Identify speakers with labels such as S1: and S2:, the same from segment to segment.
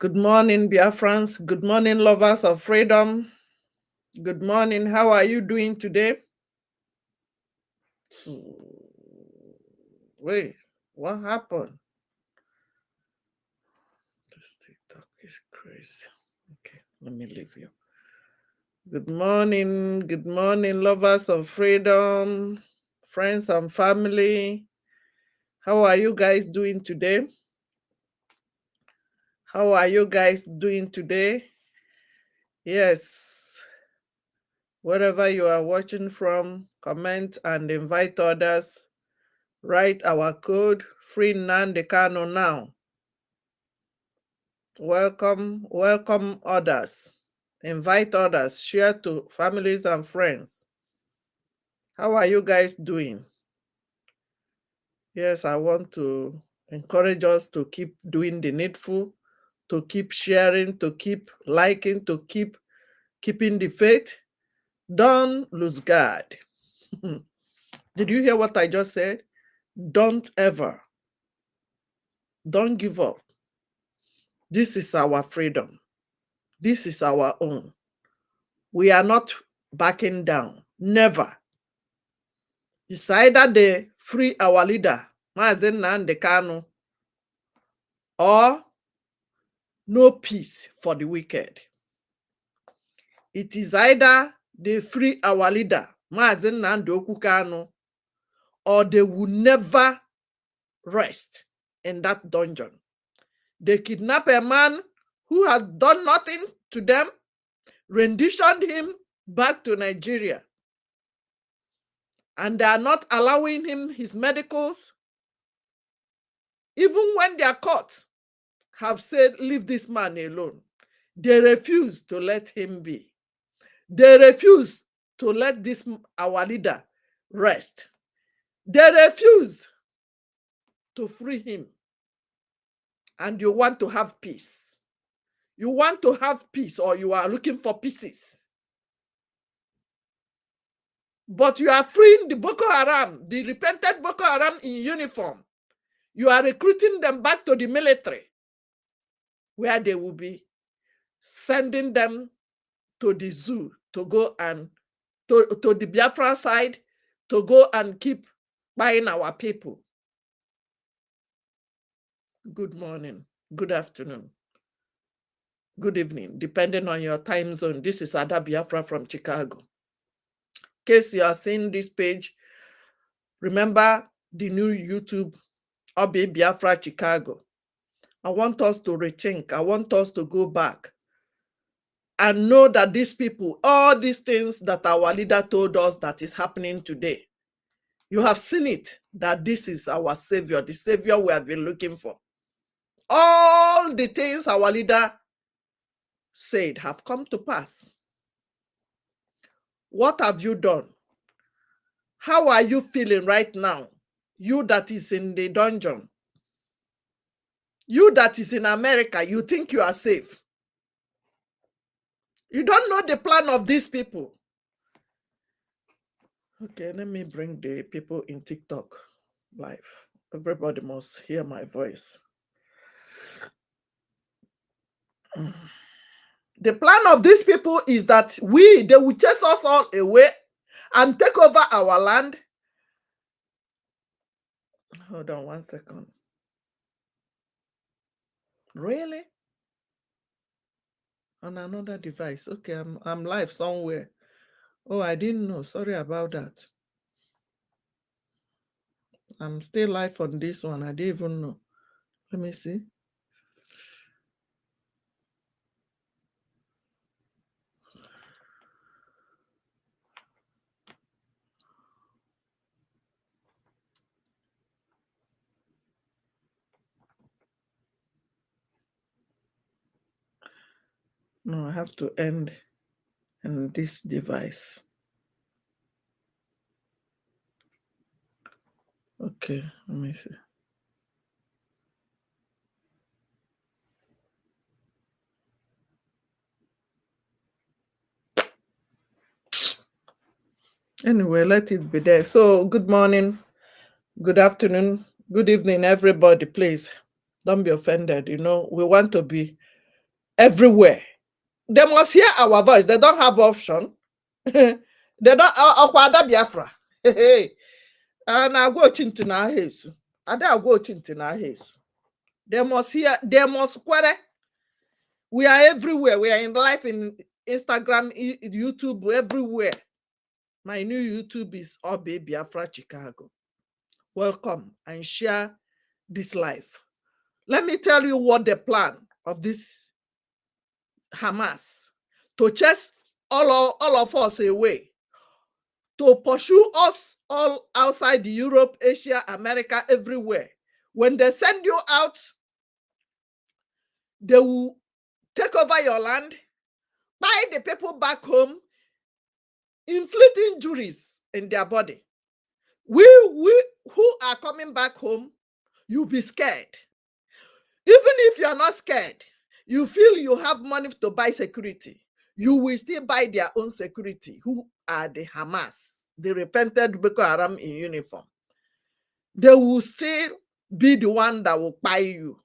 S1: Good morning, Biafrans. Good morning, lovers of freedom. Good morning. How are you doing today? Wait, what happened? This TikTok is crazy. Okay, let me leave you. Good morning, lovers of freedom, friends and family. How are you guys doing today? How are you guys doing today? Yes, wherever you are watching from, comment and invite others. Write our code, free Nnamdi Kanu now. Welcome others. Invite others, share to families and friends. How are you guys doing? Yes, I want to encourage us to keep doing the needful, to keep sharing, to keep liking, to keep keeping the faith. Don't lose God. Did you hear what I just said? Don't give up. This is our freedom. This is our own. We are not backing down. Never. It's either they free our leader, Mazi Nnamdi Kanu, or no peace for the wicked. It is either they free our leader, Mazi Nnamdi Kanu, or they will never rest in that dungeon. They kidnap a man who has done nothing to them, renditioned him back to Nigeria, and they are not allowing him his medicals. Even when they are caught, have said, leave this man alone. They refuse to let him be. They refuse to let this, our leader, rest. They refuse to free him. And you want to have peace. You want to have peace, or you are looking for pieces. But you are freeing the Boko Haram, the repented Boko Haram in uniform. You are recruiting them back to the military, where they will be sending them to the zoo to go and to the Biafra side to go and keep buying our people. Good morning, good afternoon, good evening, depending on your time zone. This is Ada Biafra from Chicago. In case you are seeing this page, remember the new YouTube, Obi Biafra Chicago. I want us to rethink. I want us to go back and know that these people, all these things that our leader told us that is happening today, you have seen it, that this is our savior, the savior we have been looking for. All the things our leader said have come to pass. What have you done? How are you feeling right now? You that is in the dungeon. You that is in America, you think you are safe. You don't know the plan of these people. Okay, let me bring the people in TikTok live. Everybody must hear my voice. The plan of these people is that they will chase us all away and take over our land. Hold on 1 second. Really? On another device. Okay, I'm live somewhere. Oh, I didn't know. Sorry about that. I'm still live on this one. I didn't even know. Let me see. No, I have to end in this device. Okay, let me see. Anyway, let it be there. So, good morning, good afternoon, good evening, everybody. Please don't be offended. You know, we want to be everywhere. They must hear our voice. They don't have option. They don't akwada Biafra. Hey. And I go chintina hesu. I go chintina hesu. They must hear, they must query. We are everywhere. We are in life in Instagram, YouTube, everywhere. My new YouTube is Obe Biafra Chicago. Welcome and share this life. Let me tell you what the plan of this Hamas to chase all of us away, to pursue us all outside Europe, Asia, America, everywhere. When they send you out, they will take over your land, buy the people back home, inflict injuries in their body. We who are coming back home, you'll be scared. Even if you are not scared, you feel you have money to buy security, you will still buy their own security, who are the Hamas, the repented Boko Haram in uniform. They will still be the one that will buy you.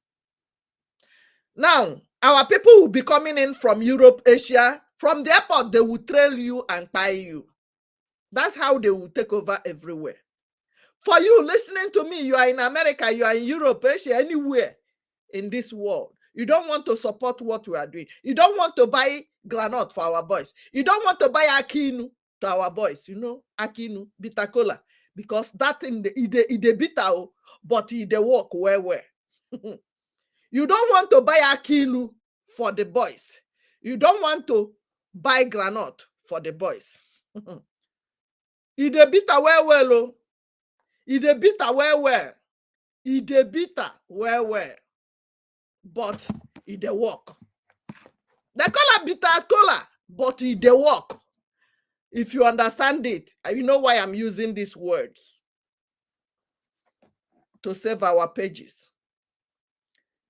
S1: Now, our people will be coming in from Europe, Asia. From the airport, they will trail you and buy you. That's how they will take over everywhere. For you listening to me, you are in America, you are in Europe, Asia, anywhere in this world. You don't want to support what we are doing. You don't want to buy granite for our boys. You don't want to buy akinu to our boys. You know, akinu, bitter cola. Because that in the bitter, but they work well. You don't want to buy akinu for the boys. You don't want to buy granite for the boys. Ide bitter well. Ide bitter well. Ide bitter well. But it work. They call it bitter cola, but it work. If you understand it, and you know why I'm using these words to save our pages.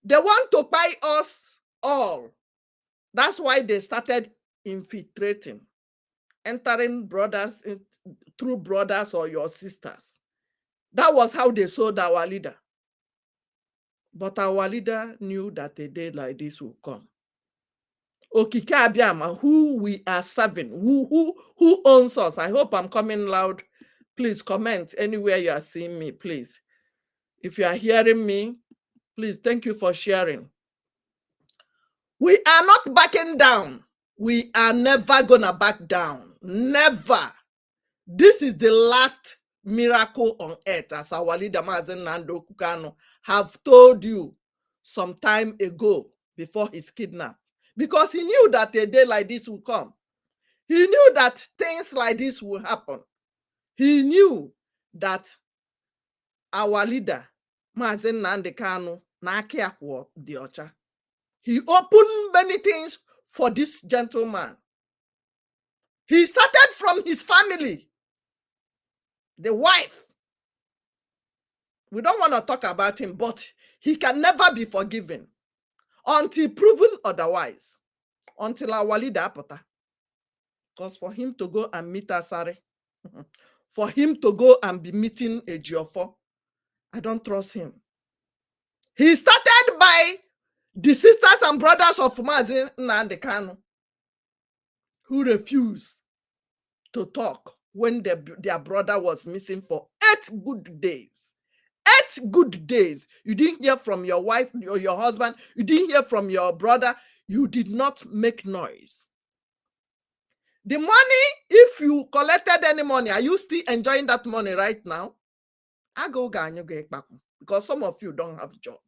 S1: They want to buy us all. That's why they started infiltrating, entering brothers through brothers or your sisters. That was how they sold our leader. But our leader knew that a day like this will come. Okike Abiama, who we are serving, who owns us. I hope I'm coming loud. Please comment anywhere you are seeing me, please. If you are hearing me, please, thank you for sharing. We are not backing down. We are never gonna back down. Never. This is the last miracle on earth, as our leader Mazen Nando Kukano have told you some time ago before his kidnap. Because he knew that a day like this will come. He knew that things like this will happen. He knew that our leader, Mazen Nandekano, Nakiakwo Diocha, he opened many things for this gentleman. He started from his family, the wife. We don't want to talk about him, but he can never be forgiven until proven otherwise, until our leader apota. Because for him to go and meet Asari, for him to go and be meeting a Geoffo, I don't trust him. He started by the sisters and brothers of Mazi Nnamdi who refused to talk when their brother was missing for 8 good days. 8 good days. You didn't hear from your wife or your husband. You didn't hear from your brother. You did not make noise. The money, if you collected any money, are you still enjoying that money right now? Because some of you don't have a job.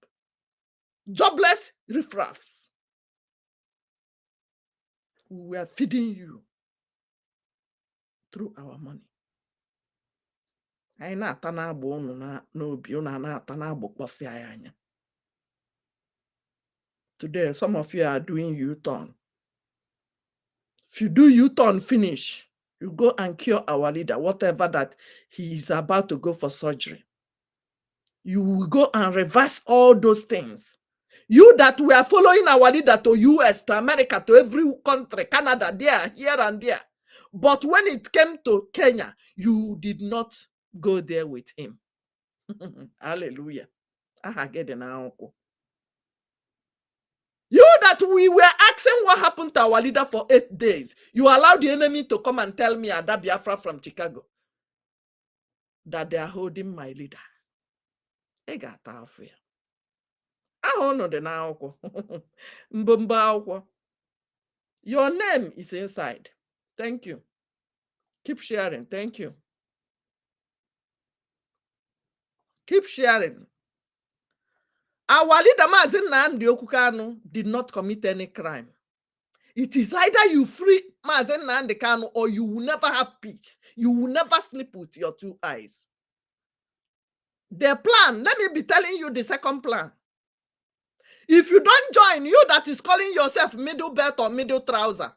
S1: Jobless riffraffs. We are feeding you through our money. Today, some of you are doing U-turn. If you do U-turn finish, you go and cure our leader, whatever that he is about to go for surgery. You will go and reverse all those things. You that we are following our leader to US, to America, to every country, Canada, there, here and there. But when it came to Kenya, you did not go there with him. Hallelujah. You You that we were asking what happened to our leader for 8 days. You allowed the enemy to come and tell me Ada Biafra from Chicago that they are holding my leader. I got afia. Your name is inside. Thank you. Keep sharing. Thank you. Keep sharing. Our leader Maazị Nnamdi Kanu did not commit any crime. It is either you free Maazị Nnamdi Kanu or you will never have peace. You will never sleep with your two eyes. The plan, let me be telling you the second plan. If you don't join, you that is calling yourself middle belt or middle trouser,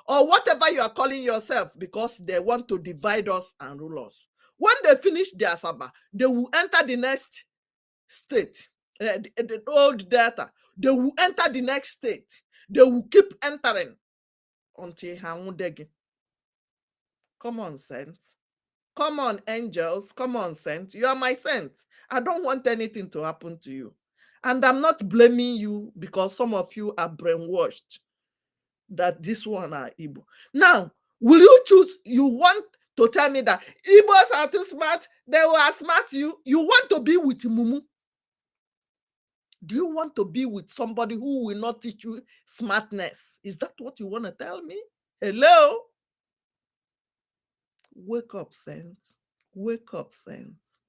S1: or whatever you are calling yourself, because they want to divide us and rule us. When they finish their Sabbath, they will enter the next state, the old data. They will enter the next state. They will keep entering until Hamudegi. Come on, saints. Come on, angels. Come on, saints. You are my saints. I don't want anything to happen to you. And I'm not blaming you because some of you are brainwashed that this one are Igbo. Now, will you choose? You want to tell me that Igbos are too smart? They will outsmart you. You want to be with Mumu? Do you want to be with somebody who will not teach you smartness? Is that what you want to tell me? Hello? Wake up, saints. Wake up, saints.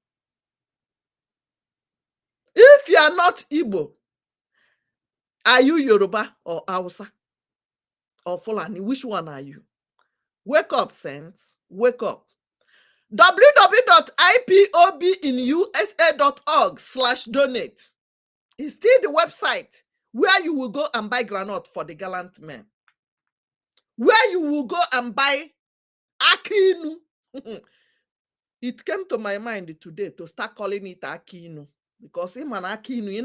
S1: If you are not Igbo, are you Yoruba or Hausa or Fulani? Which one are you? Wake up, saints. Wake up. www.ipobinusa.org/donate is still the website where you will go and buy granite for the gallant men. Where you will go and buy Akinu. It came to my mind today to start calling it Akinu. Because him and Akinu, you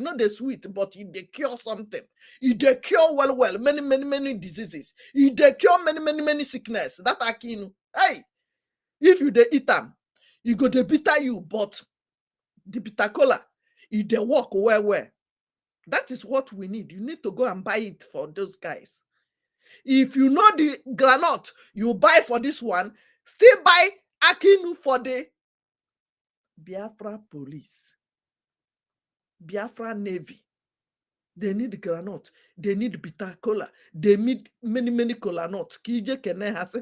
S1: know the sweet, but if they cure something, if they cure well, many diseases, if they cure many sickness, that Akinu, hey, if you they eat them, you go they bitter you, but the bitter cola, if they work well. That is what we need. You need to go and buy it for those guys. If you know the granite, you buy for this one, still buy Akinu for the Biafra police, Biafra Navy. They need granite. They need bitter cola. They need many cola nuts. Kije Kene has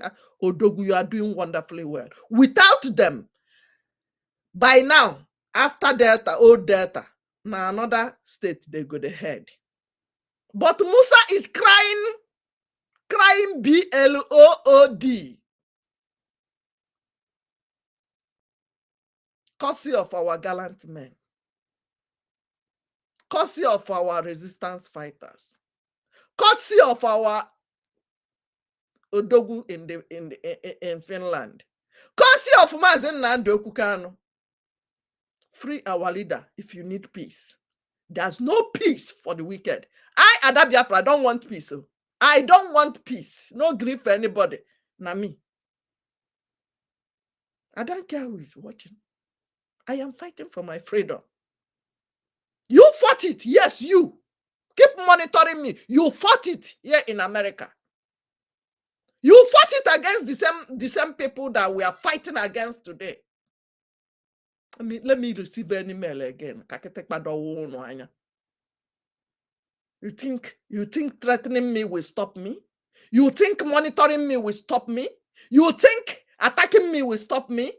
S1: Odogu, you are doing wonderfully well. Without them, by now, after Delta, old Delta, now another state they go ahead. But Musa is crying BLOOD. Courtesy of our gallant men. Courtesy of our resistance fighters. Courtesy of our Odogu in Finland. Courtesy of Maazị Nnamdi Kanu. Free our leader if you need peace. There's no peace for the wicked. I, Ada Biafra, don't want peace. I don't want peace. No grief for anybody. Na me. I don't care who is watching. I am fighting for my freedom. You fought it. Yes, you. Keep monitoring me. You fought it here in America. You fought it against the same people that we are fighting against today. Let me receive any mail again. You think threatening me will stop me? You think monitoring me will stop me? You think attacking me will stop me?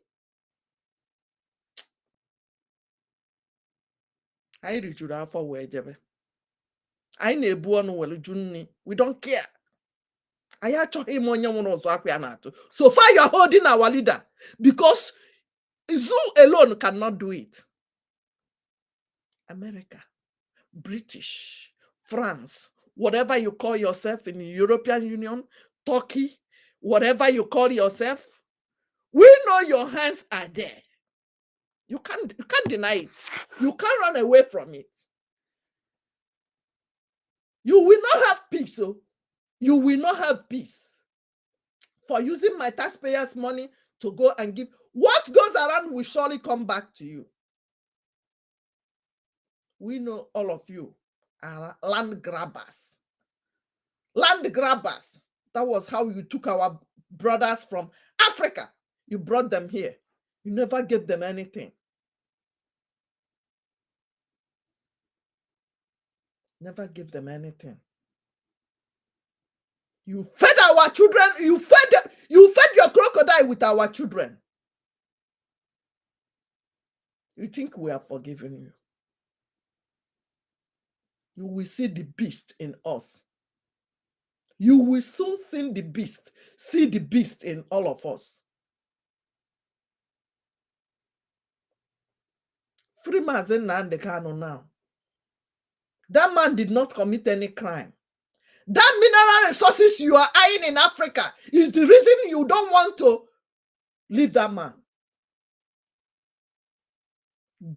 S1: I read you that for where Jebe. I nebu on well Juni. We don't care. I actually so far you are holding our leader because Zoo alone cannot do it. America, British, France, whatever you call yourself in the European Union, Turkey, whatever you call yourself, we know your hands are there. You can't deny it. You can't run away from it. You will not have peace. So you will not have peace for using my taxpayers' money to go and give. What goes around will surely come back to you. We know all of you are land grabbers. Land grabbers. That was how you took our brothers from Africa. You brought them here. You never gave them anything. Never give them anything. You fed our children. You fed your crocodile with our children. You think we are forgiving you? You will see the beast in us. You will soon see the beast in all of us. Free Mazen Nnamdi Kanu now. That man did not commit any crime. That mineral resources you are eyeing in Africa is the reason you don't want to leave that man.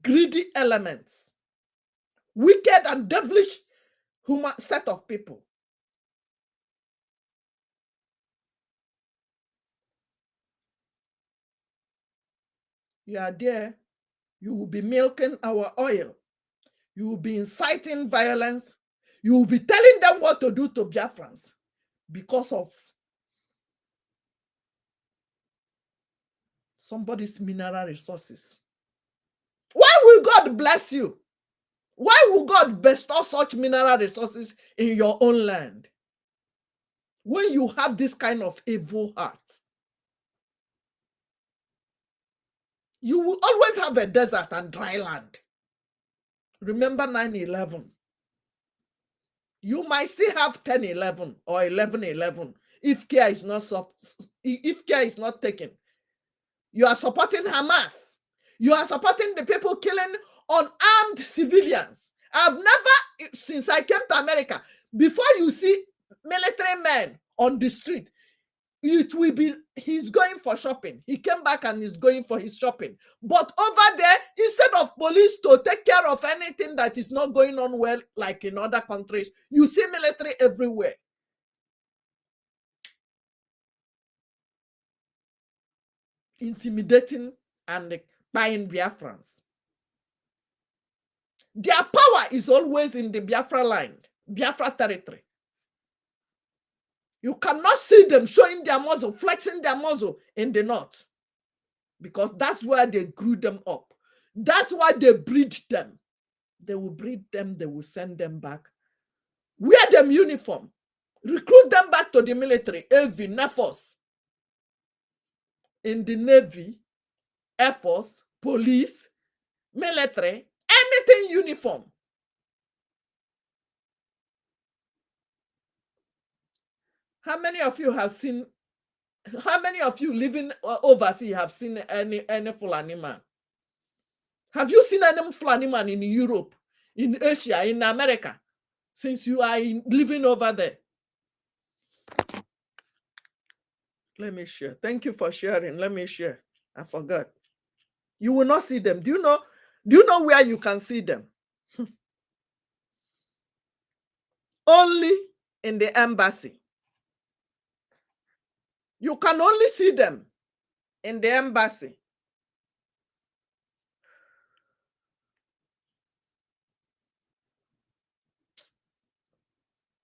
S1: Greedy elements. Wicked and devilish human set of people. You are there. You will be milking our oil. You will be inciting violence. You will be telling them what to do to Biafrans because of somebody's mineral resources. Why will God bless you? Why will God bestow such mineral resources in your own land when you have this kind of evil heart? You will always have a desert and dry land. Remember 9/11. You might still have 10/11 or 11/11 if care is not taken. You are supporting Hamas. You are supporting the people killing unarmed civilians. I've never, since I came to America, before you see military men on the street, it will be, he's going for shopping. He came back and he's going for his shopping. But over there, instead of police to take care of anything that is not going on well, like in other countries, you see military everywhere. Intimidating and buying Biafrans. Their power is always in the Biafra land, Biafra territory. You cannot see them showing their muscle, flexing their muscle in the north, because that's where they grew them up. That's why they breed them. They will breed them, they will send them back. Wear them uniform. Recruit them back to the military, Navy, Air Force. In the Navy, Air Force, police, military, anything uniform. How many of you have seen, how many of you living overseas have seen any Fulani man? Have you seen any Fulani man in Europe, in Asia, in America, since you are living over there? Let me share. Thank you for sharing. Let me share. I forgot. You will not see them. Do you know where you can see them? Only in the embassy. You can only see them in the embassy.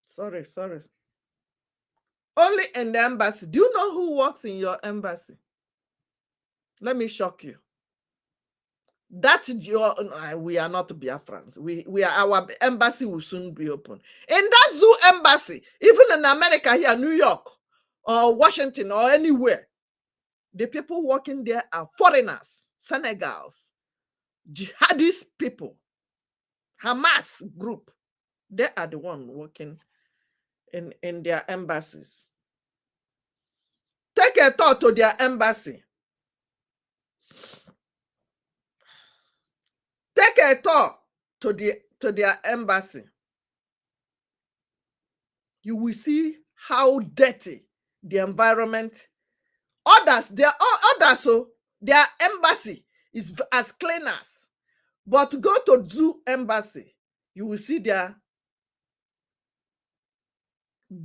S1: Sorry. Only in the embassy. Do you know who works in your embassy? Let me shock you. That we are not Biafrans. We are, our embassy will soon be open. In that zoo embassy, even in America here, New York, or Washington, or anywhere, the people working there are foreigners, Senegals, jihadist people, Hamas group. They are the one working in their embassies. Take a tour to their embassy. Take a tour to their embassy. You will see how dirty the environment. Others, so their embassy is as clean as. But go to zoo embassy, you will see their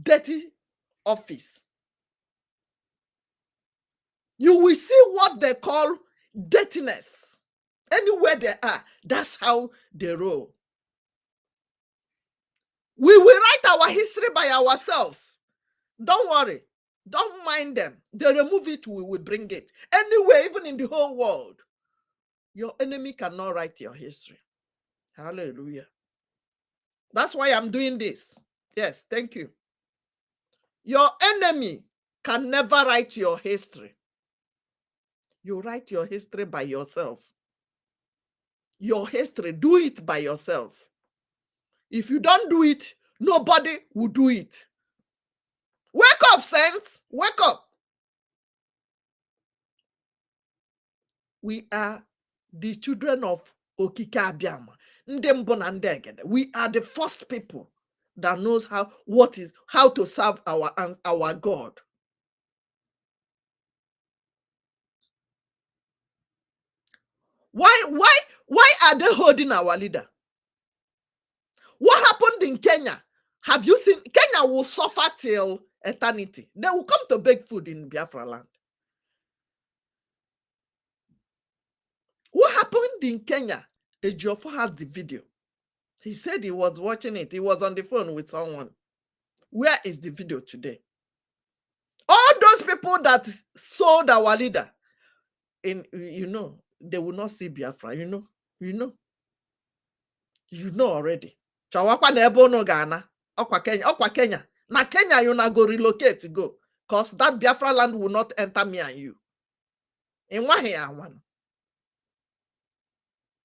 S1: dirty office. You will see what they call dirtiness. Anywhere they are, that's how they roll. We will write our history by ourselves. Don't worry. Don't mind them. They remove it, we will bring it. Anyway, even in the whole world, your enemy cannot write your history. Hallelujah. That's why I'm doing this. Yes, thank you. Your enemy can never write your history. You write your history by yourself. Your history, do it by yourself. If you don't do it, nobody will do it. Wake up, saints. Wake up. We are the children of Okike Abiama. We are the first people that knows how to serve our God. Why are they holding our leader? What happened in Kenya? Have you seen? Kenya will suffer till eternity. They will come to beg food in Biafra land. What happened in Kenya? Ejiofor had the video. He said he was watching it. He was on the phone with someone. Where is the video today? All those people that sold our leader, they will not see Biafra. You know already. Chawakwa na ebe unu ga-ana. Okwa Kenya. Na Kenya, you na go relocate to go. Because that Biafra land will not enter me and you. In one.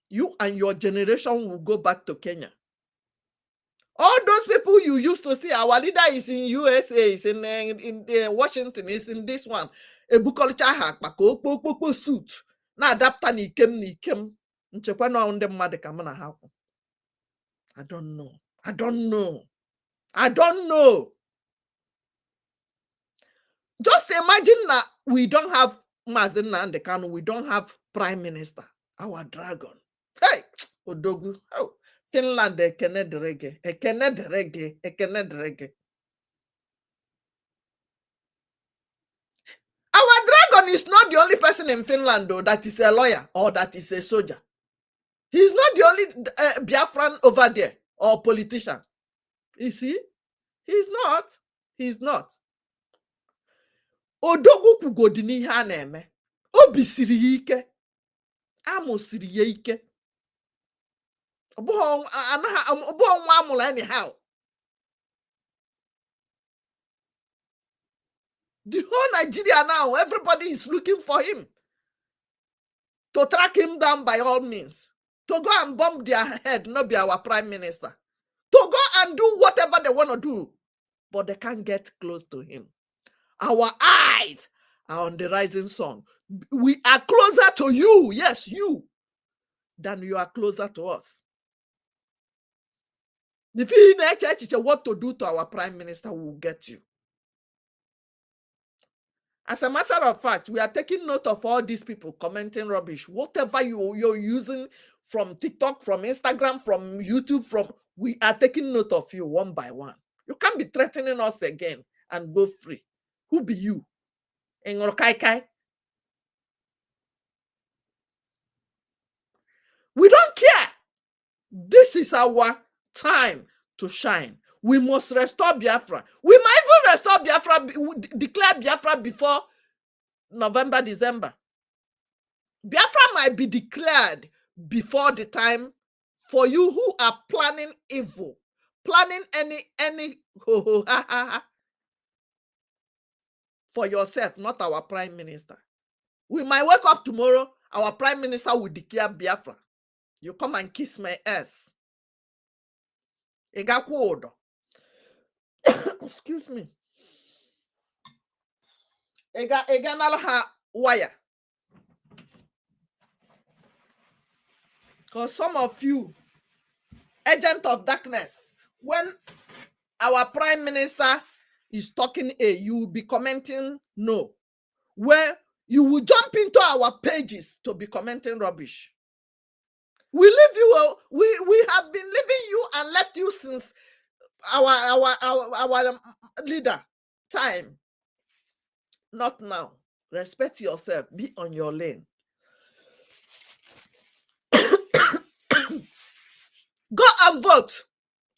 S1: You and your generation will go back to Kenya. All those people you used to see, our leader is in USA, is in Washington, is in this one. Ebukolcha ha kpako suit. Na adapter ni ikem. Nchekwa na onde mmadu ka mụ na ha kwụ. I don't know. Just imagine that we don't have Mazina and the Kanu, we don't have prime minister, our dragon. Hey, Odogu, oh, Finland, ekene derege. Our dragon is not the only person in Finland, though, that is a lawyer or that is a soldier. He's not the only Biafran over there or politician. You see? He's not. Odogwu kwugodi n'ihe a na-eme. Obi siri ya ike. Amụ siri ya ike. Ọbụghọ nwa amụrụ anyhow. The whole Nigeria now, everybody is looking for him. To track him down by all means. To go and bomb their head, not be our prime minister. To go and do whatever they want to do. But they can't get close to him. Our eyes are on the rising sun. We are closer to you, yes, you, than you are closer to us. If you know what to do to our prime minister, we will get you. As a matter of fact, we are taking note of all these people commenting rubbish. Whatever you're using from TikTok, from Instagram, from YouTube, we are taking note of you one by one. You can't be threatening us again and go free. Who be you? Kai? We don't care. This is our time to shine. We must restore Biafra. We might even restore Biafra, declare Biafra before November, December. Biafra might be declared before the time for you who are planning evil, planning any for yourself, not our prime minister. We might wake up tomorrow, our prime minister will declare Biafra. You come and kiss my ass. Excuse me. Ega nalaha wire. Because some of you, agent of darkness, when our prime minister is talking A, you will be commenting no. Where you will jump into our pages to be commenting rubbish. We leave you, we have been leaving you and left you since our leader time. Not now. Respect yourself. Be on your lane. Go and vote.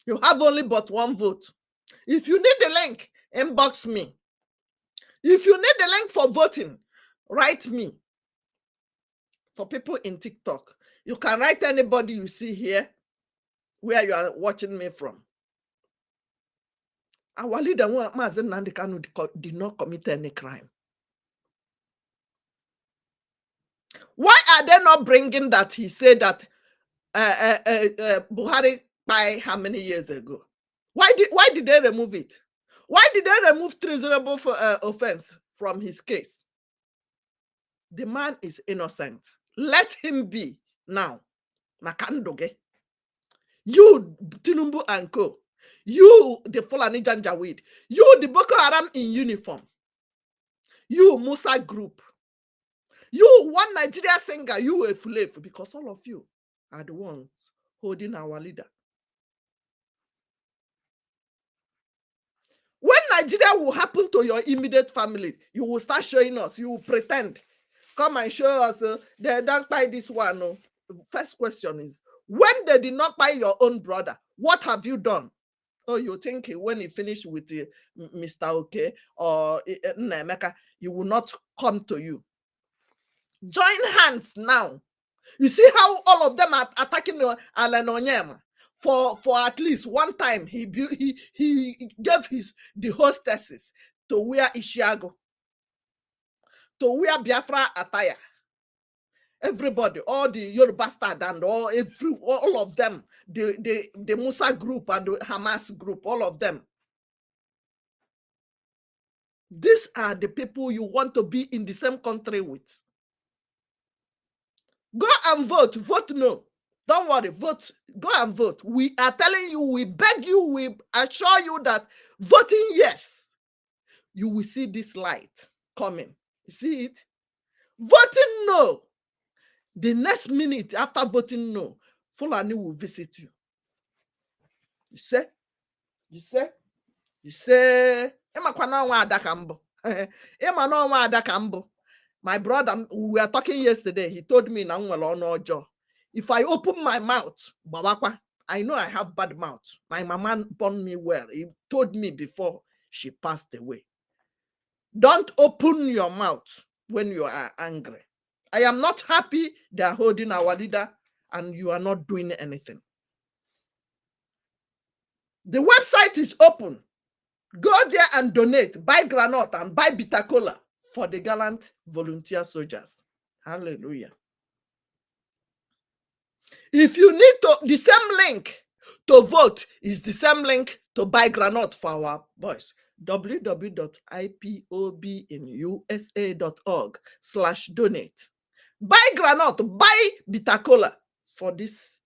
S1: You have only but one vote. If you need the link, inbox me. If you need the link for voting, write me. For people in TikTok, you can write anybody you see here where you are watching me from. Our leader, Mazen Nandekanu, did not commit any crime. Why are they not bringing that he said that Buhari by how many years ago? Why did they remove it? Why did they remove treasonable offense from his case? The man is innocent. Let him be now. Makandoge. You, Tinubu and Co. You, the Fulani Janjaweed. You, the Boko Haram in uniform. You, Musa group. You, one Nigeria singer. You, a Fulefu. Because all of you are the ones holding our leader. When Nigeria will happen to your immediate family, you will start showing us. You will pretend. Come and show us. They don't buy this one. No. First question is, when they did not buy your own brother, what have you done? Oh, you think when he finished with Mr. OK or Nemeka, he will not come to you. Join hands now. You see how all of them are attacking Alan Onyema. For at least one time, he gave the hostesses to wear Ishiago, to wear Biafra attire. Everybody, all the Yoruba bastard and all of them, the Musa group and the Hamas group, all of them. These are the people you want to be in the same country with. Go and vote. Vote no. Don't worry. Vote. Go and vote. We are telling you, we beg you, we assure you that voting yes, you will see this light coming. You see it? Voting no. The next minute after voting no, Fulani will visit you. You say, my brother, we were talking yesterday. He told me, if I open my mouth, I know I have bad mouth. My mama born me well. He told me before she passed away. Don't open your mouth when you are angry. I am not happy they are holding our leader and you are not doing anything. The website is open. Go there and donate. Buy granite and buy bitter cola for the gallant volunteer soldiers. Hallelujah. If you need to, the same link to vote is the same link to buy granite for our boys. www.ipobinusa.org/donate. Buy granite, buy bitter cola for this,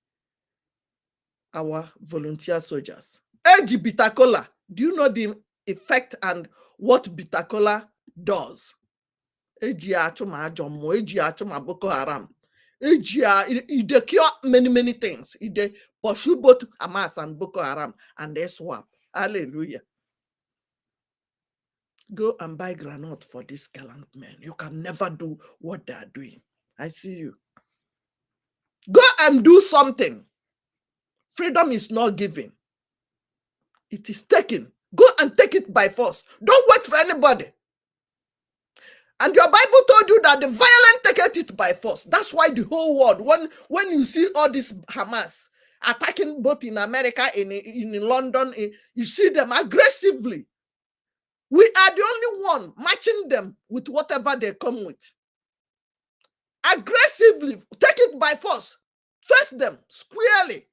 S1: our volunteer soldiers. Eji bitter cola. Do you know the effect and what bitter cola does? Eji achuma ajomo, eji achuma Boko Haram. It cure many things. It pursue both Hamas and Boko Haram and they swap. Hallelujah. Go and buy granite for these gallant men. You can never do what they are doing. I see you. Go and do something. Freedom is not given. It is taken. Go and take it by force. Don't wait for anybody. And your Bible told you that the violent take it by force. That's why the whole world, when you see all this Hamas attacking both in America and in London, you see them aggressively. We are the only one matching them with whatever they come with. Aggressively, take it by force. Face them squarely.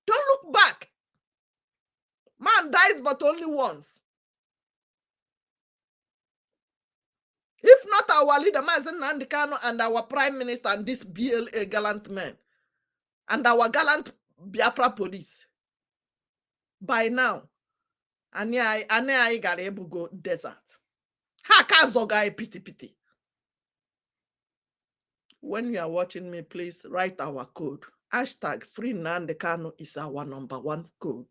S1: Don't look back. Man dies but only once. If not our leader, Mazen Nandekano, and our prime minister and this BLA gallant men, and our gallant Biafra police, by now, Anya Garebo desert. Haka zoga piti. When you are watching me, please write our code. #FreeNandekano is our #1 code.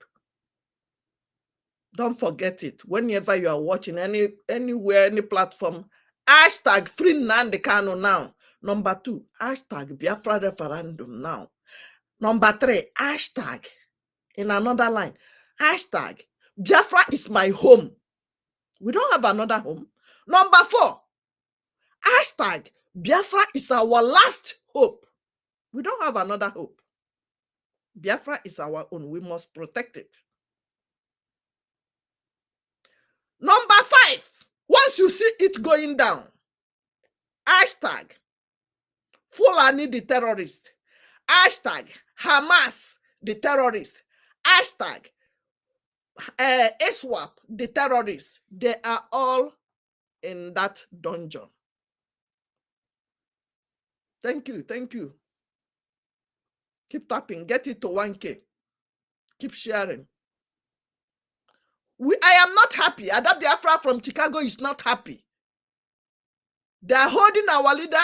S1: Don't forget it. Whenever you are watching anywhere, any platform, #FreeNandekano now. #2, #Biafra referendum now. #3, in another line. Hashtag Biafra is my home. We don't have another home. Number 4, hashtag Biafra is our last hope. We don't have another hope. Biafra is our own. We must protect it. Number 5, once you see it going down, hashtag Fulani the terrorist, hashtag Hamas the terrorist, hashtag ISWAP the terrorists. They are all in that dungeon. Thank you. Thank you. Keep tapping. Get it to 1K. Keep sharing. I am not happy. Ada Biafra from Chicago is not happy. They are holding our leader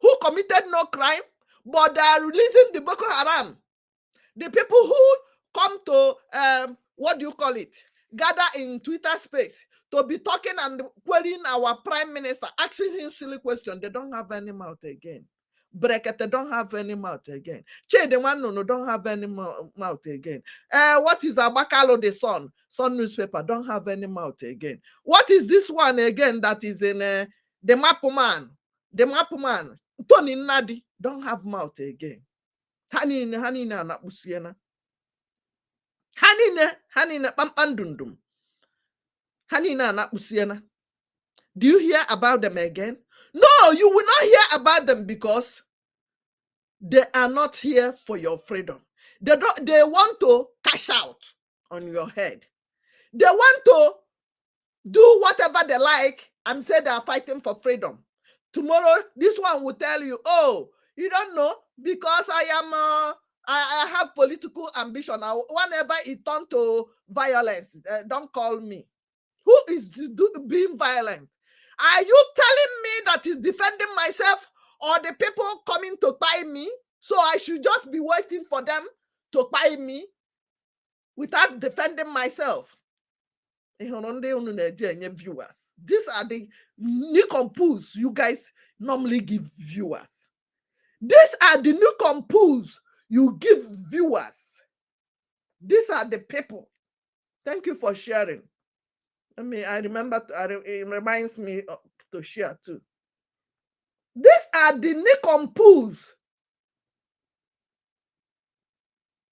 S1: who committed no crime, but they are releasing the Boko Haram. The people who come to, what do you call it, gather in Twitter space to be talking and querying our prime minister, asking him silly questions. They don't have any mouth again. Brekete don't have any mouth again. Che the one no don't have any mouth again. What is Abakalo the Sun newspaper don't have any mouth again. What is this one again that is in the Mapuman? The Mapuman, Tony Nadi don't have mouth again. Hanina na usiena. Hanina pampandundum. Hanina na usiena. Do you hear about them again? No, you will not hear about them because they are not here for your freedom. They want to cash out on your head. They want to do whatever they like and say they are fighting for freedom. Tomorrow, this one will tell you, oh, you don't know, because I have political ambition. Whenever it turns to violence, don't call me. Who is being violent? Are you telling me that is defending myself, or the people coming to buy me? So I should just be waiting for them to buy me without defending myself? Viewers. These are the nincompoos you guys normally give viewers. These are the nincompoos you give viewers. These are the people. Thank you for sharing. I remember, it reminds me to share too. These are the nincompoos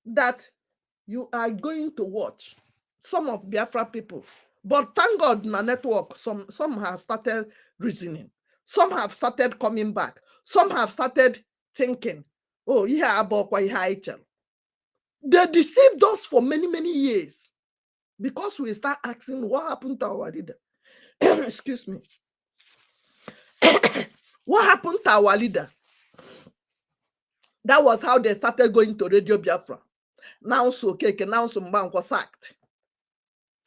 S1: that you are going to watch. Some of Biafra people. But thank God, na network, some have started reasoning. Some have started coming back. Some have started thinking, oh, yeah, they deceived us for many, many years. Because we start asking, what happened to our leader? Excuse me. What happened to our leader? That was how they started going to Radio Biafra. Now so Keke, now so Mbank was sacked.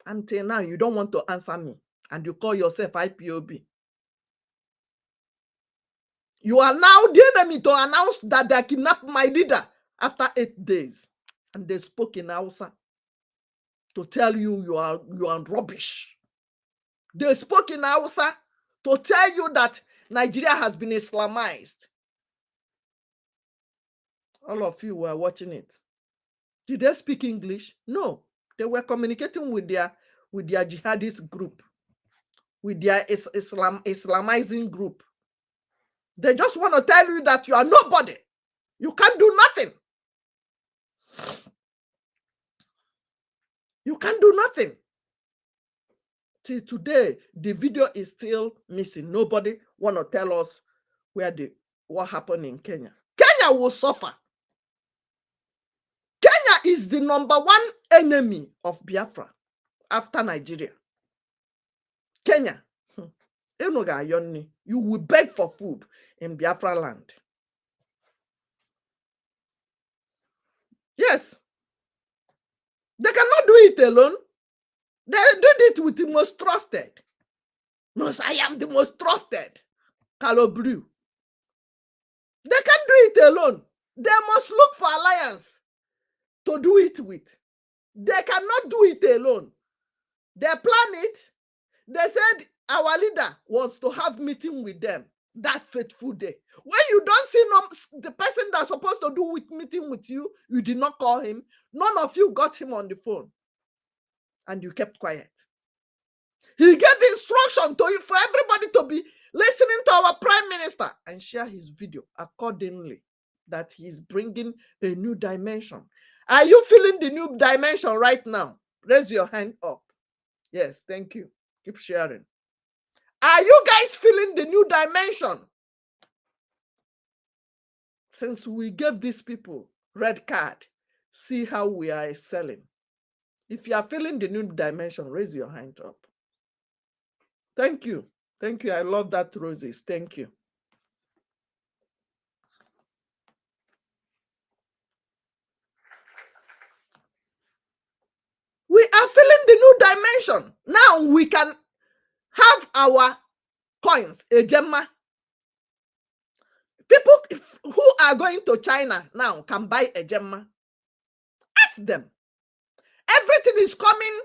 S1: Until now, you don't want to answer me. And you call yourself IPOB. You are now the enemy to announce that they kidnapped my leader after 8 days. And they spoke in Hausa to tell you you are rubbish. They spoke in Hausa to tell you that Nigeria has been Islamized. All of you were watching it. Did they speak English? No. They were communicating with their jihadist group, with their Islamizing group. They just want to tell you that you are nobody. You can't do nothing. You can't do nothing. Till today, the video is still missing. Nobody want to tell us what happened in Kenya. Kenya will suffer. Kenya is the #1 enemy of Biafra after Nigeria. Kenya, you will beg for food in Biafra land. Yes. They cannot do it alone. They did it with the most trusted. I am the most trusted. Calobru. They can't do it alone. They must look for alliance to do it with. They cannot do it alone. They plan it. They said our leader was to have meeting with them. that fateful day. When you don't see the person that's supposed to do with meeting with you, you did not call him. None of you got him on the phone. And you kept quiet. He gave instruction to you for everybody to be listening to our prime minister and share his video accordingly, that he's bringing a new dimension. Are you feeling the new dimension right now? Raise your hand up. Yes, thank you. Keep sharing. Are you guys feeling the new dimension? Since we gave these people red card, see how we are excelling. If you are feeling the new dimension, raise your hand up. Thank you. Thank you. I love that, Roses. Thank you. We are feeling the new dimension. Now we can have our coins, a gemma. People who are going to China now can buy a gemma. Ask them. Everything is coming.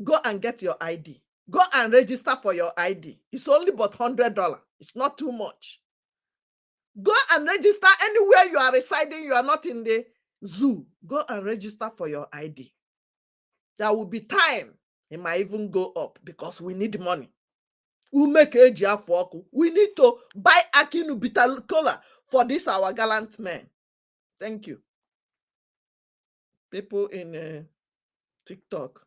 S1: Go and get your ID. Go and register for your ID. It's only but $100. It's not too much. Go and register anywhere you are residing. You are not in the zoo. Go and register for your ID. There will be time. It might even go up because we need money. We'll make a GF. We need to buy Akinu Bitter Cola for this our gallant men. Thank you. People in TikTok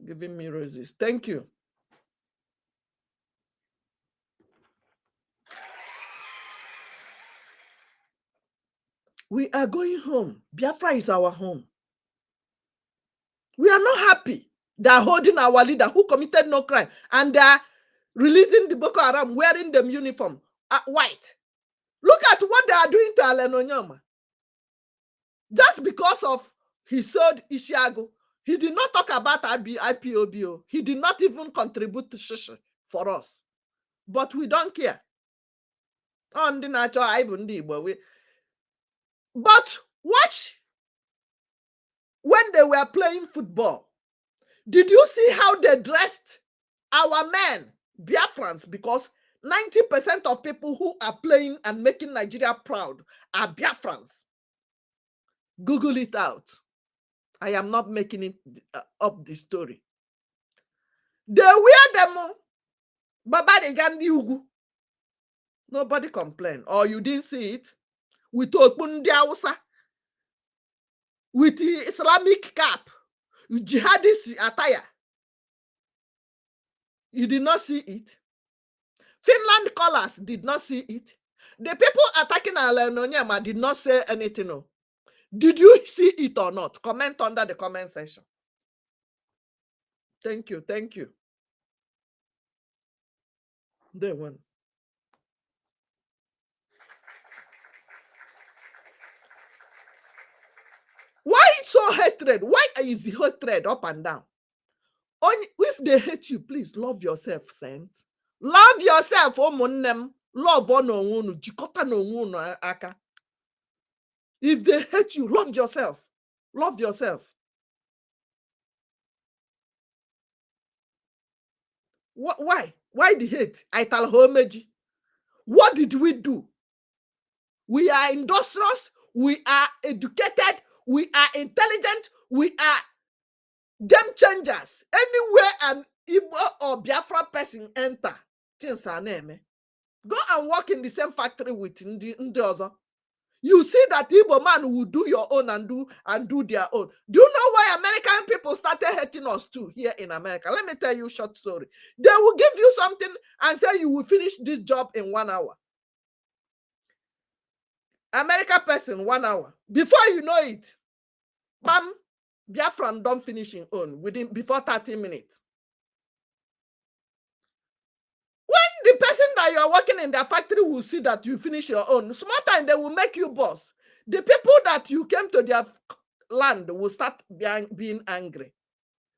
S1: giving me roses. Thank you. We are going home. Biafra is our home. We are not happy. They are holding our leader who committed no crime, and they are releasing the Boko Haram, wearing them uniform, white. Look at what they are doing to Alen Onyema. Just because of he sold Ishiago, he did not talk about IPOBO. He did not even contribute to Shishi for us. But we don't care. On the natural but watch when they were playing football. Did you see how they dressed our men, Biafrans? Because 90% of people who are playing and making Nigeria proud are Biafrans. Google it out. I am not making it up the story. They wear them. Baba de Gandhi Ugu. Nobody complained. Or you didn't see it. With Okpundi Hausa. With the Islamic cap. Jihadist attire. You did not see it. Finland colors did not see it. The people attacking Alen Onyema did not say anything. No. Did you see it or not? Comment under the comment section. Thank you. Thank you. They won. Why so hatred? Why is the hatred up and down? If they hate you, please love yourself, saints. Love yourself, omonnem. Love on jikota no aka. If they hate you, love yourself. Love yourself. Why? Why the hate? I tell homage. What did we do? We are industrious. We are educated. We are intelligent. We are game changers. Anywhere an Igbo or Biafra person enter, things are name. Go and work in the same factory with the other. You see that Igbo man will do your own and do their own. Do you know why American people started hating us too here in America? Let me tell you a short story. They will give you something and say you will finish this job in 1 hour. American person, 1 hour. Before you know it, bam, Biafran don't finish in own before 30 minutes. When the person that you are working in their factory will see that you finish your own, small time they will make you boss. The people that you came to their land will start being angry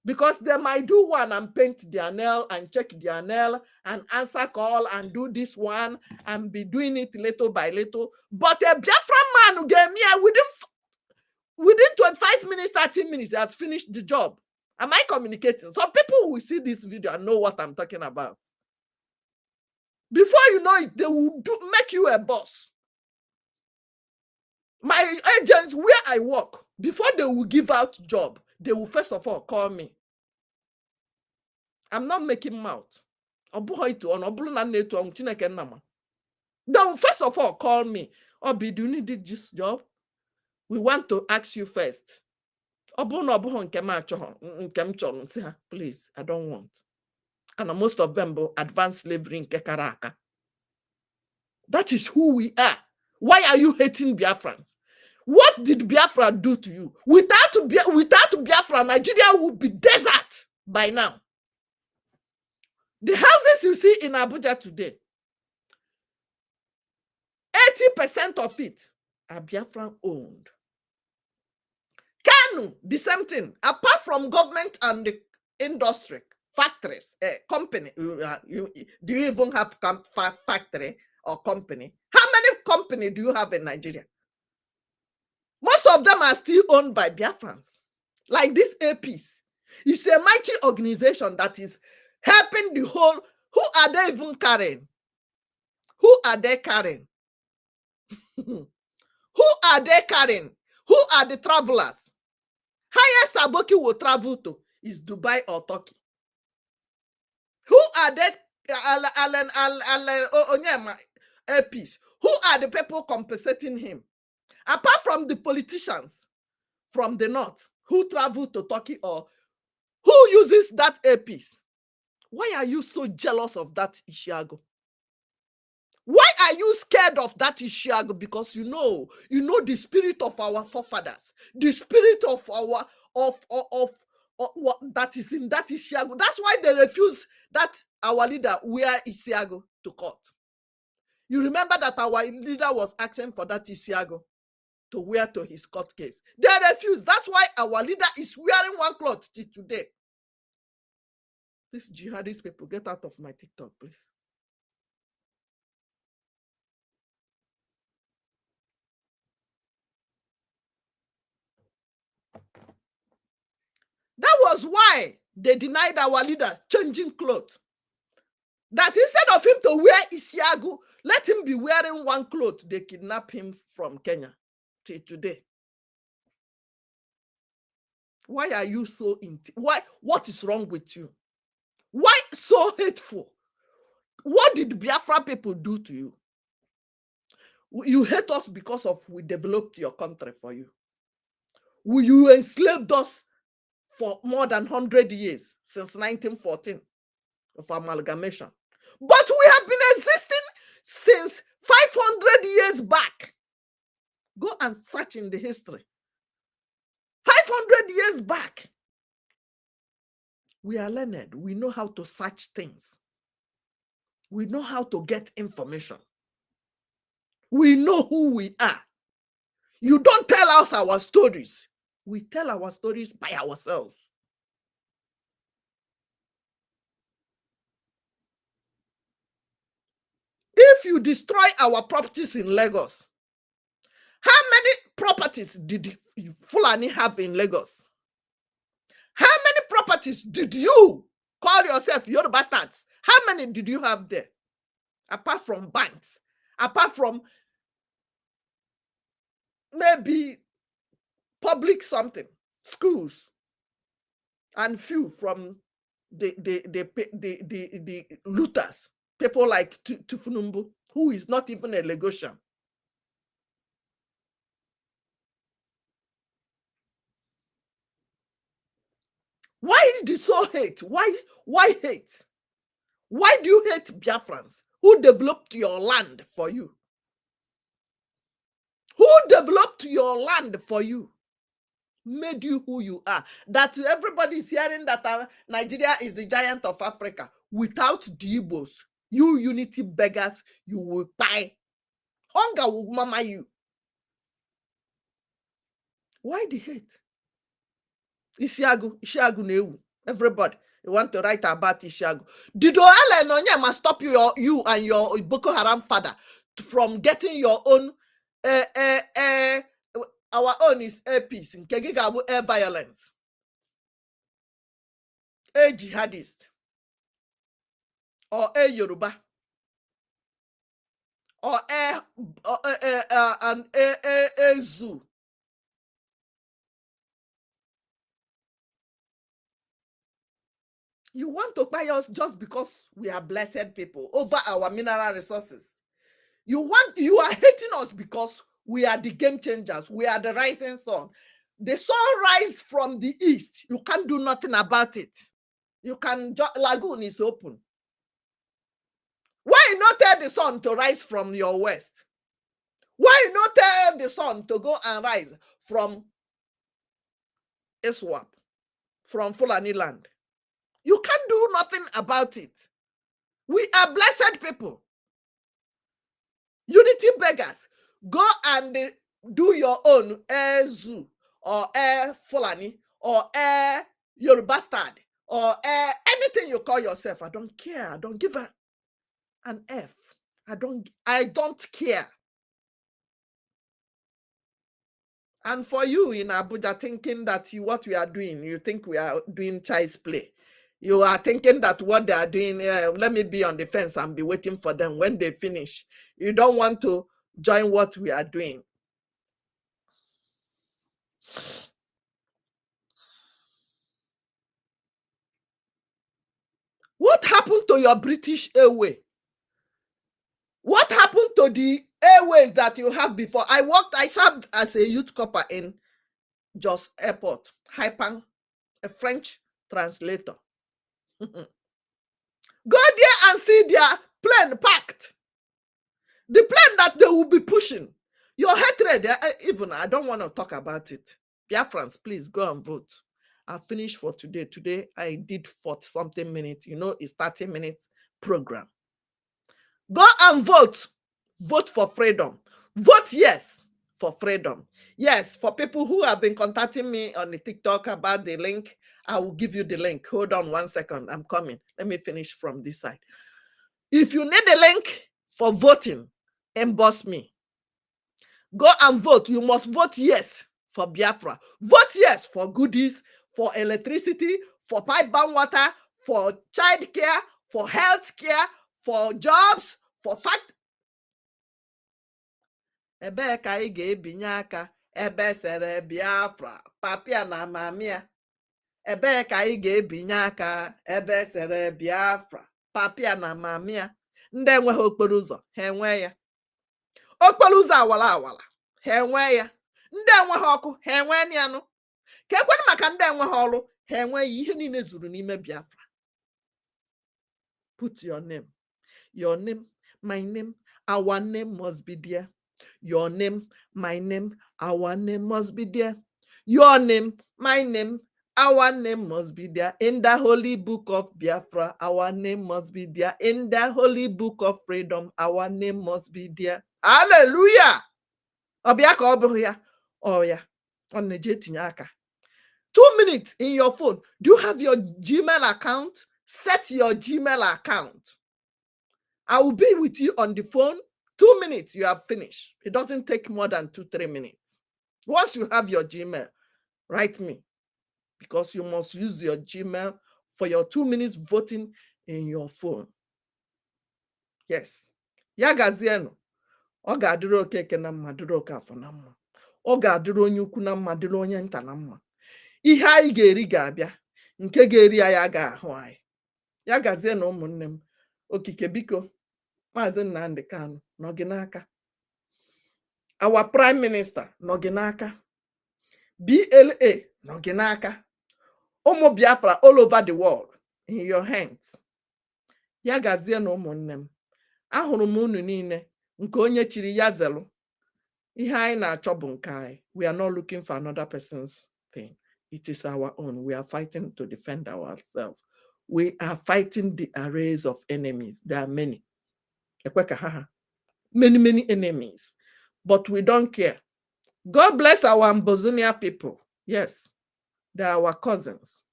S1: because they might do one and paint their nail and check their nail and answer call and do this one and be doing it little by little. But a Biafran man who gave me within 25 minutes, 30 minutes, has finished the job. Am I communicating? Some people will see this video and know what I'm talking about. Before you know it, they will make you a boss. My agents, where I work, before they will give out job, they will first of all call me. I'm not making mouth. They will first of all call me. Obi, do you need this job? We want to ask you first. Please, I don't want. And most of them are advanced slavery in Kekaraka. That is who we are. Why are you hating Biafrans? What did Biafra do to you? Without Biafra, Nigeria would be desert by now. The houses you see in Abuja today, 80% of it are Biafran owned. Kanu, the same thing. Apart from government and the industry, factories, company, do you even have factory or company? How many companies do you have in Nigeria? Most of them are still owned by Biafrans. Like this APs. It's a mighty organization that is helping the whole. Who are they even carrying? Who are they carrying? Who are they carrying? Who are the travelers? Highest Aboki will travel to is Dubai or Turkey. Who are they? APs. Who are the people compensating him? Apart from the politicians from the north who travel to Turkey or who uses that APs? Why are you so jealous of that Ishiago? Why are you scared of that Ishiago? Because you know the spirit of our forefathers, the spirit of our what that is in that Ishiago. That's why they refuse that our leader wear Ishiago to court. You remember that our leader was asking for that Ishiago to wear to his court case. They refused. That's why our leader is wearing one cloth till today. These jihadist people, get out of my TikTok, please. That was why they denied our leader changing clothes. That instead of him to wear Isiagu, let him be wearing one cloth. They kidnap him from Kenya till today. Why are you so what is wrong with you? Why so hateful? What did Biafra people do to you? You hate us because of we developed your country for you. You enslaved us for more than 100 years, since 1914 of amalgamation. But we have been existing since 500 years back. Go and search in the history. 500 years back. We are learned. We know how to search things. We know how to get information. We know who we are. You don't tell us our stories. We tell our stories by ourselves. If you destroy our properties in Lagos, how many properties did Fulani have in Lagos? How many properties did you call yourself your bastards? How many did you have there? Apart from banks, apart from maybe public something, schools, and few from the looters, people like Tufunumbu, who is not even a Lagosian. Why did you so hate? Why hate? Why do you hate Biafrans? Who developed your land for you? Who developed your land for you? Made you who you are? That everybody is hearing that Nigeria is the giant of Africa. Without the Igbos, you unity beggars, you will buy. Hunger will mama you. Why the hate? Ishiagu Newu. Everybody, you want to write about Ishiagu. Did Oele Nonyema stop you and your Boko Haram father from getting your own? Our own is air peace. Nkegigabu air violence. A jihadist or a Yoruba. or a zoo. You want to buy us just because we are blessed people over our mineral resources. You are hating us because we are the game changers. We are the rising sun. The sun rises from the east. You can't do nothing about it. You can lagoon is open. Why not tell the sun to rise from your west? Why not tell the sun to go and rise from Iswap, from Fulani land? You can't do nothing about it. We are blessed people. Unity beggars. Go and do your own zoo or Fulani or your bastard or anything you call yourself. I don't care. I don't give an F. I don't care. And for you in Abuja thinking that what we are doing, you think we are doing child's play. You are thinking that what they are doing, let me be on the fence and be waiting for them when they finish. You don't want to join what we are doing. What happened to your British Airway? What happened to the airways that you have before? I served as a youth corper in Jos Airport, Haipang, a French translator. Go there and see their plane packed. The plane that they will be pushing. Your hatred, even I don't want to talk about it. Biafrans, please go and vote. I finished for today. Today I did 40-something minutes. You know, it's 30 minutes program. Go and vote. Vote for freedom. Vote yes for freedom. Yes, for people who have been contacting me on the TikTok about the link, I will give you the link. Hold on 1 second. I'm coming. Let me finish from this side. If you need the link for voting, emboss me. Go and vote. You must vote yes for Biafra. Vote yes for goodies, for electricity, for pipe-bound water, for child care, for health care, for jobs, for fact. Ebee ka anyị ga-ebinye aka ebe sere Biafra, papia na mamia. Ebee ka anyị ga-ebinye aka ebe sere Biafra, papia na mamia. Ndị enweghị okporo ụzọ, ha enwe ya. Okporo ụzọ awala awala, ha enwe ya. Ndị enweghị ọkụ, ha enwe ya nụ. Ka ekwenụ maka ndị enweghị ọrụ, ha enweghị ihe niile zuru n'ime Biafra. Put your name, my name, our name must be there. Your name, my name, our name must be there. Your name, my name, our name must be there. In the holy book of Biafra, our name must be there. In the holy book of freedom, our name must be there. Hallelujah! Obiaka obuya. Oh yeah. On the aka. 2 minutes in your phone. Do you have your Gmail account? Set your Gmail account. I will be with you on the phone. 2 minutes, you have finished. It doesn't take more than 2-3 minutes. Once you have your Gmail, write me, because you must use your Gmail for your 2 minutes voting in your phone. Yes. Ya gazienu. Ọ ga-adịrị Okeke na mma, dịrị Okafọ na mma. Ọ ga-adịrị onye ukwu na mma, dịrị onye nta na mma. Ihe anyị ga-eri ga-abịa, nke ga-eri anyị ga-ahụ anyị. Ya gazienu ụmụnne m. Okike biko, Maazị Nnamdi Kanu nọ gị n'aka. Our Prime Minister nọ gị n'aka. BLA nọ gị n'aka. Ụmụ Biafra all over the world in your hands. Ya gazienu ụmụnne m. Ahụrụ m unu niile. Nke onye chiri ya zelu. Ihe anyị na-achọ bụ nke anyị. We are not looking for another person's thing. It is our own. We are fighting to defend ourselves. We are fighting the arrays of enemies. There are many. Many enemies. But we don't care. God bless our Ambozonia people. Yes. They are our cousins.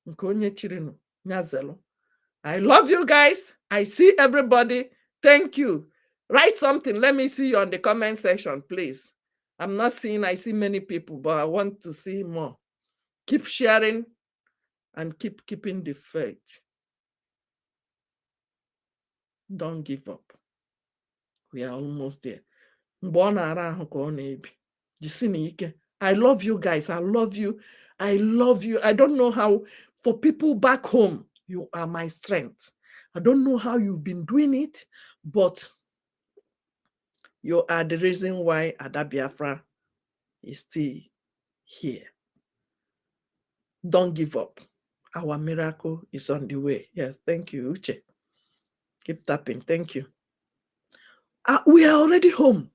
S1: Nke onye chiri ya zelu. I love you guys. I see everybody. Thank you. Write something. Let me see you on the comment section, please. I'm not seeing, I see many people, but I want to see more. Keep sharing and keep keeping the faith. Don't give up. We are almost there. I love you guys. I love you. I love you. I don't know how, for people back home, you are my strength. I don't know how you've been doing it, but you are the reason why Ada Biafra is still here. Don't give up. Our miracle is on the way. Yes, thank you, Uche. Keep tapping. Thank you. We are already home.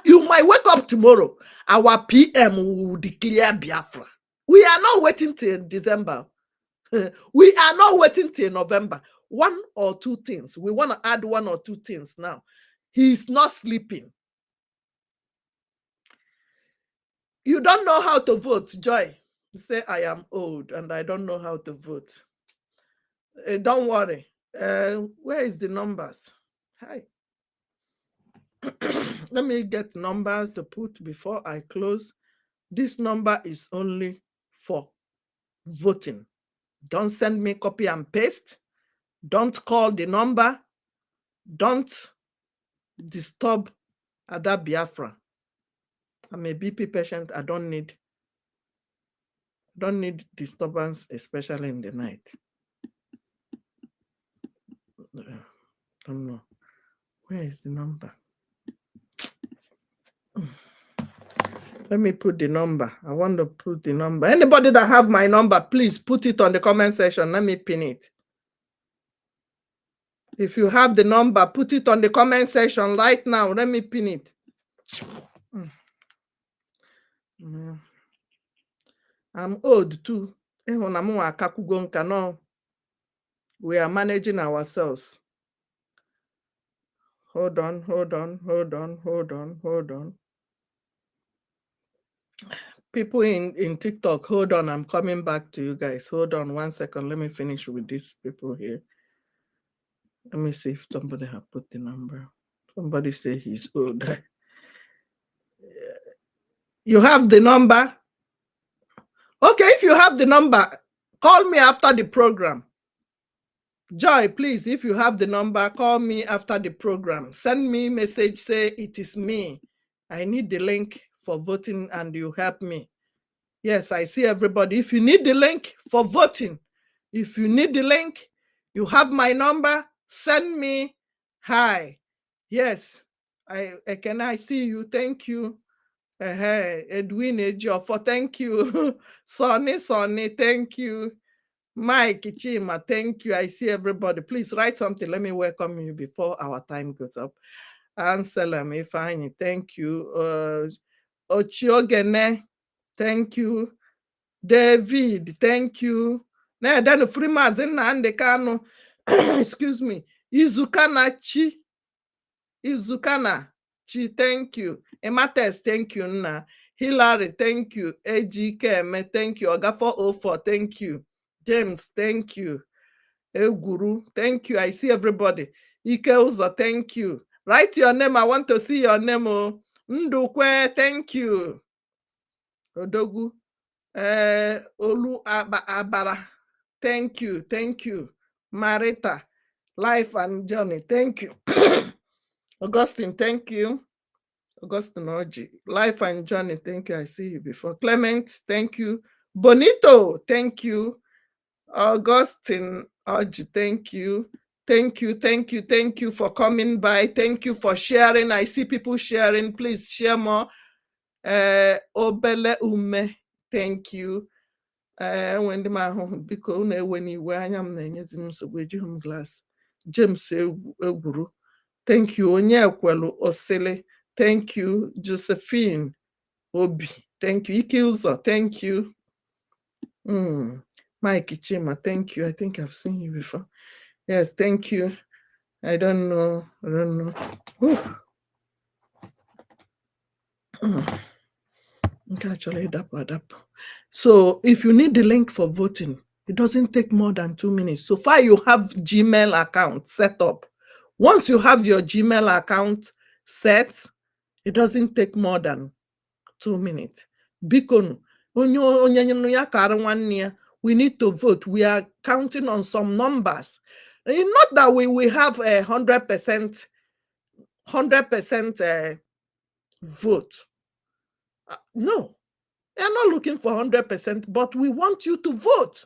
S1: You might wake up tomorrow. Our PM will declare Biafra. We are not waiting till December. We are not waiting till November. One or two things. We want to add one or two things now. He's not sleeping. You don't know how to vote, Joy. You say, I am old and I don't know how to vote. Don't worry. Where is the numbers? Hi. Let me get numbers to put before I close. This number is only for voting. Don't send me copy and paste. Don't call the number. Don't disturb Ada Biafra. I'm a BP patient. I don't need disturbance, especially in the night. Don't know. Where is the number? Let me put the number. I want to put the number. Anybody that have my number, please put it on the comment section. Let me pin it. If you have the number, put it on the comment section right now. Let me pin it. I'm old too. We are managing ourselves. Hold on. People in TikTok, hold on. I'm coming back to you guys. Hold on 1 second. Let me finish with these people here. Let me see if somebody have put the number. Somebody say he's old. You have the number? Okay, if you have the number, call me after the program. Joy, please, if you have the number, call me after the program. Send me a message, say it is me. I need the link for voting and you help me. Yes, I see everybody. If you need the link for voting, if you need the link, you have my number, send me hi. Yes, I see you. Thank you. Edwin Ejiofor, thank you. Sonny, thank you. Mike Chima, thank you. I see everybody. Please write something. Let me welcome you before our time goes up. Anselm Ifeanyi, thank you. Ochiogene, thank you. David, thank you. Then Freemas in Andekano, excuse me. Izukana Chi, thank you. Emates, thank you. Nna. Hillary, thank you. AGK, thank you. Ogafo04, thank you. James, thank you. Eguru, thank you. I see everybody. Ike Uzo, thank you. Write your name. I want to see your name. Ndukwe, thank you. Odogu, Olu Abara, thank you. Marita, Life and Journey, thank you. Augustine, thank you. Augustine Oji, Life and Journey, thank you. I see you before. Clement, thank you. Bonito, thank you. Augustine Oji, thank you. Thank you for coming by. Thank you for sharing. I see people sharing. Please share more. Obele Ume, thank you. When the man because when you wear him glass. James Eguru, thank you. Onyekwelu Osele, thank you. Josephine Obi, thank you. Ikilza, thank you. Mike Chima, thank you. I think I've seen you before. Yes, thank you. I don't know. Actually, so if you need the link for voting, it doesn't take more than 2 minutes. So far, you have Gmail account set up. Once you have your Gmail account set, it doesn't take more than 2 minutes. Bikonu, we need to vote. We are counting on some numbers. Not that we have 100% 100% vote. No, we are not looking for 100%, but we want you to vote.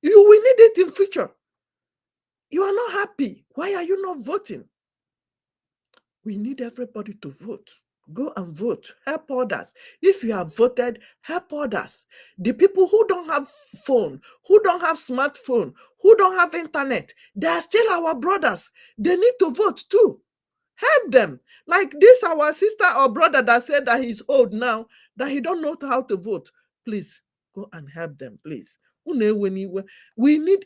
S1: You will need it in future. You are not happy. Why are you not voting? We need everybody to vote. Go and vote. Help others. If you have voted, help others. The people who don't have phone, who don't have smartphone, who don't have internet, they are still our brothers. They need to vote too. Help them. Like this, our sister or brother that said that he's old now, that he don't know how to vote. Please go and help them, please. We need,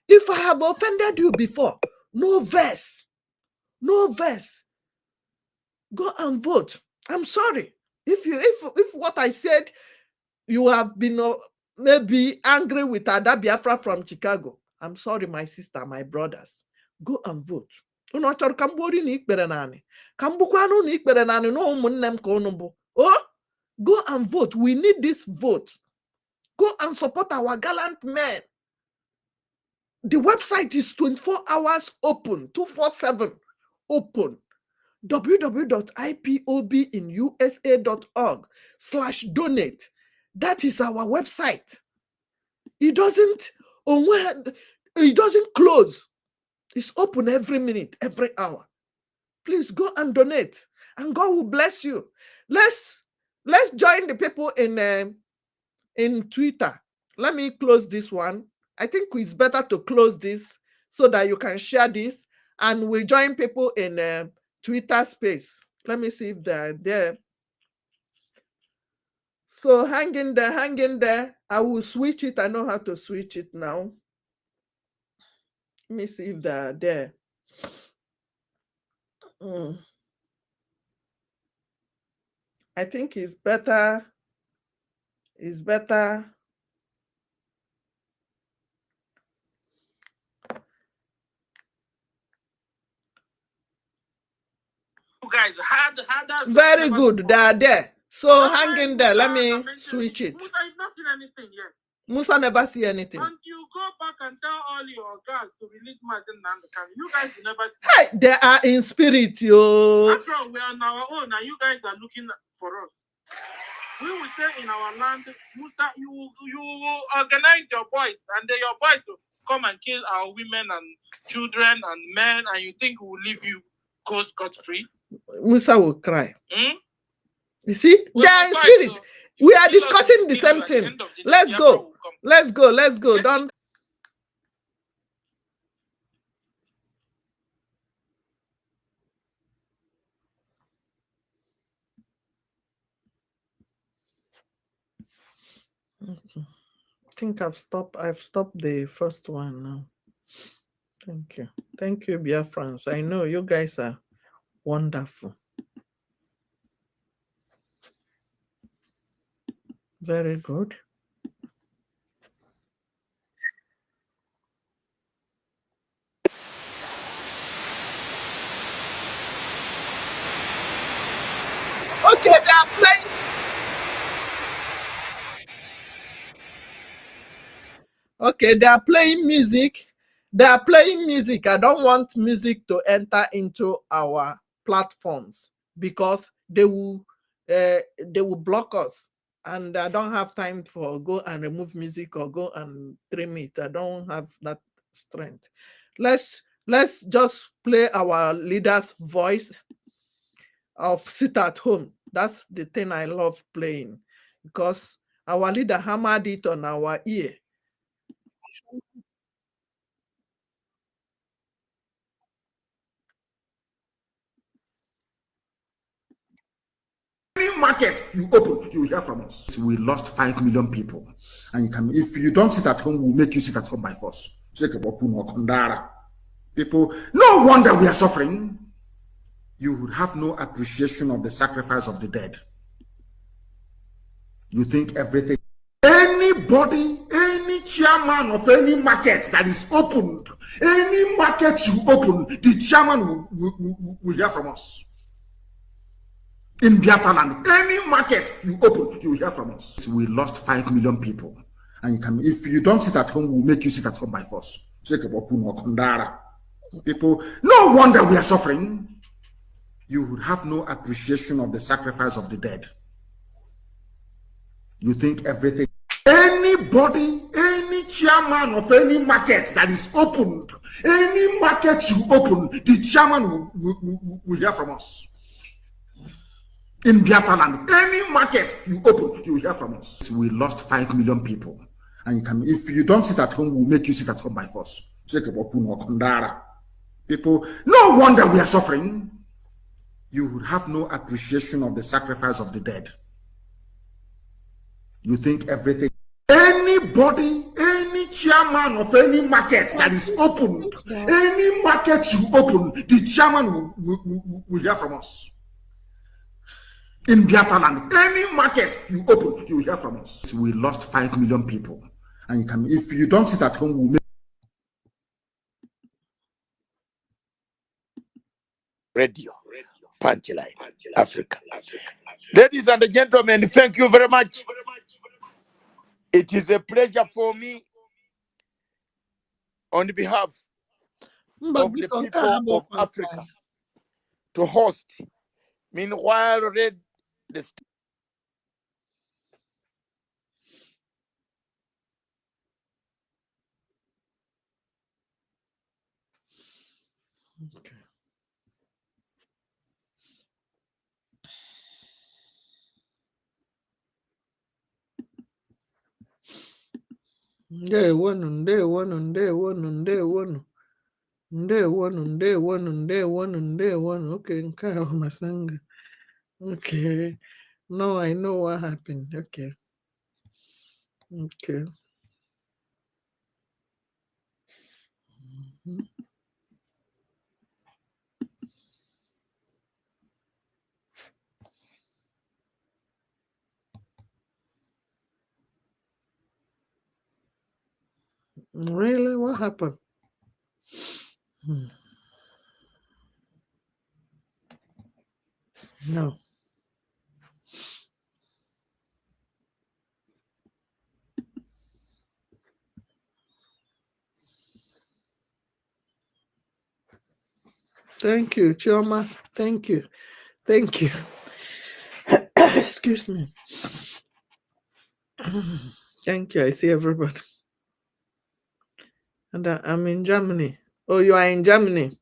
S1: if I have offended you before, no verse. No verse. Go and vote. I'm sorry. If what I said, you have been maybe angry with Ada Biafra from Chicago. I'm sorry, my sister, my brothers. Go and vote. Oh, go and vote. We need this vote. Go and support our gallant men. The website is 24 hours open, 247 open. www.ipobinusa.org/donate. That is our website. It doesn't close. It's open every minute, every hour. Please go and donate, and God will bless you. Let's join the people in Twitter. Let me close this one. I think it's better to close this so that you can share this, and we join people in Twitter space. Let me see if they're there. So hang in there. I will switch it. I know how to switch it now. Let me see if they're there. I think it's better. It's better.
S2: Guys had
S1: very good. They are there. So hang in there. Let me switch it.
S2: Musa has not seen anything yet.
S1: Musa never see anything.
S2: And you go back and tell all your guys to release Martin Nandekan. You guys will never see.
S1: Hey, they are in spirit, yo.
S2: That's why we are on our own, and you guys are looking for us. We will stay in our land. Musa, you will organize your boys, and then your boys will come and kill our women and children and men, and you think we will leave you go scot-free?
S1: Musa will cry. You see, they are in spirit. We are discussing the same thing. Let's go. Let's go. Let's go. Don't. Okay. I think I've stopped the first one now. Thank you. Thank you, Biafrans. I know you guys are wonderful. Very good. Okay, they are playing. Okay, they are playing music. They are playing music. I don't want music to enter into our platforms because they will block us. And I don't have time for go and remove music or go and trim it. I don't have that strength. Let's just play our leader's voice of sit at home. That's the thing I love playing because our leader hammered it on our ear.
S3: Any market you open, you will hear from us. We lost 5 million people. And you can, if you don't sit at home, we'll make you sit at home by force. People, no wonder we are suffering. You would have no appreciation of the sacrifice of the dead. You think everything, anybody, any chairman of any market that is opened, any market you open, the chairman will hear from us. In Biafra land, any market you open, you will hear from us. We lost 5 million people. And you can, if you don't sit at home, we'll make you sit at home by force. People, no wonder we are suffering. you would have no appreciation of the sacrifice of the dead. You think everything. Anybody, any chairman of any market that is opened, any market you open, the chairman will hear from us. In Biafra land, any market you open, you will hear from us. We lost 5 million people. And you can, if you don't sit at home, we'll make you sit at home by force. People, no wonder we are suffering. You would have no appreciation of the sacrifice of the dead. You think everything. Anybody, any chairman of any market that is opened, any market you open, the chairman will hear from us. In Biafra land, any market you open, you will hear from us. We lost 5 million people. And you can, if you don't sit at home, we'll make
S4: Radio Punchline Africa. Ladies and gentlemen, thank you very much. It is a pleasure for me on behalf of the people of Africa to host. Meanwhile, read the
S1: Okay. Okay, Masanga. Okay. No, I know what happened. Okay. Okay. Really? What happened? No. Thank you, Chioma. Thank you. Thank you. Excuse me. Thank you. I see everybody. And I'm in Germany. Oh, you are in Germany.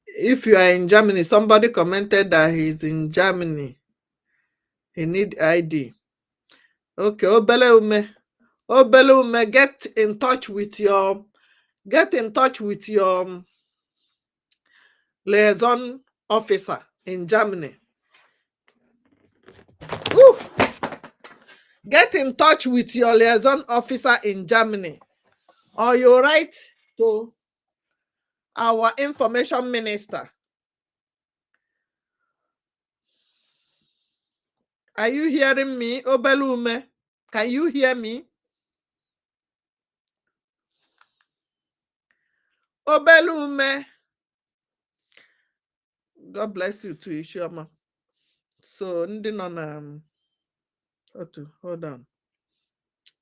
S1: If you are in Germany, somebody commented that he's in Germany. He need ID. Okay, Obeleume. Obeleume, get in touch with your liaison officer in Germany. Ooh. Get in touch with your liaison officer in Germany, or you write to our information minister. Are you hearing me, Obelume? Can you hear me? Obelume. God bless you too, Ishama. So, hold on.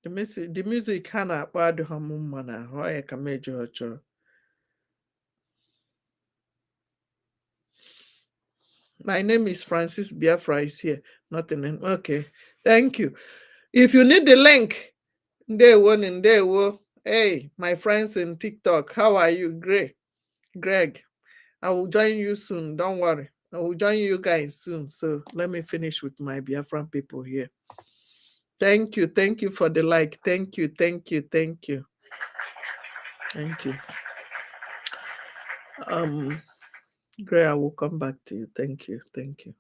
S1: The music kana bad hamumana. Why can make you? My name is Francis Biafra is here. Nothing. Okay. Thank you. If you need the link, hey, my friends in TikTok, how are you? Greg, I will join you soon. Don't worry. I will join you guys soon. So let me finish with my Biafran people here. Thank you. Thank you for the like. Thank you. Thank you. Thank you. Thank you. Greg, I will come back to you. Thank you. Thank you.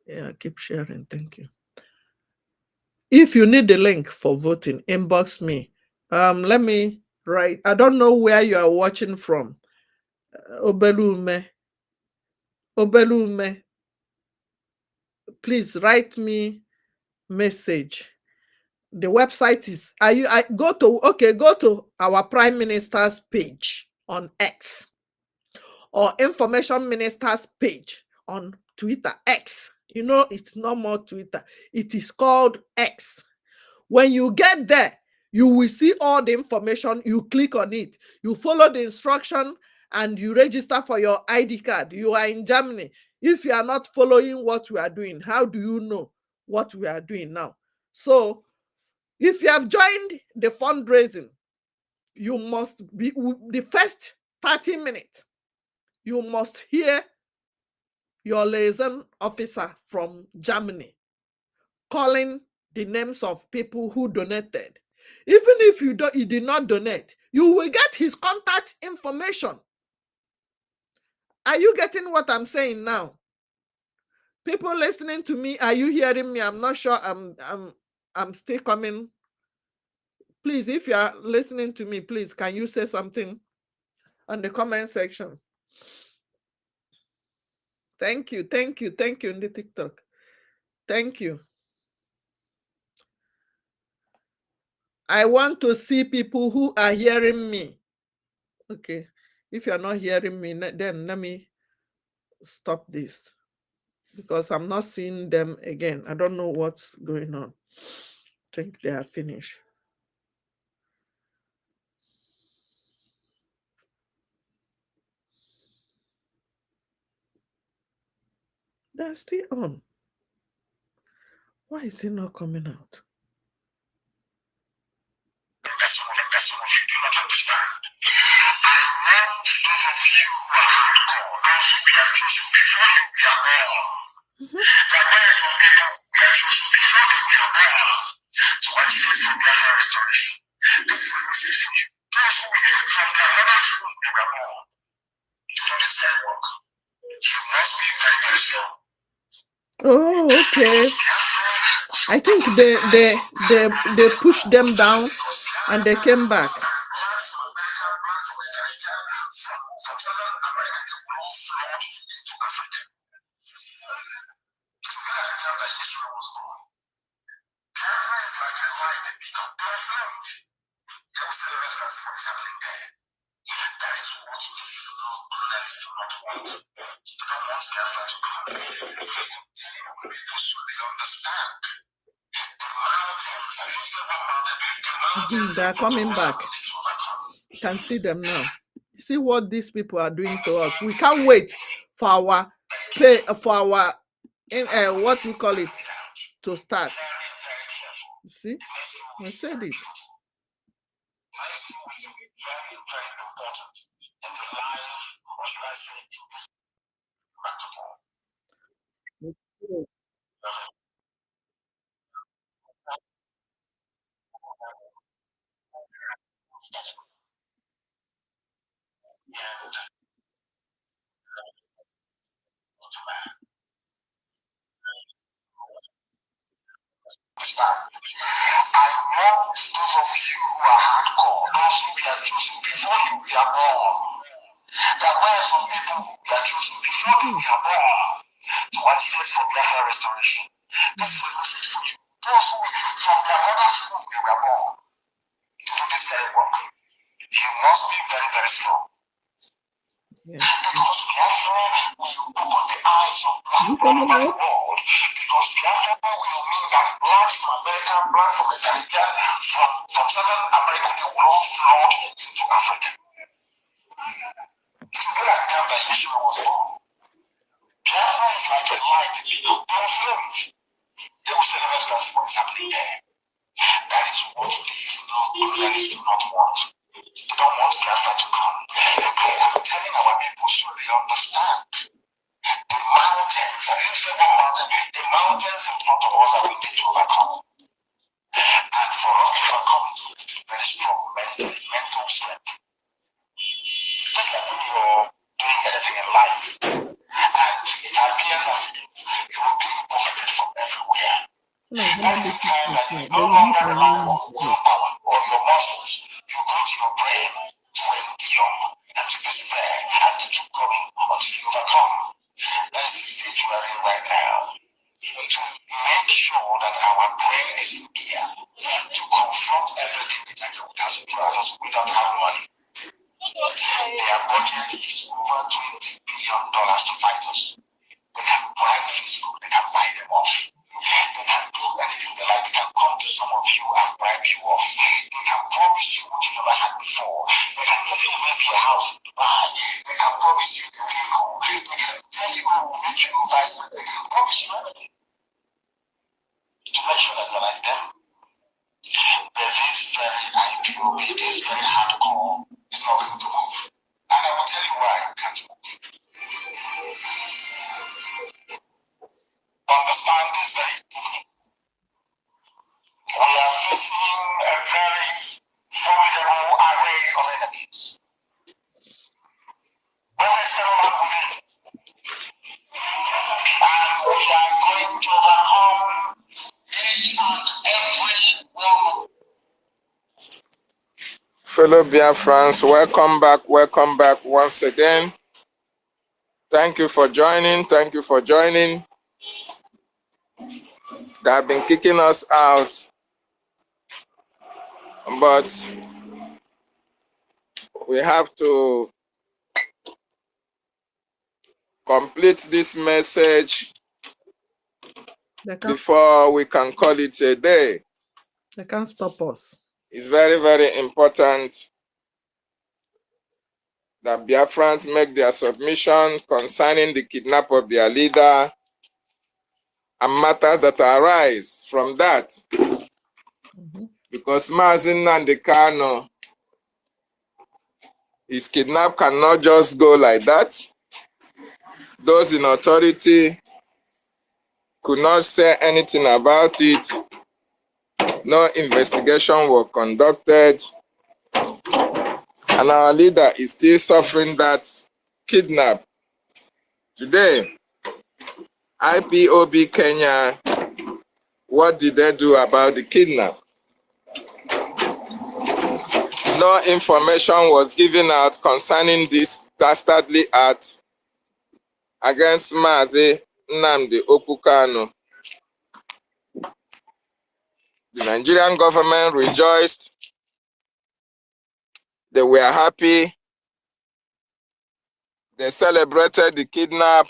S1: Yeah, keep sharing. Thank you. If you need the link for voting, inbox me. Let me write. I don't know where you are watching from. Obelume. Please write me message. The website is go to our Prime Minister's page on X or Information Minister's page on Twitter. X. You know, it's no more Twitter. It is called X. When you get there, you will see all the information. You click on it. You follow the instruction and you register for your ID card, you are in Germany. If you are not following what we are doing, how do you know what we are doing now? So if you have joined the fundraising, you must be the first 30 minutes, you must hear your liaison officer from Germany calling the names of people who donated. Even if you did not donate, you will get his contact information. Are you getting what I'm saying now? People listening to me, are you hearing me? I'm not sure I'm still coming. Please, if you are listening to me, please, can you say something on the comment section? Thank you, thank you, thank you in the TikTok. Thank you. I want to see people who are hearing me. Okay, if you're not hearing me, then let me stop this because I'm not seeing them again. I don't know what's going on. I think they are finished. They're still on. Why is it not coming out?
S3: That's what you do not understand. I want those of you who are hardcore, those who we are chosen before you we are born. There were some people we are chosen before you we are born to agitate for Biafra restoration. This is a message for you. Those who from their mother's womb they were born to do this very work. You must be very, very strong.
S1: Oh, okay. I think they pushed them down and they came back. They're coming back. You can see them now. See what these people are doing to us. We can't wait for our pay, for our what we call it, to start. See, I said it.
S3: I want those of you who are hardcore, those who we are chosen before you we are born. There were some people who we are chosen before you we are born to agitate for Biafra restoration. This is a message for you. Those who from their mother's womb they were born to do this very work. You must be very, very strong. Yes. Because Biafra will open the eyes of black people all over the world. Because Biafra will mean that blacks from America, blacks from the Caribbean, from Southern America, they will all flood into Africa. It will be like the time that Yeshua was born. Biafra is like a light in the flames. They will say, let's see what is happening there. That is what these colonialists do not want. They don't want Biafra to come. I'm telling our people so they understand. The mountains, I didn't say one mountain, the mountains in front of us that we need to overcome. And for us to overcome it, we need to be very strong mental strength. Just like when you're doing anything in life, and it appears as if you will be profited from everywhere. That is the time that you no longer rely on willpower or your muscles. You go to your brain to endure and to persevere and to keep going until you overcome. That is the stage we are in right now. To make sure that our brain is in gear to confront everything the devil has to throw at us. We don't have money. Their budget is over $20 billion to fight us. They can bribe Facebook, they can buy them off. They can do anything they like. They can come to some of you and bribe you off. They can promise you what you never had before. They can give you maybe a house in Dubai. They
S5: Fellow Biafrans, welcome back once again. Thank you for joining. They have been kicking us out, but we have to complete this message before we can call it a day.
S1: They can't stop us.
S5: It's very, very important that Biafrans make their submission concerning the kidnap of their leader and matters that arise from that. Because Mazin Nandekano, his kidnap cannot just go like that. Those in authority could not say anything about it. No investigation was conducted. And our leader is still suffering that kidnap. Today, IPOB Kenya, what did they do about the kidnap? No information was given out concerning this dastardly act against Mazi Nnamdi Okukano. The Nigerian government rejoiced. They were happy. They celebrated the kidnap.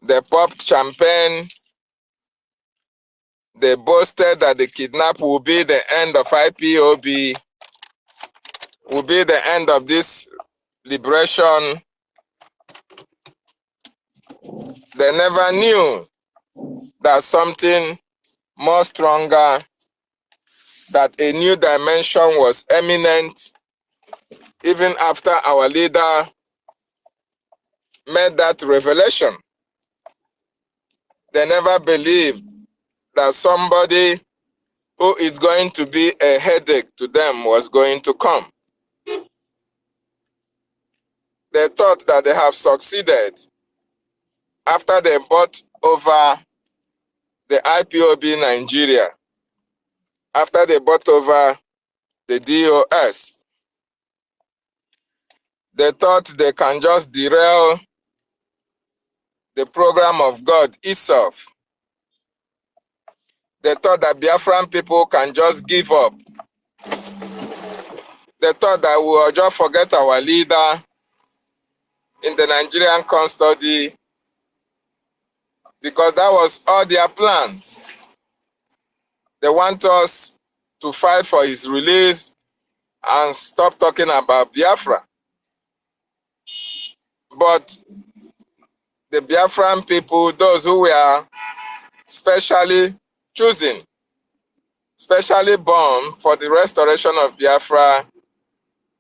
S5: They popped champagne. They boasted that the kidnap will be the end of IPOB, will be the end of this liberation. They never knew that something more stronger, that a new dimension was imminent, even after our leader made that revelation. They never believed that somebody who is going to be a headache to them was going to come. They thought that they have succeeded after they bought over the IPOB Nigeria, after they bought over the DOS. They thought they can just derail the program of God itself. They thought that Biafran people can just give up. They thought that we will just forget our leader in the Nigerian custody, because that was all their plans. They want us to fight for his release and stop talking about Biafra. But the Biafran people, those who were specially chosen, specially born for the restoration of Biafra,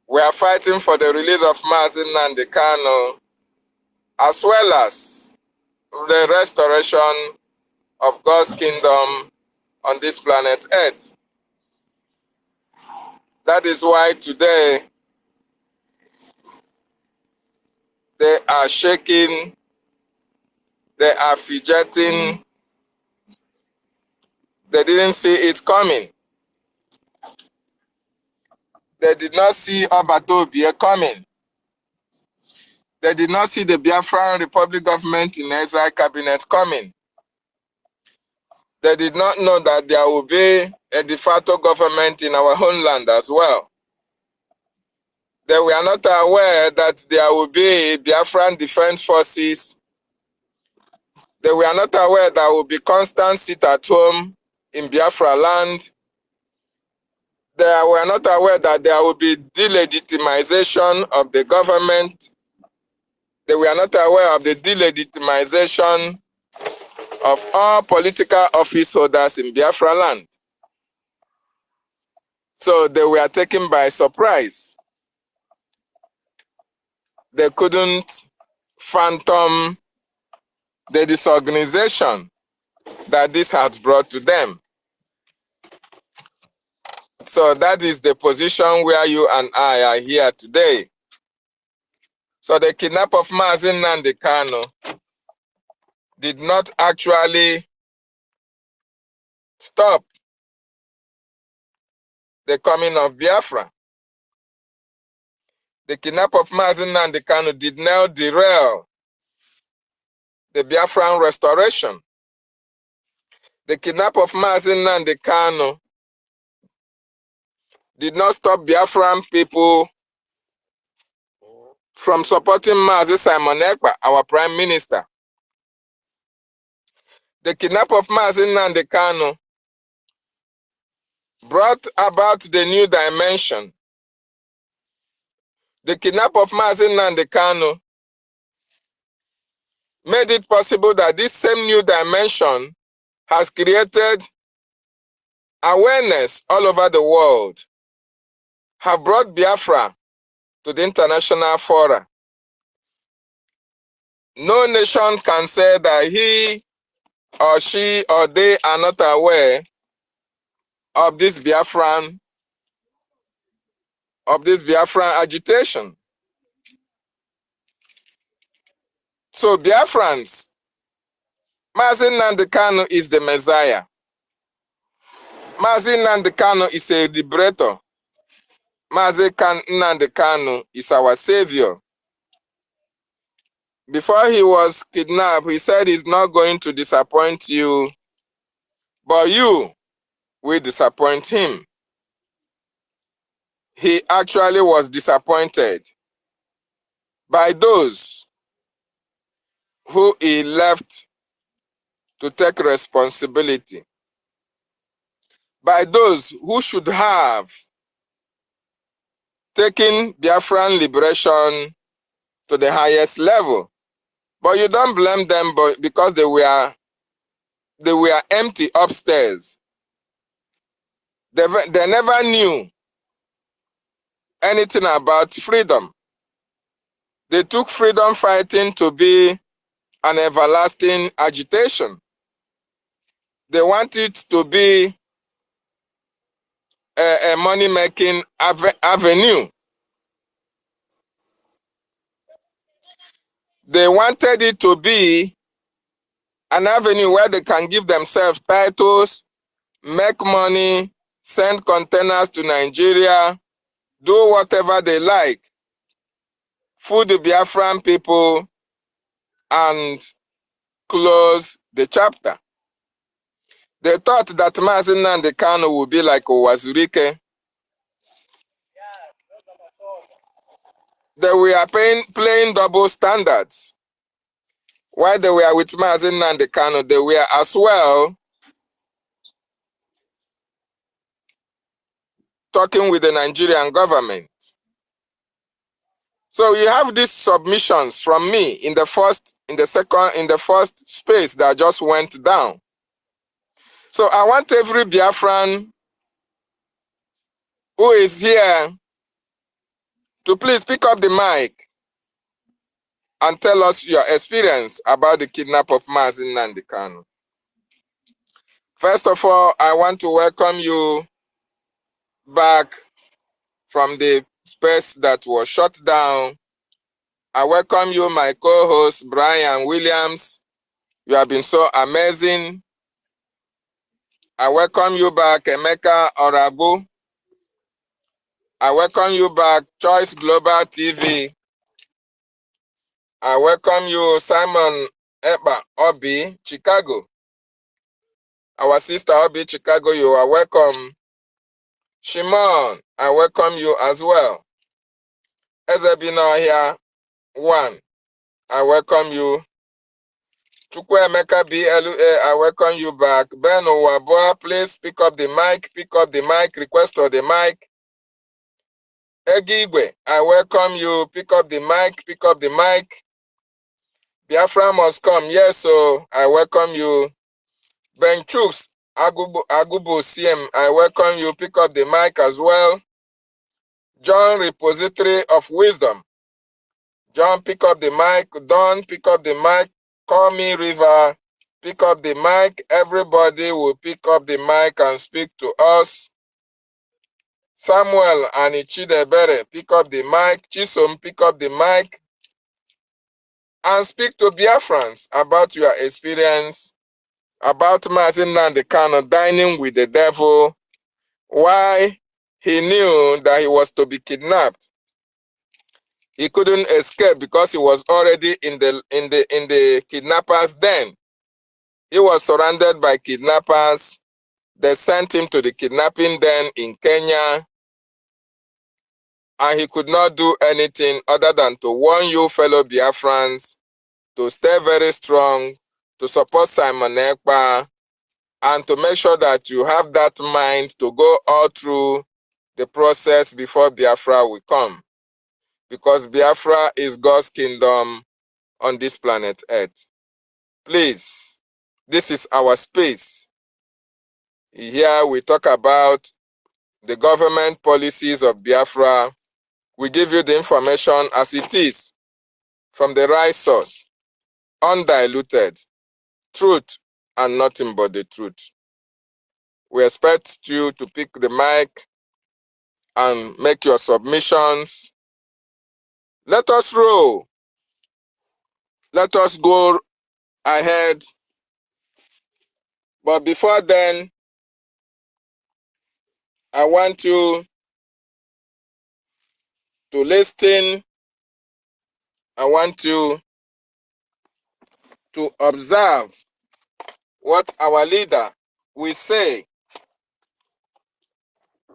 S5: we are fighting for the release of Mazi Nnamdi Kanu, as well as the restoration of God's kingdom on this planet Earth. That is why today they are shaking, they are fidgeting. They didn't see it coming. They did not see Obatobie coming. They did not see the Biafran Republic government in exile cabinet coming. They did not know that there will be a de facto government in our homeland as well. They were not aware that there will be Biafran Defense Forces. They were not aware that there will be constant sit-at-home in Biafra land. They were not aware that there will be delegitimization of the government. They were not aware of the delegitimization of all political office holders in Biafra land. So they were taken by surprise. They couldn't fathom the disorganization that this has brought to them. So that is the position where you and I are here today. So the kidnap of Mazi Nnamdi Kanu did not actually stop the coming of Biafra. The kidnap of Mazi Nnamdi Kanu did not derail the Biafran restoration. The kidnap of Mazi Nnamdi Kanu did not stop Biafran people from supporting Mazi Simon Ekpa, our Prime Minister. The kidnap of Mazi Nnamdi Kanu brought about the new dimension. The kidnap of Mazi Nnamdi Kanu made it possible that this same new dimension has created awareness all over the world, have brought Biafra to the international fora. No nation can say that he or she or they are not aware of this Biafran agitation. So Biafrans, Mazi Nnamdi Kanu is the Messiah. Mazi Nnamdi Kanu is a liberator. Mazi Nnamdi Kanu is our savior. Before he was kidnapped, he said he's not going to disappoint you, but you will disappoint him. He actually was disappointed by those who he left to take responsibility, by those who should have taken Biafran liberation to the highest level. But you don't blame them because they were empty upstairs. They never knew anything about freedom. They took freedom fighting to be an everlasting agitation. They want it to be a money-making avenue. They wanted it to be an avenue where they can give themselves titles, make money, send containers to Nigeria, do whatever they like, fool the Biafran people, and close the chapter. They thought that Mazi Nnamdi Kanu would be like Owazurike. They were playing double standards. While they were with Mazi Nnamdi Kanu, they were as well talking with the Nigerian government. So you have these submissions from me in the first space that just went down. So I want every Biafran who is here to please pick up the mic and tell us your experience about the kidnap of Mazi Nnamdi Kanu. First of all, I want to welcome you back from the space that was shut down. I welcome you, my co-host, Brian Williams. You have been so amazing. I welcome you back, Emeka Oragu. I welcome you back, Choice Global TV. I welcome you, Simon Ekpa Obi, Chicago. Our sister Obi, Chicago, you are welcome. Shimon, I welcome you as well. Ezebina here, 1, I welcome you. Chukwuemeka BLA, I welcome you back. Ben Owaboa, please pick up the mic, request for the mic. Egigwe, I welcome you, pick up the mic. Biafra must come, yes, so I welcome you. Ben Chuks, Agubu CM, I welcome you, pick up the mic as well. John, Repository of Wisdom. John, pick up the mic. Don, pick up the mic. Call me River, pick up the mic. Everybody will pick up the mic and speak to us. Samuel and Ichidebere, pick up the mic. Chisom, pick up the mic. And speak to Biafrans about your experience, about Mazi Nnamdi Kanu dining with the devil, why he knew that he was to be kidnapped. He couldn't escape because he was already in the kidnappers' den. He was surrounded by kidnappers. They sent him to the kidnapping den in Kenya, and he could not do anything other than to warn you, fellow Biafrans, to stay very strong, to support Simon Ekpa, and to make sure that you have that mind to go all through the process before Biafra will come. Because Biafra is God's kingdom on this planet Earth. Please, this is our space. Here we talk about the government policies of Biafra. We give you the information as it is, from the right source, undiluted, truth, and nothing but the truth. We expect you to pick the mic and make your submissions. Let us roll. Let us go ahead. But before then, I want you to listen. I want you to observe what our leader will say,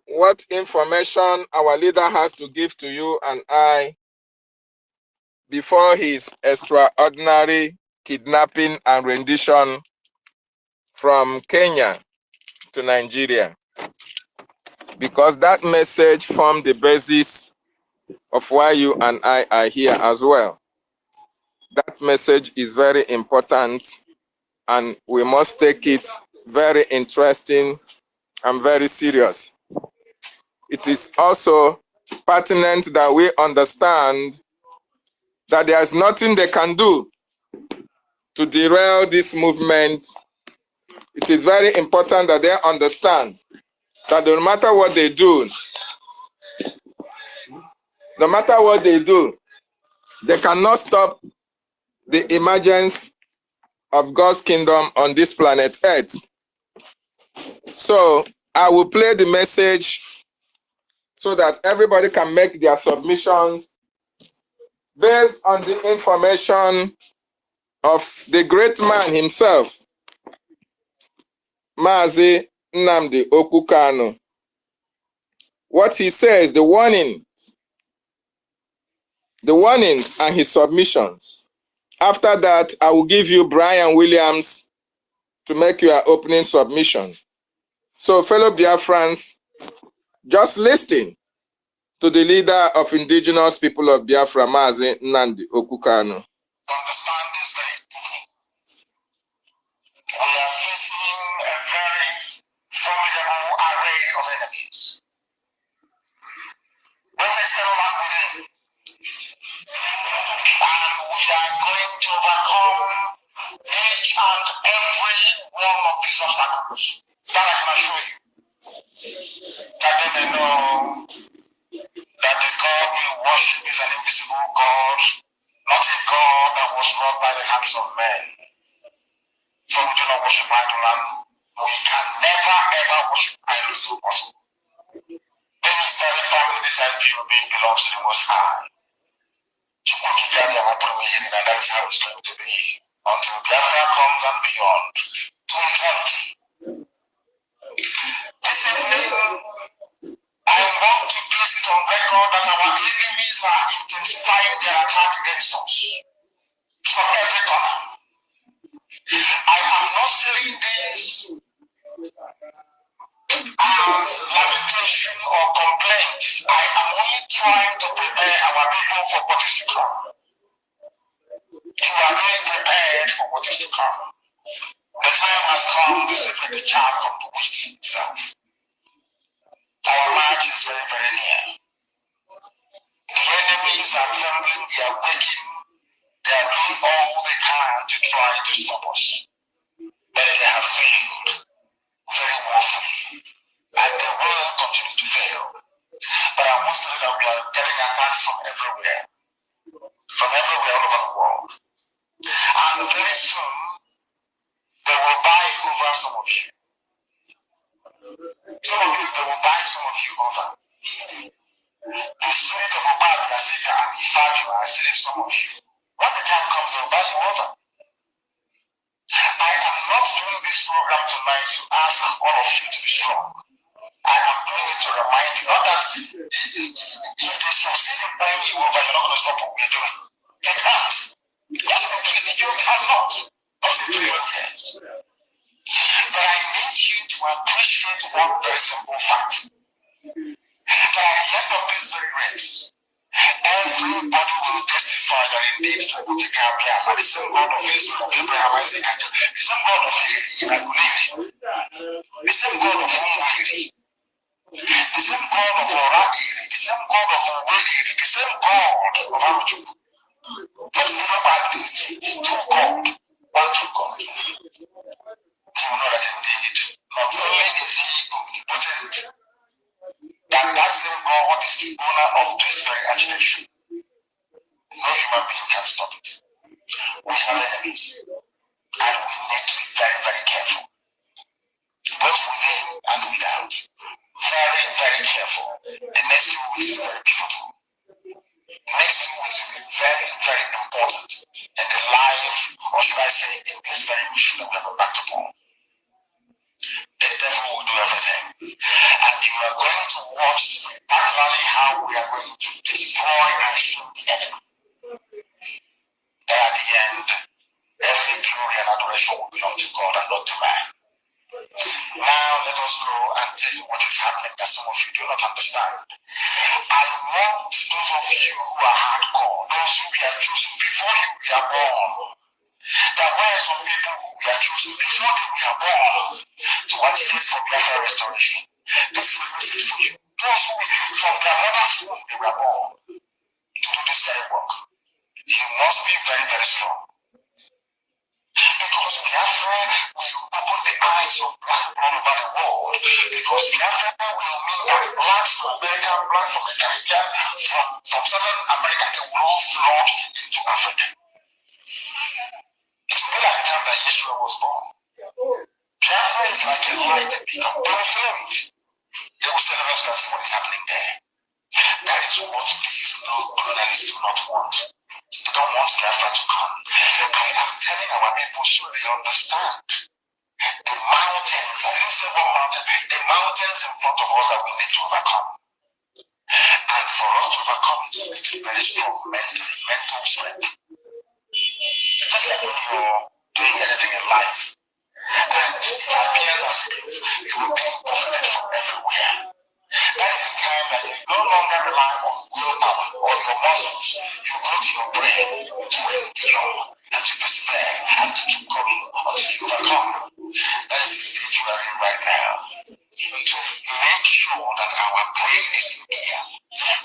S5: what information our leader has to give to you and I before his extraordinary kidnapping and rendition from Kenya to Nigeria. Because that message formed the basis of why you and I are here as well. That message is very important, and we must take it very interesting and very serious. It is also pertinent that we understand that there is nothing they can do to derail this movement. It is very important that they understand that no matter what they do, they cannot stop the emergence of God's kingdom on this planet Earth. So I will play the message so that everybody can make their submissions based on the information of the great man himself, Mazi Nnamdi Okukanu. What he says, the warnings and his submissions. After that, I will give you Brian Williams to make your opening submission. So, fellow Biafrans, just listen to the leader of indigenous people of Biafra, Mazi Nnamdi Okukanu.
S3: Understand this very evening. We are facing a very formidable array of enemies. Both external and within. And we are going to overcome each and every one of these obstacles. That I can assure you. That they may know that the God we worship is an invisible God, not a God that was wrought by the hands of men. So we do not worship idol, and we can never ever worship idols if possible. This very family, this IPOB, belongs to the Most High. And that is how it's going to be until Biafra comes and beyond to eternity. This evening, I want to place it on record that our enemies are intensifying their attack against us from every corner. I am not saying this as lamentation or complaint. I am only trying to prepare our people for what is to come. You are being prepared for what is to come. The time has come to separate the chaff from the wheat itself. Our march is very, very near. The enemies are trembling, they are waking, they are doing all they can to try to stop us. But they have failed very woefully, and they will continue to fail. But I want to know that we are getting attacks from everywhere all over the world. And very soon, they will buy over some of you. Some of you, they will buy some of you over. The spirit of Obama, Massacr, and Biafra are still in some of you. When the time comes, they'll buy you over. I am not doing this program tonight to ask all of you to be strong. I am doing it to remind you, not that if they succeed in buying you over, you're not going to stop what we're doing. You can't. Yes, you cannot. Not in 3 years. But I need you to appreciate one very simple fact. That at the end of this very race, everybody will testify that indeed the Caribbean are the same God of Israel, of Abraham, Isaac, and the same God of Iri, the same God of Umwiri, the same God of Oragiri, the same God of Oweri, the same God of Aruju. Just remember the true God, one true God. You know that indeed, not only is he omnipotent, that same God is the owner of this very agitation. No human being can stop it. We have enemies, and we need to be very, very careful, both within and without. Very, very careful. The next 2 weeks are very pivotal. Next 2 weeks will be very, very important in the life, or should I say, in this very mission that we have embarked upon. The devil will do everything. And you are going to watch spectacularly how we are going to destroy and shoot the enemy. Then at the end, every glory and adoration will belong to God and not to man. Now let us go and tell you what is happening that some of you do not understand. I want those of you who are hardcore, those who we have chosen before you were born. There were some people who we are chosen before they were born to advocate for Biafra restoration. This is a message for you. Those who from their mother's womb they were born to do this very work. You must be very, very strong. Because Biafra will open the eyes of black all over the world. Because Biafra will mean that blacks from America, blacks from the Caribbean, from Southern America, they will all flood into Africa. It will be like the time that Yeshua was born. Biafra is like a light beacon. They will follow it. They will celebrate and see what is happening there. That is what these colonialists do not want. They don't want Biafra to come. I am telling our people so they understand. The mountains, I didn't say one mountain, the mountains in front of us that we need to overcome. And for us to overcome it, we need to be very strong mental strength. Just like when you're doing anything in life, and it appears as if you will be buffeted from everywhere. That is the time that you no longer rely on willpower or your muscles. You go to your brain to endure and to persevere and to keep going until you overcome. That is the stage we are in right now. To make sure that our brain is in gear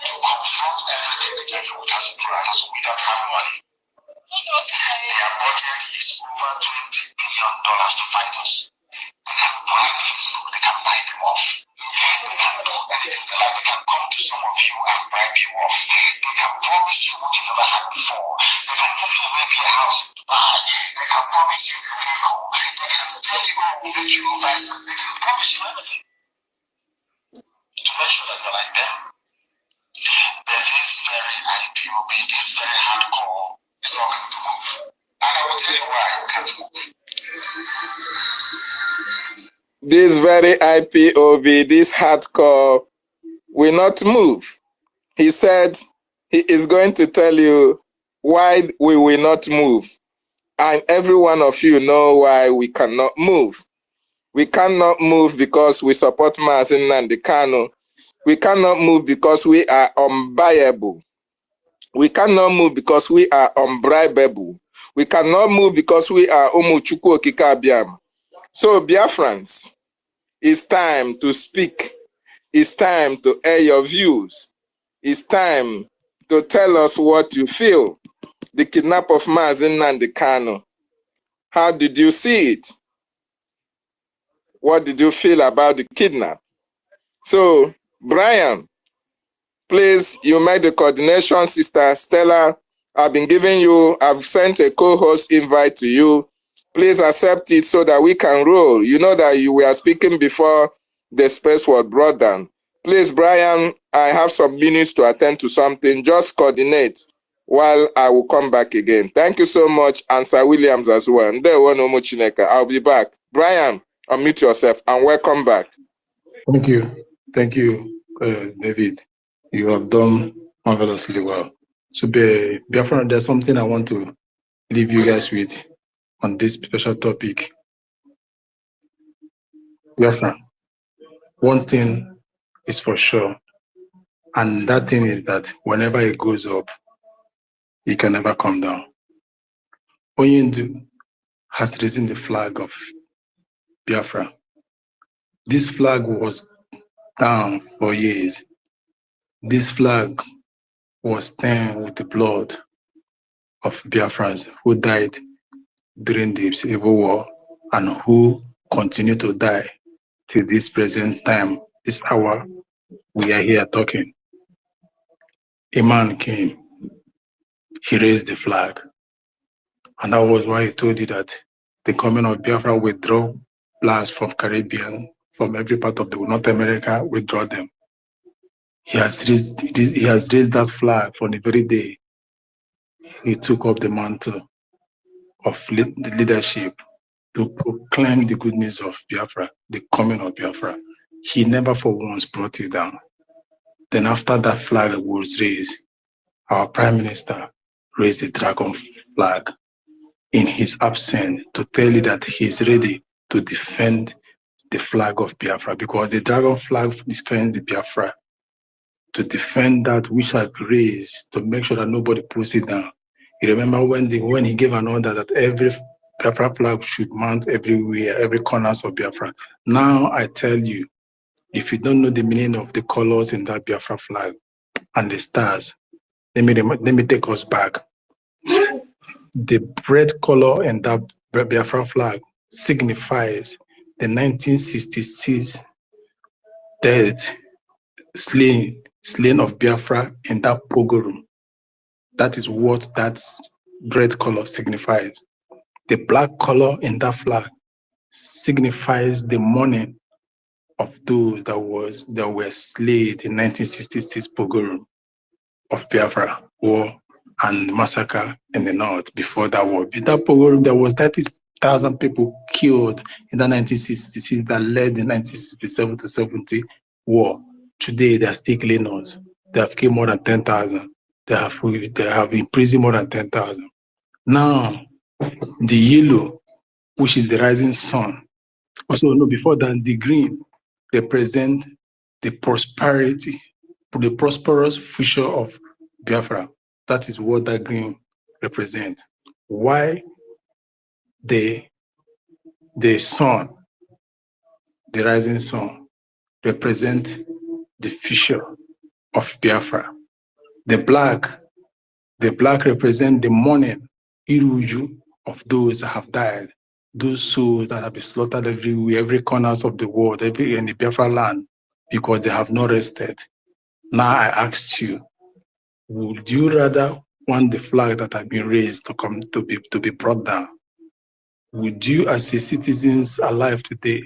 S3: to confront everything the devil has thrown at us without having money. Their budget is over $20 billion to fight us. They can bribe Facebook, they can buy them off. They can do anything they like. They can come to some of you and bribe you off. They can promise you what you never had before. They can give you maybe a house in Dubai. They can promise you a vehicle. They can tell you, oh, we'll make you vice president. They can promise you everything to make sure that you're like them. But this very IPOB, this very hardcore, is not going to move. And I will tell you why we can't move.
S5: This very IPOB, this hardcore, will not move. He said he is going to tell you why we will not move. And every one of you know why we cannot move. We cannot move because we support Mazi Nnamdi Kanu. We cannot move because we are unbuyable. We cannot move because we are unbribable. We cannot move because we are Umuchukwu Okike Abiam. So Biafrans, it's time to speak. It's time to air your views. It's time to tell us what you feel. The kidnap of Mazi Nnamdi Kanu. How did you see it? What did you feel about the kidnap? So, Brian, please, you made the coordination, Sister Stella. I've sent a co-host invite to you. Please accept it so that we can roll. You know that you were speaking before the space was brought down. Please, Brian, I have some minutes to attend to something. Just coordinate while I will come back again. Thank you so much, and Sir Williams as well. I'll be back. Brian, unmute yourself and welcome back.
S6: Thank you. Thank you, David. You have done marvelously well. So, Biafra, there's something I want to leave you guys with on this special topic. Biafra, one thing is for sure, and that thing is that whenever it goes up, it can never come down. Oyindu has risen the flag of Biafra. This flag was down for years. This flag was stained with the blood of Biafrans who died during the Civil War and who continue to die till this present time, this hour we are here talking. A man came, he raised the flag, and that was why he told you that the coming of Biafra withdraw blacks from Caribbean, from every part of the North America, withdraw them. He has raised that flag from the very day he took up the mantle of the leadership to proclaim the good news of Biafra, the coming of Biafra. He never for once brought it down. Then after that flag was raised, our Prime Minister raised the dragon flag in his absence to tell you that he's ready to defend the flag of Biafra, because the dragon flag defends the Biafra, to defend that which shall be raised, to make sure that nobody puts it down. You remember when he gave an order that every Biafra flag should mount everywhere, every corners of Biafra. Now I tell you, if you don't know the meaning of the colors in that Biafra flag and the stars, let me take us back. The red color in that Biafra flag signifies the 1966 death, slain of Biafra in that pogrom. That is what that red color signifies. The black color in that flag signifies the mourning of those that were slain in 1966 pogrom of Biafra war and massacre in the north. Before that war, in that pogrom, there was 30,000 people killed in the 1966 that led the 1967 to 70 war. Today, they are still killing us. They have killed more than 10,000. They have imprisoned more than 10,000. Now, the yellow, which is the rising sun, also no, before that, the green represent the prosperity, the prosperous future of Biafra. That is what that green represents. Why the sun, the rising sun, represent the future of Biafra. The black represent the mourning, iruju, of those that have died, those souls that have been slaughtered everywhere, every corners of the world, in the Biafra land, because they have not rested. Now I ask you, would you rather want the flag that has been raised to be brought down? Would you, as a citizens alive today,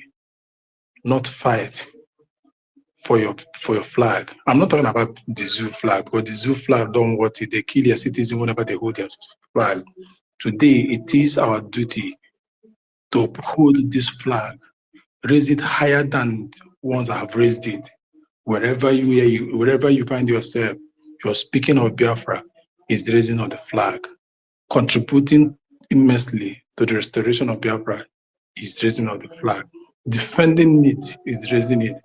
S6: not fight for your flag? I'm not talking about the zoo flag, because the zoo flag don't want it. They kill their citizens whenever they hold their flag. Today, it is our duty to uphold this flag, raise it higher than ones that have raised it. Wherever you find yourself, you're speaking of Biafra, is the raising of the flag. Contributing immensely to the restoration of Biafra is raising of the flag. Defending it is raising it.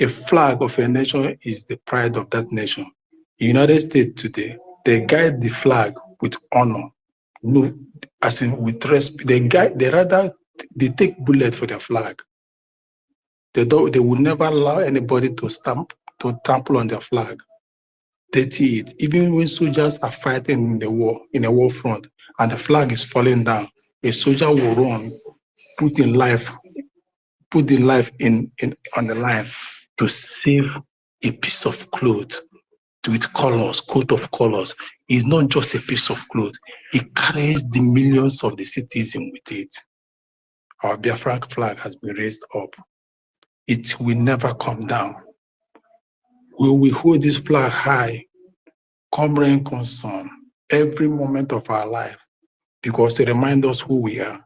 S6: A flag of a nation is the pride of that nation. The United States today, they guide the flag with honor. No, as in with respect. They take bullet for their flag. They will never allow anybody to trample on their flag. They see it. Even when soldiers are fighting in a war front, and the flag is falling down, a soldier will run, put in life on the line to save a piece of cloth with colors, coat of colors. It's not just a piece of cloth. It carries the millions of the citizens with it. Our Biafra flag has been raised up. it will never come down. We will hold this flag high, come rain, come sun, every moment of our life, because it reminds us who we are.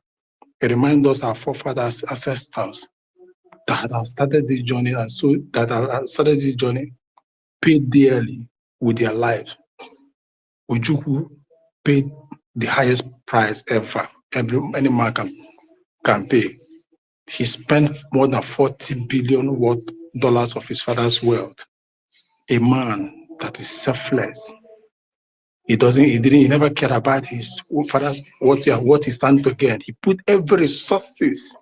S6: It reminds us our forefathers, ancestors that have started this journey, and so that have started this journey, paid dearly with their lives. Ojukwu paid the highest price ever. Any man can pay. He spent more than $40 billion of his father's wealth. A man that is selfless. He never cared about his father's what he stand to gain. He put every resources.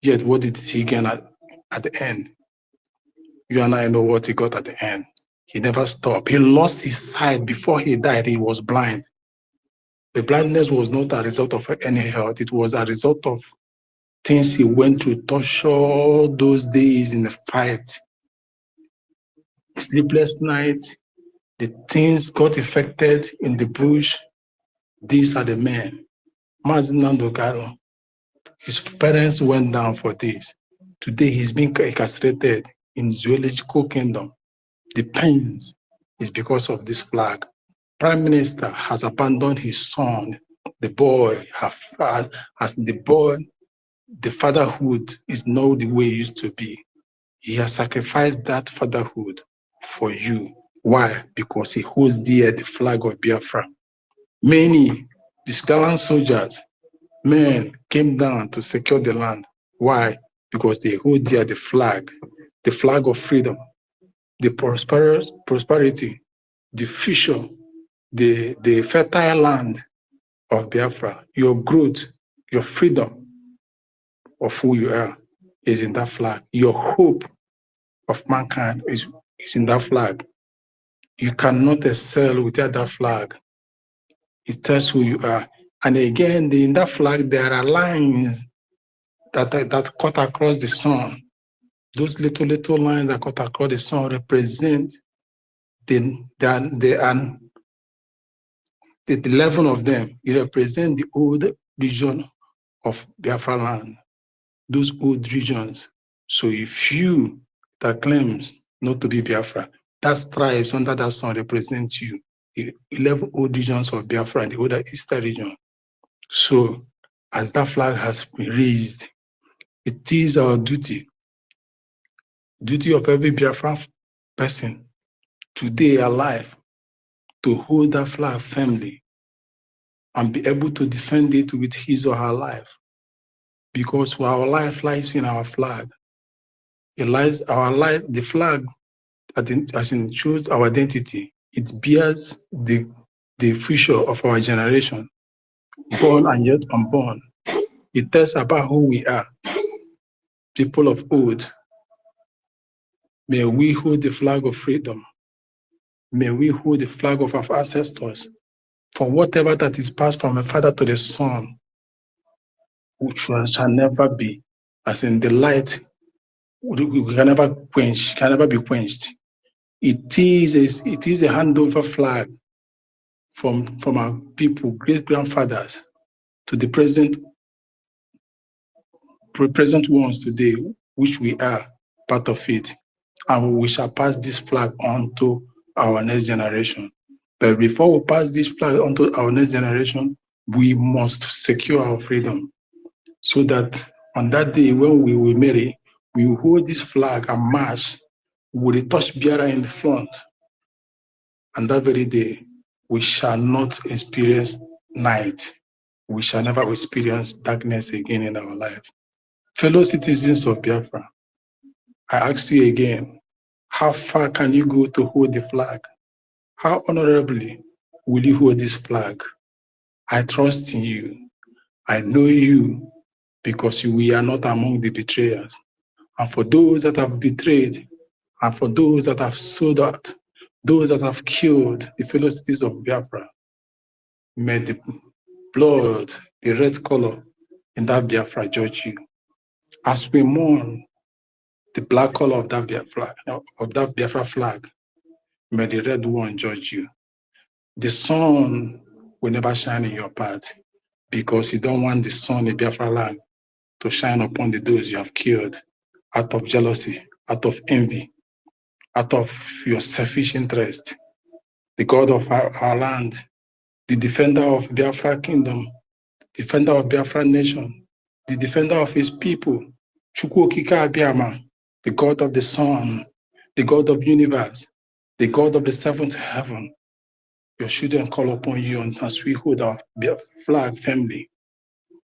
S6: Yet what did he gain at the end? You and I know what he got at the end. He never stopped. He lost his sight before he died. He was blind. The blindness was not a result of any health. It was a result of things he went through, torture those days in the fight. Sleepless night, the things got affected in the bush. These are the men. Mazinando Galo, his parents went down for this. Today he's been incarcerated in zoological kingdom. The pains is because of this flag. Prime Minister has abandoned his son. The boy the fatherhood is not the way it used to be. He has sacrificed that fatherhood for you. Why? Because he holds dear the flag of Biafra. Many gallant soldiers, men, came down to secure the land. Why? Because they hold dear the flag of freedom, the prosperity, the future, the fertile land of Biafra. Your growth, your freedom of who you are is in that flag. Your hope of mankind is in that flag. You cannot excel without that flag. It tells who you are. And again, in that flag, there are lines that cut across the sun. Those little lines that cut across the sun represent the 11 of them. It represent the old region of Biafra land. Those old regions. So if you that claims not to be Biafra, that stripes under that sun represents you, the 11 old regions of Biafra and the older Eastern region. So as that flag has been raised, it is our duty of every Biafran person today alive to hold that flag firmly and be able to defend it with his or her life. Because our life lies in our flag. The flag, as it shows our identity, it bears the future of our generation, born and yet unborn. It tells about who we are, people of old. May we hold the flag of freedom. May we hold the flag of our ancestors for whatever that is passed from a father to the son, which shall never be, as in the light, we can never quench, can never be quenched. It is a handover flag from our people, great-grandfathers, to the present ones today, which we are part of it. And we shall pass this flag on to our next generation. But before we pass this flag on to our next generation, we must secure our freedom, so that on that day when we will marry, we will hold this flag and march with a torch bearer in the front. And that very day, we shall not experience night. We shall never experience darkness again in our life. Fellow citizens of Biafra, I ask you again, how far can you go to hold the flag? How honorably will you hold this flag? I trust in you. I know you, because we are not among the betrayers. And for those that have betrayed, and for those that have sold out, those that have killed the fellow citizens of Biafra, may the blood, the red color in that Biafra judge you. As we mourn the black color of that Biafra flag, may the red one judge you. The sun will never shine in your path, because you don't want the sun in Biafra land to shine upon those you have killed out of jealousy, out of envy, out of your selfish interest. The God of our land, the defender of Biafra kingdom, defender of Biafra nation, the defender of his people, Chukwu Okike Abiama, the God of the sun, the God of universe, the God of the seventh heaven. Your children call upon you as we hold our flag firmly.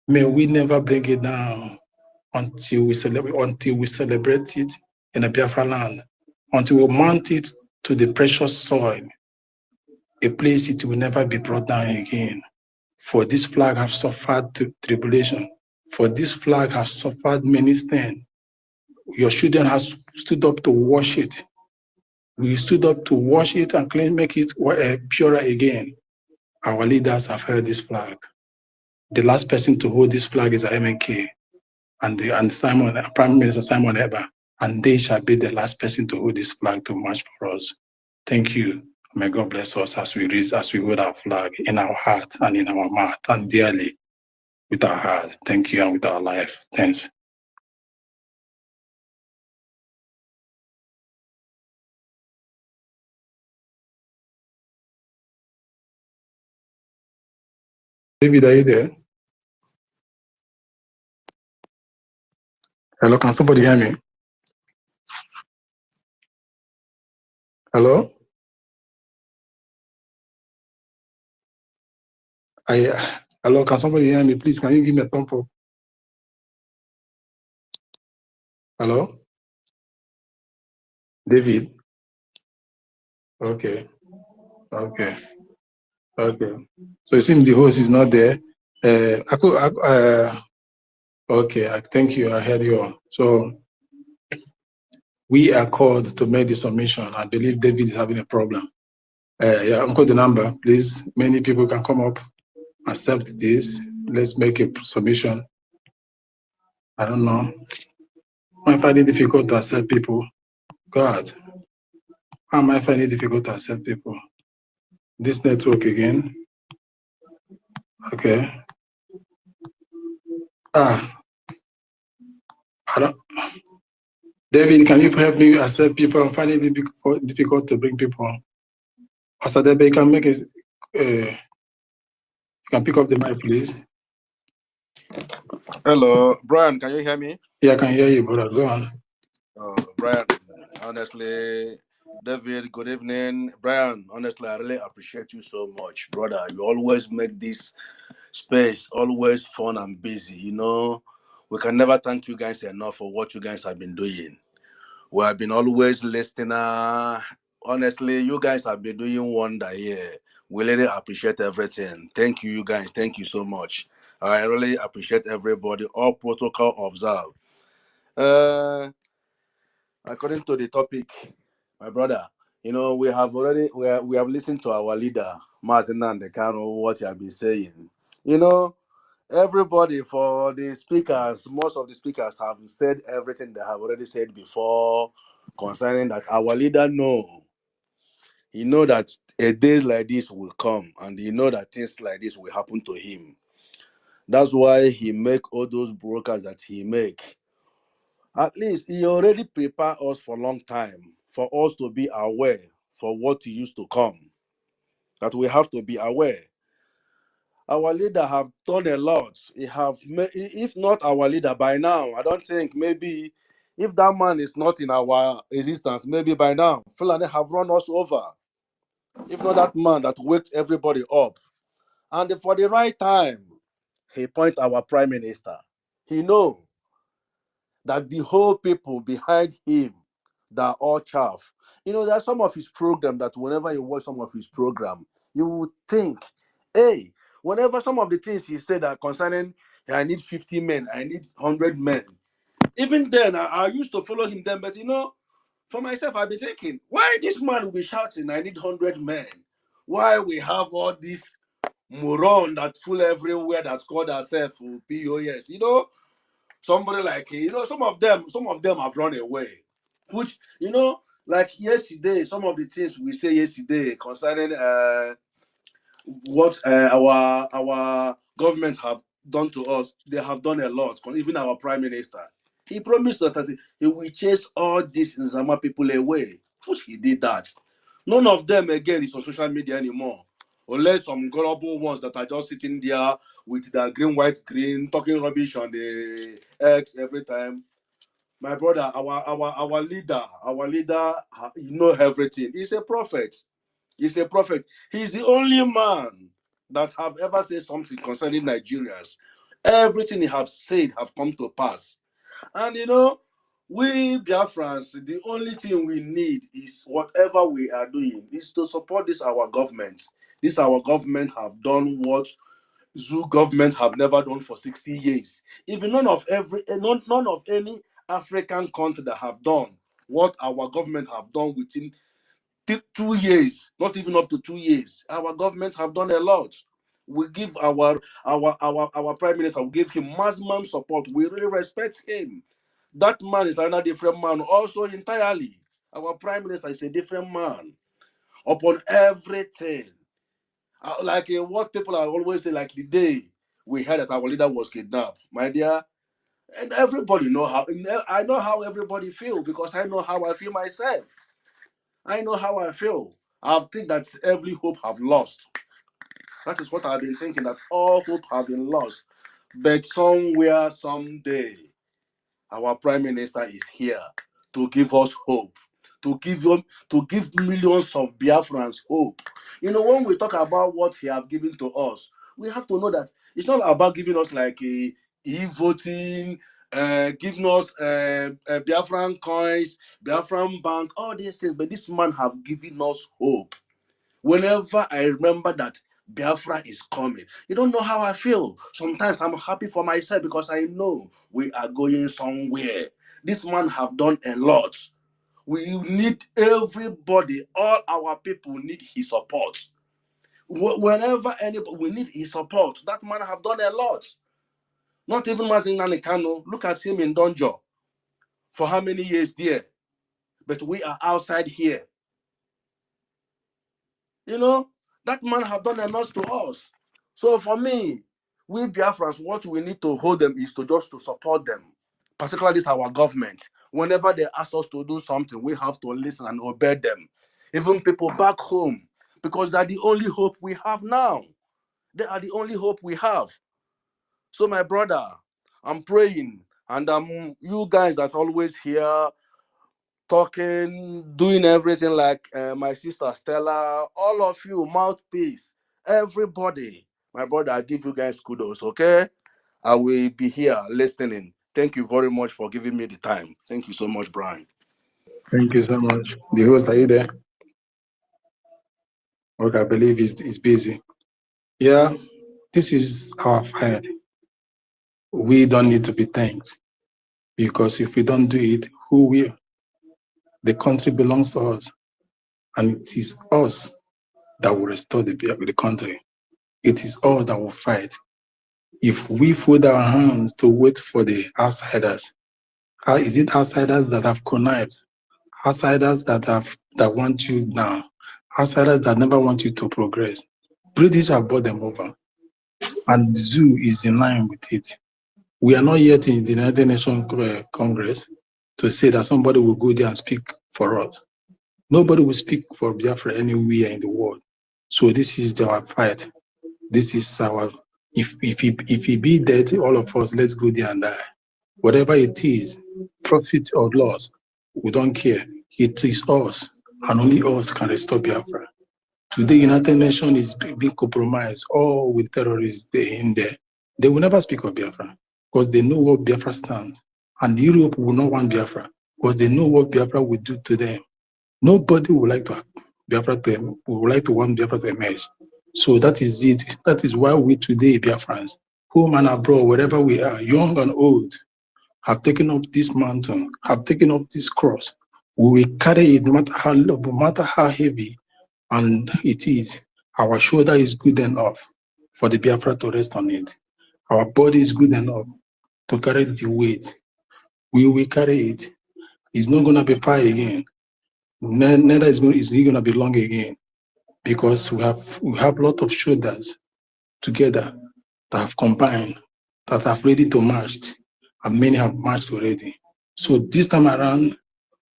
S6: May we never bring it down until we celebrate it in the Biafra land, until we mount it to the precious soil, a place it will never be brought down again. For this flag has suffered tribulation. For this flag has suffered many stains. Your children have stood up to wash it. We stood up to wash it and make it purer again. Our leaders have held this flag. The last person to hold this flag is the MNK and Simon, Prime Minister Simon Eber, and they shall be the last person to hold this flag to march for us. Thank you. May God bless us as we hold our flag in our heart and in our mouth and dearly with our heart. Thank you, and with our life. Thanks. David, are you there? Hello, can somebody hear me? Hello? Hello, can somebody hear me? Please, can you give me a thumb up? Hello? David? Okay. Okay. Okay. So it seems the host is not there. Okay, thank you. I heard you all. So we are called to make the submission. I believe David is having a problem. Yeah, Uncle, the number, please. Many people can come up, accept this. Let's make a submission. I don't know. I find it difficult to accept people. God, how am I finding it difficult to accept people? This network again. Okay. I don't. David, can you help me accept people? I'm finding it difficult to bring people on. Pastor David, you can make it. You can pick up the mic, please.
S7: Hello, Brian. Can you hear me?
S6: Yeah, I can hear you, brother. Go on.
S7: Brian, honestly, David, good evening. Brian, honestly, I really appreciate you so much, brother. You always make this space always fun and busy. You know, we can never thank you guys enough for what you guys have been doing. We have been always listening. Honestly, you guys have been doing wonder here. We really appreciate everything. Thank you, you guys. Thank you so much. I really appreciate everybody. All protocol observed. According to the topic, my brother, you know, we have listened to our leader, Massacr, and the kind of what he has been saying. You know, everybody for the speakers, most of the speakers have said everything they have already said before concerning that our leader he know that a day like this will come, and he know that things like this will happen to him. That's why he make all those brokers that he make. At least he already prepared us for a long time for us to be aware for what used to come. That we have to be aware. Our leader have done a lot. If not our leader by now, I don't think maybe if that man is not in our existence, maybe by now, Fulani have run us over. If not that man that wakes everybody up. And for the right time, he point our prime minister. He know that the whole people behind him, they're all chaff. You know, there's some of his program that whenever you watch some of his program, you would think, hey, whenever some of the things he said are concerning, I need 50 men, I need 100 men. Even then, I used to follow him then, but you know, for myself, I've been thinking, why this man will be shouting, I need 100 men? Why we have all this moron that full everywhere that's called ourselves POS? You know, somebody like, you know, some of them have run away, which, you know, like yesterday, some of the things we say yesterday concerning what our government have done to us, they have done a lot, even our prime minister. He promised that he will chase all these Nzama people away, which he did that. None of them again is on social media anymore, unless some gullible ones that are just sitting there with their green, white, green, talking rubbish on the X every time. My brother, our leader, you know everything. He's a prophet. He's a prophet. He's the only man that have ever said something concerning Nigerians. Everything he have said have come to pass. And you know, we Biafrans, the only thing we need is whatever we are doing is to support this our government. This our government have done what zoo government have never done for 60 years. Even none of any African country that have done what our government have done within 2 years, not even up to 2 years. Our government have done a lot. We give our prime minister, we give him maximum support. We really respect him. That man is another different man also entirely. Our prime minister is a different man upon everything. Like what people are always say, like the day we heard that our leader was kidnapped, my dear, and everybody know how. I know how everybody feel because I know how I feel myself. I know how I feel. I think that every hope have lost. That is what I've been thinking, that all hope have been lost. But somewhere, someday, our prime minister is here to give us hope, to give millions of Biafrans hope. You know, when we talk about what he have given to us, we have to know that it's not about giving us like a e-voting, giving us Biafran coins, Biafran bank, all these things. But this man have given us hope. Whenever I remember that Biafra is coming, you don't know how I feel. Sometimes I'm happy for myself because I know we are going somewhere. This man have done a lot. We need everybody, all our people need his support. Whenever anybody, we need his support. That man have done a lot. Not even Mazin Nanikano. Look at him in Donjo. For how many years there? But we are outside here. You know, that man have done a lot to us. So for me, we Biafrans, what we need to hold them is to just to support them. Particularly this our government. Whenever they ask us to do something, we have to listen and obey them. Even people back home, because they're the only hope we have now. They are the only hope we have. So my brother, I'm praying, and you guys that's always here talking, doing everything like my sister Stella, all of you, mouthpiece, everybody. My brother, I give you guys kudos, okay? I will be here listening. Thank you very much for giving me the time. Thank you so much, Brian.
S6: Thank you so much. The host, are you there? Okay, I believe he's busy. Yeah, this is our fight. We don't need to be thanked because if we don't do it, who will? The country belongs to us, and it is us that will restore the country. It is us that will fight. If we fold our hands to wait for the outsiders, how is it outsiders that have connived? Outsiders that want you down? Outsiders that never want you to progress? British have brought them over, and the zoo is in line with it. We are not yet in the United Nations Congress to say that somebody will go there and speak for us. Nobody will speak for Biafra anywhere in the world. So this is our fight. This is our, if he be dead, all of us, let's go there and die. Whatever it is, profit or loss, we don't care. It is us, and only us can restore Biafra. Today, United Nations is being compromised, all with terrorists in there. They will never speak of Biafra because they know what Biafra stands. And Europe will not want Biafra because they know what Biafra will do to them. Nobody would like to have Biafra want Biafra to emerge. So that is it. That is why we today, Biafrans, home and abroad, wherever we are, young and old, have taken up this mountain, have taken up this cross. We will carry it no matter how heavy and it is. Our shoulder is good enough for the Biafra to rest on it. Our body is good enough to carry the weight. We will carry it. It's not going to be far again. Neither is it going to be long again, because we have a lot of shoulders together that have combined, that have ready to march, and many have marched already. So this time around,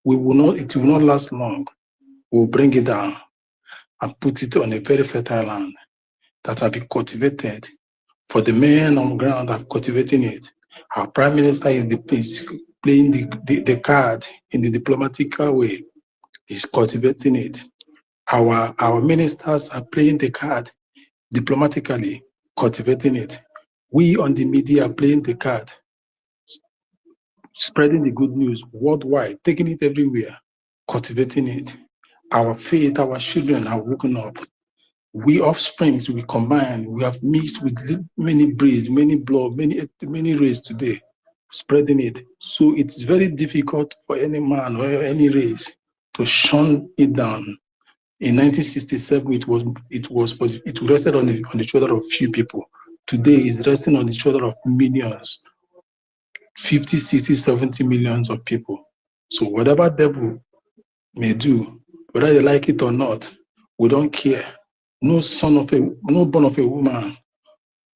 S6: it will not last long. We'll bring it down and put it on a very fertile land that have been cultivated. For the men on the ground that are cultivating it, our Prime Minister is playing the card in the diplomatic way. He's cultivating it. Our ministers are playing the card diplomatically, cultivating it. We on the media are playing the card, spreading the good news worldwide, taking it everywhere, cultivating it. Our faith, our children are woken up. We offsprings, we combine, we have mixed with many breeds, many blood, many race today, spreading it. So it's very difficult for any man or any race to shun it down. In 1967, it rested on the shoulder of few people. Today, it's resting on the shoulder of millions, 50, 60, 70 millions of people. So whatever devil may do, whether they like it or not, we don't care. No born of a woman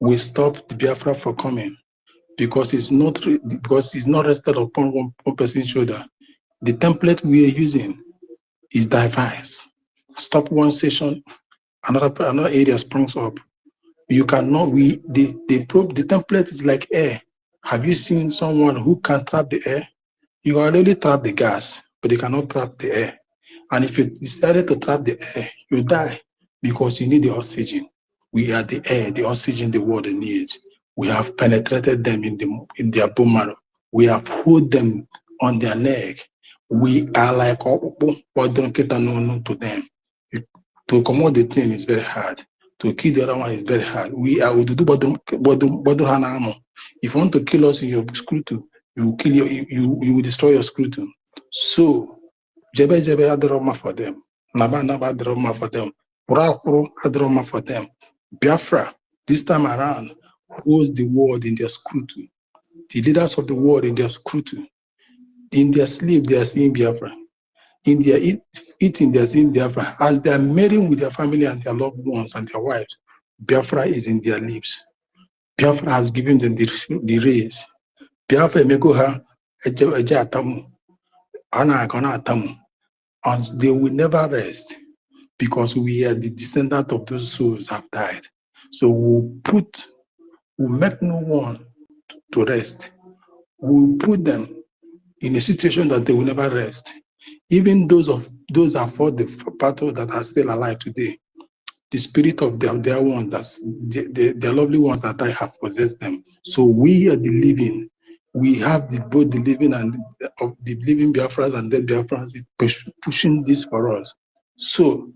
S6: will stop the Biafra from coming, because it's not rested upon one person's shoulder. The template we are using is diverse. Stop one session, another area springs up. You cannot. The template is like air. Have you seen someone who can trap the air? You can only trap the gas, but you cannot trap the air. And if you decided to trap the air, you die, because you need the oxygen. We are the air, the oxygen the world needs. We have penetrated them in their bone marrow. We have hold them on their neck. We are like to them. To come out the thing is very hard. To kill the other one is very hard. We are to do if you want to kill us in your screw too, you will destroy your screw too. So Jebe Adroma for them. Naba Adroma for them. Pura Adroma for them. Biafra, this time around, holds the world in their scrutu. The leaders of the world in their scrutu. In their sleep, they are seeing Biafra. In their eating, they are seeing Biafra. As they are marrying with their family and their loved ones and their wives, Biafra is in their lips. Biafra has given them the raise. Biafra mekoha eje atamu. Ana atamu. And they will never rest, because we are the descendant of those souls have died. So we'll make no one to rest. We'll put them in a situation that they will never rest. Even those that fought the battle that are still alive today, the spirit of their ones, their lovely ones that died have possessed them. So we are the living. We have both the living and of the living Biafras and dead Biafrans pushing this for us. So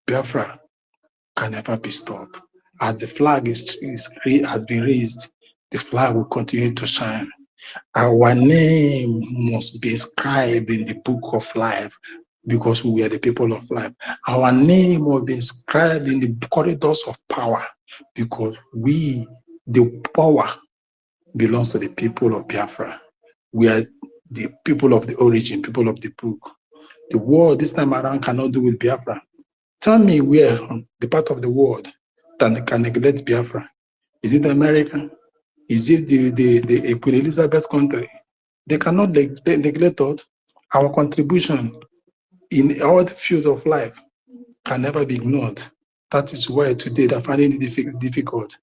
S6: Biafra can never be stopped. As the flag has been raised, the flag will continue to shine. Our name must be inscribed in the book of life, because we are the people of life. Our name must be inscribed in the corridors of power, because the power belongs to the people of Biafra. We are the people of the origin, people of the book. The world this time around cannot do with Biafra. Tell me where on the part of the world that can neglect Biafra. Is it America? Is it the Queen Elizabeth country? They cannot neglect us. Our contribution in all the fields of life can never be ignored. That is why today they're finding it difficult.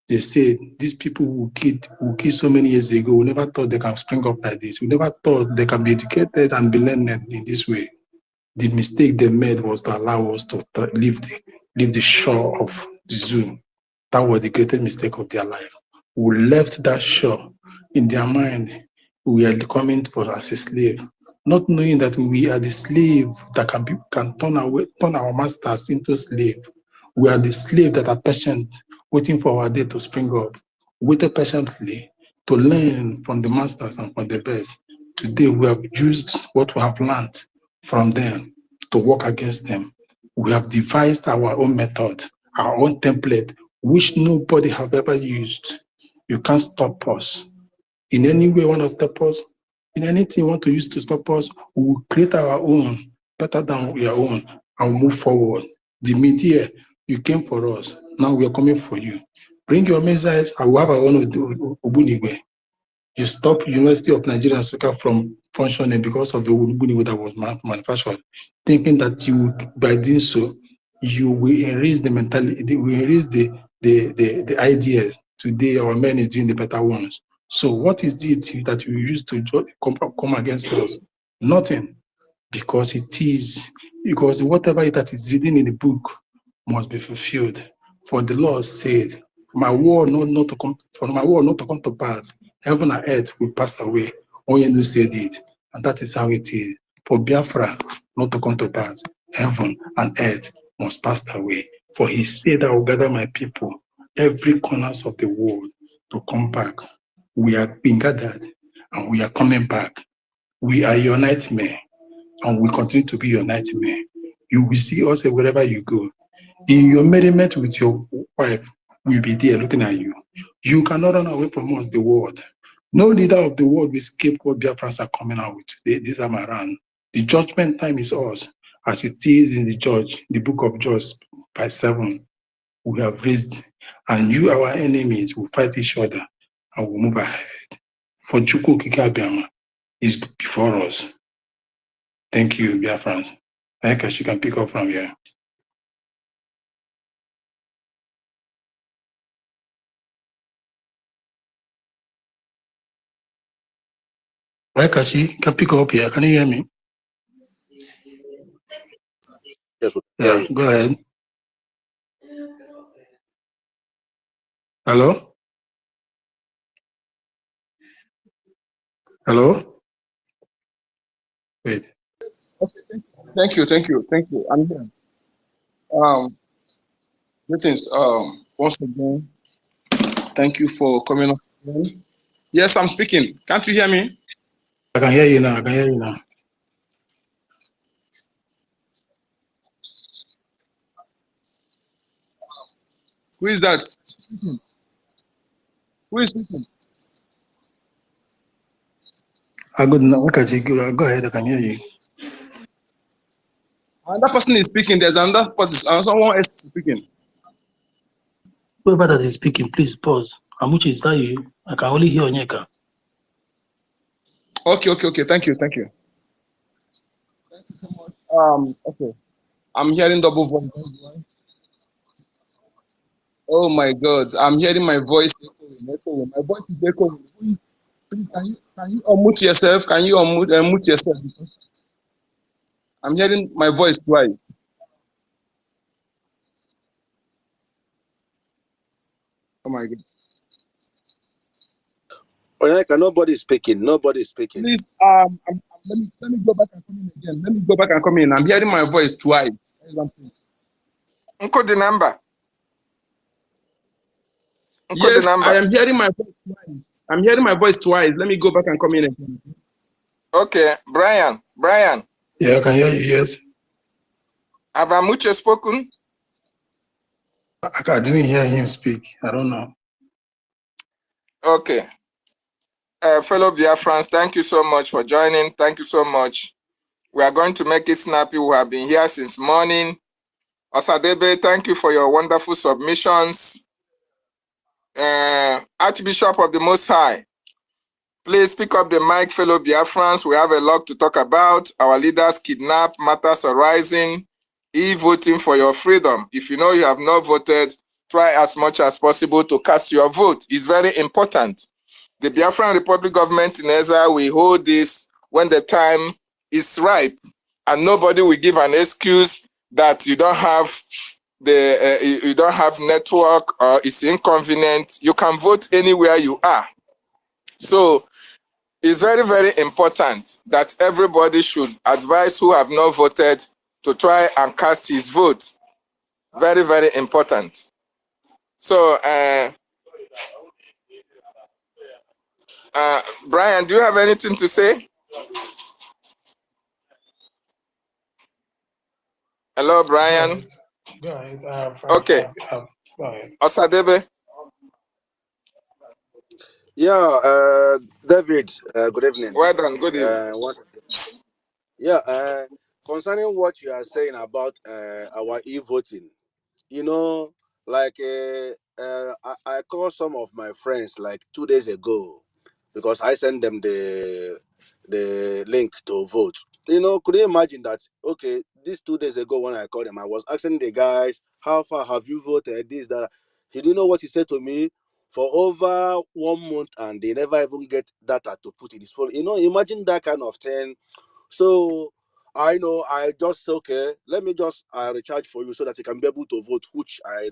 S6: They say these people who killed so many years ago, we never thought they can spring up like this. We never thought they can be educated and be learned in this way. The mistake they made was to allow us to leave the shore of the zoo. That was the greatest mistake of their life. We left that shore in their mind. We are coming for as a slave, not knowing that we are the slave that can turn our masters into slave. We are the slave that are patient, waiting for our day to spring up. Waited patiently to learn from the masters and from the best. Today we have used what we have learned from them to work against them. We have devised our own method, our own template, which nobody have ever used. You can't stop us. In any way you want to stop us, in anything you want to use to stop us, we will create our own, better than your own, and move forward. The media, you came for us. Now we are coming for you. Bring your missiles, and we have our own Obunigwe. You stop University of Nigeria and Africa from functioning because of the Ubuntu that was manufactured, thinking that you would, by doing so, you will erase the mentality, will erase the ideas. Today, our men is doing the better ones. So what is it that you use to come against us? Nothing. Because whatever that is written in the book must be fulfilled. For the Lord said, for my word not to come to pass, heaven and earth will pass away. Onyendu said it, and that is how it is. For Biafra not to come to pass, heaven and earth must pass away. For he said, I will gather my people, every corners of the world, to come back. We have been gathered, and we are coming back. We are your nightmare, and we continue to be your nightmare. You will see us wherever you go. In your merriment with your wife, we'll be there looking at you. You cannot run away from us, the world. No leader of the world will escape what Biafrans are coming out with this time around. The judgment time is us, as it is in the book of Judges 5:7. We have raised, and you, our enemies, will fight each other and will move ahead. For Chukwu Kikabiama is before us. Thank you, Biafrans. I guess you can pick up from here. Kachi, can pick up here. Can you hear me?
S7: Yes,
S6: Yeah, go ahead. Hello? Hello? Wait.
S8: Okay, thank you. I'm here. Greetings. Once again, thank you for coming up. Yes, I'm speaking. Can't you hear me?
S6: I can hear you now.
S8: Who is that? Who is speaking?
S6: Kachi, go ahead. I can hear you.
S8: Another person is speaking. There's another person, someone else speaking.
S6: Whoever that is speaking, please pause. Amuchi, is that you? I can only hear Onyeka.
S8: Okay. Thank you. Thank you so much. Okay. I'm hearing double voice. Oh my God. I'm hearing my voice echoing. My voice is echoing. Please, can you unmute yourself? Can you unmute yourself? I'm hearing my voice twice. Oh my God.
S7: Onyeka, nobody's speaking.
S8: Please, let me go back and come in again. Let me go back and come in. I'm hearing my voice twice.
S5: Encode the number.
S8: Yes, I am hearing my voice twice. I'm hearing my voice twice. Let me go back and come in again.
S5: Okay, Brian.
S6: Yeah, I can hear you, yes.
S5: Have Amuche spoken?
S6: I didn't hear him speak. I don't know.
S5: Okay. Fellow Biafrans, thank you so much for joining. Thank you so much. We are going to make it snappy. We have been here since morning. Osadebe, thank you for your wonderful submissions. Archbishop of the Most High, please pick up the mic, fellow Biafrans. We have a lot to talk about. Our leaders kidnapped, matters arising, e-voting for your freedom. If you know you have not voted, try as much as possible to cast your vote. It's very important. The Biafran Republic government in Ezra will hold this when the time is ripe, and nobody will give an excuse that you don't have you don't have network or it's inconvenient. You can vote anywhere you are. So it's very, very important that everybody should advise who have not voted to try and cast his vote. Very, very important. So, Brian, do you have anything to say? Hello, Brian.
S6: Go ahead.
S5: Okay.
S6: Go ahead.
S5: Osadebe.
S7: Yeah, David, good evening.
S5: Well done. Good evening.
S7: Concerning what you are saying about our e-voting, you know, like I called some of my friends like 2 days ago, because I sent them the link to vote. You know, could you imagine that? Okay, these 2 days ago when I called him, I was asking the guys, how far have you voted? This, that. He didn't know what he said to me for over 1 month, and they never even get data to put in his phone. You know, imagine that kind of thing. So I know I just say, okay, let me just recharge for you so that you can be able to vote, which I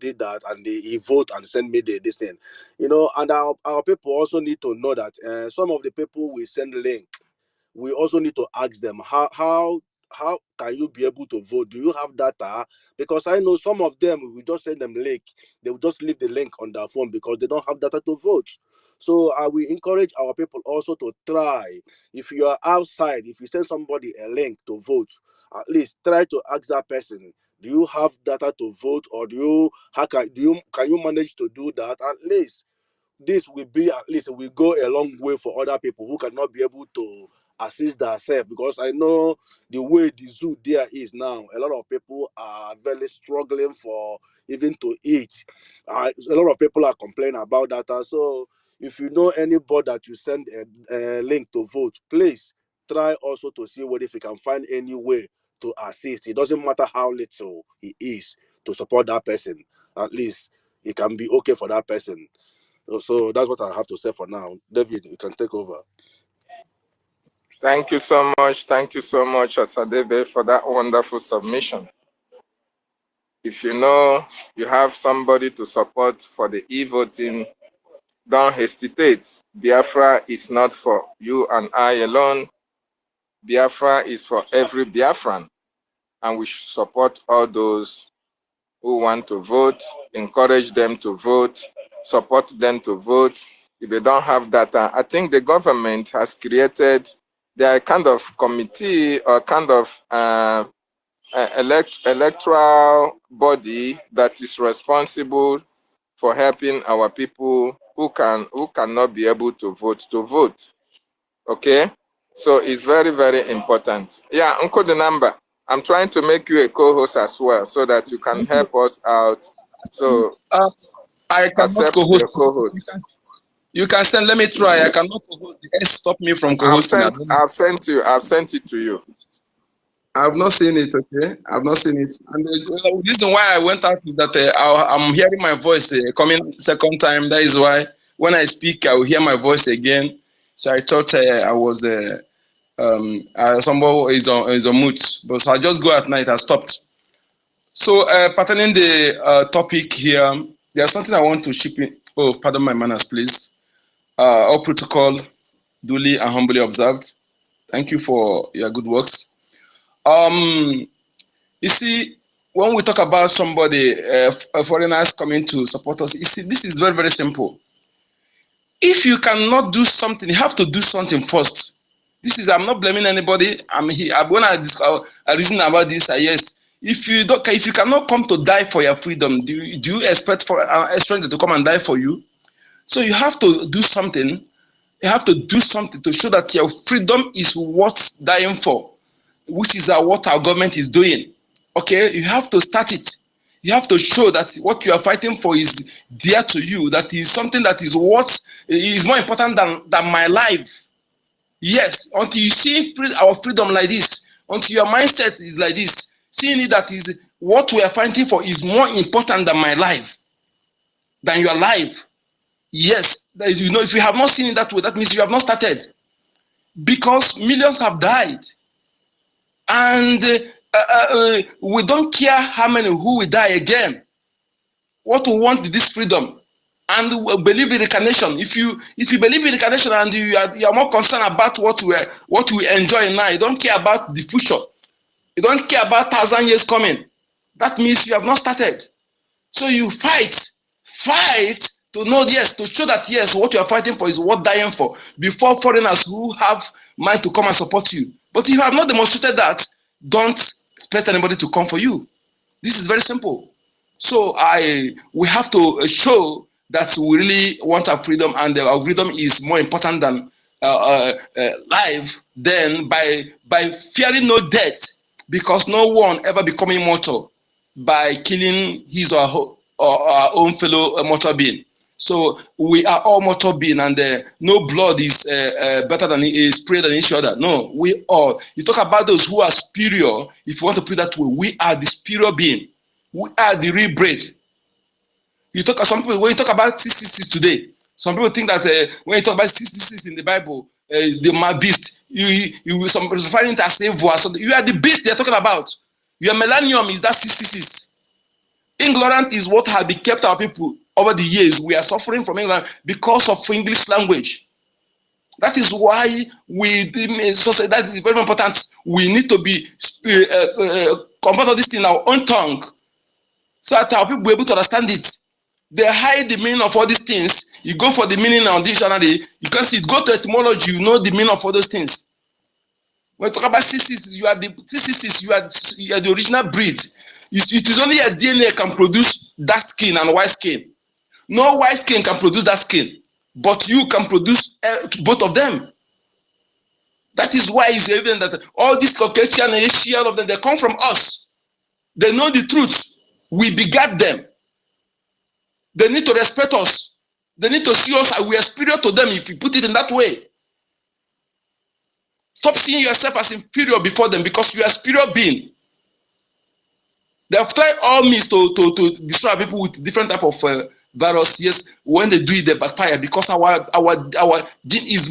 S7: did that, and he vote and send me this thing. You know, and our people also need to know that some of the people we send link, we also need to ask them how can you be able to vote? Do you have data? Because I know some of them, we just send them link, they will just leave the link on their phone because they don't have data to vote. So we encourage our people also to try. If you are outside, if you send somebody a link to vote, at least try to ask that person, do you have data to vote, or can you manage to do that? At least this will be, at least will go a long way for other people who cannot be able to assist themselves, because I know the way the zoo there is now, a lot of people are very struggling for even to eat. A lot of people are complaining about that. So if you know anybody that you send a link to vote, please try also to see what if you can find any way to assist. It doesn't matter how little it is, to support that person. At least it can be okay for that person. So that's what I have to say for now. David, you can take over.
S5: Thank you so much. Thank you so much, Asadebe, for that wonderful submission. If you know you have somebody to support for the e-voting, don't hesitate. Biafra is not for you and I alone. Biafra is for every Biafran. And we should support all those who want to vote, encourage them to vote, support them to vote. If they don't have data, I think the government has created their kind of committee or kind of electoral body that is responsible for helping our people who cannot be able to vote. Okay, so it's very, very important. Yeah, Uncle the number. I'm trying to make you a co-host as well so that you can help us out. So
S8: I cannot
S5: accept
S8: co-host.
S5: the co-host.
S8: You can send. Let me try. I cannot co-host. Stop me from co-hosting.
S5: I've sent it to you.
S8: I've not seen it. Okay, I've not seen it. And the reason why I went out is that I'm hearing my voice coming second time. That is why when I speak, I will hear my voice again. So I thought I was somebody is on mute. But so I just go at night. I stopped. So pertaining the topic here, there's something I want to chip in. Oh, pardon my manners, please. All protocol duly and humbly observed. Thank you for your good works. You see, when we talk about somebody, foreigners coming to support us, you see, this is very, very simple. If you cannot do something, you have to do something first. This is, I'm not blaming anybody. I'm here. When I reason about this, yes. If you cannot come to die for your freedom, do you expect for a stranger to come and die for you? So you have to do something. You have to do something to show that your freedom is worth dying for, which is what our government is doing. Okay, you have to start it. You have to show that what you are fighting for is dear to you, that is something that is more important than my life. Yes, until you see our freedom like this, until your mindset is like this, seeing it that is what we are fighting for is more important than my life, than your life. Yes, if you have not seen it that way, that means you have not started. Because millions have died. And we don't care how many who will die again. What we want is this freedom. And we believe in reincarnation. If you believe in reincarnation and you are more concerned about what we enjoy now, you don't care about the future. You don't care about 1,000 years coming. That means you have not started. So you fight to know, yes, to show that, yes, what you are fighting for is worth dying for before foreigners who have mind to come and support you. But if you have not demonstrated that, don't expect anybody to come for you. This is very simple. So we have to show that we really want our freedom, and our freedom is more important than life. Then by fearing no death, because no one ever become immortal by killing his or her own fellow mortal being. So we are all mortal beings, and no blood is better than is greater than each other. No, we all. You talk about those who are superior. If you want to put it that way, we are the superior being. We are the real breed. You talk some people when you talk about 666 today. Some people think that when you talk about 666 in the Bible, the beast. You some people find it as evil. So you are the beast they're talking about. Your millennium is that 666. Ignorant is what has been kept our people over the years. We are suffering from ignorance because of English language. That is why so that is very important. We need to be convert all this in our own tongue, so that our people will be able to understand it. They hide the meaning of all these things. You go for the meaning on dictionary, you can see it. Go to etymology, you know the meaning of all those things. When you talk about CCs, you are the original breed. It is only a DNA can produce dark skin and white skin. No white skin can produce that skin, but you can produce both of them. That is why it's evident that all these Caucasian and Asian, all of them, they come from us. They know the truth. We begat them. They need to respect us. They need to see us as we are superior to them if you put it in that way. Stop seeing yourself as inferior before them because you are a superior being. They have tried all means to destroy people with different type of virus. Yes, when they do it, they backfire because our gene is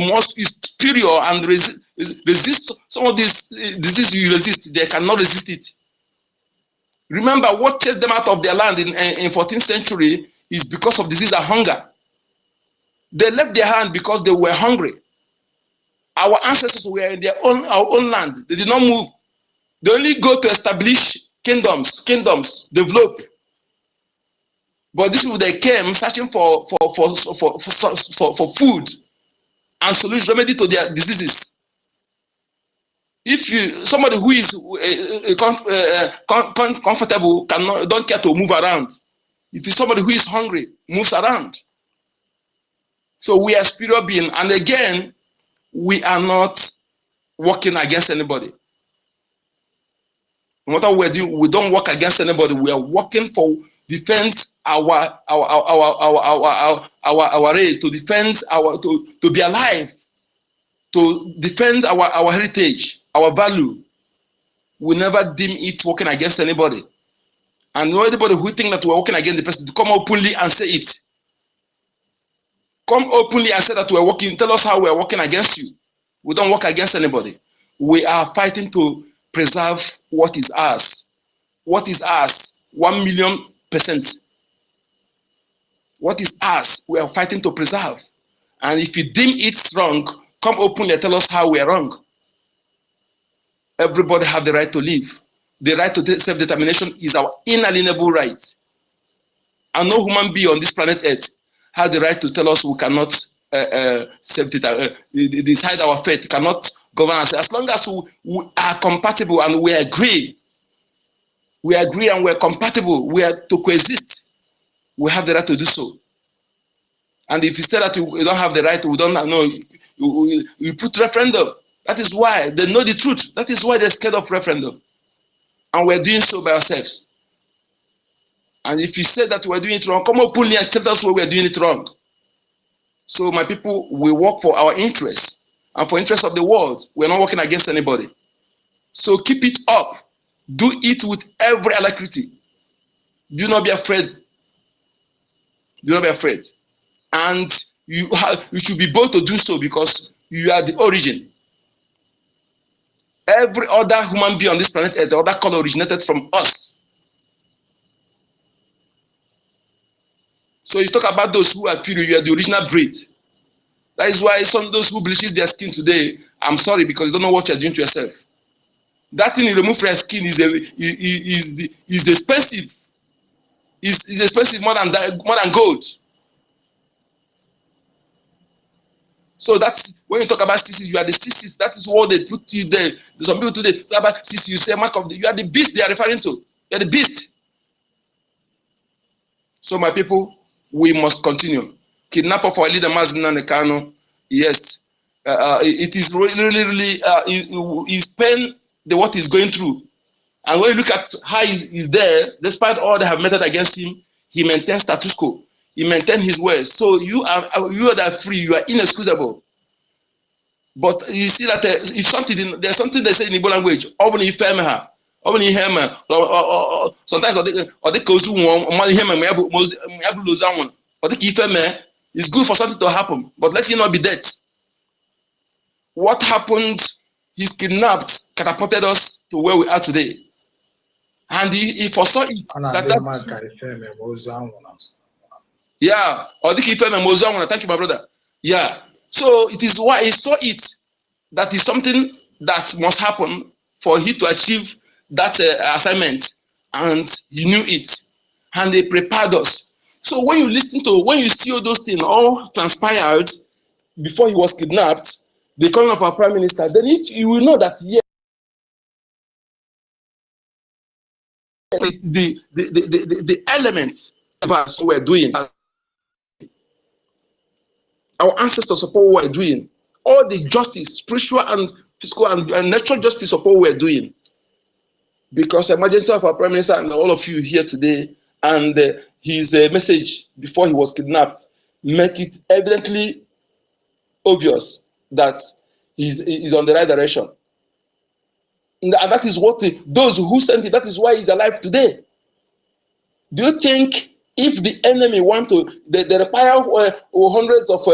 S8: superior and resist some of these diseases. You resist, they cannot resist it. Remember, what chased them out of their land in 14th century is because of disease and hunger. They left their land because they were hungry. Our ancestors were in our own land. They did not move. They only go to establish kingdoms, develop. But these people, they came searching for food and solution remedy to their diseases. If somebody who is comfortable don't care to move around, it is somebody who is hungry moves around. So we are spiritual being, and again, we are not working against anybody. No matter what we're doing, we don't work against anybody. We are working for defense our race, to defend to be alive, to defend our heritage, our value. We never deem it working against anybody. And anybody who think that we're working against the person, to come openly and say it. Come openly and say that we're working. Tell us how we're working against you. We don't work against anybody. We are fighting to preserve what is ours. What is ours? 1,000,000%. What is ours? We are fighting to preserve. And if you deem it wrong, come openly and tell us how we are wrong. Everybody have the right to live. The right to self-determination is our inalienable right. And no human being on this planet Earth has the right to tell us we cannot decide our fate, cannot govern us. As long as we are compatible and we agree and we're compatible, we are to coexist, we have the right to do so. And if you say that we don't have the right, we don't know, you put referendum. That is why they know the truth. That is why they're scared of referendum. And we're doing so by ourselves. And if you say that we're doing it wrong, come openly and tell us where we're doing it wrong. So my people, we work for our interests and for interests of the world. We're not working against anybody. So keep it up. Do it with every alacrity. Do not be afraid. Do not be afraid. And you should be bold to do so because you are the origin. Every other human being on this planet, the other color originated from us. So you talk about those who are inferior, you are the original breed. That is why some of those who bleaches their skin today, I'm sorry, because you don't know what you're doing to yourself. That thing you remove from your skin is expensive. Is expensive more than gold. So that's when you talk about CCs, you are the CCs. That is what they put you there. Some people today talk about CCs, you say mark of you are the beast they are referring to. You are the beast. So my people, we must continue. Kidnapper for a leader, Mazina Nekano. Yes, it is really he's pain what he's going through. And when you look at how he's there, despite all they have meted against him, he maintains status quo. he maintained his words. So you are free, you are inexcusable. But you see that if something, there's something they say in Igbo language, sometimes it's good for something to happen, but let it not be that. What happened? He's kidnapped, catapulted us to where we are today. And he foresaw it. Yeah, thank you, my brother. Yeah. So it is why he saw it that is something that must happen for him to achieve that assignment, and he knew it, and they prepared us. So when you see all those things all transpired before he was kidnapped, the coming of our prime minister, then if you will know that yes, the elements of us were doing, our ancestors of what we're doing, all the justice, spiritual and physical and natural justice of what we're doing. Because emergency of our prime minister and all of you here today, and his message before he was kidnapped, make it evidently obvious that he's on the right direction. And that is what those who sent it, that is why he's alive today. Do you think if the enemy want to, they require hundreds of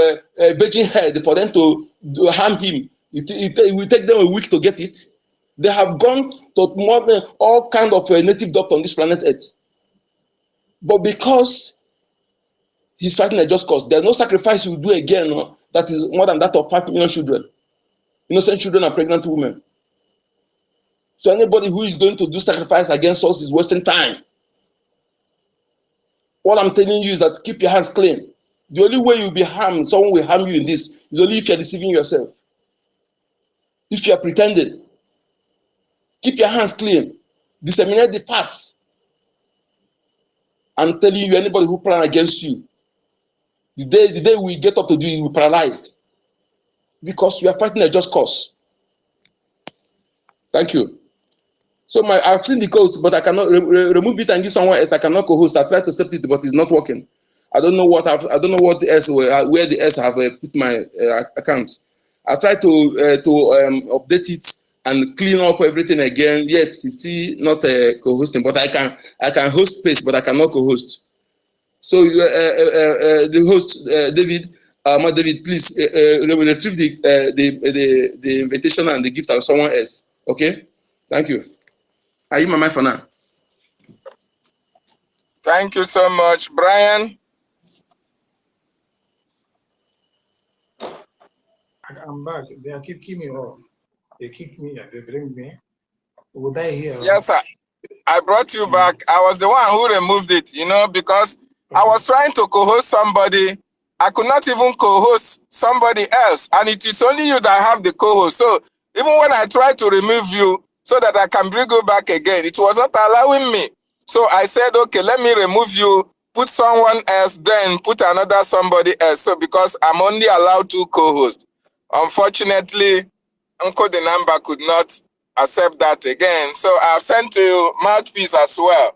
S8: virgin head for them to harm him, it will take them a week to get it? They have gone to more than all kinds of native doctors on this planet Earth. But because he's fighting a just cause, there's no sacrifice he will do again that is more than that of 5 million children, innocent children and pregnant women. So anybody who is going to do sacrifice against us is wasting time. What I'm telling you is that keep your hands clean. The only way you'll be harmed, someone will harm you in this, is only if you're deceiving yourself. If you're pretending. Keep your hands clean. Disseminate the facts. I'm telling you, anybody who plan against you, the day we get up to do it, we're paralyzed. Because we are fighting a just cause. Thank you. So I've seen the coast, but I cannot remove it and give someone else. I cannot co-host. I tried to set it, but it's not working. I don't know what else where the else have put my account. I tried to update it and clean up everything again. Yet it's still not co-hosting. But I can host space, but I cannot co-host. So the host David, David, please retrieve the invitation and the gift of someone else. Okay, thank you. Are you my mind for now?
S5: Thank you so much, Brian.
S6: I'm back. They keep keeping me off. They keep me and they bring me. Would I hear?
S5: Yes, sir. I brought you back. I was the one who removed it, because I was trying to co-host somebody. I could not even co-host somebody else. And it is only you that have the co-host. So even when I tried to remove you so that I can bring you back again, it was not allowing me. So I said, okay, let me remove you, put someone else, then put another somebody else. So because I'm only allowed to co-host. Unfortunately, Uncle the number could not accept that again. So I've sent to Mouthpiece as well.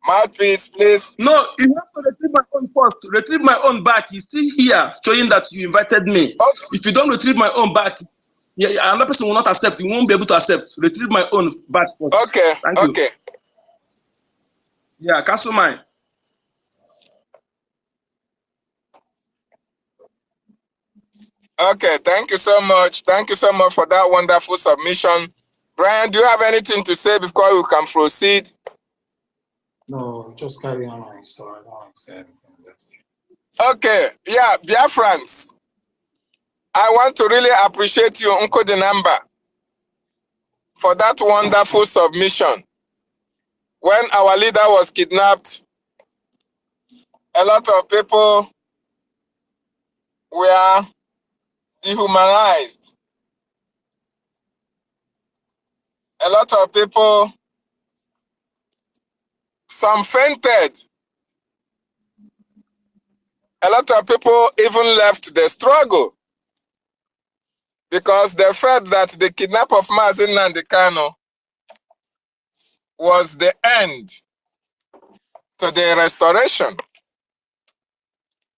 S5: Mouthpiece, please.
S8: No, you have to retrieve my own first. Retrieve my own back. It's still here, showing that you invited me.
S5: Okay.
S8: If you don't retrieve my own back, another person will not accept. You won't be able to accept. Retrieve my own back first.
S5: Okay.
S8: Thank you.
S5: Okay.
S8: Yeah, cancel mine.
S5: Okay, thank you so much. Thank you so much for that wonderful submission. Brian, do you have anything to say before we can proceed?
S6: No, just carry on. So I don't say anything.
S5: Okay, yeah, Biafrans. I want to really appreciate you, Uncle Dinamba, for that wonderful submission. When our leader was kidnapped, a lot of people were dehumanized. A lot of people, some fainted. A lot of people even left the struggle because they felt that the kidnap of Mazi Nnamdi Kanu was the end to the restoration.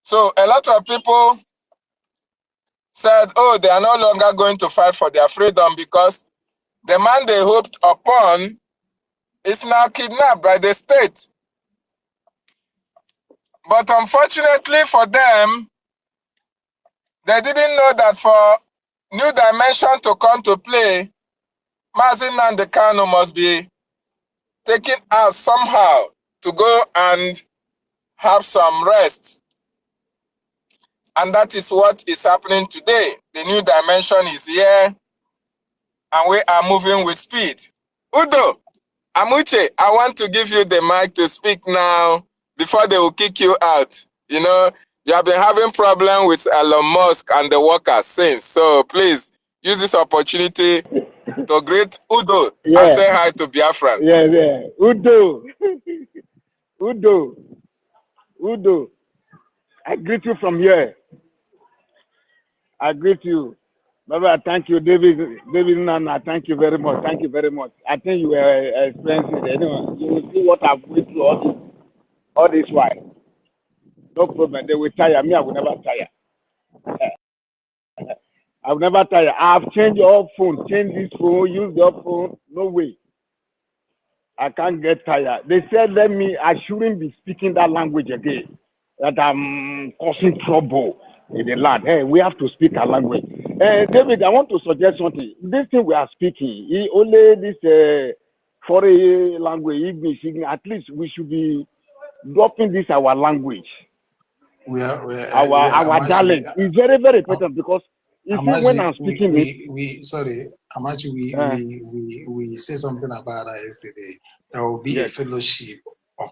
S5: So a lot of people said, oh, they are no longer going to fight for their freedom because the man they hoped upon is now kidnapped by the state. But unfortunately for them, they didn't know that for new dimension to come to play, Mazi Nnamdi Kanu must be taken out somehow to go and have some rest. And that is what is happening today. The new dimension is here, and we are moving with speed. Udo, Amuche, I want to give you the mic to speak now before they will kick you out. You know, you have been having problem with Elon Musk and the workers since. So please use this opportunity to greet Udo and say hi to Biafrans.
S9: Yeah. Udo. Udo. I greet you from here. I greet you. Baba, thank you. David Nana, thank you very much. Thank you very much. I think you were experiencing it. Anyway, you will see what I've been through all this while. No problem. They will tire me. I will never tire. I will never tire. I've changed your phone, changed this phone, used your phone. No way. I can't get tired. They said, I shouldn't be speaking that language again. That I'm causing trouble in the land. Hey, we have to speak our language. David, I want to suggest something. This thing we are speaking, only this foreign language, English, at least we should be dropping this our language. Our dialect is very, very important because you see when I'm speaking
S6: we said something about that yesterday. There will be a fellowship of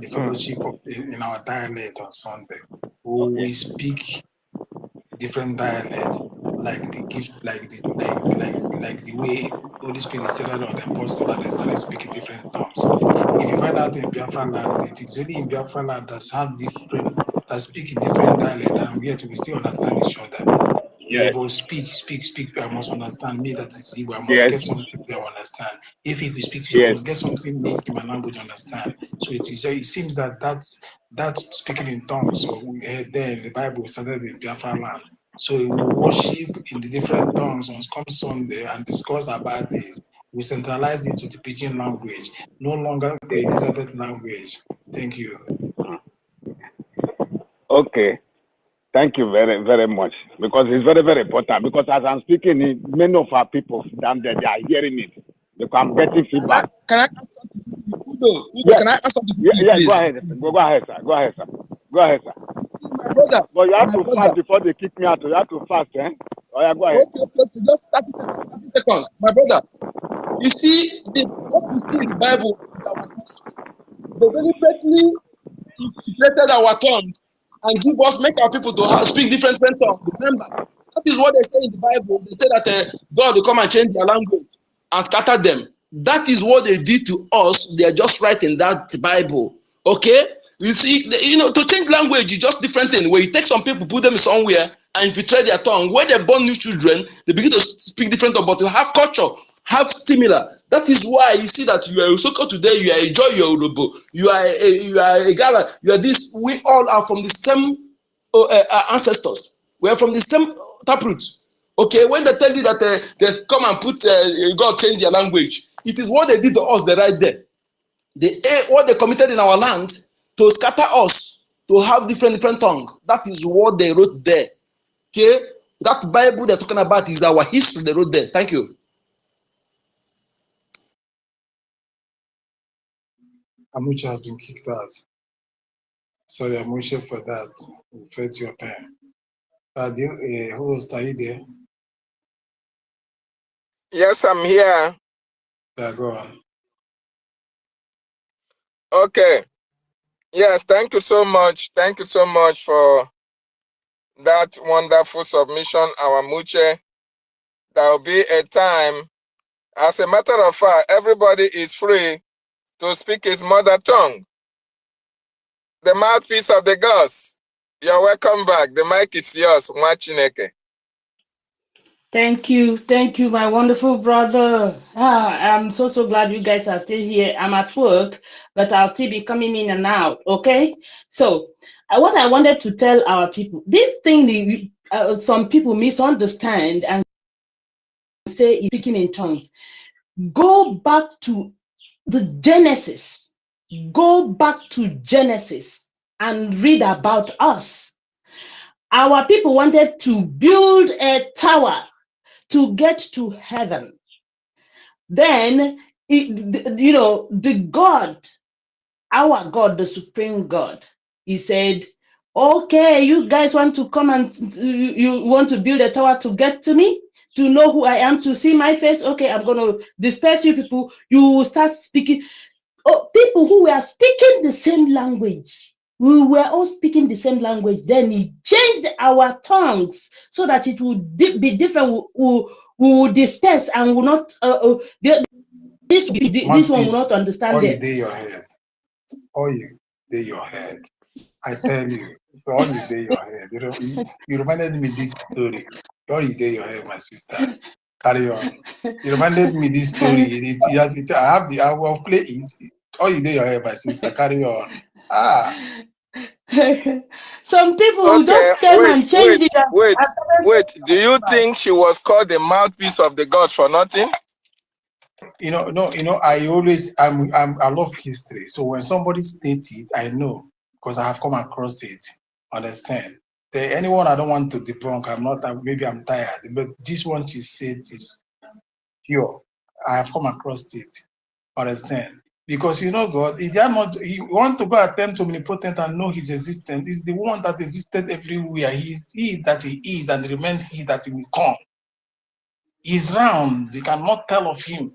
S6: the fellowship of in our dialect on Sunday. We speak different dialects, like the gift, like the way Holy Spirit said on the apostle and they started speaking different tongues. If you find out in Biafra land, it is only in Biafra land that speak in different dialects, and yet we still understand each other. They will speak. I must understand me. That is Igbo. I must get something they understand. If he will speak, he must get something make my language understand. So it seems that speaking in tongues. So then the Bible started in Biafra land. So we worship in the different tongues on come Sunday and discuss about this. We centralize it to the pidgin language, no longer the Elizabeth language. Thank you.
S9: Okay. Thank you very, very much, because it's very, very important. Because as I'm speaking, many of our people down there, they are hearing it. Because I'm getting feedback.
S8: Can I ask something? Udo, can I ask something?
S9: Please? Go ahead, sir. Go ahead, sir.
S8: My brother.
S9: But you have to fast before they kick me out. You have to fast, eh? Oh, yeah, go ahead.
S8: Okay, just 30 seconds. My brother, you see, what we see in the Bible is our history. They deliberately infiltrated our tongue and make our people to speak different tongues. Remember, that is what they say in the Bible. They say that God will come and change their language and scatter them. That is what they did to us. They are just writing that Bible. Okay? You see, to change language is just different thing. Where you take some people, put them somewhere, and infiltrate their tongue. When they born new children, they begin to speak different, but to have culture, have similar. That is why you see that you are a Soko today, you are a Joy, you are a Urobo, you are a Gala, you are this. We all are from the same ancestors. We are from the same taproot. Okay, when they tell you that they come and put God change their language, it is what they did to us. They right there. What they committed in our land to scatter us, to have different tongue. That is what they wrote there. Okay, that Bible they're talking about is our history. They wrote there. Thank you.
S6: Amucha has been kicked out. Sorry, Amucha, for that. We felt your pain. Host, are you there?
S5: Yes, I'm here.
S6: Yeah, go on.
S5: Okay. Yes, thank you so much. Thank you so much for that wonderful submission, our Muche. There will be a time. As a matter of fact, everybody is free to speak his mother tongue. The mouthpiece of the gods. You're welcome back. The mic is yours, Mwachineke.
S10: Thank you, my wonderful brother. I'm so glad you guys are still here. I'm at work, but I'll still be coming in and out, okay? So, what I wanted to tell our people, this thing some people misunderstand and say speaking in tongues. Go back to the Genesis. Go back to Genesis and read about us. Our people wanted to build a tower to get to heaven. Then, the God, our God, the supreme God, he said, okay, you guys want to come and you want to build a tower to get to me, to know who I am, to see my face. Okay, I'm going to disperse you people. You will start speaking. Oh, people who were speaking the same language. We were all speaking the same language. Then he changed our tongues so that it would be different. We will disperse and will not. This one will not understand
S6: all you
S10: them.
S6: did your head. All you did your head. I tell you, all you did your head. You reminded me this story. All you did your head, my sister. Carry on. You reminded me this story. I will play it. All you did your head, my sister. Carry on.
S10: Some people
S5: Okay,
S10: just came and changed it.
S5: Do you think she was called the mouthpiece of the gods for nothing?
S6: I love history. So when somebody states it, I know because I have come across it. Understand? Anyone I don't want to debunk, maybe I'm tired, but this one she said is pure. I have come across it. Understand? Because God, he want to go attempt to omnipotent and know his existence. He's the one that existed everywhere. He that he is and remains he that he will come. He's round. They cannot tell of him.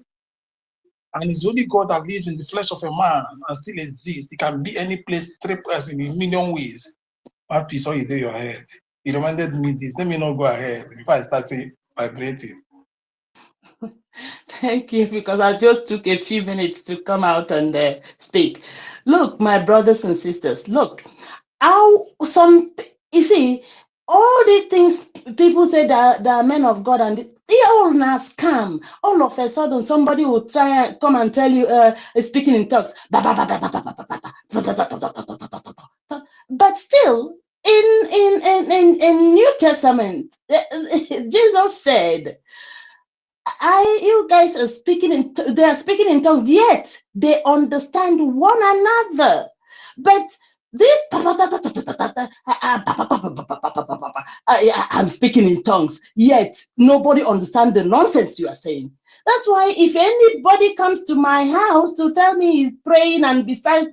S6: And it's only God that lives in the flesh of a man and still exists. He can be any place, 3 in a million ways. What piece all you do your head? He reminded me this. Let me not go ahead before I start saying vibrating.
S10: Thank you, because I just took a few minutes to come out and speak. Look, my brothers and sisters, look, you see, all these things people say that are men of God and they all now scam. All of a sudden, somebody will try and come and tell you, speaking in tongues. But still, in New Testament, Jesus said, you guys are they are speaking in tongues, yet they understand one another. But this I'm speaking in tongues, yet nobody understands the nonsense you are saying. That's why if anybody comes to my house to tell me he's praying and besides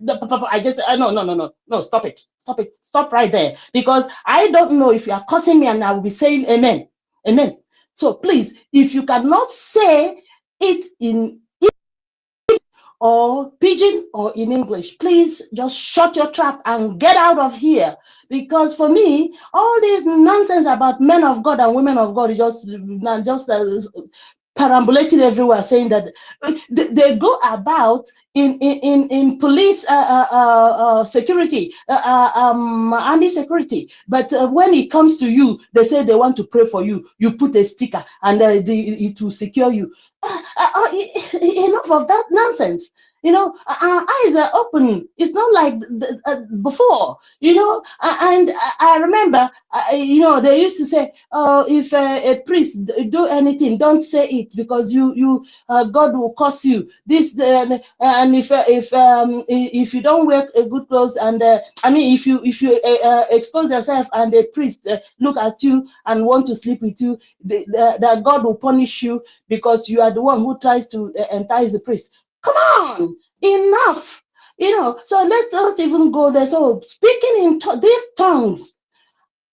S10: I just no, stop right there, because I don't know if you are cursing me and I will be saying amen. So please, if you cannot say it in or pidgin or in English, please just shut your trap and get out of here. Because for me, all this nonsense about men of God and women of God is just perambulating everywhere, saying that they go about in police security, army security, but when it comes to you, they say they want to pray for you. You put a sticker and it will secure you. Enough of that nonsense. Our eyes are open. It's not like before, and I remember, they used to say, if a priest do anything, don't say it, because God will curse you. And if you don't wear a good clothes, and if you expose yourself and a priest look at you and want to sleep with you, that God will punish you because you are the one who tries to entice the priest. Come on, enough. So let's not even go there. So speaking in these tongues,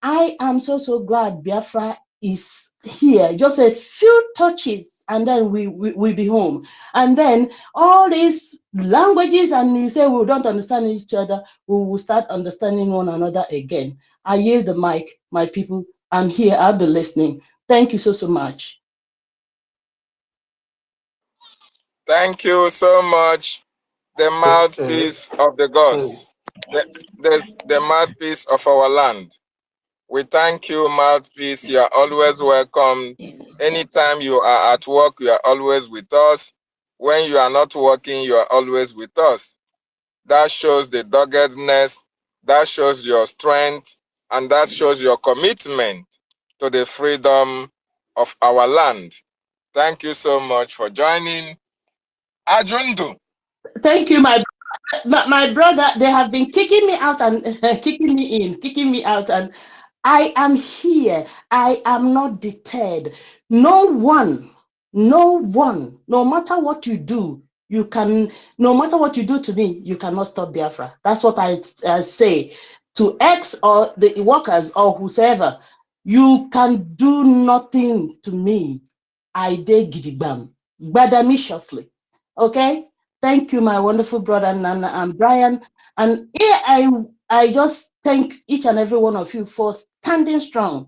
S10: I am so glad Biafra is here. Just a few touches and then we be home. And then all these languages, and you say we don't understand each other, we will start understanding one another again. I yield the mic, my people. I'm here. I'll be listening. Thank you so much.
S5: Thank you so much, the mouthpiece of the gods, the mouthpiece of our land. We thank you, mouthpiece. You are always welcome. Anytime you are at work, you are always with us. When you are not working, you are always with us. That shows the doggedness, That shows your strength and that shows your commitment to the freedom of our land. Thank you so much for joining. Ajundu.
S10: Thank you, my brother. They have been kicking me out and kicking me out, and I am here. I am not deterred. No one, no matter what you do, no matter what you do to me, you cannot stop Biafra. That's what I say to X or the workers or whosoever. You can do nothing to me. I did gidigbam, badamiciously. Okay? Thank you, my wonderful brother Nana and Brian. And here I just thank each and every one of you for standing strong.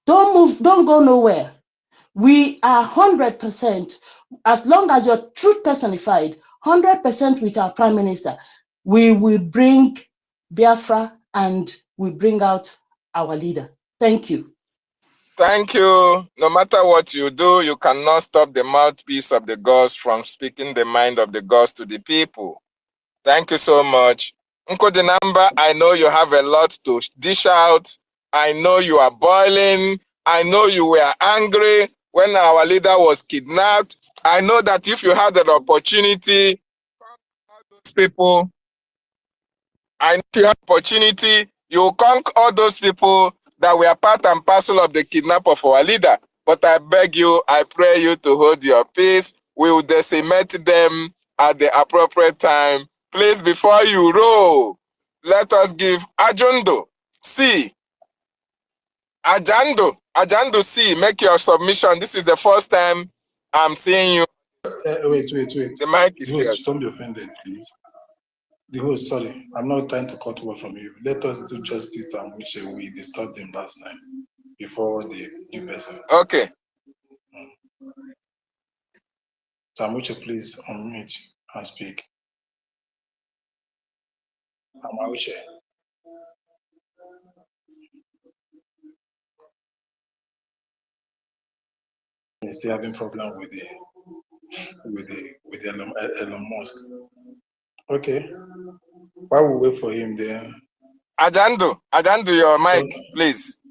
S10: Don't move, don't go nowhere. We are 100%, as long as you're truth personified, 100% with our Prime Minister. We will bring Biafra and we bring out our leader. Thank you.
S5: Thank you. No matter what you do, you cannot stop the mouthpiece of the gods from speaking the mind of the gods to the people. Thank you so much. Nkodinamba, I know you have a lot to dish out. I know you are boiling. I know you were angry when our leader was kidnapped. I know that if you had an opportunity, those people, you will conquer all those people that were part and parcel of the kidnap of our leader. But I beg you, I pray you to hold your peace. We will decimate them at the appropriate time. Please, before you roll, let us give Ajundo C. Ajandu C, make your submission. This is the first time I'm seeing you.
S6: Wait.
S5: The mic is yours.
S6: Don't be offended, please. The host, sorry, I'm not trying to cut word from you. Let us do justice and which we disturbed him last time before the new person.
S5: Okay.
S6: Tamuche, please unmute and speak. Tamuche. He's still having problem with the Elon Musk. Okay. While we wait for him then.
S5: Ajandu, your mic, please.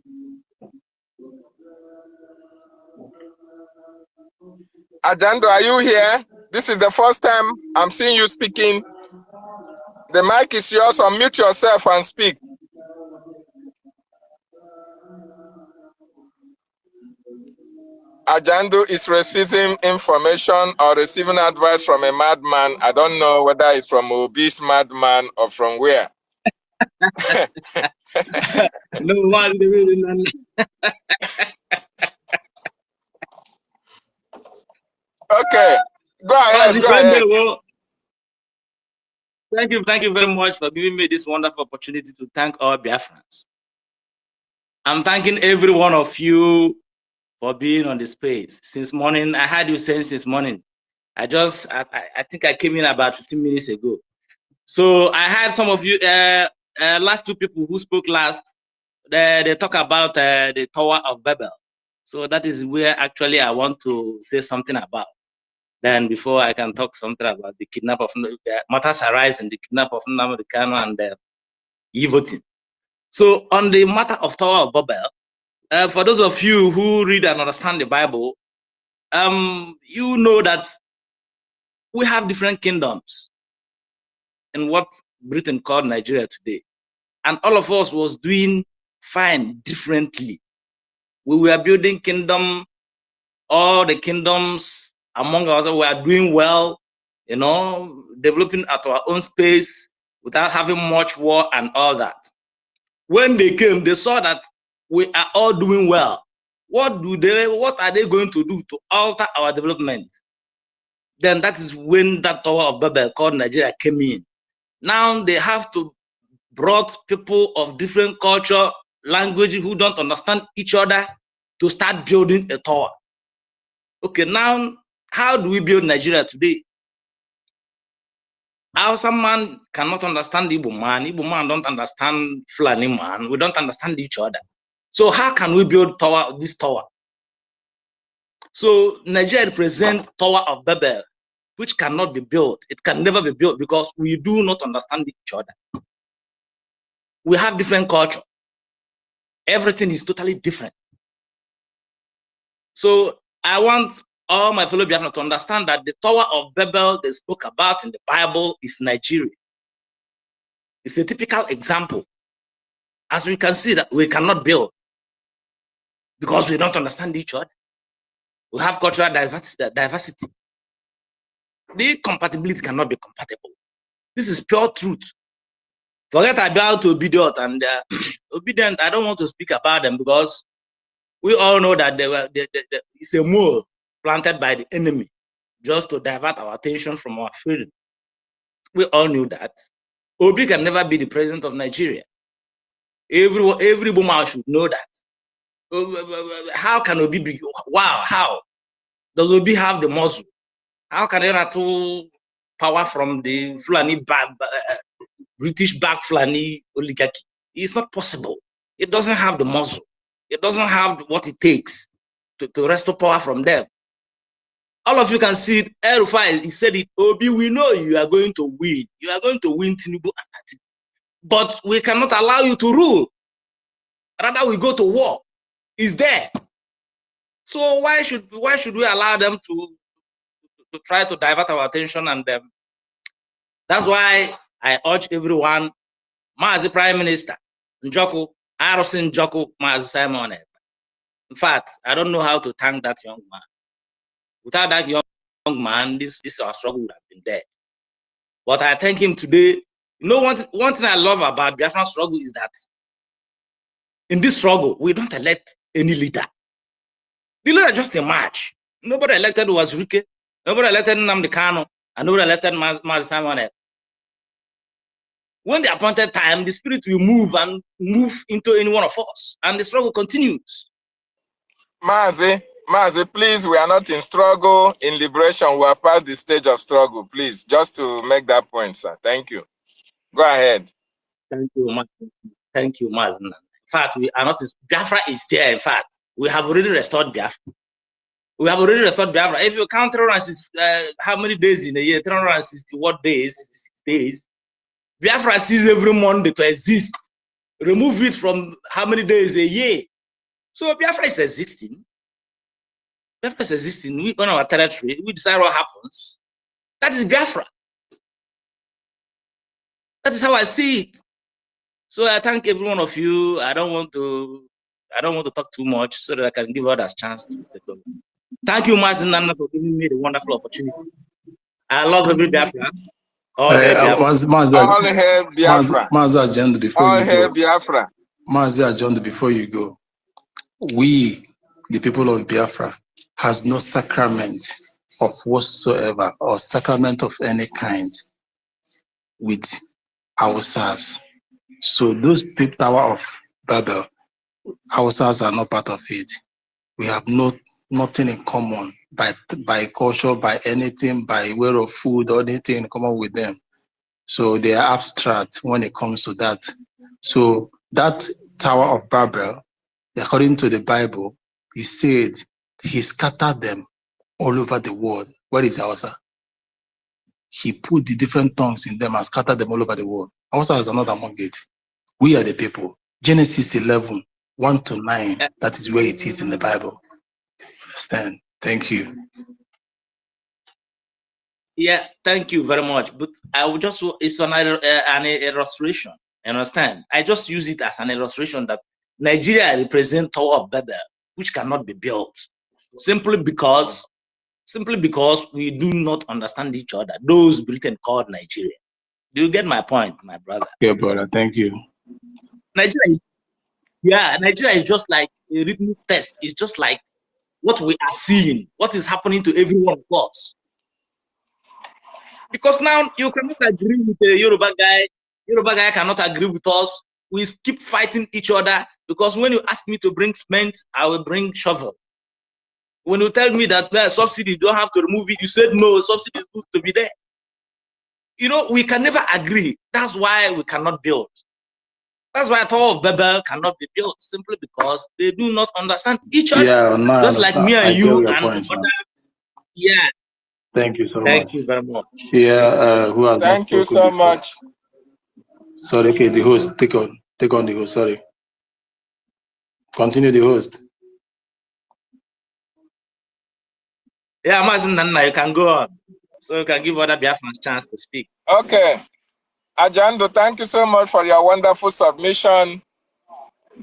S5: Ajandu, are you here? This is the first time I'm seeing you speaking. The mic is yours. Unmute yourself and speak. Ajandu is receiving information or receiving advice from a madman. I don't know whether it's from obese madman or from where. Okay, go ahead.
S11: Thank you very much for giving me this wonderful opportunity to thank all Biafrans. I'm thanking every one of you for being on the space. Since morning, I had you saying since morning. I think I came in about 15 minutes ago. So I had some of you, last two people who spoke last, they talk about the Tower of Babel. So that is where actually I want to say something about. Then before I can talk something about the kidnap of matters arising, the kidnap of Nnamdi Kanu and e-voting. So on the matter of Tower of Babel, for those of you who read and understand the Bible, you know that we have different kingdoms in what Britain called Nigeria today. And all of us was doing fine differently. We were building kingdom, all the kingdoms among us were doing well, you know, developing at our own space without having much war and all that. When they came, they saw that we are all doing well. What are they going to do to alter our development? Then that is when that Tower of Babel called Nigeria came in. Now they have to brought people of different culture, language who don't understand each other to start building a tower. Okay, now how do we build Nigeria today? Hausa man cannot understand Igbo man don't understand Fulani man, we don't understand each other. So how can we build this tower? So Nigeria represents Tower of Babel, which cannot be built. It can never be built because we do not understand each other. We have different culture. Everything is totally different. So I want all my fellow Biafrans to understand that the Tower of Babel they spoke about in the Bible is Nigeria. It's a typical example. As we can see that we cannot build because we don't understand each other. We have cultural diversity. The compatibility cannot be compatible. This is pure truth. Forget about obedient and obedient. I don't want to speak about them because we all know that it's a mole planted by the enemy just to divert our attention from our freedom. We all knew that. Obi can never be the president of Nigeria. Every woman should know that. How can Obi be? Wow, how? Does Obi have the muscle? How can there are two power from the Fulani British back Fulani oligarchy? It's not possible. It doesn't have the muscle. It doesn't have what it takes to restore power from them. All of you can see it. El-Rufai, he said it. Obi, we know you are going to win. You are going to win Tinubu and Atiku. But we cannot allow you to rule. Rather, we go to war. It's there. So why should we allow them to try to divert our attention? And that's why I urge everyone, Mazi Prime Minister, Njoku, Arosin Njoku, Mazi Simon. In fact, I don't know how to thank that young man. Without that young man, this our struggle would have been dead. But I thank him today. You know, one thing I love about Biafran struggle is that in this struggle, we don't elect any leader. The leader just emerge. Nobody elected was Rike. Nobody elected Nnamdi Kanu. And nobody elected Mazi Simon. When the appointed time, the spirit will move and move into any one of us. And the struggle continues.
S5: Mazi, please, we are not in struggle, in liberation. We are past the stage of struggle, please. Just to make that point, sir. Thank you. Go ahead.
S11: Thank you, Mazi. Thank you, Mazi. In fact, we are not. Biafra is there. In fact, we have already restored Biafra. We have already restored Biafra. If you count 360, how many days in a year? 360 what days? 66 days. Biafra sees every Monday to exist. Remove it from how many days a year? So Biafra is existing. Biafra is existing. We own our territory. We decide what happens. That is Biafra. That is how I see it. So I thank every one of you. I don't want to talk too much so that I can give others a chance to take over. Thank you, Mazi Nana, for giving me the wonderful opportunity. I love every Biafra. All hail
S5: Biafra.
S6: Mazi agenda before
S5: All
S6: you
S5: hail
S6: go.
S5: Biafra.
S6: Mazi agenda before you go. We, the people of Biafra, has no sacrament of whatsoever or sacrament of any kind with ourselves. So those big Tower of Babel, ourselves are not part of it. We have nothing in common by culture, by anything, by way of food or anything in common with them. So they are abstract when it comes to that. So that Tower of Babel, according to the Bible, he said he scattered them all over the world. Where is Hausa? He put the different tongues in them and scattered them all over the world. Hausa is not among it. We are the people. Genesis 11, 1-9, that is where it is in the Bible. Understand? Thank you.
S11: Yeah, thank you very much. But I would just, it's an illustration. Understand? I just use it as an illustration that Nigeria represents Tower of Babel, which cannot be built simply because we do not understand each other. Those Britain called Nigeria. Do you get my point, my brother?
S6: Yeah, brother. Thank you.
S11: Nigeria is just like a written test. It's just like what we are seeing, what is happening to every one of us. Because now you cannot agree with the Yoruba guy. Yoruba guy cannot agree with us. We keep fighting each other because when you ask me to bring cement, I will bring shovel. When you tell me that subsidy, you don't have to remove it, you said no, subsidy is good to be there. You know, we can never agree. That's why we cannot build. That's why Tower of Babel cannot be built, simply because they do not understand each other.
S6: Yeah, no,
S11: just like me and you and
S6: points,
S11: other. Yeah.
S6: Thank you so much.
S11: Thank you very much.
S6: Yeah, who has
S5: Thank you so much.
S6: Sorry, okay, the host, take on. Take on the host, sorry. Continue the host.
S11: Yeah, Mazinana, you can go on. So you can give other Biafrans a chance to speak.
S5: Okay. Ajando, thank you so much for your wonderful submission.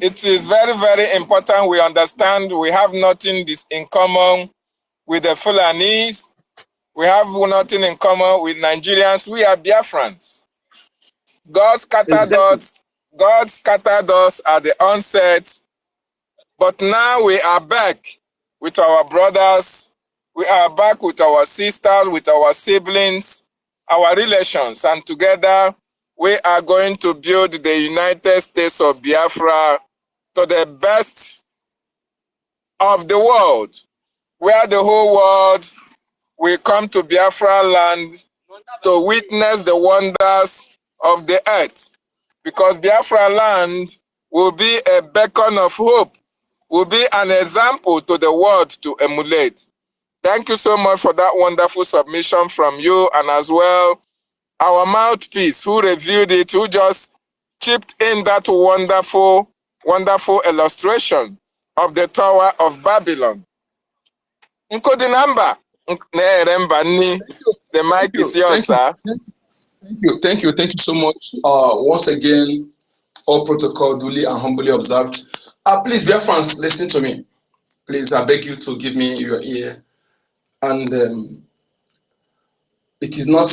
S5: It is very, very important we understand we have nothing in common with the Fulanis. We have nothing in common with Nigerians. We are Biafrans. God scattered us. God scattered us at the onset, but now we are back with our brothers. We are back with our sisters, with our siblings, our relations, and together we are going to build the United States of Biafra to the best of the world, where the whole world will come to Biafra land to witness the wonders of the earth. Because Biafra land will be a beacon of hope, will be an example to the world to emulate. Thank you so much for that wonderful submission from you, and as well our mouthpiece who reviewed it, who just chipped in that wonderful, wonderful illustration of the Tower of Babylon. Nkodinamba, the mic is yours, sir.
S8: Thank you so much. Once again, all protocol duly and humbly observed. Please, dear friends, listen to me. Please, I beg you to give me your ear. And it is not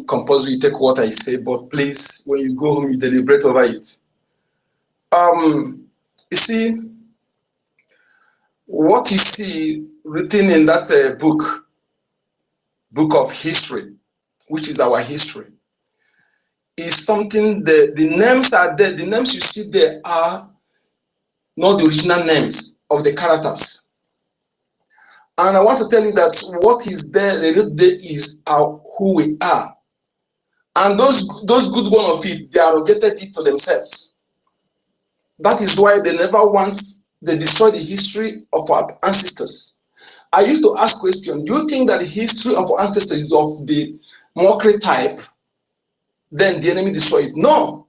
S8: compulsory you take what I say, but please, when you go home, you deliberate over it. You see, what you see written in that book of history, which is our history, is something the names are there. The names you see there are not the original names of the characters. And I want to tell you that what is there, the root there is who we are. And those good one of it, they arrogated it to themselves. That is why they destroy the history of our ancestors. I used to ask question, do you think that the history of our ancestors is of the mockery type? Then the enemy destroy it. No.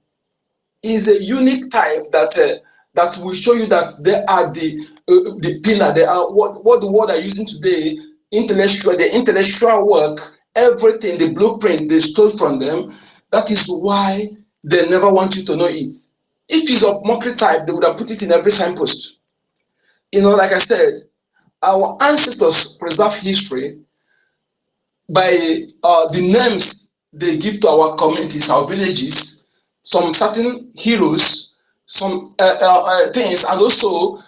S8: It's a unique type that will show you that they are the pillar. They are what the word are using today, the intellectual work, everything, the blueprint they stole from them. That is why they never want you to know it. If it's of mockery type, they would have put it in every signpost. You know, like I said, our ancestors preserve history by the names they give to our communities, our villages, some certain heroes, some things, and also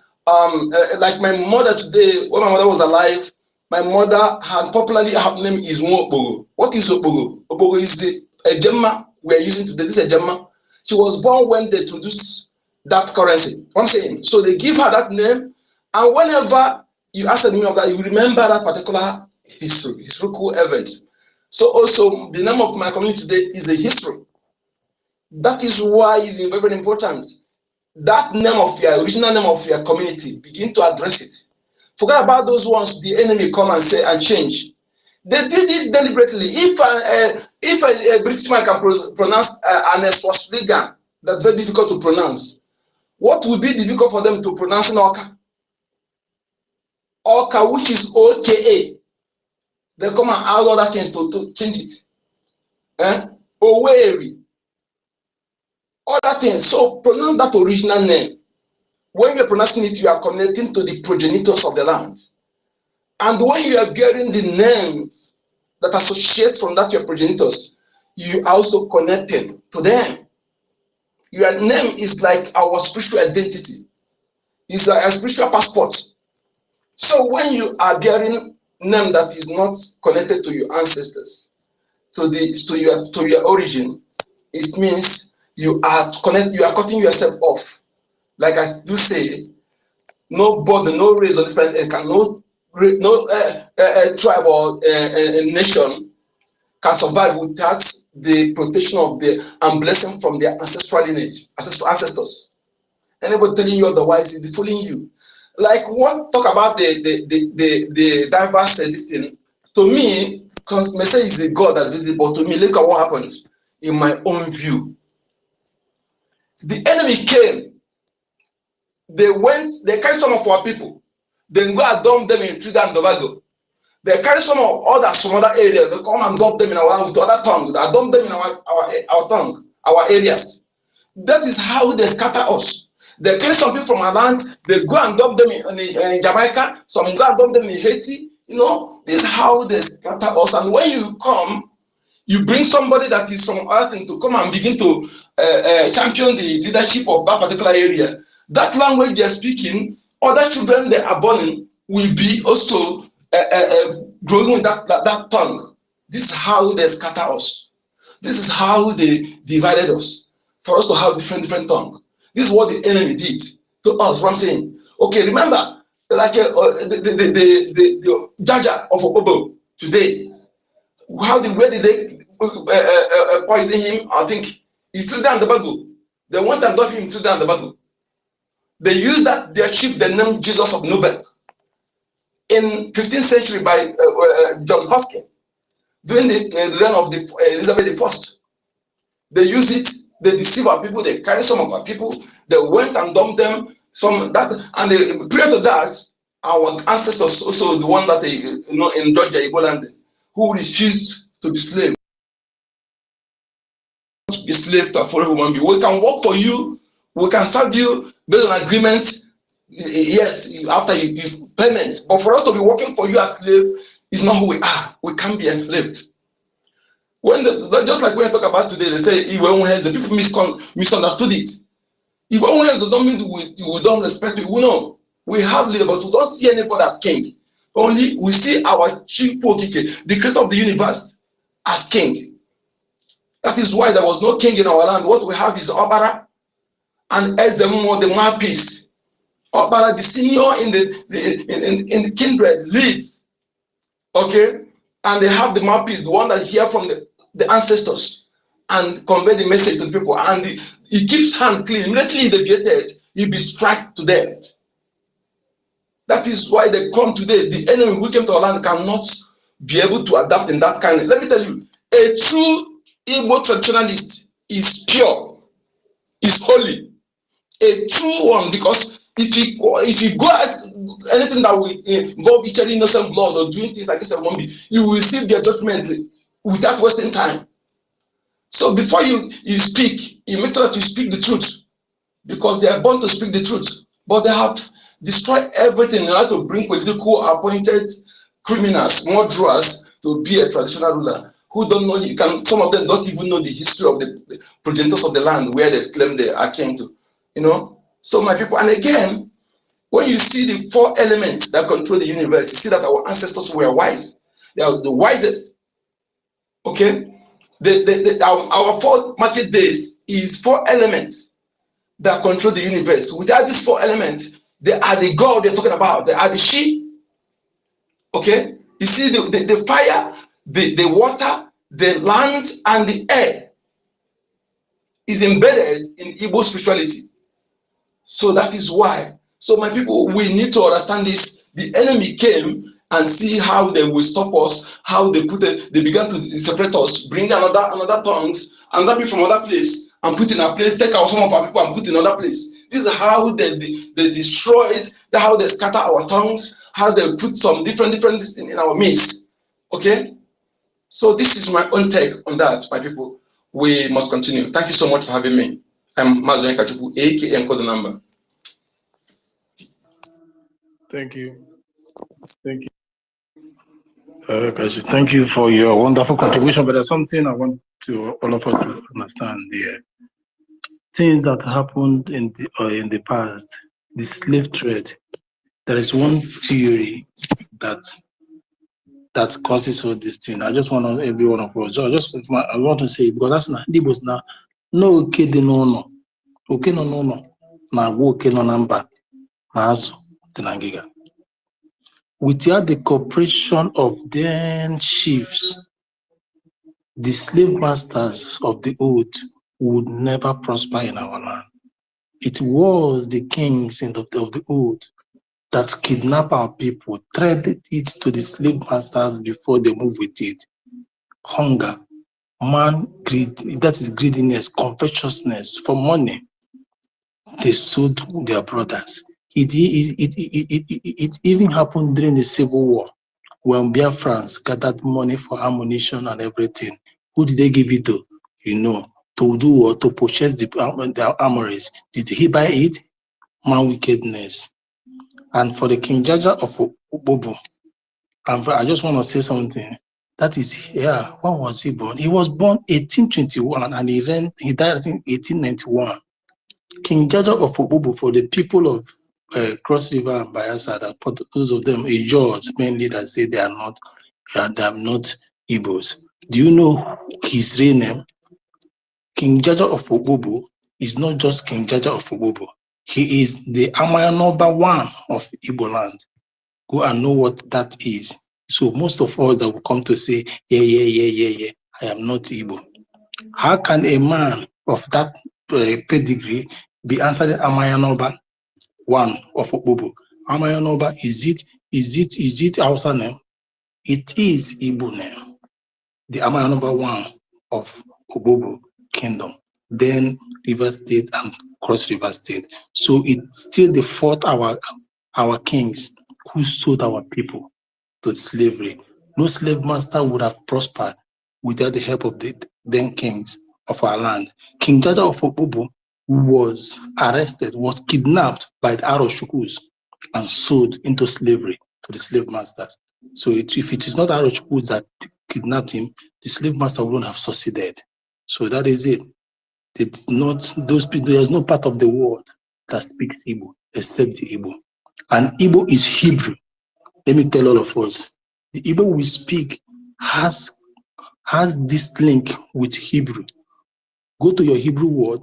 S8: like my mother today, when my mother was alive, my mother had popularly her name is Nwobogo. What is Obogo? Obogo is the Ejema we are using today. This Ejema. She was born when they introduced that currency. What I'm saying. So they give her that name, and whenever you ask the name of that, you remember that particular historical event. So also the name of my community today is a history. That is why it's very, very important. That name of your original name of your community, begin to address it. Forget about those ones the enemy come and say and change. They did it deliberately. If a British man can pronounce an Swahilian, that's very difficult to pronounce. What would be difficult for them to pronounce in Oka? Oka, which is OKA. They come and add other things to change it. Oweri. Other things. So pronounce that original name. When you're pronouncing it, you are connecting to the progenitors of the land. And when you are bearing the names that associate from that your progenitors, you are also connecting to them. Your name is like our spiritual identity. It's like a spiritual passport. So when you are bearing name that is not connected to your ancestors, to your origin, it means you are cutting yourself off. Like I do say, nobody, no race on this planet can tribe or nation can survive without the protection of and blessing from their ancestral lineage, ancestors. Anybody telling you otherwise is fooling you. Like what talk about the diverse this thing. To me, because Messiah is a God that did it, but to me, look at what happened in my own view. The enemy came. They carried some of our people. Then go and dump them in Trinidad and Tobago. They carry some of others from other areas. They come and dump them in our with other tongue. They dump them in our tongue, our areas. That is how they scatter us. They carry some people from our land. They go and dump them in Jamaica. Some go and dump them in Haiti. You know, this is how they scatter us. And when you come, you bring somebody that is from other thing to come and begin to champion the leadership of that particular area. That language they're speaking, other children they are born in will be also growing with that tongue. This is how they scatter us. This is how they divided us for us to have different tongue. This is what the enemy did to us. What I'm saying. Okay, remember, like the Jaja of Obobo today. Where did they poison him? I think he's still down the Bago. They went and got him still down the Bago. They used their ship, the name Jesus of Nobel, in 15th century by John Hoskin during the reign of Elizabeth I. They use it. They deceive our people. They carry some of our people. They went and dumped them. And the period of that, our ancestors also the one that in Georgia, Igbo land, who refused to be slave. Be slave to a foreign human being. We can work for you. We can serve you based on agreements. Yes, after you payment. But for us to be working for you as slave is not who we are. We can't be enslaved. Just like when I talk about today, they say the people misunderstood it. Does not mean we don't respect you. No, we have leader, but we don't see anybody as king. Only we see our chief Pokike, the creator of the universe, as king. That is why there was no king in our land. What we have is Obara and Ezemo, the mouthpiece. Obara, the senior in the kindred, leads. Okay, and they have the mouthpiece, the one that hear from the ancestors and convey the message to the people. And he keeps hand clean. Immediately he deviated, he'll be struck to death. That is why they come today. The enemy who came to our land cannot be able to adapt in that kind. Let me tell you, a true Igbo traditionalist is pure, is holy. A true one, because if you go as anything that will involve eating innocent blood or doing things like this, you will receive their judgment without wasting time. So before you speak, you make sure that you speak the truth, because they are born to speak the truth. But they have destroyed everything in order to bring political appointed criminals, murderers, to be a traditional ruler who don't know. Some of them don't even know the history of the progenitors of the land where they claim they are king to. So my people, and again, when you see the 4 elements that control the universe, you see that our ancestors were wise. They are the wisest. Okay, our 4 market days is 4 elements that control the universe. Without these 4 elements, they are the God they're talking about. They are the sheep. Okay, you see the fire, the water, the land, and the air is embedded in Igbo spirituality. So that is why. So my people, we need to understand this. The enemy came and see how they will stop us, how they began to separate us, bring another tongues, another people from other place, and put in a place, take out some of our people and put in another place. This is how they destroyed, how they scatter our tongues, how they put some different things in our midst. Okay? So this is my own take on that, my people. We must continue. Thank you so much for having me. I'm Mazoen Kachuku, aka Code Number.
S6: Thank you. Thank you. Thank you for your wonderful contribution. But there's something I want all of us to understand here. Things that happened in the past, the slave trade. There is one theory that causes all this thing. I just want every one of us. I want to say it, because that's not Igbo's now. No okay no. Okay no. Na go okay no number. Na azu tenangiga. Without the cooperation of then chiefs, the slave masters of the old would never prosper in our land. It was the kings of the old that kidnapped our people, traded it to the slave masters before they move with it. Hunger, greed, that is greediness, covetousness for money. they sold their brothers. It even happened during the Civil War when Biafrans gathered money for ammunition and everything. Who did they give it to? You know, to do or to purchase the armories. Did he buy it? Man wickedness. And for the King Jaja of Obobo, I just want to say something. That is, yeah, when was he born? He was born 1821 and he died I think 1891. King Jaja of Obobo, for the people of Cross River and Bayelsa, that for those of them, a judge mainly that say they are not Igbos. Do you know his real name? King Jaja of Obobo is not just King Jaja of Obobo. He is the Amaya number 1 of Igbo land. Go and know what that is. So most of us that will come to say, yeah, I am not Igbo. How can a man of that pedigree be answered Amaya number 1 of Obobo? Amaya number, is it Hausa name? It is Igbo name. The Amaya number 1 of Obobo Kingdom, then River State and Cross River State. So it's still the fought our kings who sold our people to slavery. No slave master would have prospered without the help of the then kings of our land. King Jaja of Obobo was arrested, was kidnapped by the Aroshukus and sold into slavery to the slave masters. So if it is not Aroshukus that kidnapped him, the slave master wouldn't have succeeded. So that is it. It's not those people. There's no part of the world that speaks Igbo except the Igbo, and Igbo is Hebrew. Let me tell all of us, the Igbo we speak has this link with Hebrew. Go to your Hebrew word,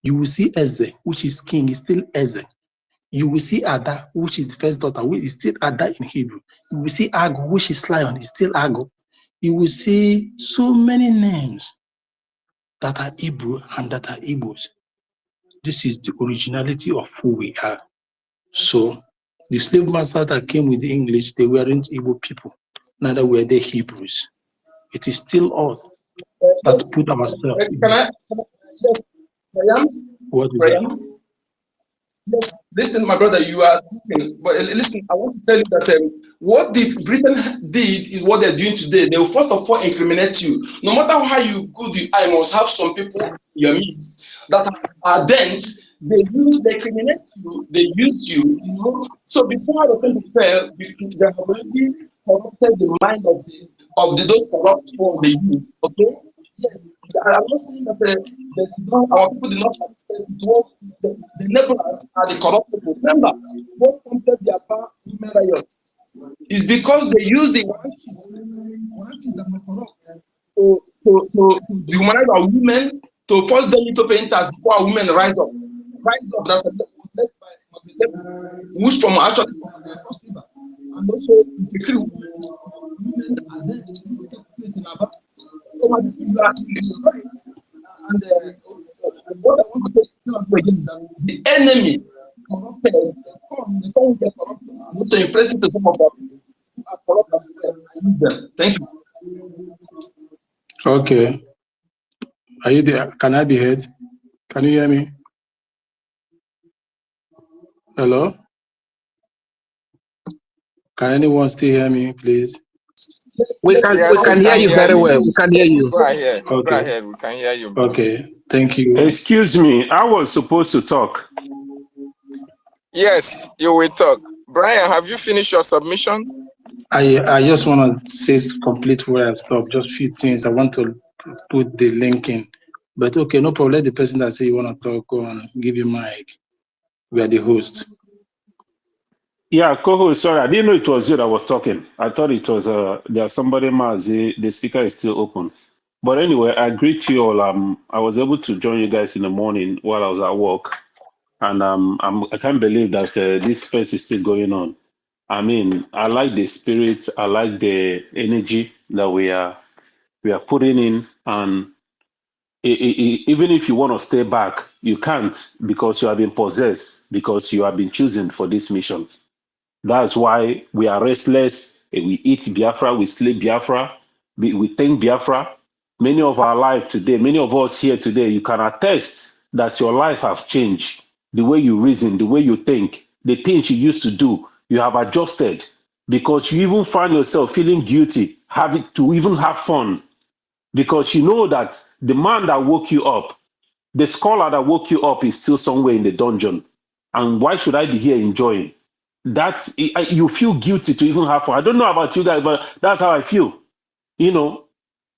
S6: you will see Eze, which is king, is still Eze. You will see Ada, which is the first daughter, which is still Ada in Hebrew. You will see Ago, which is lion, is still Ago. You will see so many names that are Hebrew and that are Igbos. This is the originality of who we are. So the slave masters that came with the English, they weren't Igbo people, neither were they Hebrews. It is still us that put ourselves in.
S8: Yes, Brian?
S6: What is
S8: Brian?
S6: that?
S8: Yes, listen, my brother, you are talking, but listen, I want to tell you that what the Britain did is what they're doing today. They will first of all incriminate you. No matter how you good you are, you must have some people in your midst that are dense. They criminate you, they use you, you know. So before the thing fail, they have already corrupted the mind of those corrupt people they use. Okay? Yes, I'm not saying that our people do not participate. The neighbors are the corrupt people. Remember, what prompted the Biafra women riot is because they use the warranties that are corrupt to dehumanize our women, to force them into paying tax before our women rise up. That was led by the which from actually and also the crew women are there to take place in Aba. So my people are right. And what I want to tell you again is that the enemy corrupted, they come get corrupted, and also impressing to some of them who are corrupt as well. I use them. Thank you.
S6: Okay. Are you there? Can I be heard? Can you hear me? Hello? Can anyone still hear me, please?
S5: We can hear you very well.
S12: We can hear you.
S5: Go ahead.
S6: Okay.
S5: Go ahead. We can hear you. Bro.
S6: Okay. Thank you.
S12: Excuse me. I was supposed to talk.
S5: Yes, you will talk. Brian, have you finished your submissions?
S6: I just want to say complete where I stopped. Just a few things. I want to put the link in. But okay, no problem. Let the person that say you want to talk go on. Give you mic. We are the host.
S12: Yeah, co-host, sorry, I didn't know it was you that was talking. I thought it was there's somebody Mazi, the speaker is still open. But anyway, I greet you all. I was able to join you guys in the morning while I was at work. And I can't believe that this space is still going on. I mean, I like the spirit, I like the energy that we are putting in, and even if you want to stay back, you can't, because you have been possessed, because you have been chosen for this mission. That's why we are restless. We eat Biafra, we sleep Biafra, we think Biafra. Many of our life today, many of us here today, you can attest that your life have changed the way you reason, the way you think, the things you used to do, you have adjusted because you even find yourself feeling guilty, having to even have fun because you know that the man that woke you up, the scholar that woke you up is still somewhere in the dungeon. And why should I be here enjoying? That's, you feel guilty to even have fun. I don't know about you guys, but that's how I feel, you know,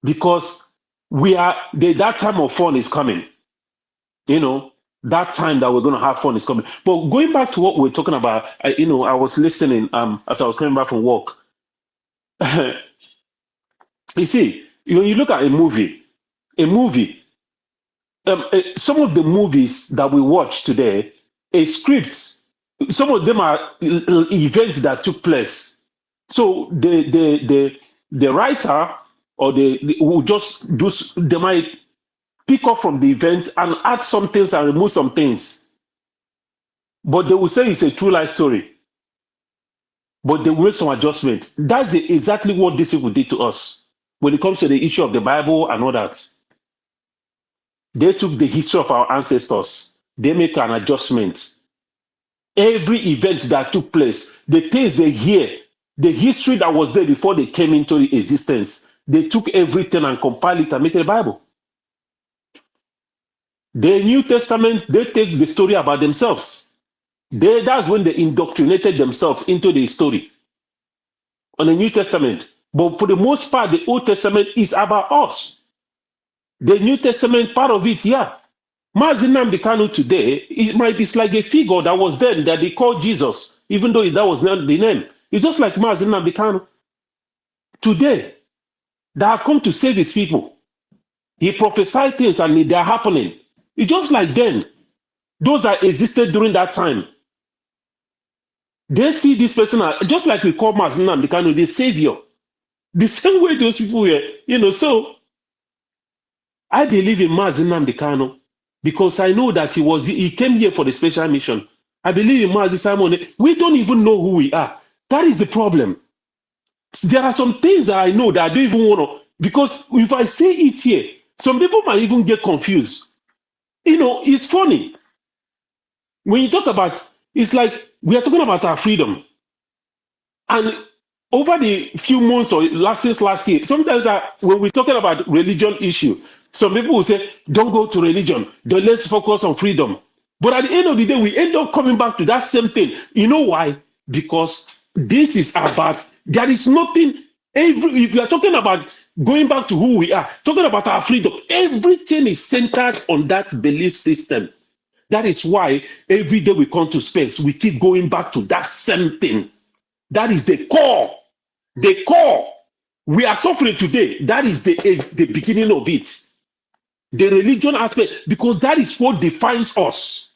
S12: because that time of fun is coming, you know, that time that we're going to have fun is coming. But going back to what we're talking about, I was listening as I was coming back from work. You see, when you look at a movie, some of the movies that we watch today, a script, some of them are events that took place. So the writer or will just do, they might pick up from the event and add some things and remove some things. But they will say it's a true life story. But they will make some adjustment. That's exactly what these people did to us when it comes to the issue of the Bible and all that. They took the history of our ancestors. They make an adjustment. Every event that took place, the things they hear, the history that was there before they came into existence, they took everything and compiled it and make it a Bible. The New Testament, they take the story about themselves. That's when they indoctrinated themselves into the story on the New Testament. But for the most part, the Old Testament is about us. The New Testament, part of it, yeah. Mazi Nnamdi Kanu today, it's like a figure that was then that they called Jesus, even though that was not the name. It's just like Mazi Nnamdi Kanu today that have come to save his people. He prophesied things and they are happening. It's just like then, those that existed during that time. They see this person just like we call Mazi Nnamdi Kanu the savior. The same way those people were, so I believe in Mazi Nnamdi Kanu because I know that he came here for the special mission. I believe in Mazi Simon. We don't even know who we are. That is the problem. There are some things that I know that I don't even want to, because if I say it here, some people might even get confused. It's funny. When you talk about, it's like we are talking about our freedom. And over the few months or since last year, sometimes when we're talking about religion issue, some people will say, don't go to religion, let's focus on freedom. But at the end of the day, we end up coming back to that same thing. You know why? Because this is about, there is nothing, if you are talking about going back to who we are, talking about our freedom, everything is centered on that belief system. That is why every day we come to space, we keep going back to that same thing. That is the core. The core. We are suffering today. That is the beginning of it. The religion aspect, because that is what defines us.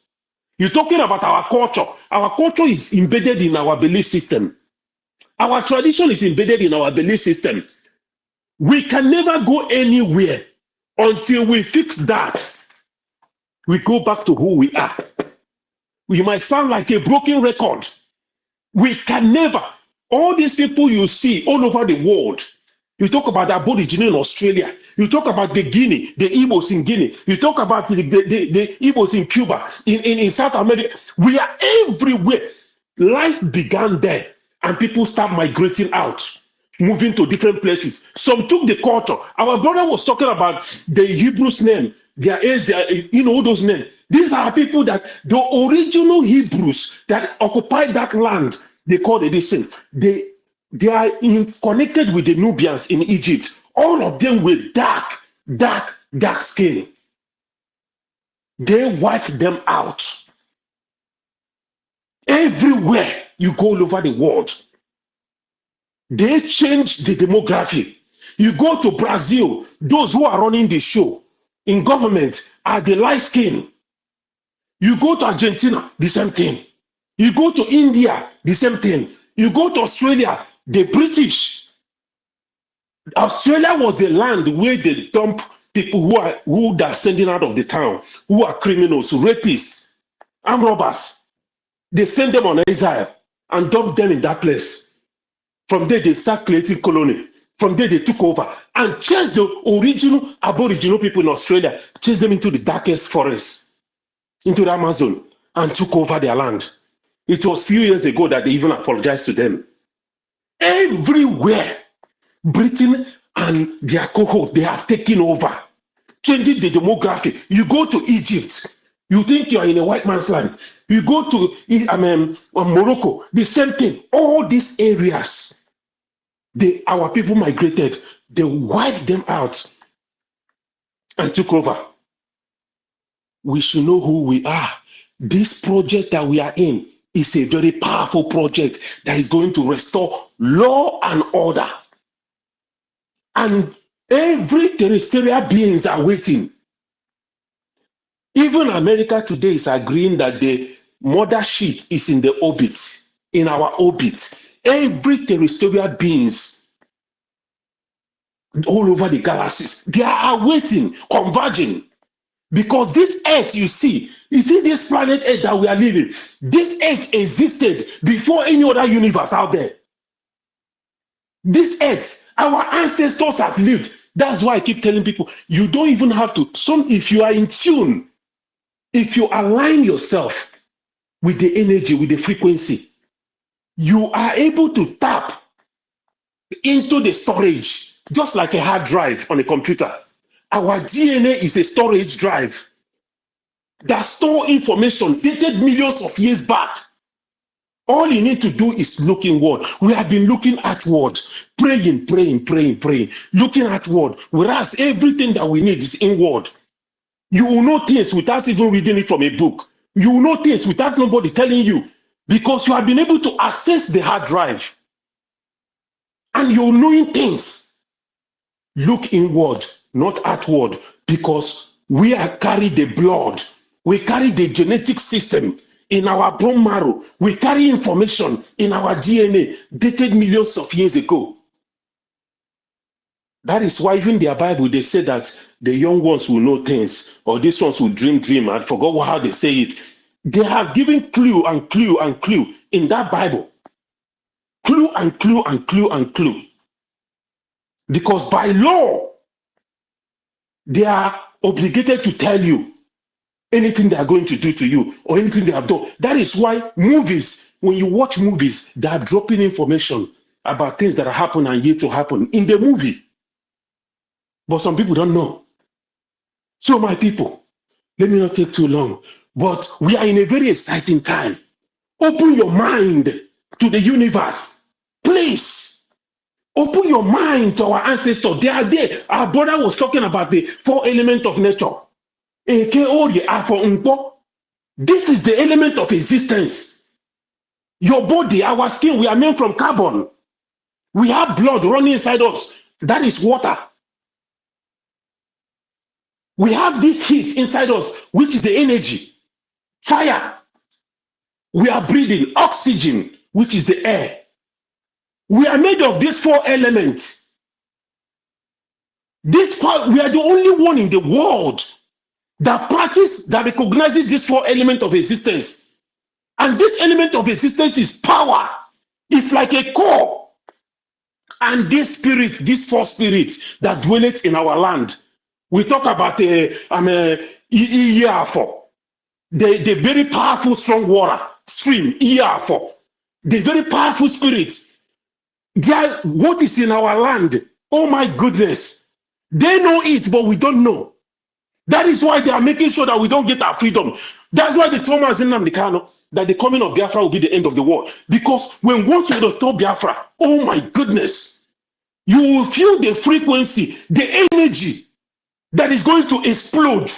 S12: You're talking about our culture. Our culture is embedded in our belief system. Our tradition is embedded in our belief system. We can never go anywhere until we fix that. We go back to who we are. We might sound like a broken record. We can never. All these people you see all over the world, you talk about the Aborigine in Australia, you talk about the Guinea, the Igbos in Guinea, you talk about the Igbos in Cuba, in South America. We are everywhere. Life began there, and people start migrating out, moving to different places. Some took the culture. Our brother was talking about the Hebrews' name, their all those names. These are people that the original Hebrews that occupied that land, they called edition. They are connected with the Nubians in Egypt. All of them with dark skin. They wiped them out. Everywhere you go all over the world, they changed the demography. You go to Brazil, those who are running the show in government are the light skin. You go to Argentina, the same thing. You go to India, the same thing. You go to Australia, the British. Australia was the land where they dump people who are sending out of the town, who are criminals, rapists, armed robbers. They send them on exile and dump them in that place. From there, they start creating colony. From there, they took over and chased the original Aboriginal people in Australia, chased them into the darkest forest, into the Amazon. and took over their land. It was few years ago that they even apologized to them. Everywhere, Britain and their cohort, they have taken over, changing the demography. You go to Egypt, you think you're in a white man's land. You go to Morocco, the same thing. All these areas, our people migrated. They wiped them out and took over. We should know who we are. This project that we are in is a very powerful project that is going to restore law and order. And every terrestrial beings are waiting. Even America today is agreeing that the mothership is in the orbit, in our orbit. Every terrestrial beings all over the galaxies, they are waiting, converging. Because this earth you see this planet earth that we are living, this earth existed before any other universe out there. This earth, our ancestors have lived. That's why I keep telling people, you don't even have to, if you are in tune, if you align yourself with the energy, with the frequency, you are able to tap into the storage, just like a hard drive on a computer. Our DNA is a storage drive that store information dated millions of years back. All you need to do is look inward. We have been looking outward, praying, looking outward, whereas everything that we need is inward. You will know things without even reading it from a book. You will know things without nobody telling you, because you have been able to access the hard drive. And you're knowing things. Look inward, not outward, because we are carry the blood. We carry the genetic system in our bone marrow. We carry information in our DNA dated millions of years ago. That is why even their Bible, they say that the young ones will know things, or these ones will dream. I forgot how they say it. They have given clue and clue and clue in that Bible. Clue and clue and clue and clue. Because by law, they are obligated to tell you anything they are going to do to you or anything they have done. That is why movies, when you watch movies, they are dropping information about things that are happening and yet to happen in the movie. But some people don't know. So my people, let me not take too long, but we are in a very exciting time. Open your mind to the universe. Please, open your mind to our ancestors. They are there. Our brother was talking about the 4 elements of nature. This is the element of existence. Your body, our skin, we are made from carbon. We have blood running inside us. That is water. We have this heat inside us, which is the energy. Fire. We are breathing oxygen, which is the air. We are made of these 4 elements. We are the only one in the world that recognizes these 4 elements of existence. And this element of existence is power. It's like a core. And this spirit, these 4 spirits that dwelleth in our land. We talk about the very powerful strong water stream, the very powerful spirits. What is in our land? Oh my goodness. They know it, but we don't know. That is why they are making sure that we don't get our freedom. That's why they told us in Namdekano that the coming of Biafra will be the end of the world. Because once you restore Biafra, oh my goodness, you will feel the frequency, the energy that is going to explode.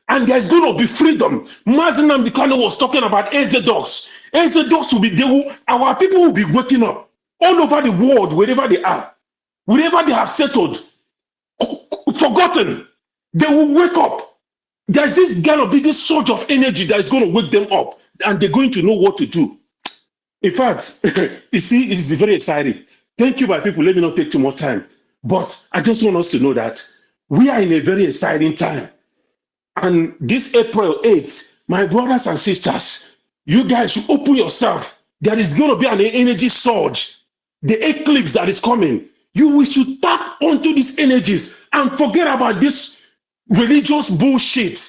S12: And there's going to be freedom. Mazen Namdekano was talking about Exodus. Exodus will be, our people will be waking up all over the world, wherever they are, wherever they have settled, forgotten. They will wake up. There's going to be this surge of energy that is going to wake them up, and they're going to know what to do. In fact, you see, it's very exciting. Thank you, my people. Let me not take too much time. But I just want us to know that we are in a very exciting time. And this April 8th, my brothers and sisters, you guys should open yourself. There is going to be an energy surge. The eclipse that is coming. We should tap onto these energies and forget about this religious bullshit.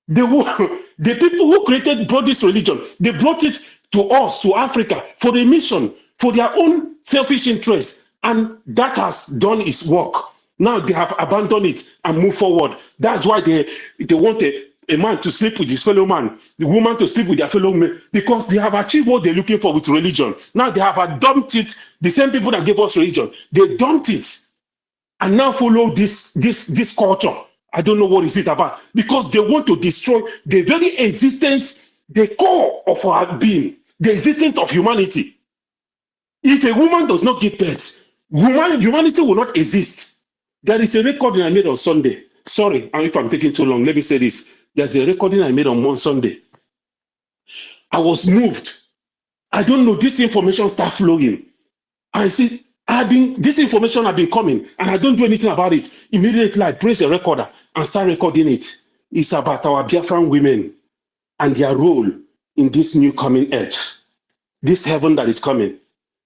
S12: The people who brought this religion, they brought it to us, to Africa, for a mission, for their own selfish interests, and that has done its work. Now they have abandoned it and moved forward. That's why they want a man to sleep with his fellow man, the woman to sleep with their fellow man, because they have achieved what they're looking for with religion. Now they have dumped it. The same people that gave us religion, they dumped it and now follow this culture. I don't know what is it about, because they want to destroy the very existence, the core of our being, the existence of humanity. If a woman does not give birth, humanity will not exist. There is a recording I made on Sunday. Sorry, if I'm taking too long, let me say this. There's a recording I made on Sunday. I was moved. I don't know, this information start flowing. I see, this information have been coming and I don't do anything about it. Immediately I press a recorder and start recording it. It's about our Biafran women and their role in this new coming earth. This heaven that is coming.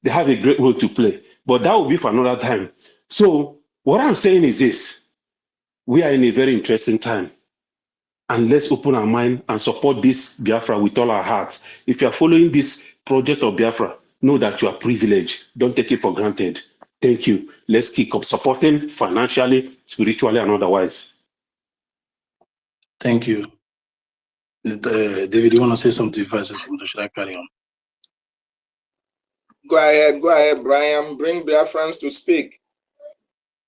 S12: They have a great role to play, but that will be for another time. So what I'm saying is this: we are in a very interesting time, and let's open our mind and support this Biafra with all our hearts. If you're following this project of Biafra, know that you are privileged. Don't take it for granted. Thank you. Let's keep up supporting financially, spiritually, and otherwise.
S6: Thank you. David, you want to say something before I say something? Should I carry on?
S5: Go ahead, Brian. Bring Biafrans to speak.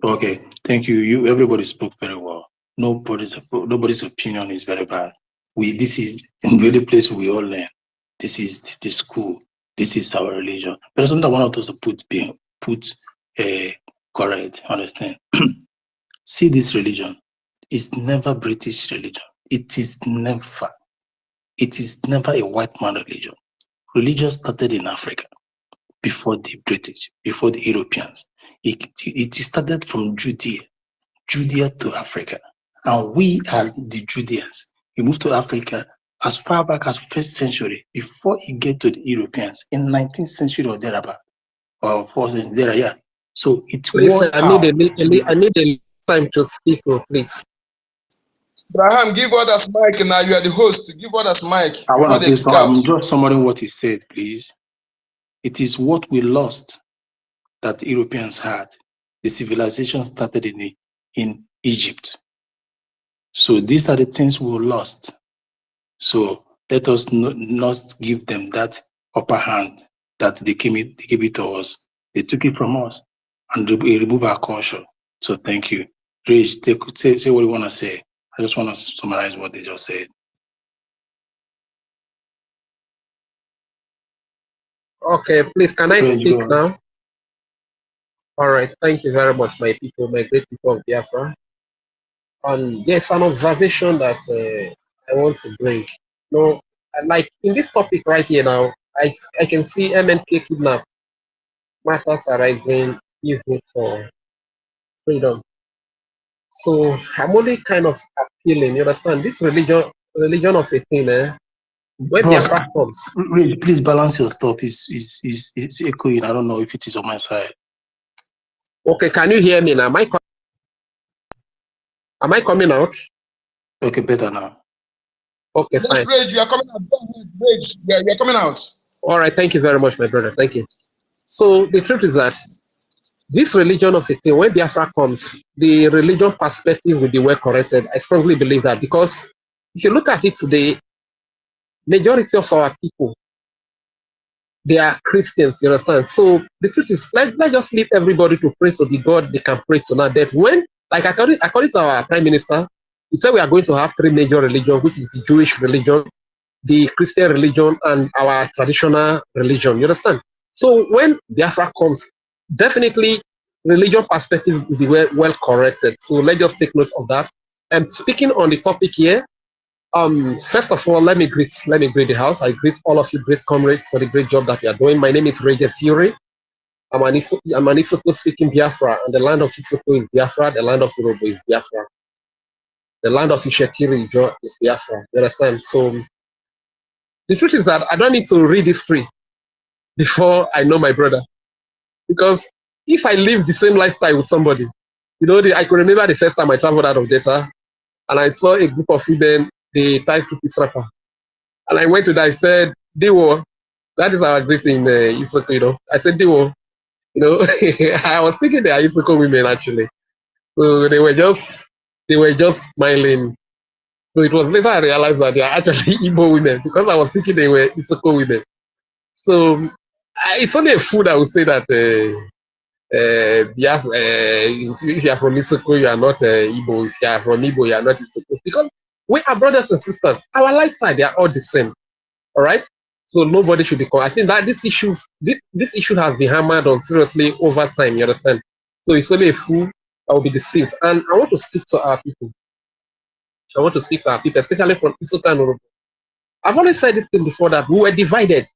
S6: Okay, thank you. Everybody spoke very well. Nobody's opinion is very bad. This is the only place we all learn. This is the school. This is our religion. But something I want us to put correct. Understand? See, this religion is never British religion. It is never a white man religion. Religion started in Africa before the British, before the Europeans. It started from Judea to Africa. And we are the Judeans. We moved to Africa as far back as 1st century, before it get to the Europeans in 19th century or thereabout, or 4th century, there, yeah. So it
S13: Please,
S6: was
S13: I need a time to speak, please.
S8: Abraham, give others mic now. You are the host. Give others mic
S6: I
S8: before
S6: want
S8: they
S6: to
S8: kick out.
S6: I'm just summarizing what he said, please. It is what we lost that the Europeans had. The civilization started in Egypt. So these are the things we lost. So let us not give them that upper hand that they gave it to us. They took it from us and remove our culture. So thank you. Rich, say what you want to say. I just want to summarize what they just said.
S13: Okay, please, can I speak now? All right, thank you very much, my people, my great people of Biafra. And there's an observation that I want to bring. No, like in this topic right here now, I can see MNK kidnap, matters arising, evil for freedom. So I'm only kind of appealing, you understand? This religion of a thing, when Biafra comes.
S6: Rich, please balance your stuff. It's echoing. I don't know if it is on my side.
S13: Okay, can you hear me now? Am I coming out?
S6: Okay, better now.
S13: Okay, fine.
S8: Rage, you are coming out. Rage, you're coming out.
S13: All right, thank you very much, my brother. Thank you. So the truth is that this religion of a thing, when Biafra comes, the religion perspective will be well corrected. I strongly believe that, because if you look at it today, majority of our people, they are Christians, you understand? So the truth is, let's just leave everybody to pray to the God they can pray to. Now that when, like according to our Prime Minister, he said we are going to have 3 major religions, which is the Jewish religion, the Christian religion, and our traditional religion. You understand? So when Biafra comes, definitely religion perspective will be well corrected. So let's just take note of that. And speaking on the topic here, first of all, let me greet the house. I greet all of you great comrades for the great job that you are doing. My name is Ranger Fury. I'm an Isoko speaking Biafra, and the land of Isoko is Biafra, the land of Urobo is Biafra. The land of Ishekiri is Biafra. You understand? So the truth is that I don't need to read history before I know my brother. Because if I live the same lifestyle with somebody, I could remember the first time I traveled out of data and I saw a group of women the title peace rapper. And I went to that, I said, Dewo, that is our greeting in Isoko, you know. I said, Dewo, you know, I was thinking they are Isoko women actually. So they were just smiling. So it was later I realized that they are actually Igbo women because I was thinking they were Isoko women. So it's only a fool that will say that if you are from Isoko, you are not Igbo. If you are from Igbo, you are not Isoko. Because we are brothers and sisters. Our lifestyle, they are all the same. All right. So nobody should be. I think that this issue has been hammered on seriously over time. You understand? So it's only a fool that will be deceived. And I want to speak to our people. Especially from Isoko and Orobo. I've always said this thing before that we were divided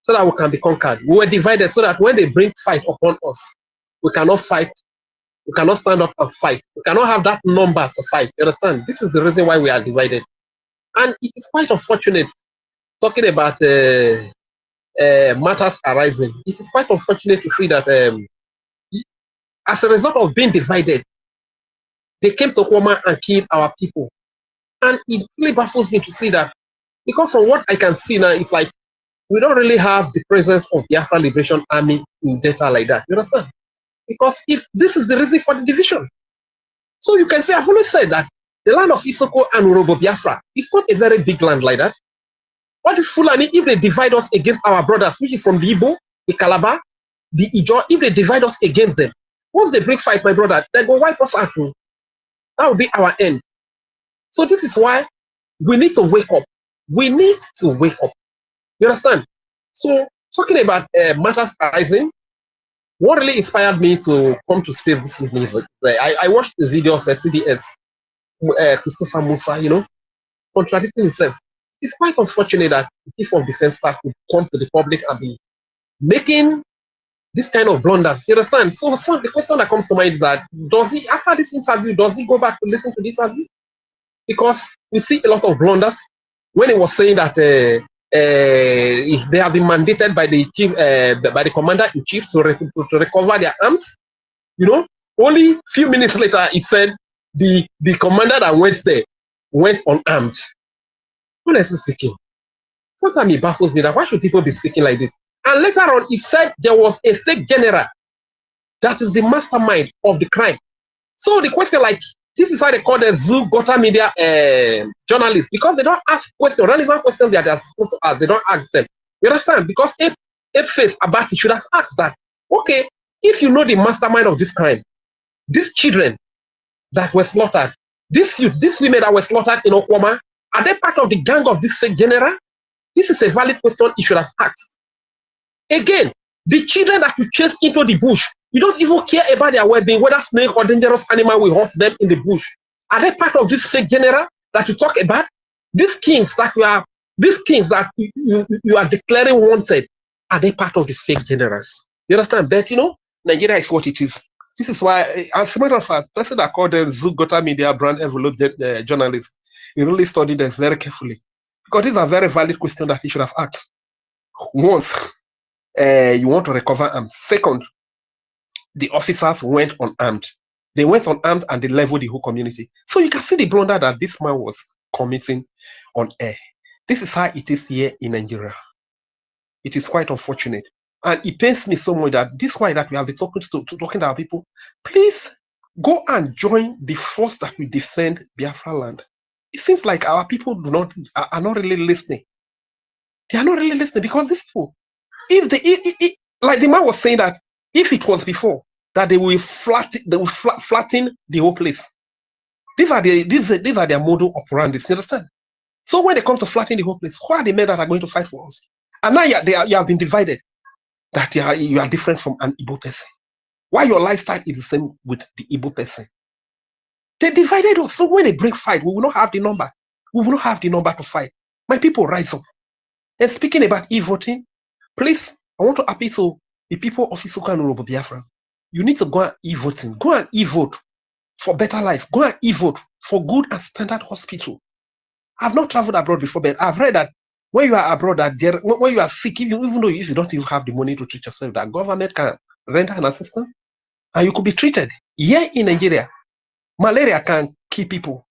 S13: so that we can be conquered. We were divided so that when they bring fight upon us, we cannot fight. We cannot stand up and fight. We cannot have that number to fight. You understand? This is the reason why we are divided. And it is quite unfortunate talking about matters arising. It is quite unfortunate to see that as a result of being divided, they came to Kwama and killed our people. And it really baffles me to see that, because from what I can see now, it's like we don't really have the presence of Biafra Liberation Army in data like that. You understand? Because if this is the reason for the division. So you can say, I've always said that the land of Isoko and Urobo Biafra is not a very big land like that. What is Fulani if they divide us against our brothers, which is from the Igbo, the Calabar, the Ijo, if they divide us against them? Once they bring fight, my brother, they go wipe us out. That will be our end. So this is why we need to wake up. We need to wake up. You understand? So talking about matters arising, what really inspired me to come to space this evening, I watched the video of CDS, Christopher Musa, you know, contradicting himself. It's quite unfortunate that the Chief of Defense Staff would come to the public and be making this kind of blunders. You understand? So the question that comes to mind is that, does he, after this interview, does he go back to listen to this interview? Because we see a lot of blunders when he was saying that if they have been mandated by the chief, by the commander-in-chief to recover their arms, you know, only a few minutes later he said the commander that went there went unarmed. Honestly speaking, sometimes it baffles me that why should people be speaking like this? And later on, he said there was a fake general that is the mastermind of the crime. So the question, like, this is why they call the Zoo Gota Media journalists, because they don't ask questions, relevant questions that they are supposed to ask. They don't ask them. You understand? Because if Face Abati should have asked that, okay, if you know the mastermind of this crime, these children that were slaughtered, these women that were slaughtered in Okwama, are they part of the gang of this fake general? This is a valid question you should have asked. Again, the children that you chased into the bush, you don't even care about their well-being, whether snake or dangerous animal will hurt them in the bush. Are they part of this fake general that you talk about? These kings that you are declaring wanted, are they part of the fake generals? You understand? But you know, Nigeria is what it is. This is why, as a matter of fact, person that called them Zoo Gota Media brand envelope journalists, he really studied them very carefully. Because these are very valid questions that he should have asked. Once, you want to recover arms. Second, the officers went unarmed. They went unarmed and they leveled the whole community. So you can see the blunder that this man was committing on air. This is how it is here in Nigeria. It is quite unfortunate. And it pains me so much that this why that we have been talking to our people, please go and join the force that will defend Biafra land. It seems like our people are not really listening. They are not really listening because these people, like the man was saying that if it was before that they will flatten the whole place. These are their model operandi. You understand? So when they come to flatten the whole place, who are the men that are going to fight for us? And now you have been divided. That you are different from an Igbo person. Why your lifestyle is the same with the Igbo person? They divided us. So when they break fight, we will not have the number. We will not have the number to fight. My people, rise up. And speaking about e-voting, please, I want to appeal to the people of Isoko and Urobo Biafra. You need to go and e-voting. Go and e-vote for better life. Go and e-vote for good and standard hospital. I've not traveled abroad before, but I've read that when you are abroad, when you are sick, even though if you don't even have the money to treat yourself, that government can render an assistance and you could be treated. Here in Nigeria, malaria can kill people.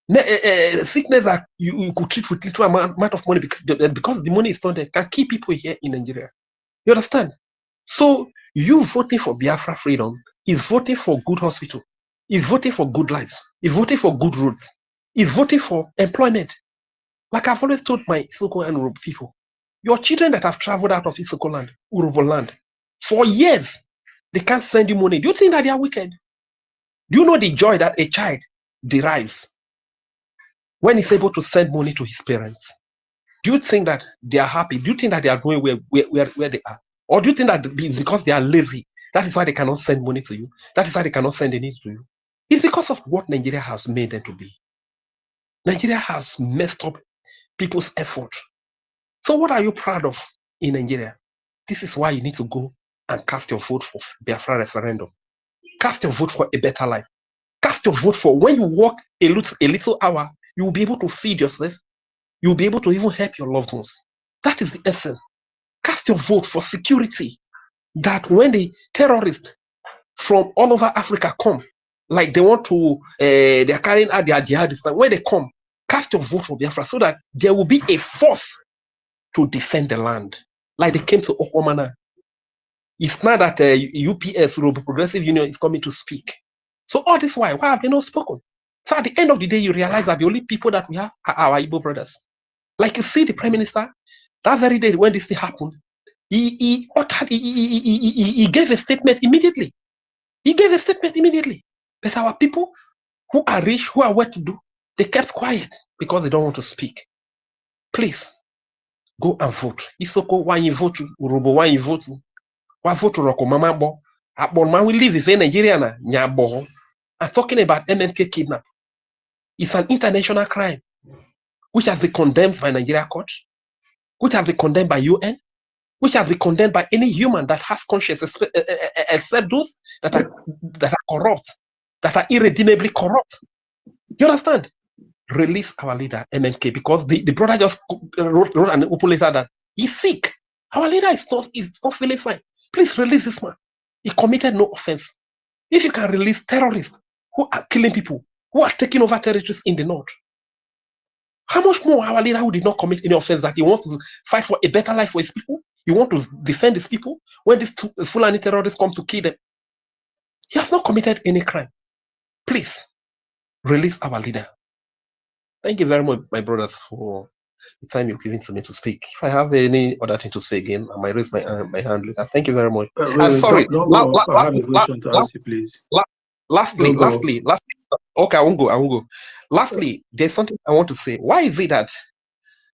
S13: Sickness that you could treat with little amount of money because the money is not there can keep people here in Nigeria. You understand? So you voting for Biafra freedom is voting for good hospital, is voting for good lives, is voting for good roads, is voting for employment. Like I've always told my Isoko and Urubu people, your children that have traveled out of Isoko land, Urubu land, for years, they can't send you money. Do you think that they are wicked? Do you know the joy that a child derives when he's able to send money to his parents? Do you think that they are happy? Do you think that they are going where they are? Or do you think that it's because they are lazy? That is why they cannot send money to you. That is why they cannot send any to you. It's because of what Nigeria has made them to be. Nigeria has messed up people's effort. So what are you proud of in Nigeria? This is why you need to go and cast your vote for Biafra referendum. Cast your vote for a better life. Cast your vote for when you walk a little hour, you will be able to feed yourself. You will be able to even help your loved ones. That is the essence. Cast your vote for security. That when the terrorists from all over Africa come, like they want to, they are carrying out their jihadists, when they come, cast your vote for Biafra so that there will be a force to defend the land. Like they came to Okwamana. It's not that UPS, Robo Progressive Union, is coming to speak. So all this why have they not spoken? So at the end of the day, you realize that the only people that we have are our Igbo brothers. Like you see the Prime Minister, that very day when this thing happened, he gave a statement immediately. He gave a statement immediately. But our people who are rich, who are well to do, they kept quiet because they don't want to speak. Please, go and vote. Isoko, why you vote? Urobo, why you vote? Why vote Roko Mamabo? Abonma will live in Nigeria na Nyabo. I'm talking about MNK kidnap. It's an international crime, which has been condemned by Nigeria court, which has been condemned by UN, which has been condemned by any human that has conscience, except those that are corrupt, that are irredeemably corrupt. You understand? Release our leader, MNK, because the brother just wrote an open letter that he's sick. Our leader is not feeling fine. Please release this man. He committed no offense. If you can release terrorists who are killing people, who are taking over territories in the north, how much more our leader who did not commit any offense that he wants to fight for a better life for his people? He wants to defend his people when these Fulani terrorists come to kill them. He has not committed any crime. Please release our leader. Thank you very much, my brothers, for the time you're giving to me to speak. If I have any other thing to say again, I might raise my hand later. Thank you very much. Sorry.
S6: Don't go. I have a question to ask you, please.
S13: Lastly, okay, I won't go. Lastly, there's something I want to say. Why is it that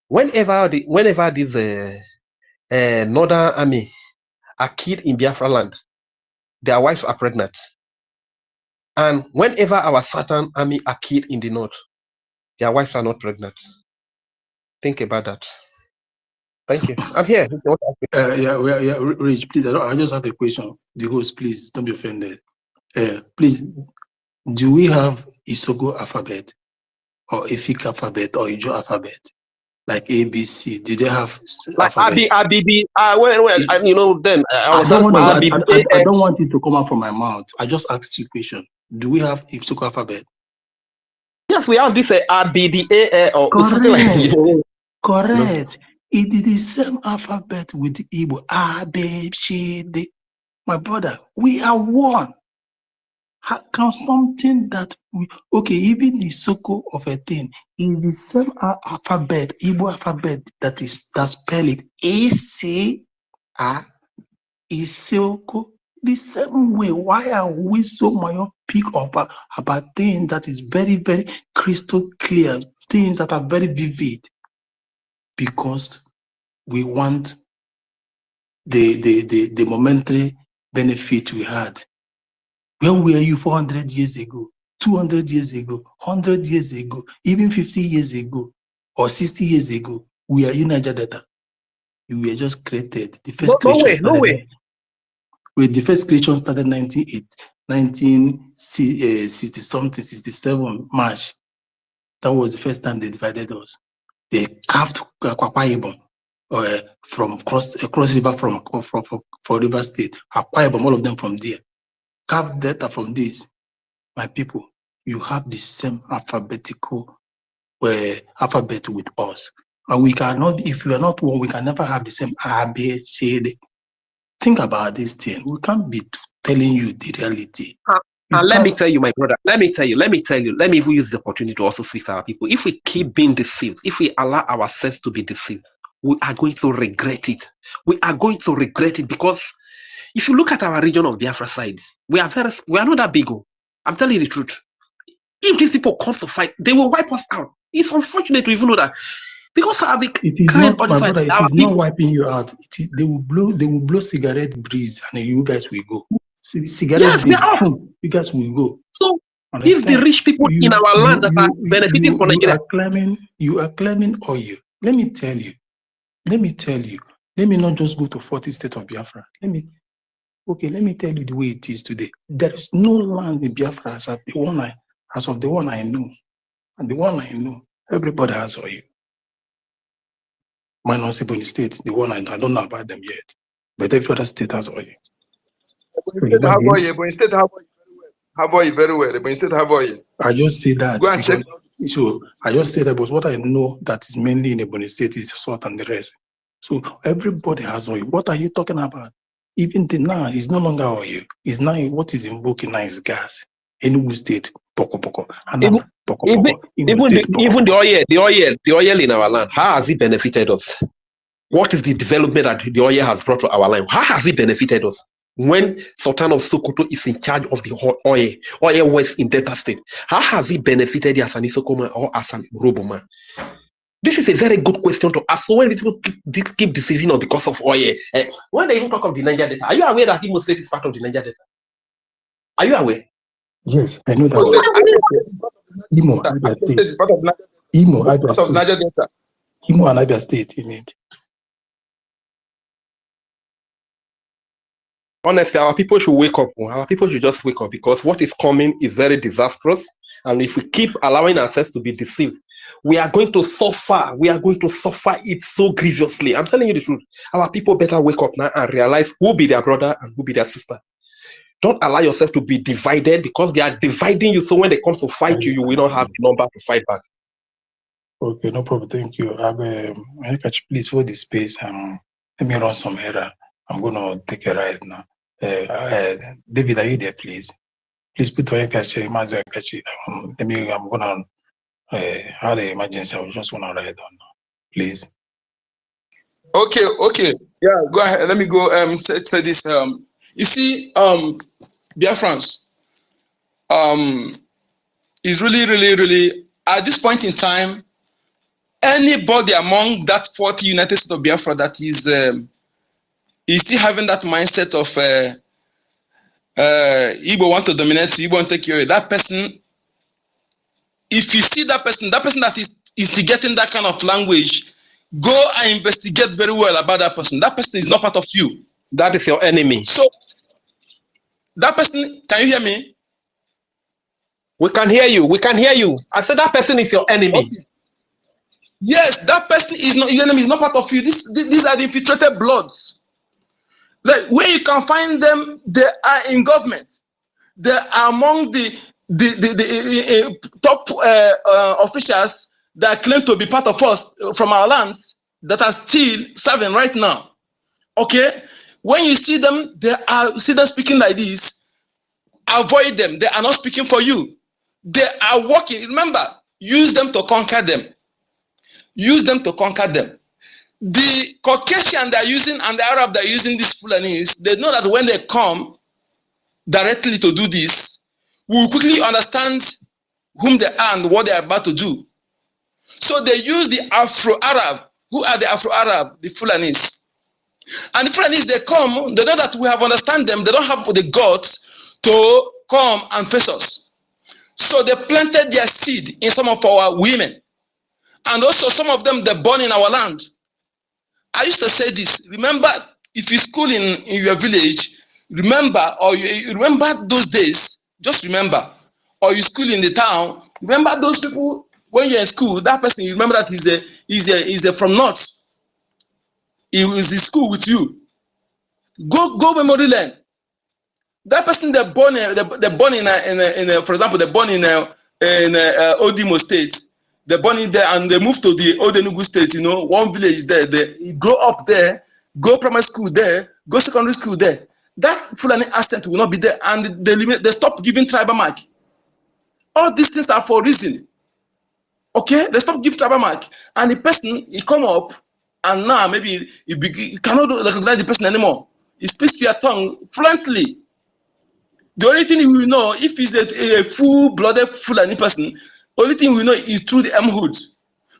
S13: whenever these Northern Army are killed in Biafra land, their wives are pregnant, and whenever our Southern Army are killed in the north, their wives are not pregnant? Think about that. Thank you. I'm here.
S6: Rich, please. I just have a question. The host, please don't be offended. Please, do we have Isogo alphabet or Efik alphabet or Ijo alphabet, like ABC? Do they have
S13: like
S6: alphabet?
S13: ABB? You know, then
S6: I don't want it to come out from my mouth. I just asked you a question. Do we have Isogo alphabet?
S13: Yes, we have this ABBA or something like that.
S6: Correct. It is the same alphabet with the Igbo. A, B, C, D. My brother, we are one. How can something that even the Soko of a thing is the same alphabet, Igbo alphabet that spell it AC, Isoko, the same way? Why are we so myopic about things that is very, very crystal clear, things that are very vivid? Because we want the momentary benefit we had. Where were you 400 years ago, 200 years ago, 100 years ago, even 50 years ago, or 60 years ago? We are in Niger Delta. We were just created. The first
S13: No way.
S6: With the first creation started 1960 something, 67 March. That was the first time they divided us. They carved Akwa Ibom from cross river from River State. Akwa Ibom, all of them from there. Carved data from this. My people, you have the same alphabetical alphabet with us. And we cannot, if we are not one, we can never have the same A, B, C, D. Think about this thing. We can't be telling you the reality.
S13: And let me tell you, my brother, let me even use the opportunity to also speak to our people. If we keep being deceived, if we allow ourselves to be deceived, we are going to regret it. We are going to regret it, because if you look at our region of Biafra side, we are not that big. I'm telling you the truth. If these people come to fight, they will wipe us out. It's unfortunate to even know that, because I'll be crying on the side.
S6: Brother, it is not wiping you out. They will blow cigarette breeze, and you guys will go. Cigarette breeze, you guys will go.
S13: So if the rich people in our land that are benefiting from Nigeria,
S6: you are claiming oil. Let me tell you. Let me not just go to 40 states of Biafra. Let me tell you the way it is today. There is no land in Biafra as of the one I know. And the one I know, everybody has oil. Minus Ebony State, the one I don't know about them yet. But every other state has oil.
S8: Ebony State have oil very well. Ebony State have oil.
S6: I just say that.
S8: Go and check.
S6: So I just say that, but what I know that is mainly in Ebony State is salt and the rest. So everybody has oil. What are you talking about? Even now, it's no longer oil. It's now what is invoking now is gas. Enugu State, poko.
S13: Even the oil in our land, how has it benefited us? What is the development that the oil has brought to our land? How has it benefited us? When Sultan of Sokoto is in charge of the oil west in Delta State, how has it benefited you as an Isokoma or as an Urobo? This is a very good question to ask. So when people keep deceiving us because of oil, when they even talk of the Niger Delta, are you aware that Imo State is part of the Niger Delta? Are you aware?
S6: Yes, I know that. Imo, Abia State is part of Niger Delta. Imo and Abia State, you mean?
S13: Honestly, our people should wake up. Our people should just wake up, because what is coming is very disastrous. And if we keep allowing ourselves to be deceived, we are going to suffer. We are going to suffer it so grievously. I'm telling you the truth. Our people better wake up now and realize who be their brother and who be their sister. Don't allow yourself to be divided, because they are dividing you. So when they come to fight you, you will not have the number to fight back.
S6: Okay, no problem. Thank you. Please hold the space. Let me run some error. I'm going to take a ride now. David, are you there, please? Please put on Kachi. I'm going to have the emergency. I just want to ride on now. Please.
S8: Okay. Yeah, go ahead. Let me go say this. You see, Biafrans, is really at this point in time, anybody among that 40 United States of Biafra that is still having that mindset of Igbo want to dominate, Igbo want to take care of that person. If you see that person that is instigating that kind of language, go and investigate very well about that person. That person is not part of you.
S13: That is your enemy.
S8: So that person, can you hear me?
S13: We can hear you. I said that person is your enemy.
S8: Okay. Yes, that person is not your enemy, is not part of you. These are the infiltrated bloods. Like, where you can find them, they are in government. They are among the top officials that claim to be part of us from our lands that are still serving right now. Okay, when you see them, see them speaking like this, avoid them. They are not speaking for you. They are working. Remember, use them to conquer them. Use them to conquer them. The Caucasian they're using and the Arab they're using these Fulanis, they know that when they come directly to do this, we will quickly understand whom they are and what they are about to do. So they use the Afro-Arab. Who are the Afro-Arab? The Fulanis. And the Fulanis, they come, they know that we have understand them. They don't have the guts to come and face us. So they planted their seed in some of our women. And also some of them, they're born in our land. I used to say this, remember, if you school in your village, remember, or you remember those days, just remember, or you school in the town, remember those people, when you're in school, that person, you remember that he's from North. He was in school with you. Go memory lane. That person, they're born in for example, they're born in Odimo State. They born in there and they move to the old Enugu state, you know, one village there. They grow up there, go primary school there, go secondary school there. That Fulani accent will not be there, and they stop giving tribal mark. All these things are for a reason. Okay, they stop giving tribal mark, and the person he come up, and now maybe he cannot recognize the person anymore. He speaks to your tongue fluently. The only thing we know, if he's a full-blooded Fulani person, only thing we know is through the M-hood.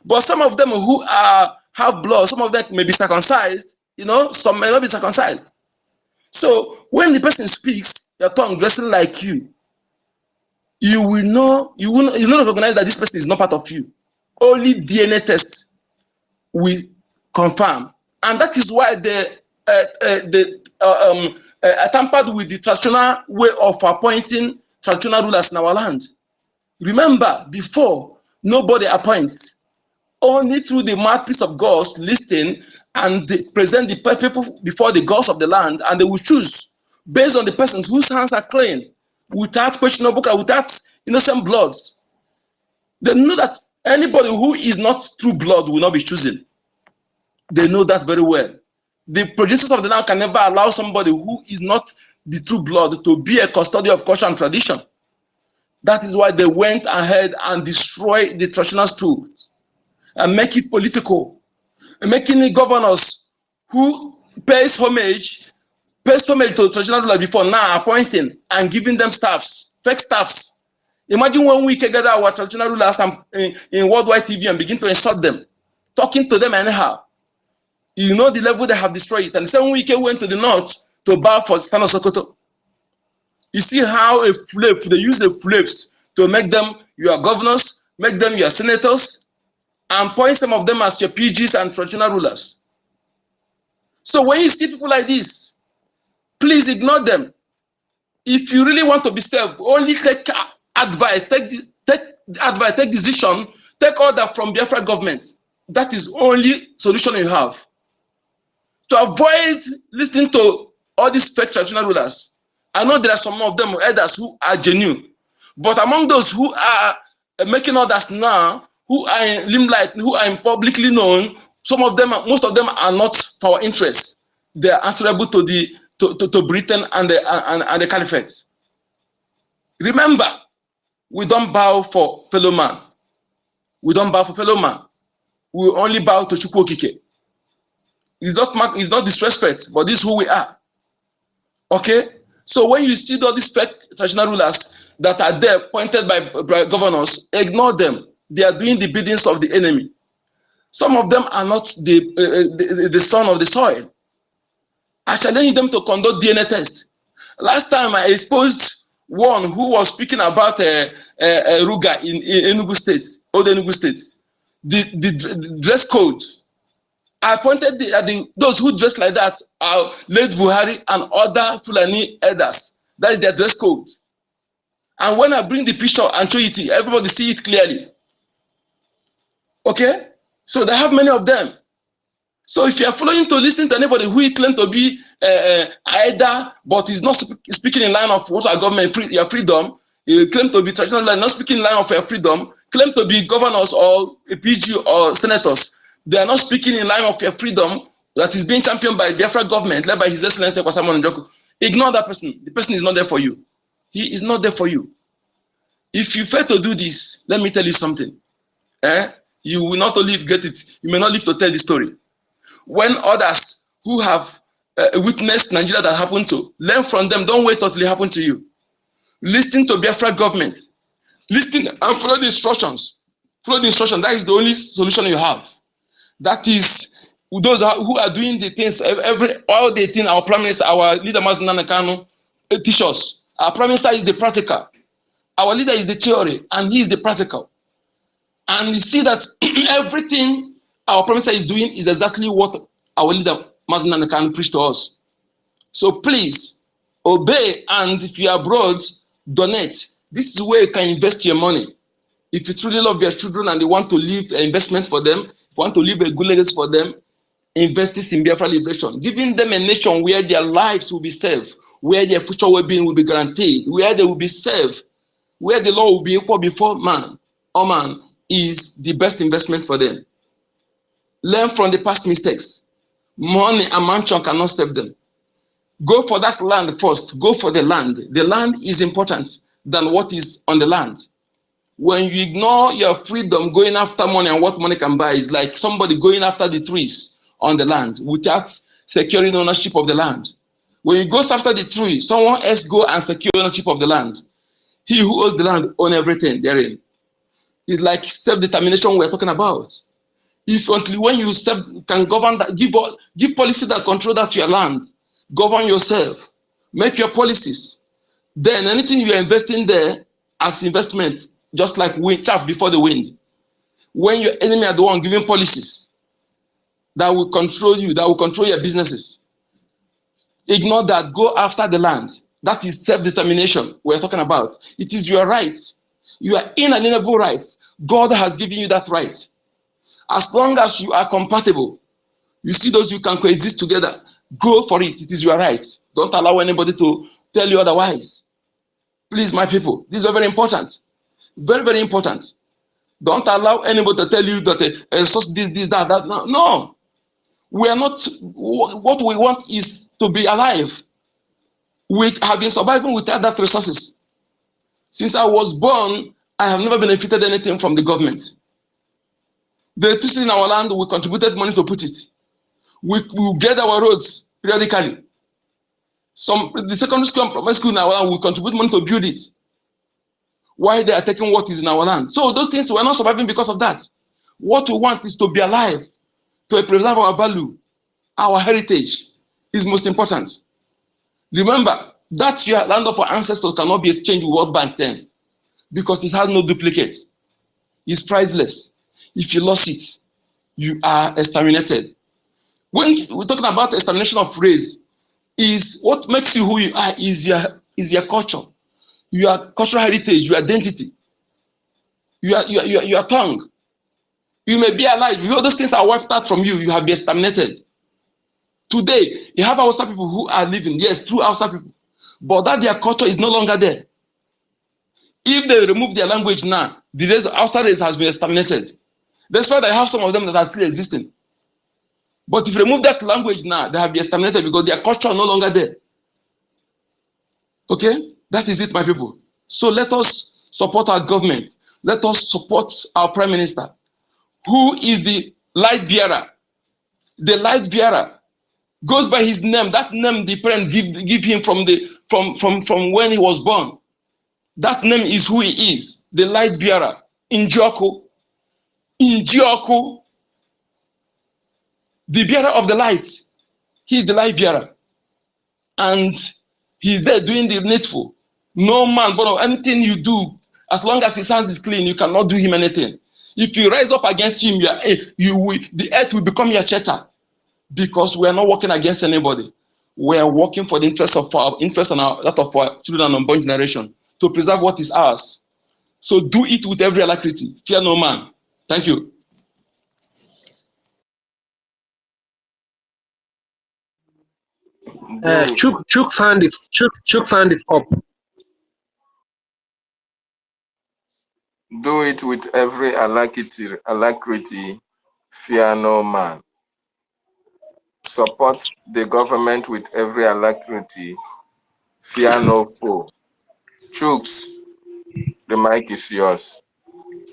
S8: But some of them who have blood, some of them may be circumcised, you know, some may not be circumcised. So when the person speaks, your tongue dressing like you will not recognize that this person is not part of you. Only DNA test will confirm. And that is why they tampered with the traditional way of appointing traditional rulers in our land. Remember, before, nobody appoints. Only through the mouthpiece of God listening, and they present the people before the gods of the land, and they will choose based on the persons whose hands are clean, without questionable, without innocent blood. They know that anybody who is not true blood will not be chosen. They know that very well. The producers of the land can never allow somebody who is not the true blood to be a custodian of culture and tradition. That is why they went ahead and destroyed the traditional tools and make it political, and making the governors who pays homage to the traditional ruler before now appointing and giving them staffs, fake staffs. Imagine when we can gather our traditional rulers in worldwide TV and begin to insult them, talking to them anyhow. You know the level they have destroyed it. And the same week went to the north to bow for Stan Sokoto. You see how they use the flaves to make them your governors, make them your senators, and point some of them as your PGs and traditional rulers. So when you see people like this, please ignore them. If you really want to be saved, only take advice, take advice, take decision, take order from Biafra government. That is only solution you have. To avoid listening to all these fake traditional rulers. I know there are some of them elders who are genuine, but among those who are making orders now, who are in limelight, who are publicly known, some of them, most of them are not for our interests. They are answerable to Britain and the Caliphate. Remember, we don't bow for fellow man. We don't bow for fellow man. We only bow to Chukwu Okike. It's not disrespect, but this is who we are. Okay? So when you see all these traditional rulers that are there appointed by governors, ignore them. They are doing the biddings of the enemy. Some of them are not the son of the soil. I challenge them to conduct DNA test. Last time I exposed one who was speaking about Ruga in Enugu State, old Enugu State. The dress code. I pointed those who dress like that are late Buhari and other Fulani elders. That is their dress code. And when I bring the picture and show it, everybody see it clearly. Okay? So they have many of them. So if you are following to listen to anybody who claims to be either, but is not speaking in line of what our government, your freedom, you claim to be traditional, not speaking in line of your freedom, claim to be governors or a PG or senators, they are not speaking in line of your freedom that is being championed by the Biafra government, led by His Excellency Kwasamu Njoku. Ignore that person. The person is not there for you. He is not there for you. If you fail to do this, let me tell you something. You will not only get it, you may not live to tell the story. When others who have witnessed Nigeria that happened to, learn from them. Don't wait until it happens to you. Listen to Biafra government. Listen and follow the instructions. Follow the instructions. That is the only solution you have. That is those who are doing the things, all the things our Prime Minister, our leader, Mazi Nanakano, teach us. Our Prime Minister is the practical. Our leader is the theory, and he is the practical. And you see that everything our Prime Minister is doing is exactly what our leader, Mazi Nanakano, preached to us. So please, obey, and if you are abroad, donate. This is where you can invest your money. If you truly love your children and they want to leave an investment for them, if you want to leave a good legacy for them, invest this in Biafra liberation, giving them a nation where their lives will be saved, where their future well-being will be guaranteed, where they will be saved, where the law will be equal before man, or man, is the best investment for them. Learn from the past mistakes. Money and mansion cannot save them. Go for that land first. Go for the land. The land is important than what is on the land. When you ignore your freedom going after money and what money can buy, is like somebody going after the trees on the land without securing ownership of the land. When you go after the tree, someone else go and secure ownership of the land. He who owns the land owns everything therein. It's like self-determination we're talking about. If until when you can govern that, give policies that control that your land, govern yourself, make your policies. Then anything you are investing there as investment, just like wind, chaff before the wind. When your enemy are the one giving policies that will control you, that will control your businesses, ignore that. Go after the land. That is self-determination we're talking about. It is your right. You are inalienable rights. God has given you that right. As long as you are compatible, you see those you can coexist together, go for it. It is your right. Don't allow anybody to tell you otherwise. Please, my people, this is very important. Very, very important. Don't allow anybody to tell you that this, that. No, no. We are not, what we want is to be alive. We have been surviving without that resources. Since I was born, I have never benefited anything from the government. The electricity in our land, we contributed money to put it. We get our roads periodically. The secondary school and primary school in our land, we contribute money to build it. Why they are taking what is in our land? So those things, we're not surviving because of that. What we want is to be alive, to preserve our value, our heritage is most important. Remember, that your land of our ancestors cannot be exchanged with World Bank 10 because it has no duplicate. It's priceless. If you lost it, you are exterminated. When we're talking about extermination of race, is what makes you who you are is your culture, your cultural heritage, your identity, your tongue. You may be alive. If all those things are wiped out from you, you have been exterminated. Today, you have Hausa people who are living, yes, true Hausa people, but that their culture is no longer there. If they remove their language now, the race of Hausa race has been exterminated. That's why I have some of them that are still existing. But if you remove that language now, they have been exterminated because their culture is no longer there. Okay? That is it, my people. So let us support our government. Let us support our prime minister, who is the light bearer. The light bearer goes by his name. That name the parent give him from when he was born. That name is who he is. The light bearer. Injioku. Injioku. The bearer of the light. He's the light bearer. And he's there doing the needful. No man, but anything you do, as long as his hands is clean, you cannot do him anything. If you rise up against him, the earth will become your cheddar, because we are not working against anybody. We are working for the interest of our interest and that of our children and unborn generation to preserve what is ours. So do it with every alacrity. Fear no man. Thank you.
S13: Chuk's hand is up.
S5: Do it with every alacrity, fear no man. Support the government with every alacrity, fear no foe. Chooks, the mic is yours.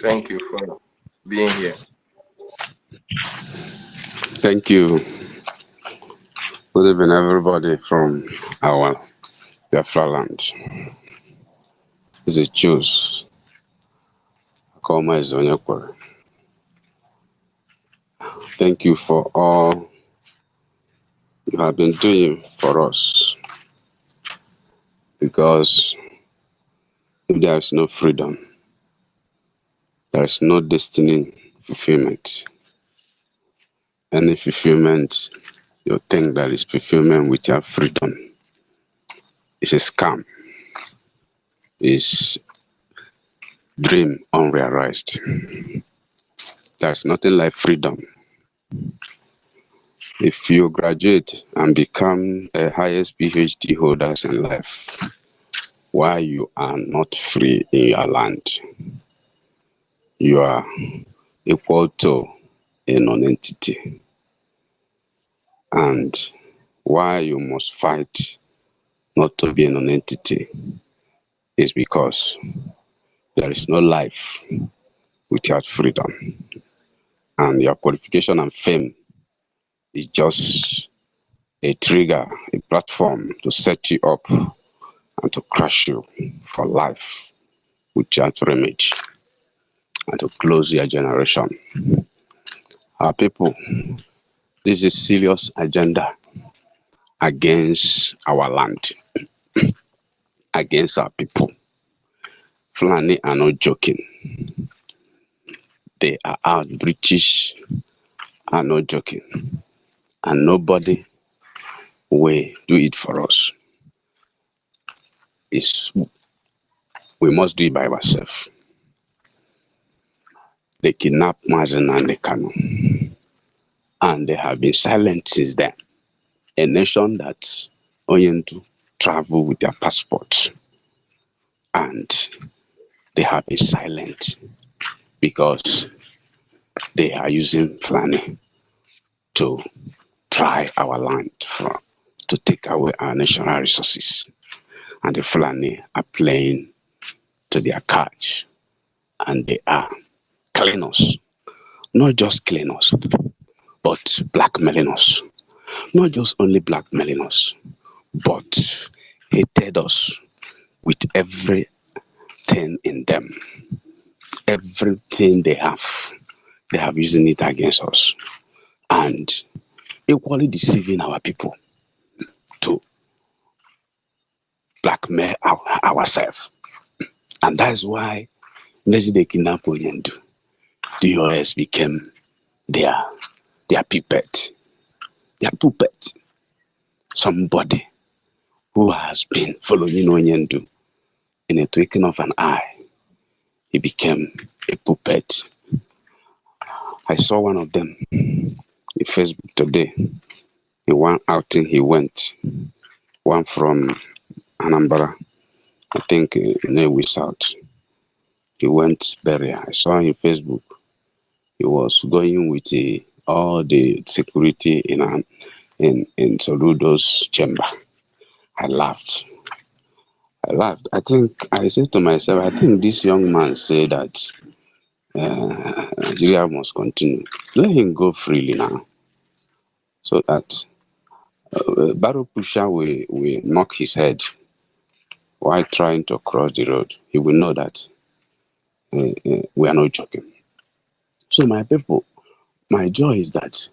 S5: Thank you for being here.
S14: Thank you. Good evening, everybody from our Biafra land. This is Choose. Akoma is Onyekwa. Thank you for all you have been doing for us. Because if there is no freedom, there is no destiny fulfillment. Any fulfillment, you think that is fulfillment with your freedom, it's a scam. It's dream unrealized. There's nothing like freedom. If you graduate and become the highest PhD holders in life, why you are not free in your land? you are equal to a non-entity. And why you must fight not to be a non-entity is because there is no life without freedom. And your qualification and fame is just a trigger, a platform to set you up and to crush you for life without remedy and to close your generation. Our people, this is serious agenda against our land, against our people. Fulani are not joking. They are out. British are not joking. And nobody will do it for us. We must do it by ourselves. They kidnapped Mazen and the Kano. And they have been silent since then. A nation that only to travel with their passport. And they have been silent because they are using Fulani to try our land to take away our national resources. And the Fulani are playing to their cards. And they are killing us. Not just killing us, but blackmailing us. Not just only blackmailing us, but hated us with everything in them. Everything they have using it against us. And equally deceiving our people to blackmail ourselves. And that's why they kidnap Onyendu. The US became their puppet. Their puppet. Somebody who has been following Onyendu in a twinkling of an eye. He became a puppet. I saw one of them in Facebook today. The one outing he went, one from Anambra, I think Newi South. He went burial. I saw in Facebook. He was going with all the security in Soludo's chamber. I laughed. I think I said to myself, I think this young man said that Nigeria must continue. Let him go freely now, so that Barrow Pusher will knock his head while trying to cross the road. He will know that we are not joking. So my people, my joy is that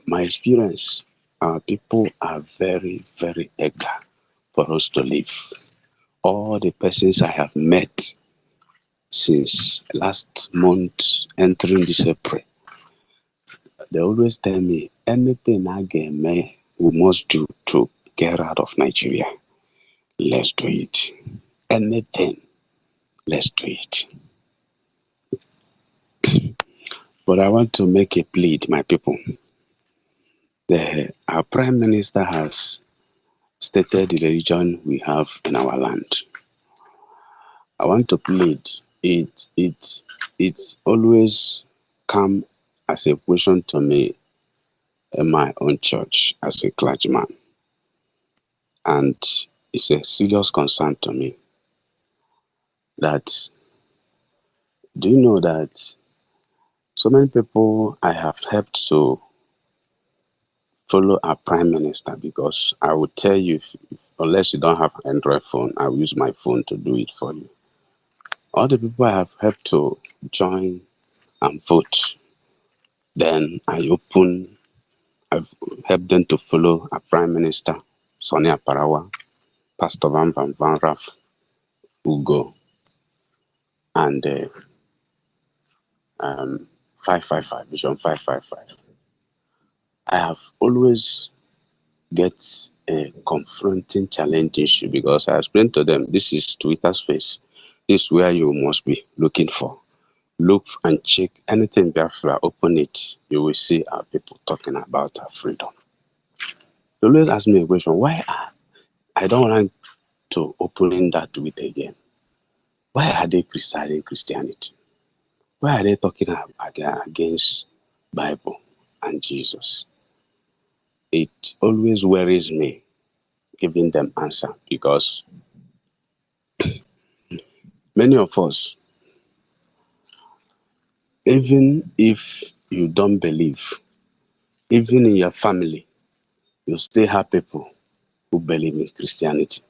S14: my experience, our people are very, very eager for us to live. All the persons I have met since last month entering this April, they always tell me anything I get me, we must do to get out of Nigeria. Let's do it. Anything, let's do it. But I want to make a plea, my people. Our Prime Minister has stated the religion we have in our land. I want to plead. It's always come as a question to me in my own church as a clergyman. And it's a serious concern to me that, do you know that so many people I have helped to follow our Prime Minister, because I will tell you, unless you don't have an Android phone, I will use my phone to do it for you. All the people I have helped to join and vote, then I've helped them to follow our Prime Minister, Sonia Parawa, Pastor Van Raf, Ugo, and 555, Vision 555. I have always get a confronting challenge issue, because I explained to them, this is Twitter space. This is where you must be looking for. Look and check anything Biafra, open it. You will see our people talking about our freedom. They always ask me a question, why I don't want to open that tweet again. Why are they criticizing Christianity? Why are they talking against Bible and Jesus? It always worries me giving them answer because many of us, even if you don't believe, even in your family, you still have people who believe in Christianity.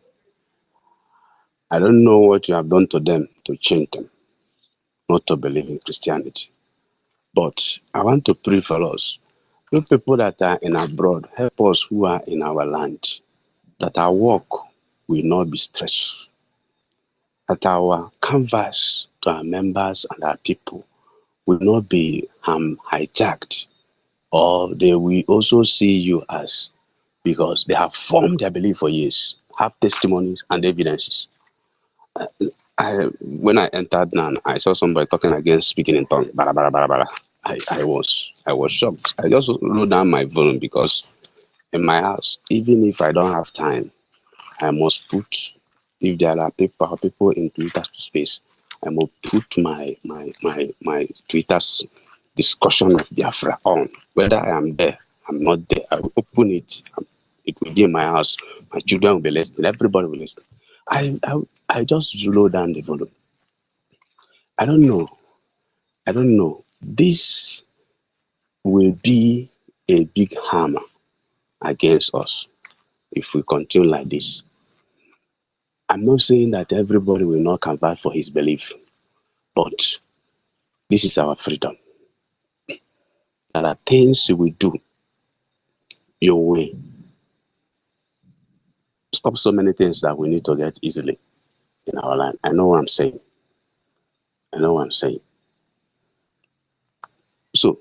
S14: I don't know what you have done to them to change them not to believe in Christianity. But I want to pray for us. You people that are in abroad, help us who are in our land, that our work will not be stressed, that our canvas to our members and our people will not be hijacked, or they will also see you as, because they have formed their belief for years, have testimonies and evidences. When I entered now, I saw somebody talking against speaking in tongues. Bara, bara, bara, bara. I was shocked. I just lowered down my volume because in my house, even if I don't have time, I must put, if there are people in Twitter space, I must put my Twitter's discussion of Biafra on. Whether I am there, I'm not there, I will open it. It will be in my house. My children will be listening. Everybody will listen. I just low down the volume. I don't know. This will be a big hammer against us if we continue like this. I'm not saying that everybody will not convert for his belief, but this is our freedom. There are things you will do your way. Stop so many things that we need to get easily in our life. I know what I'm saying. So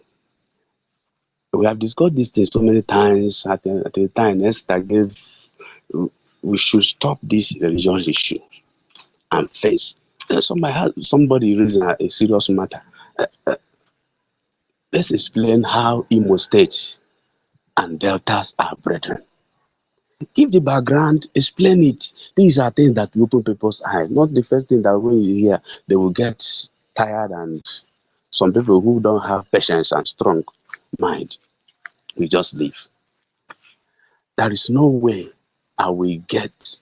S14: we have discussed this thing so many times. At the time, Esther gave, we should stop this religion issue and face. Somebody raising a serious matter. Let's explain how Imo State and Deltas are brethren. Give the background, explain it. These are things that will open people's eyes. Not the first thing that when you hear, they will get tired, and some people who don't have patience and strong mind will just leave. There is no way I will get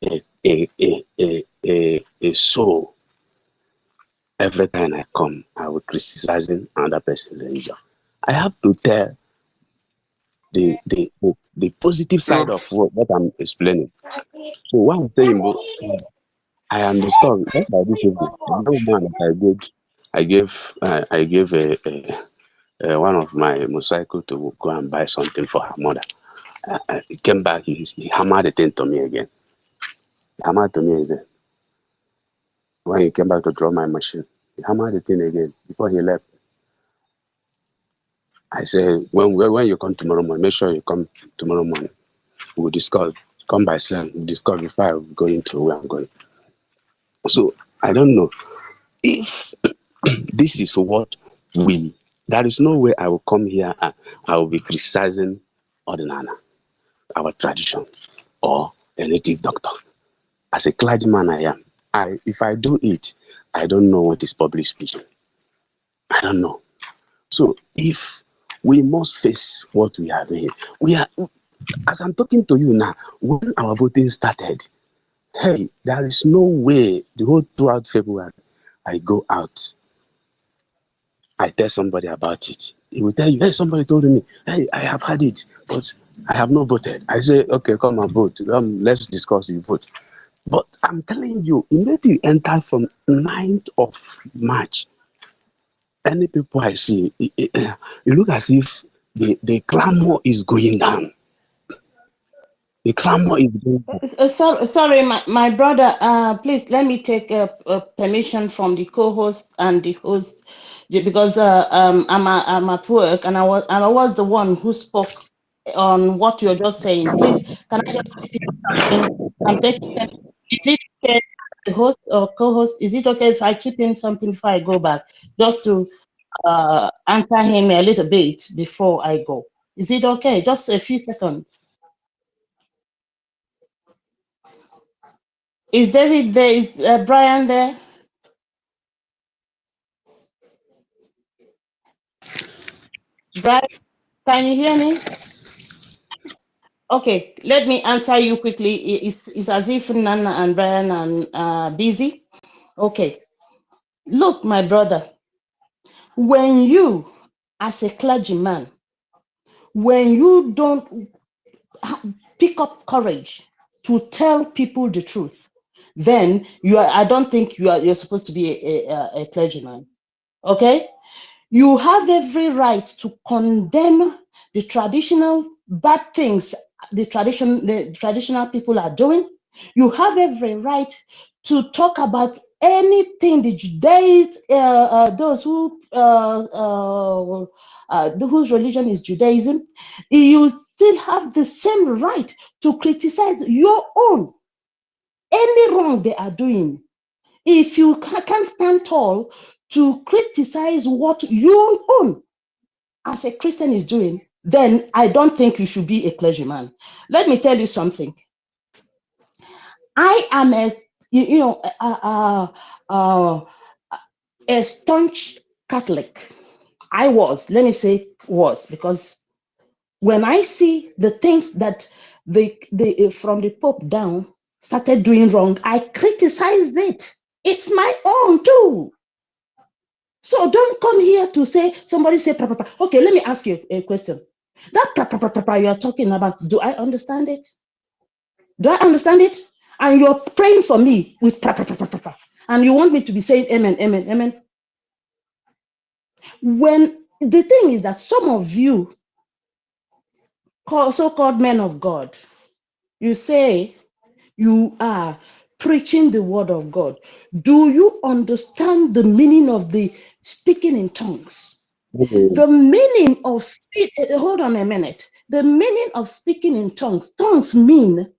S14: a soul every time I come. I will criticizing another person's religion. I have to tell the positive side of
S5: Truth.
S14: what I'm explaining. So what I'm saying, I understand. Just like this evening, the young man that I gave one of my motorcycle to go and buy something for her mother. He came back. He hammered the thing to me again. He hammered to me again. When he came back to drop my machine, he hammered the thing again. Before he left, I said, when you come tomorrow morning, make sure you come tomorrow morning. We'll discuss. Come by 7. We'll discuss before I go into where I'm going. So I don't know if this is what there is no way I will come here and I will be criticizing Ordinana, our tradition, or a native doctor. As a clergyman, I am. If I do it, I don't know what is public speaking. I don't know. So if we must face what we are doing, as I'm talking to you now, when our voting started, hey, there is no way the whole throughout February, I go out, I tell somebody about it. He will tell you, hey, somebody told me, hey, I have had it, but I have not voted. I say, okay, come and vote. Let's discuss, you vote. But I'm telling you, immediately you enter from 9th of March, any people I see, it look as if the clamor is going down. The clamor is going down.
S10: Sorry, my brother. Please let me take permission from the co-host and the host, because I'm at work, and I was the one who spoke on what you're just saying. Please, can I just repeat something? I'm taking. Is it okay, the host or co-host? Is it okay if I chip in something before I go back, just to answer him a little bit before I go? Is it okay? Just a few seconds. Is David there? Is Brian there? Brian, can you hear me? Okay, let me answer you quickly. It's as if Nana and Brian are busy. Okay, look, my brother, when you, as a clergyman, when you don't pick up courage to tell people the truth, then I don't think you're supposed to be a clergyman. Okay? You have every right to condemn the traditional bad things the traditional people are doing. You have every right to talk about anything the Judaism, those whose religion is Judaism. You still have the same right to criticize your own, any wrong they are doing. If you can't stand tall to criticize what your own as a Christian is doing, then I don't think you should be a clergyman. Let me tell you something. I am a staunch Catholic. I was, let me say was, because when I see the things that from the Pope down started doing wrong, I criticized it. It's my own too. So don't come here to say, somebody say, okay, let me ask you a question. That you are talking about, do I understand it? Do I understand it? And you're praying for me with and you want me to be saying amen, amen, amen. When the thing is that some of you, so-called men of God, you say you are preaching the word of God. Do you understand the meaning of the speaking in tongues? The meaning of hold on a minute. The meaning of speaking in tongues mean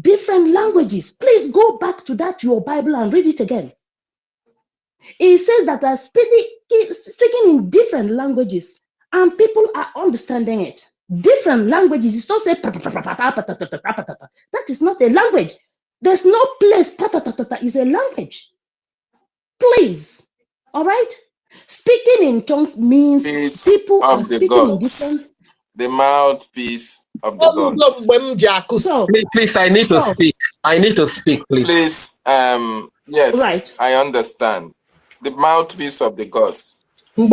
S10: different languages. Please go back to that your Bible and read it again. It says that are speaking in different languages and people are understanding it. Different languages. It's not say that is not a language. There's no place is a language. Please. All right? Speaking in tongues means
S5: Peace
S10: people are
S5: of the
S10: speaking in different.
S5: gods. The mouthpiece of the gods.
S10: So,
S13: Please, I need to speak. I need to speak, please.
S5: Please, yes,
S10: right.
S5: I understand. The mouthpiece of the gods.
S1: Thank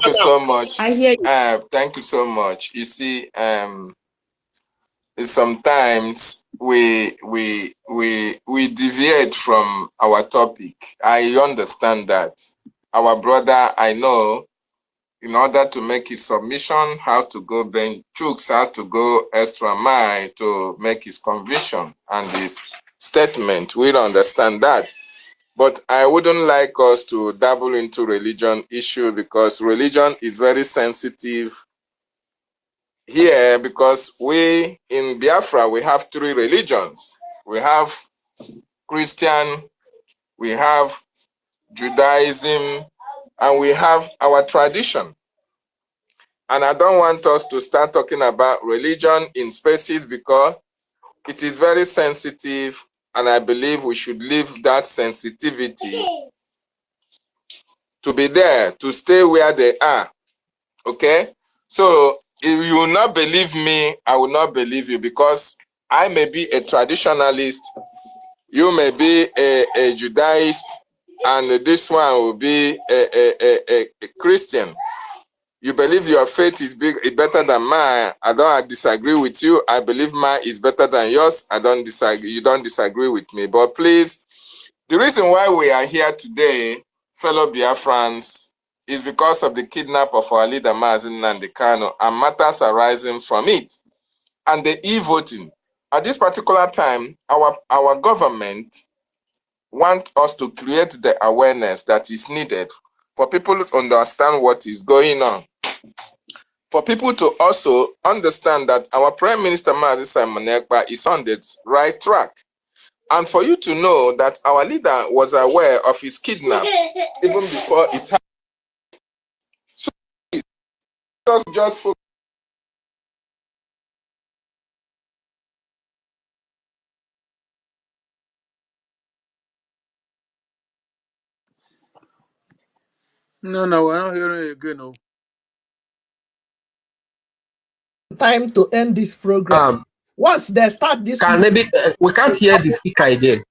S5: you so much.
S10: I hear you.
S5: Thank you so much. You see, sometimes we deviate from our topic. I understand that. Our brother, I know, in order to make his submission, has to go Ben Chooks has to go extra mile to make his conviction and his statement. We don't understand that. But I wouldn't like us to dabble into religion issue because religion is very sensitive here, because we in Biafra, we have three religions. We have Christian, we have Judaism, and we have our tradition. And I don't want us to start talking about religion in spaces because it is very sensitive, and I believe we should leave that sensitivity to be there, to stay where they are. Okay? So if you will not believe me, I will not believe you, because I may be a traditionalist, you may be a Judaist, and this one will be a Christian. You believe your faith is better than mine. I don't disagree with you. I believe mine is better than yours. I don't disagree. You don't disagree with me. But please, the reason why we are here today, fellow Biafrans, is because of the kidnap of our leader, Mazi Nnamdi Kanu, and matters arising from it, and the e-voting. At this particular time, our government want us to create the awareness that is needed for people to understand what is going on. For people to also understand that our Prime Minister Mazi Simon Ekpa is on the right track. And for you to know that our leader was aware of his kidnap even before it happened. So just focus.
S4: No, no, we're not hearing you again. No.
S1: Time to end this program. Once they start this,
S13: we can't hear the speaker again.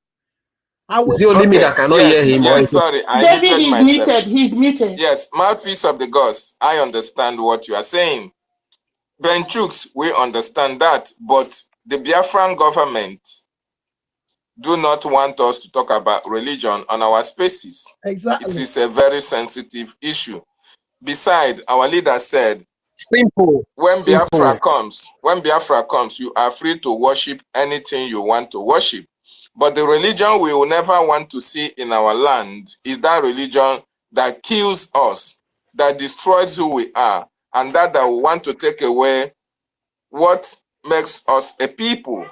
S1: I will.
S13: Is it only me
S5: Okay.
S13: that cannot hear him?
S5: Yes. Sorry, I
S10: David
S5: muted
S10: is
S5: myself.
S10: muted. He's muted.
S5: Yes, mouthpiece of the gods. I understand what you are saying. Ben Chooks, we understand that, but the Biafran government do not want us to talk about religion on our spaces.
S1: Exactly.
S5: It is a very sensitive issue. Besides, our leader said,
S13: simple.
S5: When Biafra comes, you are free to worship anything you want to worship. But the religion we will never want to see in our land is that religion that kills us, that destroys who we are, and that will want to take away what makes us a people.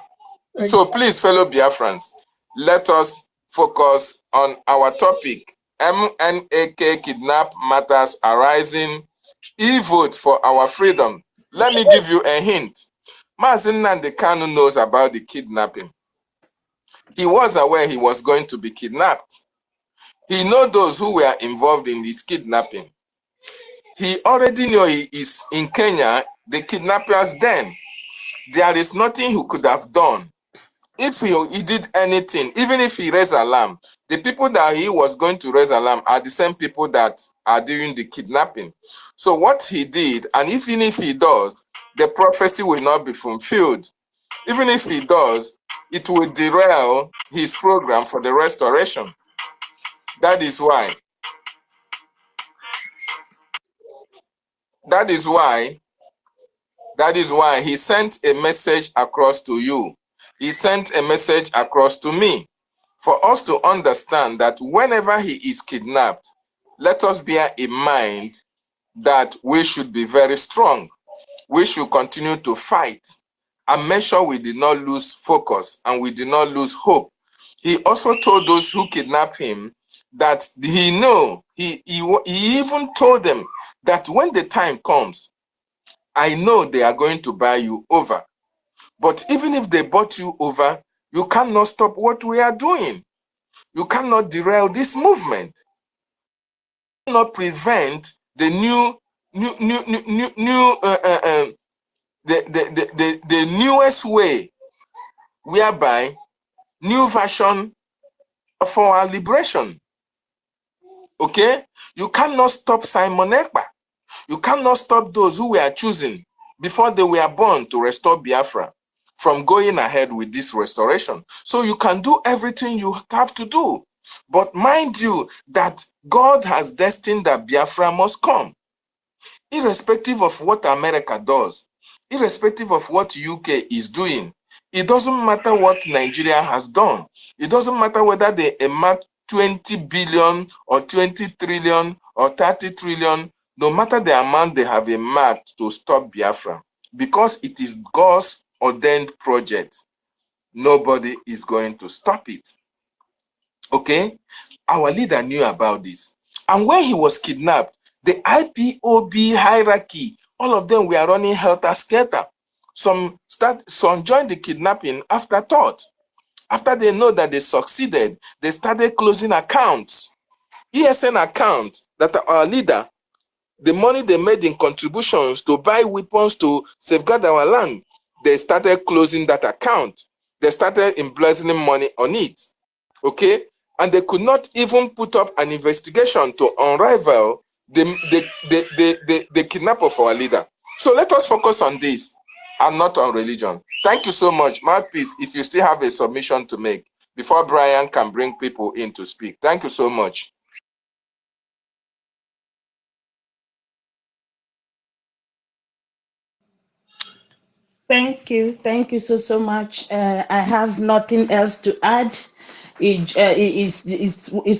S5: So please, fellow Biafrans, let us focus on our topic. MNAK kidnap matters arising. E-vote for our freedom. Let me give you a hint. Mazi Nnamdi Kanu knows about the kidnapping. He was aware he was going to be kidnapped. He knows those who were involved in this kidnapping. He already knew he is in Kenya, the kidnappers then. There is nothing he could have done. If he did anything, even if he raised alarm, the people that he was going to raise alarm are the same people that are doing the kidnapping. So what he did, and even if he does, the prophecy will not be fulfilled. Even if he does, it will derail his program for the restoration. That is why he sent a message across to you. He sent a message across to me for us to understand that whenever he is kidnapped, let us bear in mind that we should be very strong. We should continue to fight and make sure we did not lose focus and we did not lose hope. He also told those who kidnapped him that he even told them that when the time comes, I know they are going to buy you over. But even if they bought you over, you cannot stop what we are doing. You cannot derail this movement. You cannot prevent the the newest way whereby new version of our liberation. Okay? You cannot stop Simon Ekpa. You cannot stop those who were choosing before they were born to restore Biafra from going ahead with this restoration. So you can do everything you have to do. But mind you that God has destined that Biafra must come. Irrespective of what America does, irrespective of what UK is doing, it doesn't matter what Nigeria has done. It doesn't matter whether they earmark 20 billion or 20 trillion or 30 trillion, no matter the amount they have earmarked to stop Biafra, because it is God's ordained project, nobody is going to stop it. Okay? Our leader knew about this. And when he was kidnapped, the IPOB hierarchy, all of them were running helter-skelter. Some joined the kidnapping after thought. After they know that they succeeded, they started closing accounts. ESN account that our leader, the money they made in contributions to buy weapons to safeguard our land, they started closing that account. They started embezzling money on it. Okay? And they could not even put up an investigation to unravel the kidnap of our leader. So let us focus on this and not on religion. Thank you so much. Mouthpiece, if you still have a submission to make before Brian can bring people in to speak. Thank you so much.
S10: Thank you. Thank you so much. I have nothing else to add. It's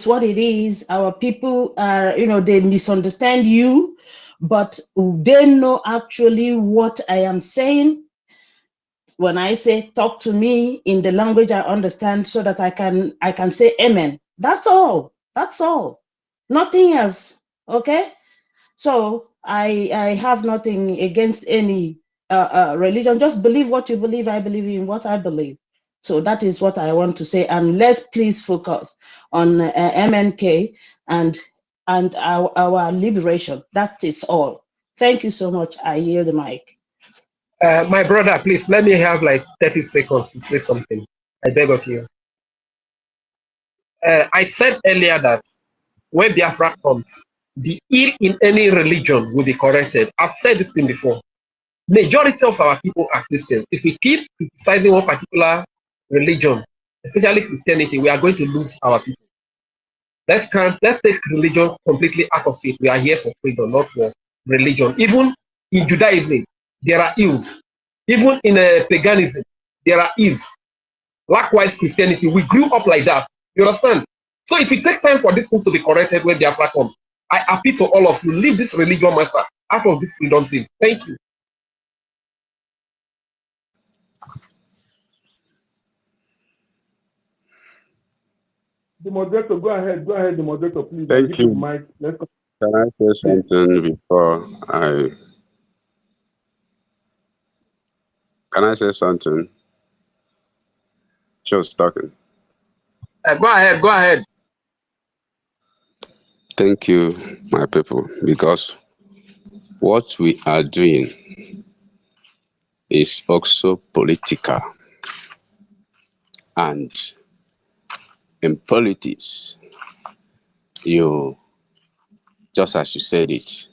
S10: what it is. Our people are, they misunderstand you, but they know actually what I am saying. When I say talk to me in the language I understand so that I can say amen. That's all. That's all. Nothing else. Okay? So I have nothing against any religion. Just believe what you believe. I believe in what I believe. So that is what I want to say. And let's please focus on MNK and and our liberation. That is all. Thank you so much. I yield the mic.
S13: My brother, please let me have like 30 seconds to say something. I beg of you. I said earlier that when Biafra comes, the ill in any religion will be corrected. I've said this thing before. Majority of our people are Christians. If we keep criticizing one particular religion, especially Christianity, we are going to lose our people. Let's take religion completely out of it. We are here for freedom, not for religion. Even in Judaism, there are ills. Even in paganism, there are ills. Likewise, Christianity, we grew up like that. You understand? So if it takes time for these things to be corrected when Biafra comes, I appeal to all of you, leave this religion matter out of this freedom thing. Thank you.
S15: The moderator, go ahead, the moderator, please.
S14: Thank you.
S15: Mic. Let's go.
S14: Can I say something before I? Can I say something? Just talking.
S13: Go ahead.
S14: Thank you, my people, because what we are doing is also political. And in politics, you, just as you said it,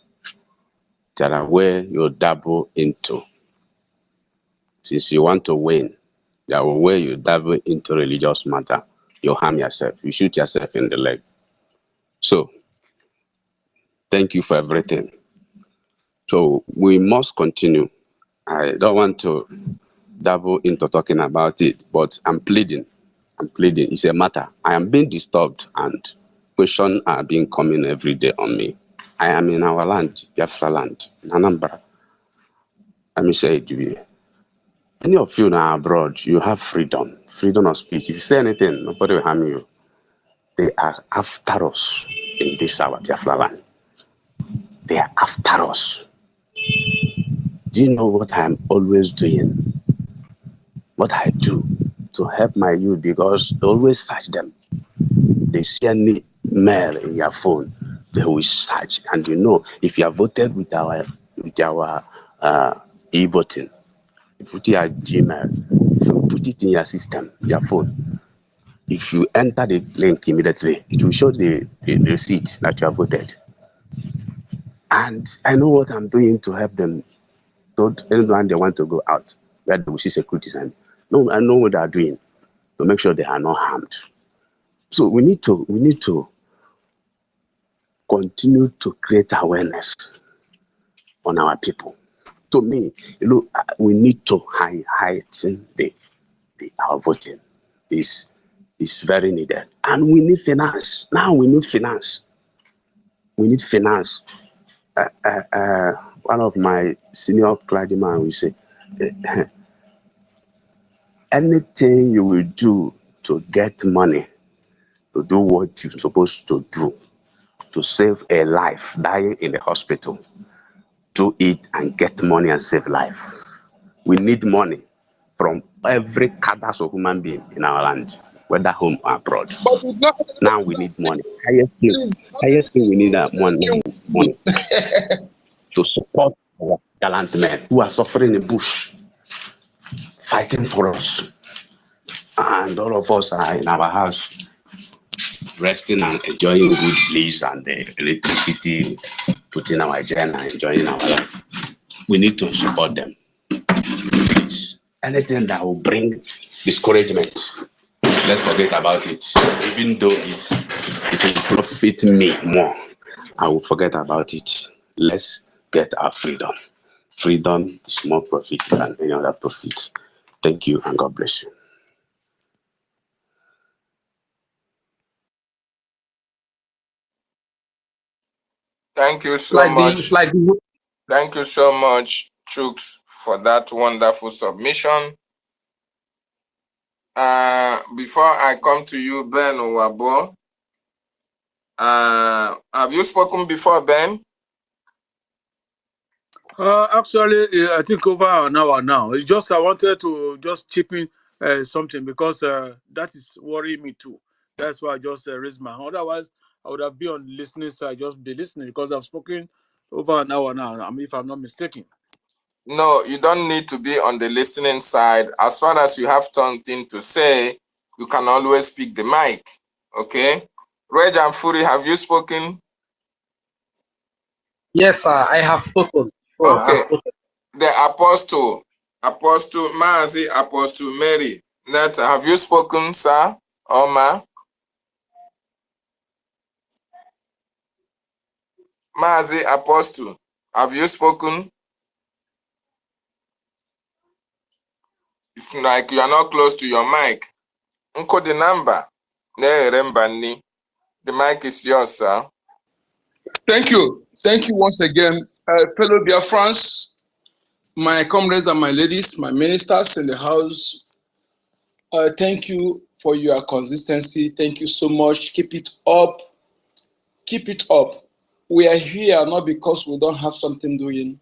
S14: there are where you dabble into. Since you want to win, there are where you dabble into religious matter. You harm yourself. You shoot yourself in the leg. So, thank you for everything. So, we must continue. I don't want to dabble into talking about it, but I'm pleading. It's a matter. I am being disturbed and questions are being coming every day on me. I am in our land, Biafra land, in Anambra. Let me say it to you. Any of you now abroad, you have freedom of speech. If you say anything, nobody will harm you. They are after us in this our Biafra land. They are after us. Do you know what I'm always doing? What I do to help my youth, because they always search them. They see any mail in your phone, they will search. And you know, if you have voted with our e-voting, if you put your Gmail, if you put it in your system, your phone, if you enter the link immediately, it will show the receipt that you have voted. And I know what I'm doing to help them. Don't anyone they want to go out where they will see security. And no, I know what they are doing to make sure they are not harmed. So we need to continue to create awareness on our people. To me, we need to heighten our voting. Is very needed, and we need finance. Now we need finance. One of my senior clergyman will say, anything you will do to get money, to do what you're supposed to do, to save a life dying in the hospital, do it and get money and save life. We need money from every cadre of human being in our land, whether home or abroad. Now we need money. Highest thing we need money to support our gallant men who are suffering in bush, fighting for us. And all of us are in our house, resting and enjoying good bliss and the electricity, putting our agenda, enjoying our life. We need to support them. Anything that will bring discouragement, let's forget about it. Even though it will profit me more, I will forget about it. Let's get our freedom. Freedom is more profit than any other profit. Thank you and God bless you.
S5: Thank you so much. Thank you so much, Chooks, for that wonderful submission. Before I come to you, Ben Owabo, have you spoken before, Ben?
S2: Actually, I think over an hour now. It's just I wanted to just chip in something because that is worrying me too. That's why I just raised my hand. Otherwise,
S7: I would have been on the listening side, just be listening, because I've spoken over an hour now. I mean, if I'm not mistaken.
S5: No, you don't need to be on the listening side. As far as you have something to say, you can always pick the mic. Okay? Reg and Fury, have you spoken?
S13: Yes, sir, I have spoken. Oh,
S5: Okay.
S13: I've spoken.
S5: The Apostle Mazi, Apostle Mary, Netta, have you spoken, sir? Or ma? Mazi, Apostle, have you spoken? It's like you are not close to your mic. Unko the number. The mic is yours, sir.
S8: Thank you. Thank you once again, fellow Biafrans, my comrades and my ladies, my ministers in the house. Thank you for your consistency. Thank you so much. Keep it up. Keep it up. We are here not because we don't have something doing,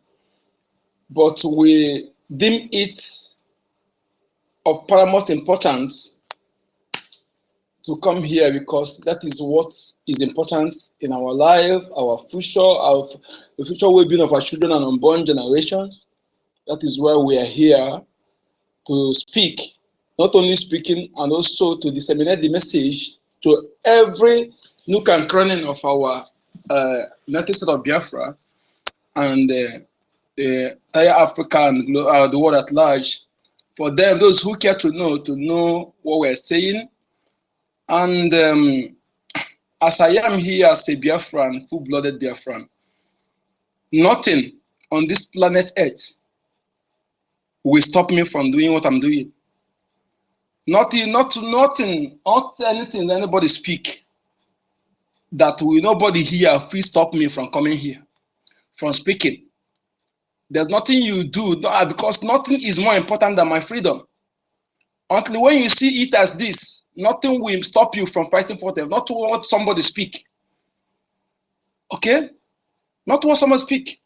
S8: but we deem it of paramount importance to come here because that is what is important in our life, our future, the future well-being of our children and unborn generations. That is why we are here to speak, not only speaking, and also to disseminate the message to every nook and cranny of our United States of Biafra and the entire Africa and the world at large. For them, those who care to know what we're saying. And as I am here as a Biafran, full-blooded Biafran, nothing on this planet Earth will stop me from doing what I'm doing. Not anything anybody speak that will nobody here will stop me from coming here, from speaking. There's nothing you do because nothing is more important than my freedom. Until when you see it as this, nothing will stop you from fighting for them. Not what somebody speak. Okay? Not what someone speak.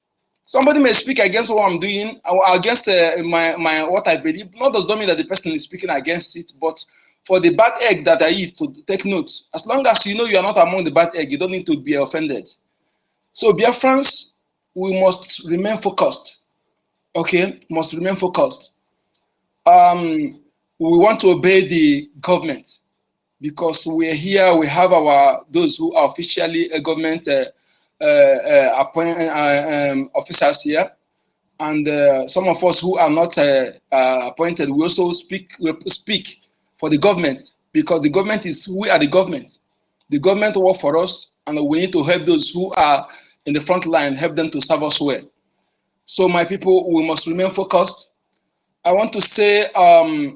S8: Somebody may speak against what I'm doing or against my what I believe. Not does not mean that the person is speaking against it, but for the bad egg that I eat, to take note. As long as you know you are not among the bad egg, you don't need to be offended. So, Biafrans, we must remain focused. Okay, must remain focused. We want to obey the government because we're here. We have those who are officially government appointed officers here. And some of us who are not appointed, we also speak for the government because the government we are the government. The government work for us, and we need to help those who are in the front line, help them to serve us well. So, my people, we must remain focused. I want to say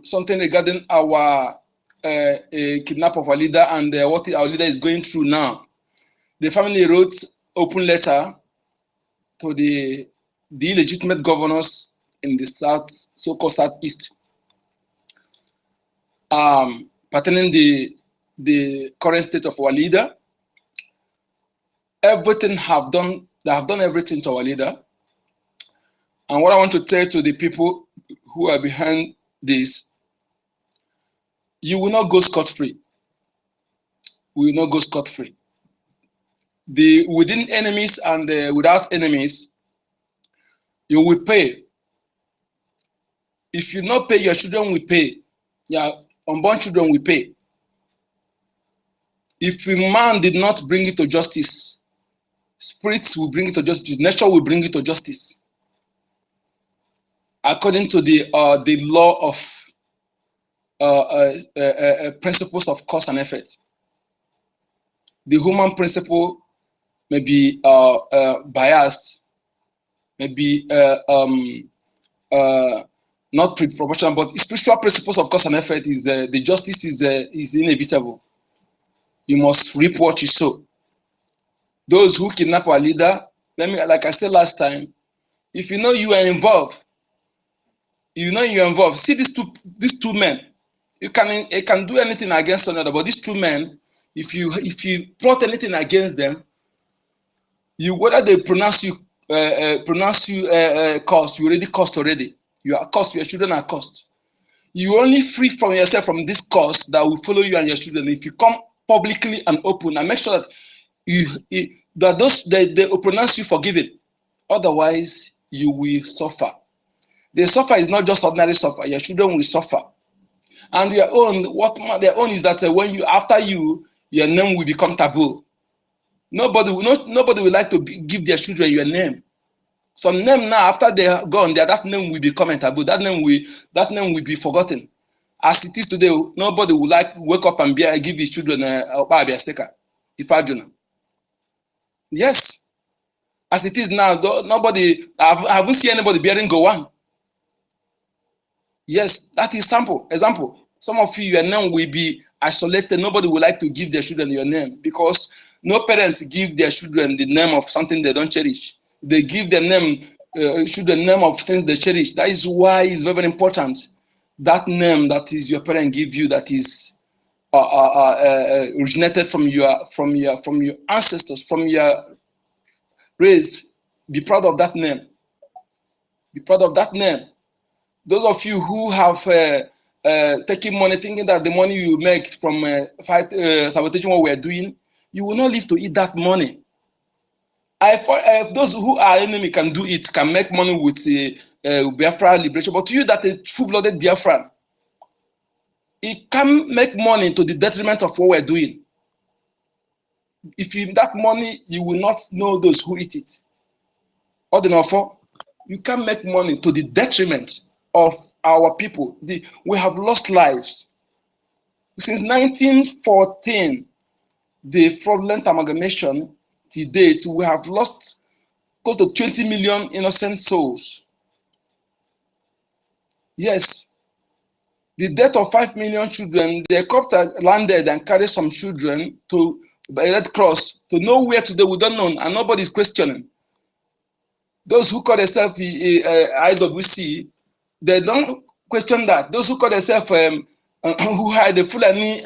S8: something regarding our kidnap of our leader and what our leader is going through now. The family wrote open letter to the illegitimate governors in the south, so-called southeast, pertaining the current state of our leader. Everything they have done everything to our leader. And what I want to tell to the people who are behind this, you will not go scot-free. We will not go scot-free. Within enemies and without enemies, you will pay. If you not pay, your children will pay. Yeah, unborn children will pay. If a man did not bring it to justice, spirits will bring it to justice. Nature will bring it to justice. According to the law of principles of cause and effect. The human principle may be biased, may be not proportional, but spiritual principles of cause and effect is the justice is inevitable. You must reap what you sow. Those who kidnap our leader, like I said last time, if you know you are involved, see these two men. You can do anything against another, but these two men, if you plot anything against them, whether they pronounce you cost, you already cost already. You are cost. Your children are cost. You only free from yourself from this cost that will follow you and your children if you come publicly and open and make sure that that those they will pronounce you forgiven. Otherwise, you will suffer. The suffer is not just ordinary suffer. Your children will suffer. And your own, what their own is that when you after you, your name will become taboo. Nobody will like to give their children your name. Some name now after they are gone, that name will become taboo. That name will be forgotten. As it is today, nobody will like wake up and give his children a seka. Yes, as it is now, nobody. I haven't seen anybody bearing Gowan. Yes, that is example. Some of you, your name will be isolated. Nobody would like to give their children your name because no parents give their children the name of something they don't cherish. They give their name, children name of things they cherish. That is why it's very, very important. That name that is your parent give you, that is originated from your ancestors, from your race. Be proud of that name. Be proud of that name. Those of you who have taken money thinking that the money you make from sabotaging what we are doing, you will not live to eat that money. Those who are enemy can do it, can make money with Biafra liberation, but you that a full-blooded Biafran, it can make money to the detriment of what we're doing. If you that money, you will not know those who eat it. Or you can make money to the detriment of our people. We have lost lives. Since 1914, the fraudulent amalgamation to date, we have lost close to 20 million innocent souls. Yes. The death of 5 million children, the helicopter landed and carried some children to by Red Cross to nowhere today, we don't know, and nobody is questioning. Those who call themselves IWC, they don't question that. Those who call themselves who had the Fulani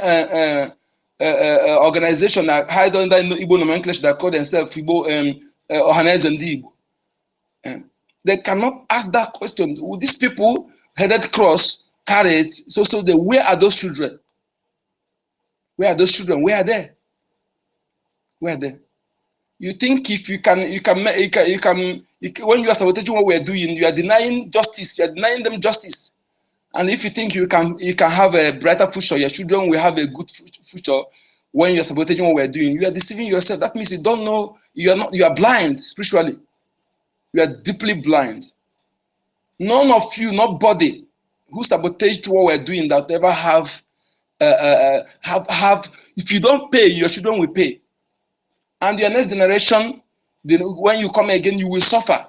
S8: organization that hide under Igbo nomenclature that call themselves Igbo Ohaneze and Igbo, they cannot ask that question. Will these people headed cross carried where are those children? Where are those children? Where are they? Where are they? You think if you can when you are sabotaging what we are doing, you are denying justice. You are denying them justice. And if you think you can have a brighter future, your children will have a good future when you are sabotaging what we are doing, you are deceiving yourself. That means you don't know. You are blind spiritually. You are deeply blind. None of you, nobody who sabotaged what we're doing that ever have. If you don't pay, your children will pay. And your next generation, when you come again, you will suffer.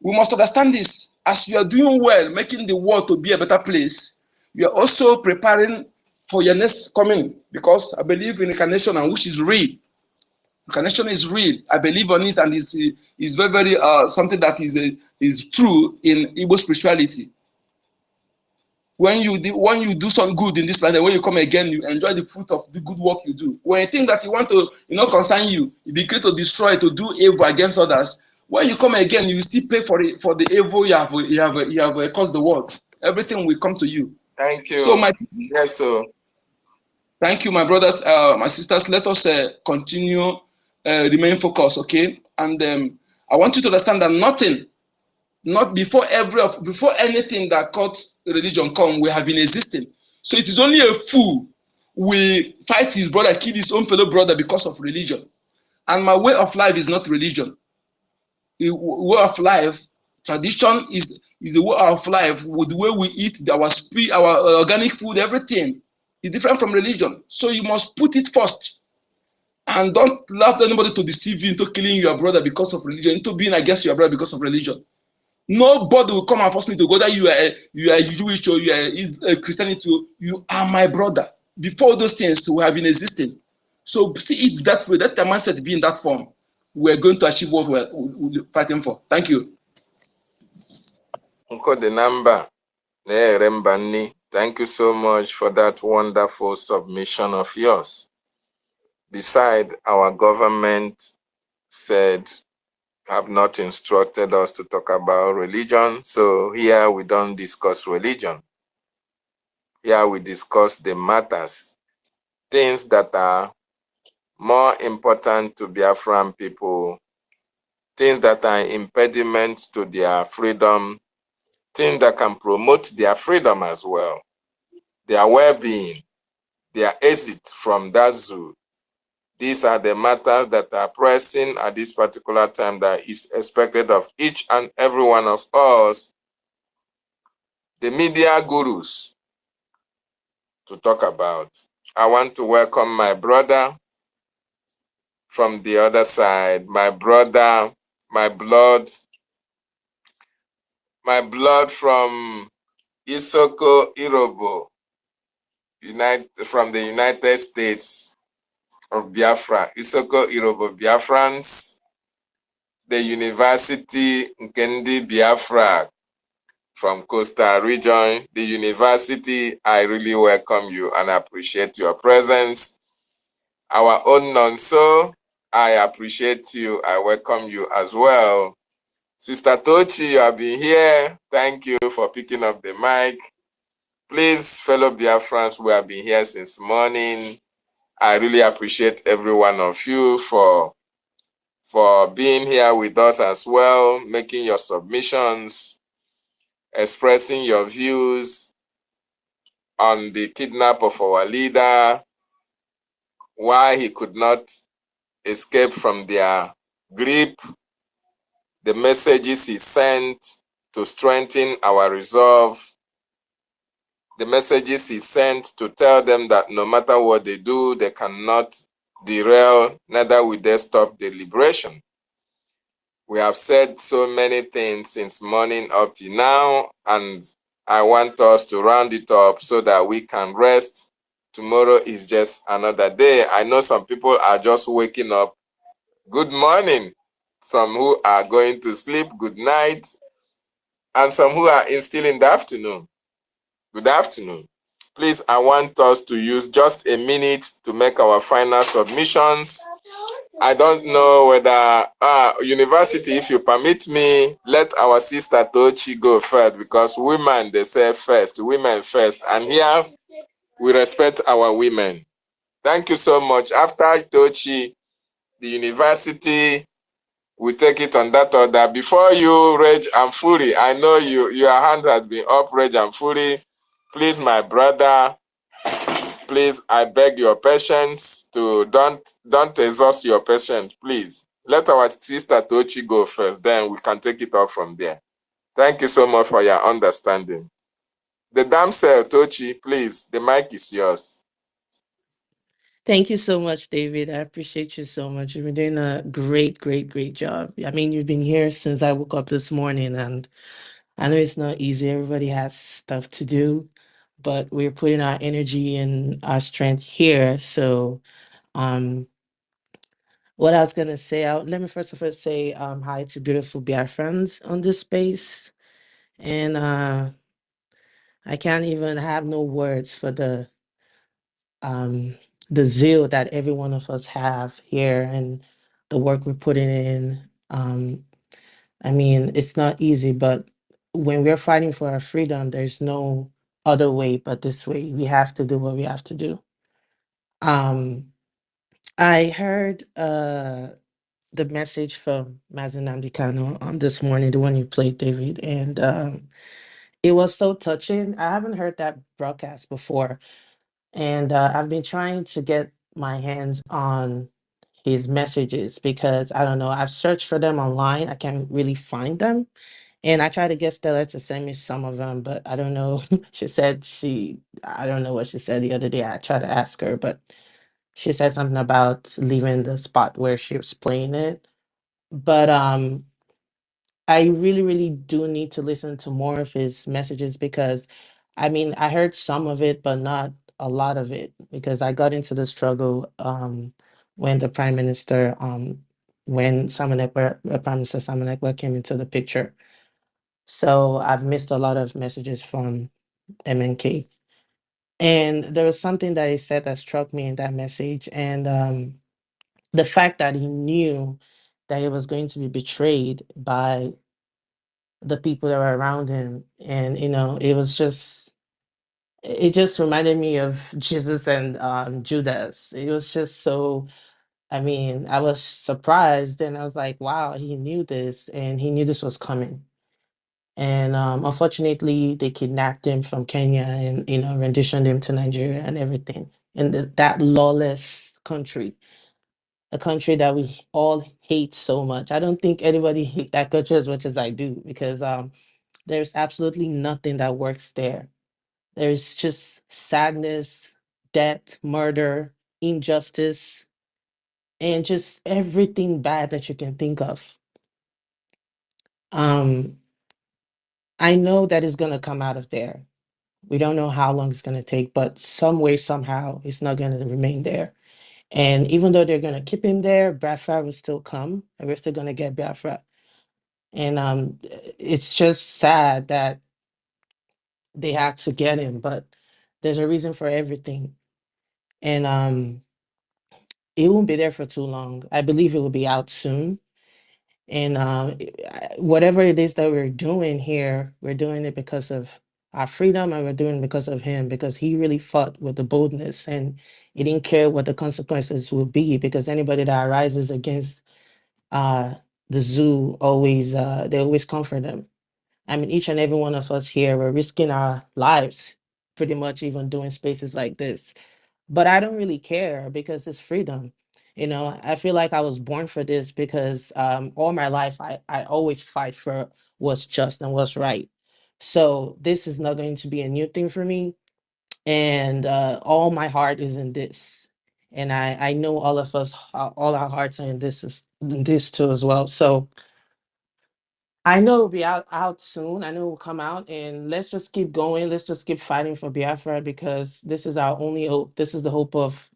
S8: We must understand this. As you are doing well, making the world to be a better place, you are also preparing for your next coming, because I believe in incarnation, and which is real. Incarnation is real. I believe on it, and is very, very something that is true in Igbo spirituality. When you do some good in this planet, when you come again, you enjoy the fruit of the good work you do. When you think that you want to, concern you, it be great to destroy, to do evil against others. When you come again, you still pay for the evil you have caused the world. Everything will come to you.
S5: Thank you.
S8: So
S5: yes, sir.
S8: Thank you, my brothers, my sisters. Let us continue, remain focused, okay? And I want you to understand that not before anything that caught religion come, we have been existing. So it is only a fool will fight his brother, kill his own fellow brother because of religion. And my way of life is not religion. The way of life, tradition is a way of life with the way we eat, our organic food, everything is different from religion. So you must put it first. And don't allow anybody to deceive you into killing your brother because of religion, into being against your brother because of religion. Nobody will come and force me to go that you are Jewish or you are Christianity. You are my brother. Before those things we have been existing. So see it that way. That mindset be in that form. We're going to achieve what we're fighting for. Thank you.
S5: The number. Thank you so much for that wonderful submission of yours. Besides, our government said have not instructed us to talk about religion. So here we don't discuss religion. Here we discuss the matters, things that are more important to Biafran people, things that are impediments to their freedom, things that can promote their freedom as well, their well-being, their exit from that zoo. These are the matters that are pressing at this particular time that is expected of each and every one of us, the media gurus, to talk about. I want to welcome my brother from the other side, my brother, my blood from Isoko Irobo, from the United States of Biafra. Isoko Irobo Biafrans, the University Nkendi Biafra from Coastal Region, the university, I really welcome you and appreciate your presence. Our own Nonso, I appreciate you. I welcome you as well. Sister Tochi, you have been here. Thank you for picking up the mic. Please, fellow Biafrans, we have been here since morning. I really appreciate every one of you for being here with us as well, making your submissions, expressing your views on the kidnap of our leader, why he could not escape from their grip, the messages he sent to strengthen our resolve, the messages he sent to tell them that no matter what they do, they cannot derail, neither will they stop the liberation. We have said so many things since morning up to now, and I want us to round it up so that we can rest. Tomorrow is just another day. I know some people are just waking up. Good morning. Some who are going to sleep, good night. And some who are still in the afternoon. Good afternoon. Please, I want us to use just a minute to make our final submissions. I don't know whether, university, if you permit me, let our sister Tochi go first, because women, they say first, women first. And here, we respect our women. Thank you so much. After Tochi, the university, we take it on that order. Before you, Rage and Fury, I know your hand has been up, Rage and Fury. Please, my brother, please, I beg your patience to don't exhaust your patience, please. Let our sister Tochi go first, then we can take it off from there. Thank you so much for your understanding. The damsel, Tochi, please, the mic is yours.
S16: Thank you so much, David. I appreciate you so much. You've been doing a great, great, great job. I mean, you've been here since I woke up this morning, and I know it's not easy. Everybody has stuff to do, but we're putting our energy and our strength here. So, um, what I was gonna say, let me first of all say hi to beautiful Biafrans on this space, and I can't even have no words for um, the zeal that every one of us have here and the work we're putting in. I mean, it's not easy, but when we're fighting for our freedom, there's no other way but this way. We have to do what we have to do. Um, I heard the message from Mazen Namdekano on this morning, the one you played, David, and it was so touching. I haven't heard that broadcast before, and I've been trying to get my hands on his messages because I don't know. I've searched for them online. I can't really find them, and I tried to get Stella to send me some of them, but I don't know. She said I don't know what she said the other day. I tried to ask her, but she said something about leaving the spot where she was playing it. But I really, really do need to listen to more of his messages because I mean, I heard some of it, but not a lot of it because I got into the struggle when the prime minister, when Prime Minister Simon Ekpa came into the picture. So I've missed a lot of messages from MNK. And there was something that he said that struck me in that message. And the fact that he knew that he was going to be betrayed by the people that were around him. And, it just reminded me of Jesus and Judas. It was just so I mean, I was surprised and I was like, wow, he knew this and he knew this was coming. And unfortunately, they kidnapped him from Kenya and, renditioned him to Nigeria and everything in that lawless country, a country that we all hate so much. I don't think anybody hate that country as much as I do because there's absolutely nothing that works there. There's just sadness, death, murder, injustice, and just everything bad that you can think of. Um, I know that it's gonna come out of there. We don't know how long it's gonna take, but some way, somehow, it's not gonna remain there. And even though they're gonna keep him there, Biafra will still come, and we're still gonna get Biafra. And it's just sad that they had to get him, but there's a reason for everything. And it won't be there for too long. I believe it will be out soon. And whatever it is that we're doing here, we're doing it because of our freedom and we're doing it because of him, because he really fought with the boldness and he didn't care what the consequences will be, because anybody that arises against uh, the zoo always, they always comfort them. I mean, each and every one of us here, we're risking our lives pretty much even doing spaces like this. But I don't really care because it's freedom. I feel like I was born for this because all my life I always fight for what's just and what's right. So this is not going to be a new thing for me. And all my heart is in this. And I know all of us, all our hearts are in in this too as well. So I know it'll be out soon. I know it will come out, and let's just keep going. Let's just keep fighting for Biafra because this is our only hope. This is the hope of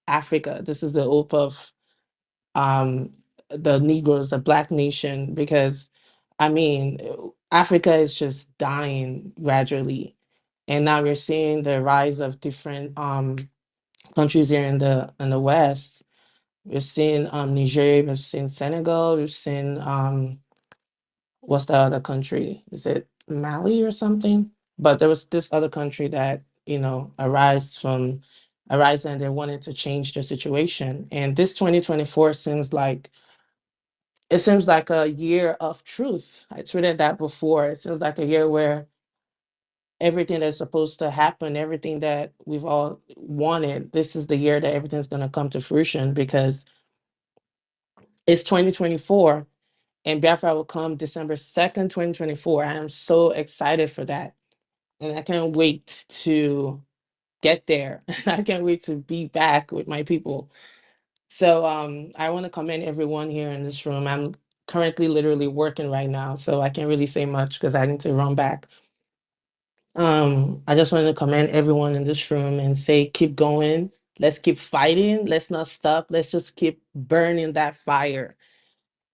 S16: Africa. This is the hope of um the Negroes, the Black nation. Because I mean, Africa is just dying gradually, and now we're seeing the rise of different countries here in the West. We're seeing Nigeria. We're seeing Senegal. We're seeing what's the other country? Is it Mali or something? But there was this other country that, arise and they wanted to change the situation. And this 2024 seems like a year of truth. I tweeted that before. It seems like a year where everything that's supposed to happen, everything that we've all wanted, this is the year that everything's going to come to fruition because it's 2024 and Biafra will come December 2nd, 2024. I am so excited for that. And I can't wait to get there. I can't wait to be back with my people. So I want to commend everyone here in this room. I'm currently literally working right now, so I can't really say much because I need to run back. I just want to commend everyone in this room and say, keep going. Let's keep fighting. Let's not stop. Let's just keep burning that fire.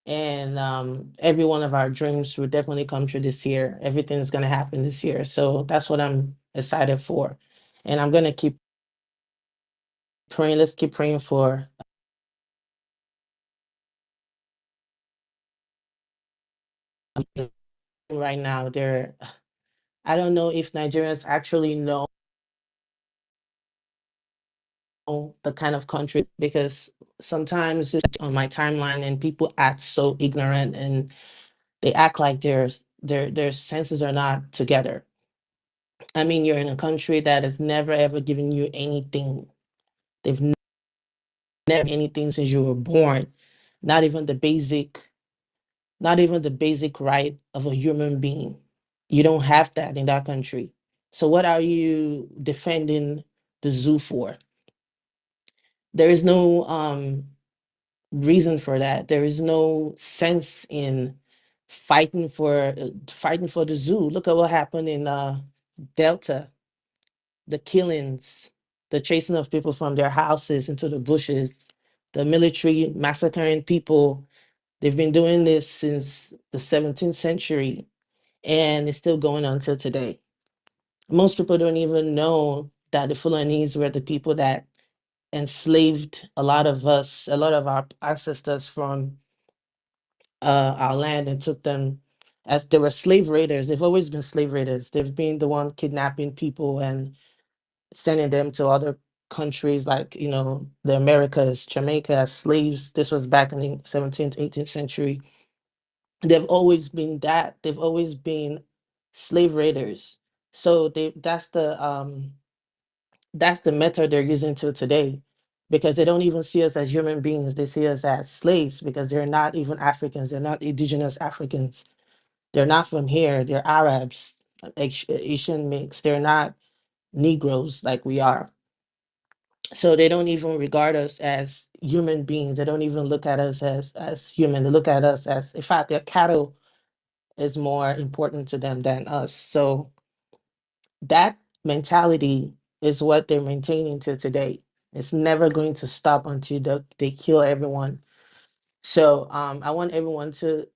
S16: And every one of our dreams will definitely come true this year. Everything is going to happen this year. So that's what I'm excited for. And I'm going to keep praying. Let's keep praying for right now. I don't know if Nigerians actually know the kind of country, because sometimes it's on my timeline and people act so ignorant and they act like their senses are not together. I mean, you're in a country that has never ever given you anything. They've never anything since you were born. Not even the basic, not even the basic right of a human being. You don't have that in that country. So what are you defending the zoo for? There is no reason for that. There is no sense in fighting for the zoo. Look at what happened in Delta, the killings, the chasing of people from their houses into the bushes, the military massacring people. They've been doing this since the 17th century, and it's still going on till today. Most people don't even know that the Fulanese were the people that enslaved a lot of us, a lot of our ancestors from our land and took them as they were slave raiders. They've always been slave raiders. They've been the one kidnapping people and sending them to other countries like, the Americas, Jamaica as slaves. This was back in the 17th, 18th century. They've always been that. They've always been slave raiders. So that's the method they're using till today, because they don't even see us as human beings. They see us as slaves because they're not even Africans. They're not indigenous Africans. They're not from here. They're Arabs, Asian mix. They're not Negroes like we are. So they don't even regard us as human beings. They don't even look at us as human. They look at us as, in fact, their cattle is more important to them than us. So that mentality is what they're maintaining to today. It's never going to stop until they kill everyone. So I want everyone to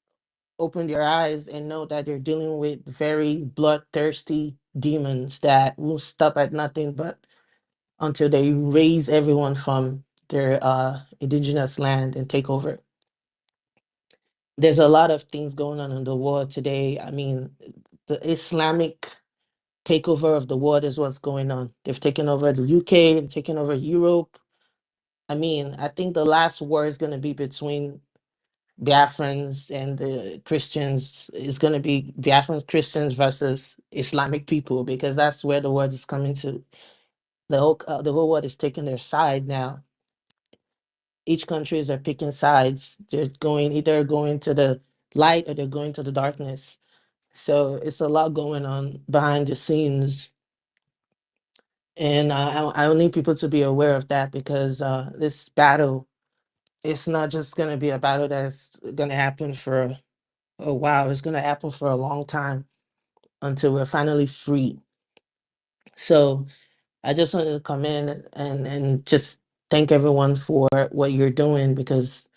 S16: open their eyes and know that they're dealing with very bloodthirsty demons that will stop at nothing but until they raise everyone from their indigenous land and take over. There's a lot of things going on in the world today. I mean, the Islamic takeover of the world is what's going on. They've taken over the UK, they've taken over Europe. I mean, I think the last war is going to be between Biafrans and the Christians. It's going to be Biafran Christians versus Islamic people, because that's where the world is coming to. The whole world is taking their side now. Each countries are picking sides. They're either going to the light or they're going to the darkness. So it's a lot going on behind the scenes. And I need people to be aware of that, because this battle, it's not just going to be a battle that's going to happen for a while. It's going to happen for a long time until we're finally free. So I just wanted to come in and just thank everyone for what you're doing, because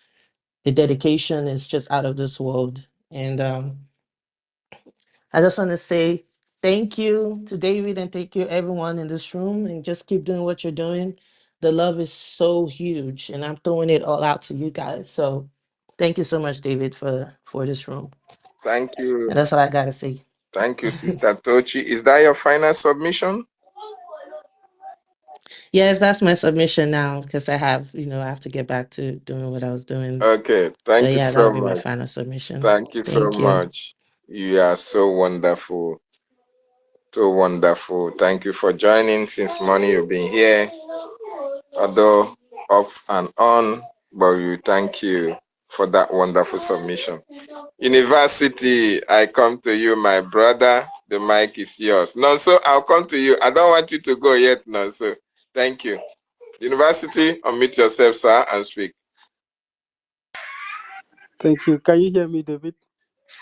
S16: the dedication is just out of this world. And I just want to say thank you to David and thank you everyone in this room, and just keep doing what you're doing. The love is so huge, and I'm throwing it all out to you guys. So thank you so much, David, for this room.
S5: Thank you.
S16: And that's all I gotta say.
S5: Thank you, Sister Tochi. Is that your final submission?
S16: Yes, that's my submission now, because I have to get back to doing what I was doing.
S5: Okay.
S16: So
S5: Thank you
S16: yeah, that'll
S5: so
S16: be my
S5: much.
S16: final submission.
S5: Thank you so
S16: Thank you.
S5: much. You are so wonderful. So wonderful. Thank you for joining. Since morning you've been here, although off and on, but we thank you for that wonderful submission. University, I come to you, my brother. The mic is yours. Nonso, I'll come to you. I don't want you to go yet, Nonso. Thank you. University, unmute yourself, sir, and speak.
S17: Thank you. Can you hear me, David?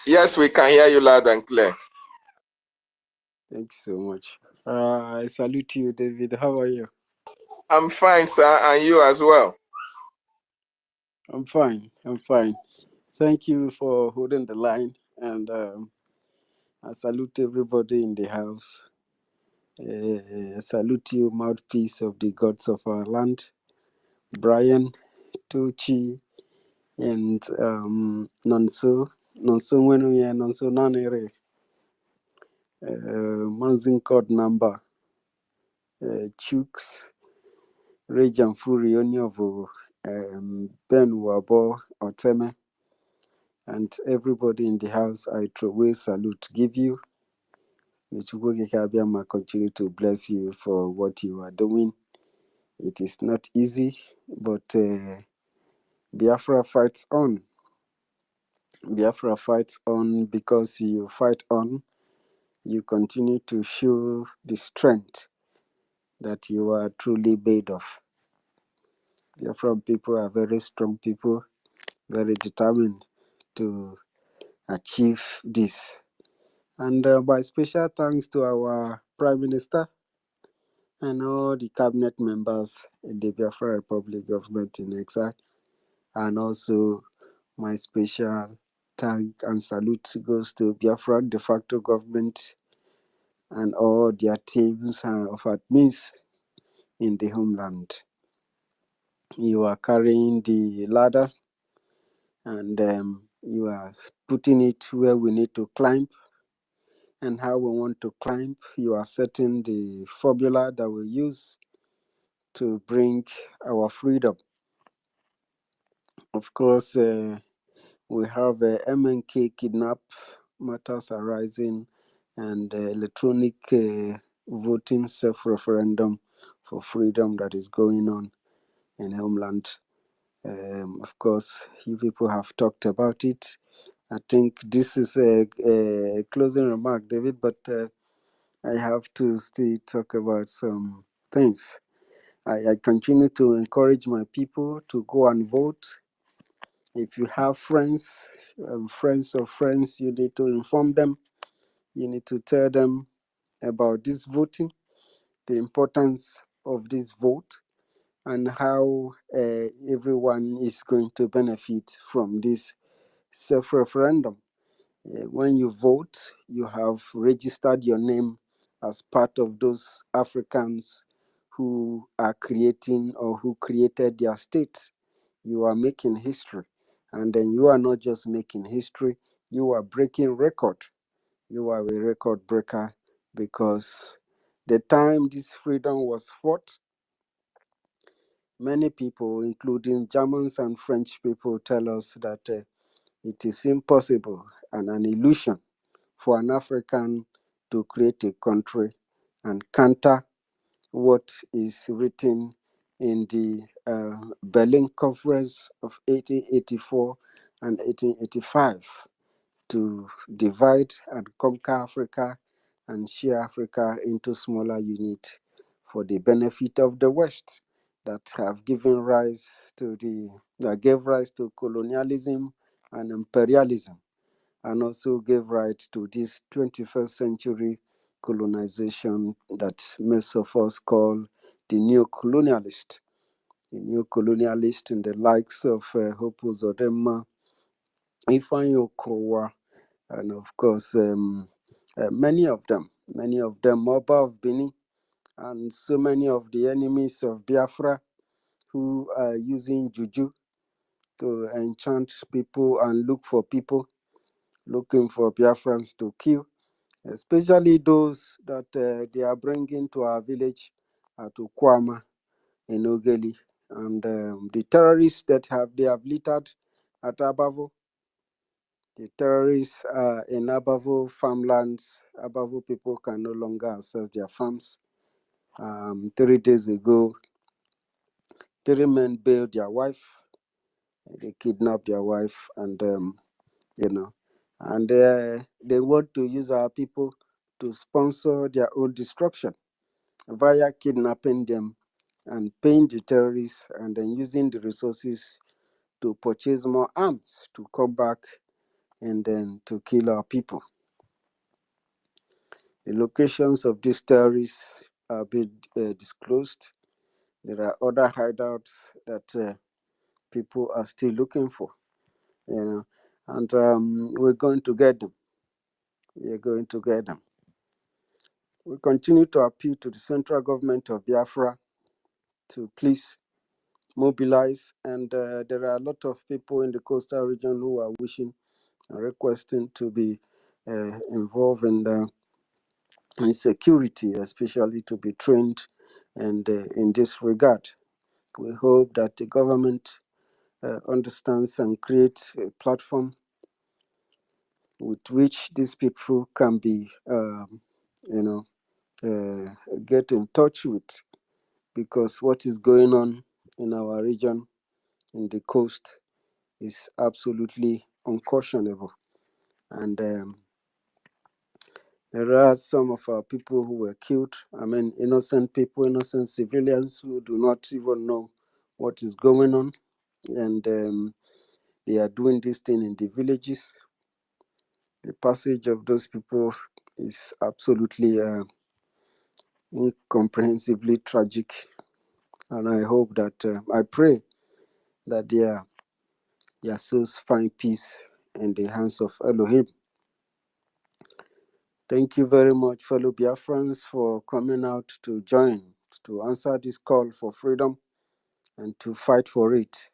S5: Yes, we can hear you loud and clear.
S17: Thanks so much. I salute you, David. How are you?
S5: I'm fine, sir, and you as well.
S17: I'm fine. Thank you for holding the line, and I salute everybody in the house. I salute you, mouthpiece of the gods of our land, Brian, Tochi, and Nonso Wenu, Nonso Nanere, Manzin Code Number, Chooks, Rejan Furi Onyovo, Ben Wabo Oteme, and everybody in the house. I throw salute give you. May Chukwuka Kabiyama continue to bless you for what you are doing. It is not easy, but Biafra fights on. Biafra fights on. Because you fight on, you continue to show the strength that you are truly made of. Biafra people are very strong people, very determined to achieve this. And by special thanks to our Prime Minister and all the cabinet members in the Biafra Republic government in exile, and also my special thank and salute goes to Biafra de facto government and all their teams of admins in the homeland. You are carrying the ladder, and you are putting it where we need to climb and how we want to climb. You are setting the formula that we use to bring our freedom. Of course, we have MNK kidnap matters arising and electronic voting self-referendum for freedom that is going on in Homeland. Of course, you people have talked about it. I think this is a closing remark, David, but I have to still talk about some things. I continue to encourage my people to go and vote. If you have friends, friends of friends, you need to inform them. You need to tell them about this voting, the importance of this vote, and how everyone is going to benefit from this self-referendum. When you vote, you have registered your name as part of those Africans who are creating or who created their state. You are making history. And then you are not just making history, you are breaking record. You are a record breaker because the time this freedom was fought, many people, including Germans and French people, tell us that it is impossible and an illusion for an African to create a country and counter what is written in the Berlin Conference of 1884 and 1885 to divide and conquer Africa and share Africa into smaller units for the benefit of the West that have given rise to that gave rise to colonialism and imperialism, and also gave rise to this 21st century colonization that most of us call the neo-colonialist. The neo-colonialist in the likes of Hope Uzodinma, Ifeanyi Okowa, and of course many of them, Oba of Benin, and so many of the enemies of Biafra who are using juju to enchant people and look for people, looking for Biafrans to kill, especially those that they are bringing to our village at Ukwama in Ogeli, and the terrorists that they have littered at Abavo. The terrorists are in Abavo farmlands. Abavo people can no longer access their farms. 3 days ago, 3 men bailed their wife. They kidnapped their wife, and and they want to use our people to sponsor their own destruction via kidnapping them and paying the terrorists, and then using the resources to purchase more arms to come back and then to kill our people. The locations of these terrorists are being disclosed. There are other hideouts that people are still looking for, and we're going to get them. We are going to get them. We continue to appeal to the central government of Biafra to please mobilize, and there are a lot of people in the coastal region who are wishing and requesting to be involved in security, especially to be trained and in this regard. We hope that the government understands and creates a platform with which these people can be, get in touch with, because what is going on in our region, in the coast, is absolutely unconscionable. And there are some of our people who were killed. I mean, innocent people, innocent civilians who do not even know what is going on. And they are doing this thing in the villages. The passage of those people is absolutely incomprehensibly tragic. And I hope that, I pray that their souls find peace in the hands of Elohim. Thank you very much, fellow Biafrans, for coming out to join, to answer this call for freedom and to fight for it.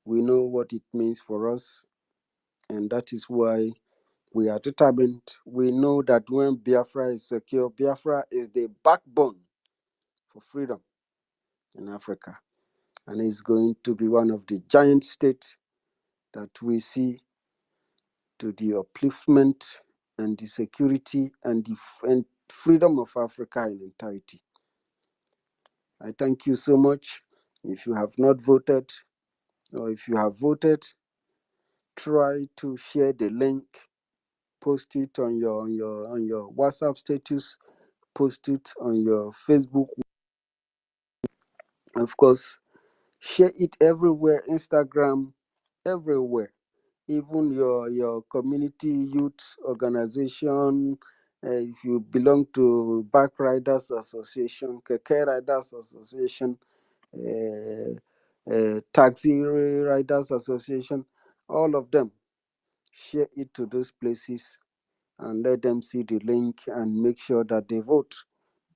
S17: We know what it means for us, and that is why we are determined. We know that when Biafra is secure, Biafra is the backbone for freedom. in Africa. And it's going to be one of the giant states that we see to the upliftment and the security and the freedom of Africa in entirety. I thank you so much. If you have not voted, or if you have voted, try to share the link, post it on your WhatsApp status, post it on your Facebook. Of course, share it everywhere, Instagram, everywhere. Even your community youth organization, if you belong to Bike Riders Association, Keke Riders Association, Taxi Riders Association, all of them, share it to those places and let them see the link and make sure that they vote.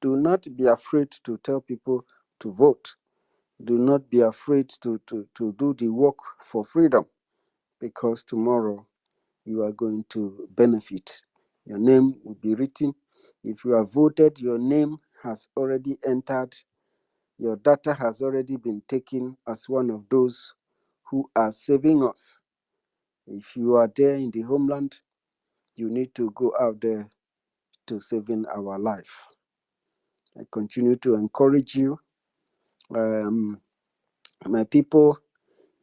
S17: Do not be afraid to tell people to vote. Do not be afraid to do the work for freedom, because tomorrow you are going to benefit. Your name will be written. If you have voted, your name has already entered. Your data has already been taken as one of those who are saving us. If you are there in the homeland, you need to go out there to saving our life. I continue to encourage you. My people,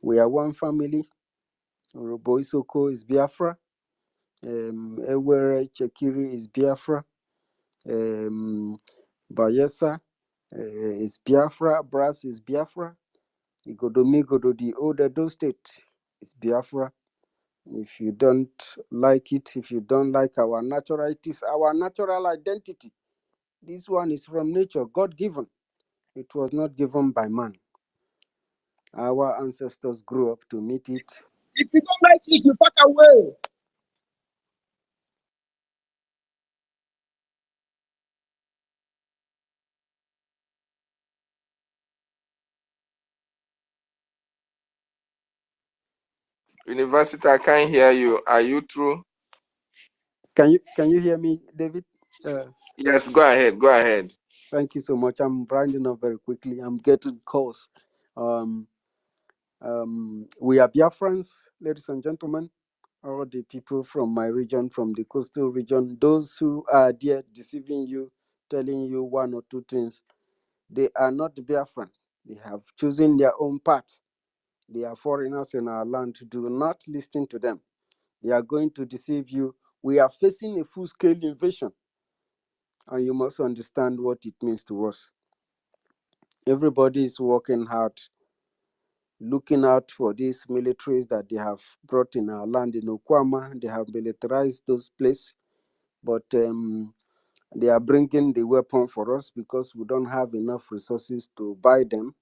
S17: we are one family. Orobo Isoko is Biafra. Ewere Chekiri is Biafra. Bayelsa is Biafra. Brass is Biafra. Igodomigodo, the old Edo state, is Biafra. If you don't like it, if you don't like our natural, it is our natural identity. This one is from nature, God given. It was not given by man. Our ancestors grew up to meet it.
S8: If you don't like it, you pack away.
S5: University, I can't hear you. Are you through?
S17: Can you hear me, David?
S5: Yes, go ahead. Go ahead.
S17: Thank you so much. I'm rounding up very quickly. I'm getting calls. We are Biafrans, ladies and gentlemen, all the people from my region, from the coastal region, those who are there deceiving you, telling you one or two things, they are not Biafran. They have chosen their own path. They are foreigners in our land. Do not listen to them. They are going to deceive you. We are facing a full-scale invasion, and you must understand what it means to us. Everybody is working hard, looking out for these militaries that they have brought in our land in Okwama. They have militarized those places, but they are bringing the weapon for us because we don't have enough resources to buy them.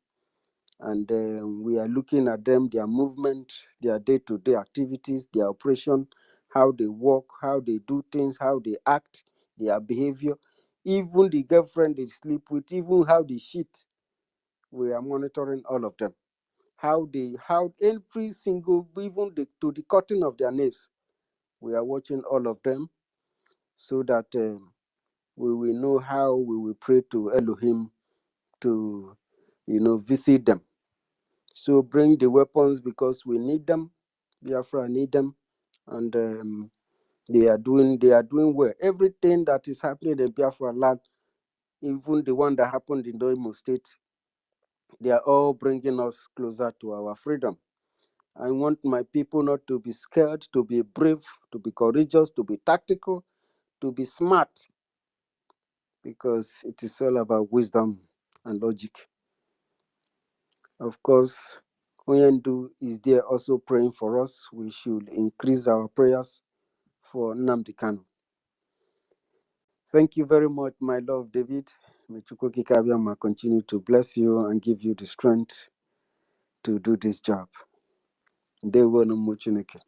S17: And we are looking at them, their movement, their day-to-day activities, their operation, how they work, how they do things, how they act, their behavior, even the girlfriend they sleep with, even how they shit. We are monitoring all of them. How every single, even to the cutting of their nails, we are watching all of them, so that we will know how we will pray to Elohim to, visit them. So bring the weapons because we need them. Biafra need them, and they are doing well. Everything that is happening in Biafra land, even the one that happened in the Imo State, they are all bringing us closer to our freedom. I want my people not to be scared, to be brave, to be courageous, to be tactical, to be smart, because it is all about wisdom and logic. Of course, Oyendu is there also praying for us. We should increase our prayers for Nnamdi Kanu. Thank you very much, my love, David. May Chukwuka Kabiyama continue to bless you and give you the strength to do this job. Ndewo n'ụmụ Chineke.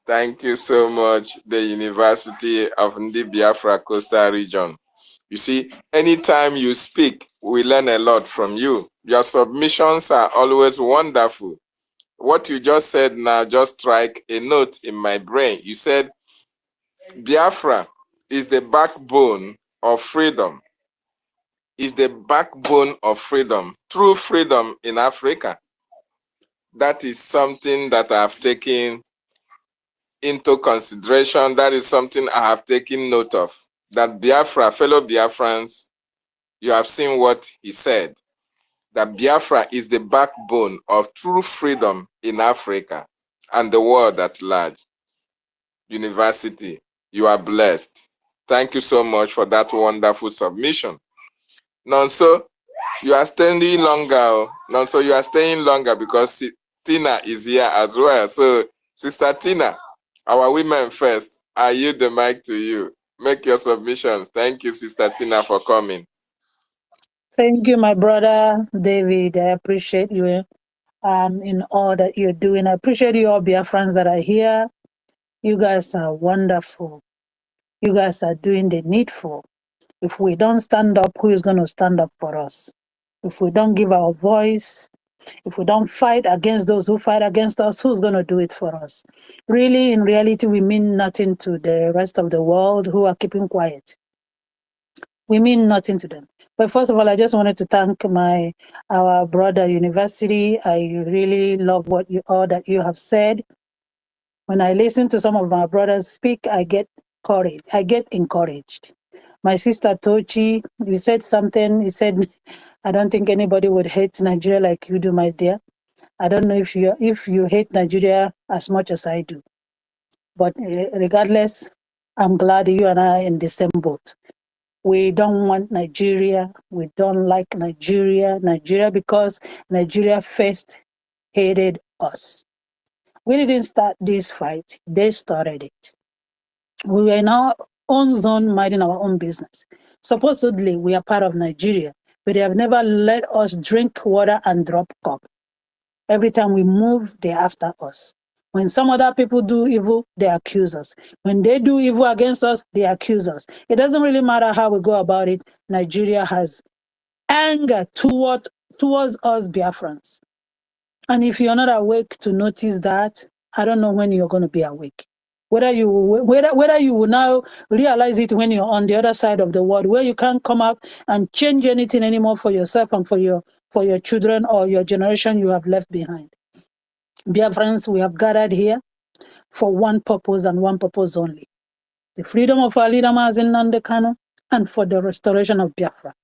S5: Thank you so much, the University of the Biafra Coastal Region. You see, anytime you speak, we learn a lot from you. Your submissions are always wonderful. What you just said now just strike a note in my brain. You said Biafra is the backbone of freedom. is the backbone of freedom, true freedom in Africa. That is something that I have taken into consideration. That is something I have taken note of. That Biafra, fellow Biafrans, you have seen what he said. That Biafra is the backbone of true freedom in Africa and the world at large. University, you are blessed. Thank you so much for that wonderful submission. Nonso, you are staying longer. Nonso, you are staying longer because Tina is here as well. So, Sister Tina, our women first. I yield the mic to you. Make your submissions. Thank you, Sister Tina, for coming.
S18: Thank you, my brother David. I appreciate you in all that you're doing. I appreciate you all Biafrans that are here. You guys are wonderful. You guys are doing the needful. If we don't stand up, who is going to stand up for us? If we don't give our voice, if we don't fight against those who fight against us, who's going to do it for us? Really, in reality, we mean nothing to the rest of the world who are keeping quiet. We mean nothing to them. But first of all, I just wanted to thank our brother University. I really love all that you have said. When I listen to some of my brothers speak, I get courage. I get encouraged. My sister Tochi, you said something. You said, "I don't think anybody would hate Nigeria like you do, my dear." I don't know if you hate Nigeria as much as I do, but regardless, I'm glad you and I are in the same boat. We don't want Nigeria. We don't like Nigeria. Nigeria because Nigeria first hated us. We didn't start this fight. They started it. We were in our own zone, minding our own business. Supposedly, we are part of Nigeria, but they have never let us drink water and drop cup. Every time we move, they're after us. When some other people do evil, they accuse us. When they do evil against us, they accuse us. It doesn't really matter how we go about it. Nigeria has anger towards us Biafrans. And if you're not awake to notice that, I don't know when you're going to be awake. Whether you will now realize it when you're on the other side of the world, where you can't come out and change anything anymore for yourself and for your children or your generation you have left behind. Biafrans, we have gathered here for one purpose and one purpose only: the freedom of our leader Mazen Nnamdi Kanu and for the restoration of Biafra.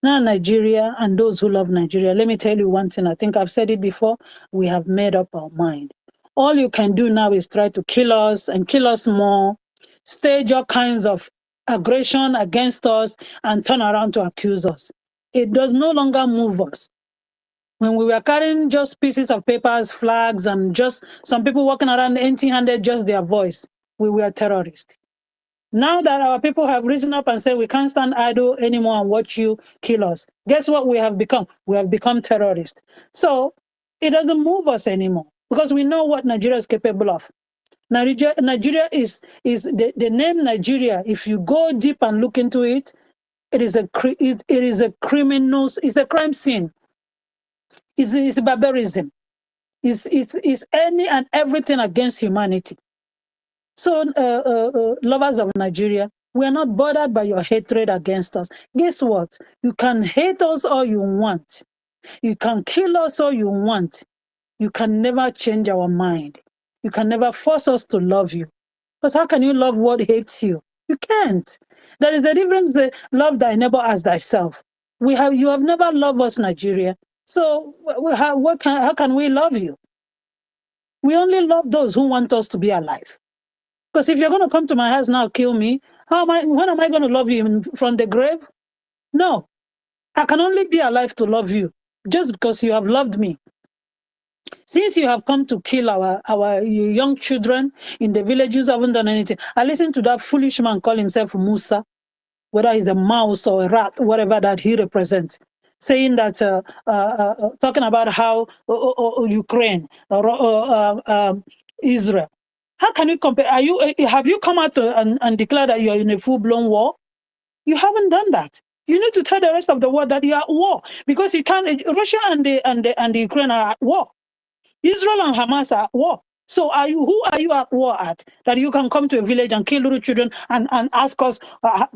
S18: Now, Nigeria and those who love Nigeria, let me tell you one thing. I think I've said it before. We have made up our mind. All you can do now is try to kill us and kill us more, stage all kinds of aggression against us, and turn around to accuse us. It does no longer move us. When we were carrying just pieces of papers, flags, and just some people walking around empty-handed, just their voice, we were terrorists. Now that our people have risen up and said we can't stand idle anymore and watch you kill us, guess what we have become? We have become terrorists. So it doesn't move us anymore because we know what Nigeria is capable of. Nigeria is the name Nigeria. If you go deep and look into it, it is a criminal. It's a crime scene. It's barbarism. It's any and everything against humanity. So, lovers of Nigeria, we are not bothered by your hatred against us. Guess what? You can hate us all you want. You can kill us all you want. You can never change our mind. You can never force us to love you. Because how can you love what hates you? You can't. There is a difference between love thy neighbor as thyself. You have never loved us, Nigeria. So how can we love you? We only love those who want us to be alive. Because if you're going to come to my house now, kill me, when am I going to love you from the grave? No. I can only be alive to love you, just because you have loved me. Since you have come to kill our young children in the villages, haven't done anything. I listened to that foolish man call himself Musa, whether he's a mouse or a rat, whatever that he represents, saying that, talking about how Ukraine or Israel. How can you compare? Have you come out and declared that you are in a full-blown war? You haven't done that. You need to tell the rest of the world that you are at war, because you can't. Russia and the Ukraine are at war. Israel and Hamas are at war. So who are you at war at, that you can come to a village and kill little children and ask us,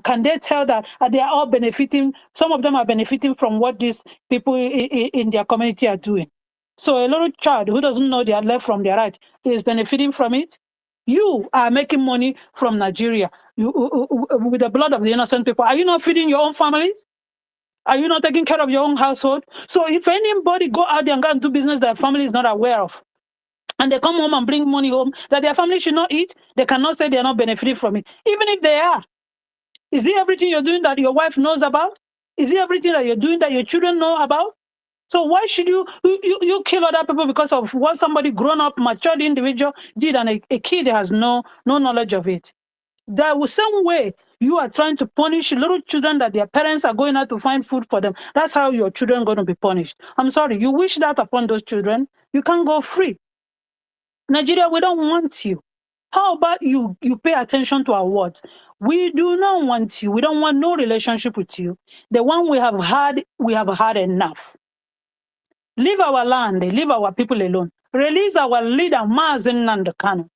S18: can they tell that they are all benefiting, some of them are benefiting from what these people in their community are doing? So a little child who doesn't know their left from their right is benefiting from it. You are making money from Nigeria with the blood of the innocent people. Are you not feeding your own families? Are you not taking care of your own household? So if anybody go out there and go and do business that family is not aware of, and they come home and bring money home that their family should not eat, they cannot say they are not benefiting from it. Even if they are. Is it everything you're doing that your wife knows about? Is it everything that you're doing that your children know about? So why should you kill other people because of what somebody grown up, matured individual did, and a kid has no knowledge of it? There was some way you are trying to punish little children that their parents are going out to find food for them. That's how your children are going to be punished. I'm sorry, you wish that upon those children. You can't go free. Nigeria, we don't want you. How about you pay attention to our words? We do not want you. We don't want no relationship with you. The one we have had enough. Leave our land, leave our people alone. Release our leader, Mazen Nandekano.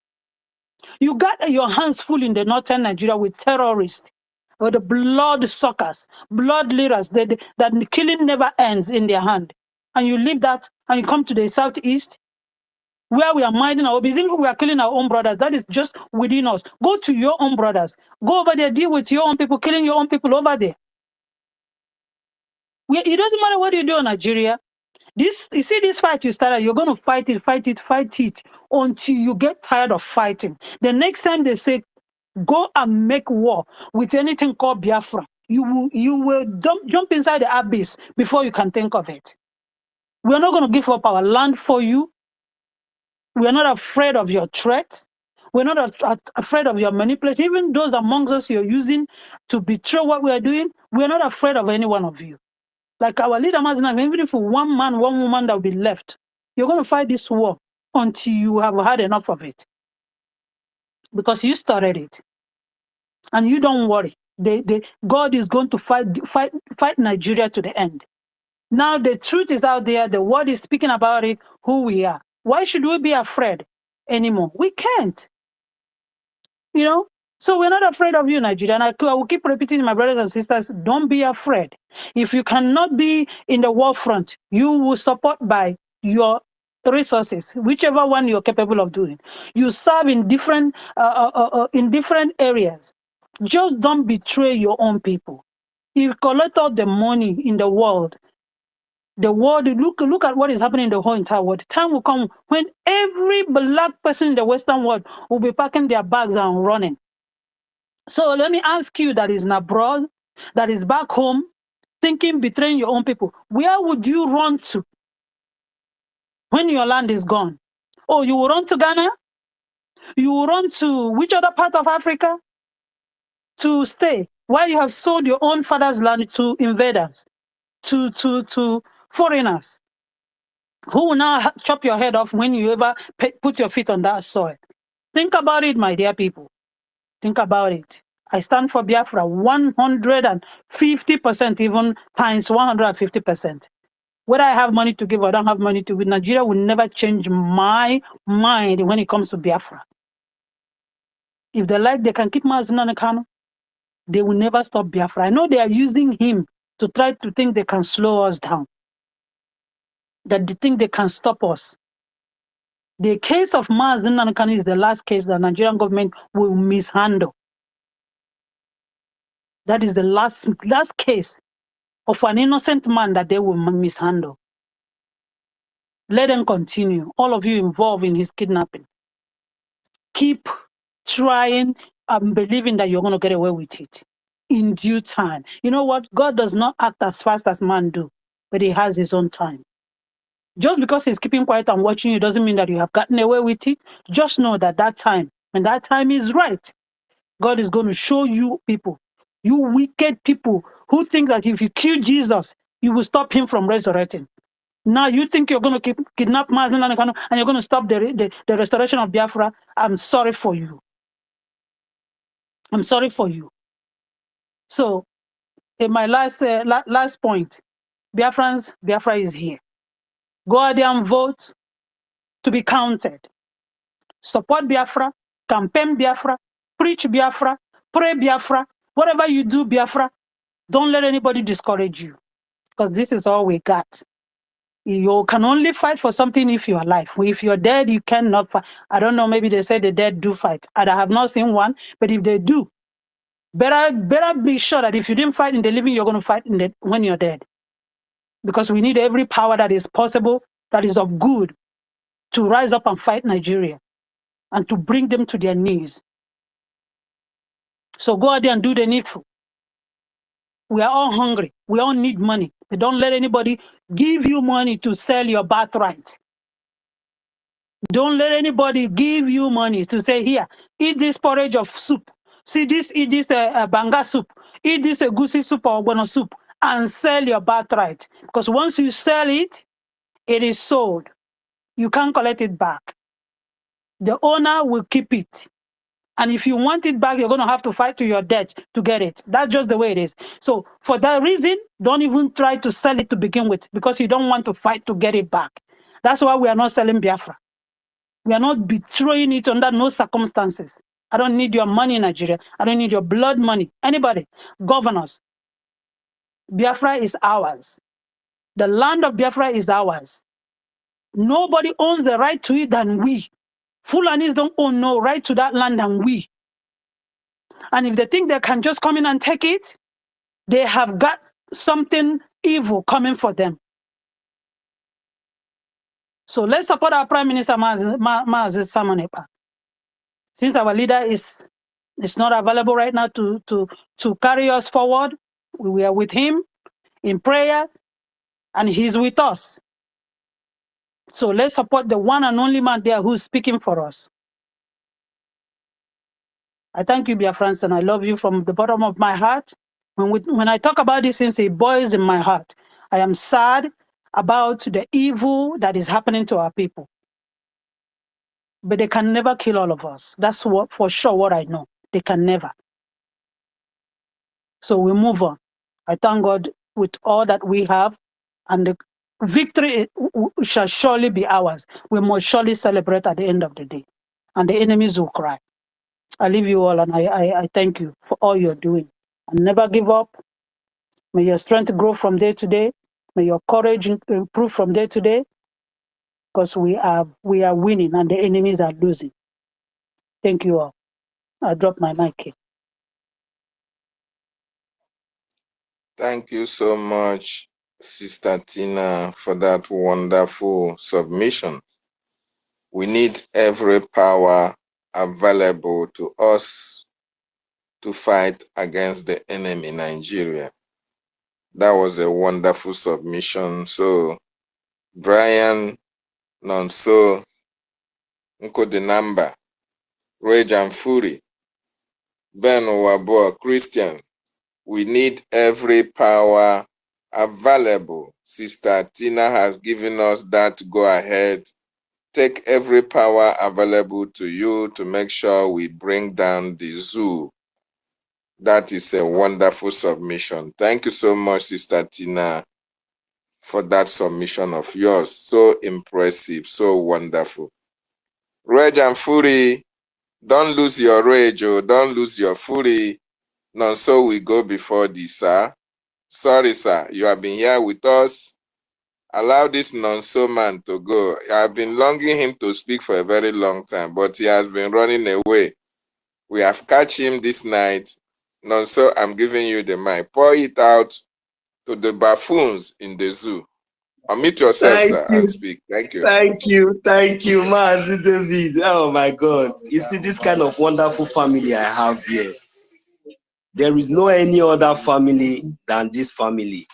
S18: You got your hands full in the northern Nigeria with terrorists, with the blood suckers, blood leaders, that the killing never ends in their hand. And you leave that and you come to the southeast, where we are minding our business, we are killing our own brothers. That is just within us. Go to your own brothers. Go over there, deal with your own people, killing your own people over there. It doesn't matter what you do in Nigeria. You see this fight you started, you're going to fight it until you get tired of fighting. The next time they say, go and make war with anything called Biafra, you will jump inside the abyss before you can think of it. We're not going to give up our land for you. We're not afraid of your threats. We're not afraid of your manipulation. Even those amongst us you're using to betray what we are doing, we're not afraid of any one of you. Like our leader, even if one man, one woman that will be left, you're going to fight this war until you have had enough of it. Because you started it. And you don't worry. God is going to fight Nigeria to the end. Now the truth is out there. The word is speaking about it, who we are. Why should we be afraid anymore? We can't. You know? So we're not afraid of you, Nigeria. And I will keep repeating to my brothers and sisters, don't be afraid. If you cannot be in the war front, you will support by your resources, whichever one you're capable of doing. You serve in different areas. Just don't betray your own people. You collect all the money in the world. The world, look at what is happening in the whole entire world. Time will come when every black person in the Western world will be packing their bags and running. So let me ask you that is abroad, that is back home, thinking betraying your own people. Where would you run to when your land is gone? Oh, you will run to Ghana? You will run to which other part of Africa to stay? Why you have sold your own father's land to invaders, to foreigners, who will now chop your head off when you ever put your feet on that soil? Think about it, my dear people. Think about it. I stand for Biafra 150%, even times 150%. Whether I have money to give or don't have money to give, Nigeria will never change my mind when it comes to Biafra. If they like, they can keep Mazen Kanu. They will never stop Biafra. I know they are using him to try to think they can slow us down, that they think they can stop us. The case of Mazen Kanu is the last case that Nigerian government will mishandle. That is the last case of an innocent man that they will mishandle. Let them continue. All of you involved in his kidnapping, keep trying and believing that you're going to get away with it in due time. You know what? God does not act as fast as man do, but he has his own time. Just because he's keeping quiet and watching you doesn't mean that you have gotten away with it. Just know that when that time is right, God is going to show you people, you wicked people who think that if you kill Jesus, you will stop him from resurrecting. Now you think you're going to kidnap Mazen and you're going to stop the restoration of Biafra. I'm sorry for you. I'm sorry for you. So, in my last point, Biafrans, Biafra is here. Go out there and vote to be counted. Support Biafra, campaign Biafra, preach Biafra, pray Biafra, whatever you do, Biafra, don't let anybody discourage you, because this is all we got. You can only fight for something if you're alive. If you're dead, you cannot fight. I don't know, maybe they say the dead do fight. I have not seen one, but if they do, better be sure that if you didn't fight in the living, you're going to fight when you're dead. Because we need every power that is possible, that is of good, to rise up and fight Nigeria and to bring them to their knees. So go out there and do the needful. We are all hungry. We all need money. But don't let anybody give you money to sell your birthright. Don't let anybody give you money to say, here, eat this porridge of soup. See this, eat this banga soup. Eat this egusi soup or guano soup and sell your birthright. Because once you sell it, it is sold. You can't collect it back. The owner will keep it. And if you want it back, you're going to have to fight to your death to get it. That's just the way it is. So for that reason, don't even try to sell it to begin with, because you don't want to fight to get it back. That's why we are not selling Biafra. We are not betraying it under no circumstances. I don't need your money in Nigeria. I don't need your blood money. Anybody, governors. Biafra is ours. The land of Biafra is ours. Nobody owns the right to it than we. Fulanis don't own no right to that land than we. And if they think they can just come in and take it, they have got something evil coming for them. So let's support our Prime Minister, Mazi Samanepa. Since our leader is not available right now to carry us forward, we are with him in prayer, and he's with us. So let's support the one and only man there who's speaking for us. I thank you, Biafrans, and I love you from the bottom of my heart. When I talk about these things, it boils in my heart. I am sad about the evil that is happening to our people. But they can never kill all of us. That's what, for sure, what I know. They can never. So we move on. I thank God with all that we have, and the victory shall surely be ours. We must surely celebrate at the end of the day, and the enemies will cry. I leave you all, and I thank you for all you're doing. And never give up. May your strength grow from day to day. May your courage improve from day to day, because we are winning and the enemies are losing. Thank you all. I drop my mic here.
S5: Thank you so much, Sister Tina, for that wonderful submission. We need every power available to us to fight against the enemy, Nigeria. That was a wonderful submission. So, Brian, Nonso, Nkodinamba, Rage and Fury, Ben Owabo, Christian, we need every power available. Sister Tina has given us that go ahead. Take every power available to you to make sure we bring down the zoo. That is a wonderful submission. Thank you so much, Sister Tina, for that submission of yours. So impressive, so wonderful. Rage and Fury, don't lose your rage, or don't lose your fury. None so we go before thee, sir. Sorry, sir, you have been here with us. Allow this non-so man to go. I have been longing him to speak for a very long time, but he has been running away. We have catch him this night. Non-so, I'm giving you the mic. Pour it out to the buffoons in the zoo. Unmute yourself, sir, and speak. Thank you.
S19: Thank you, Mazi David. Oh my God. You see this kind of wonderful family I have here. There is no any other family than this family.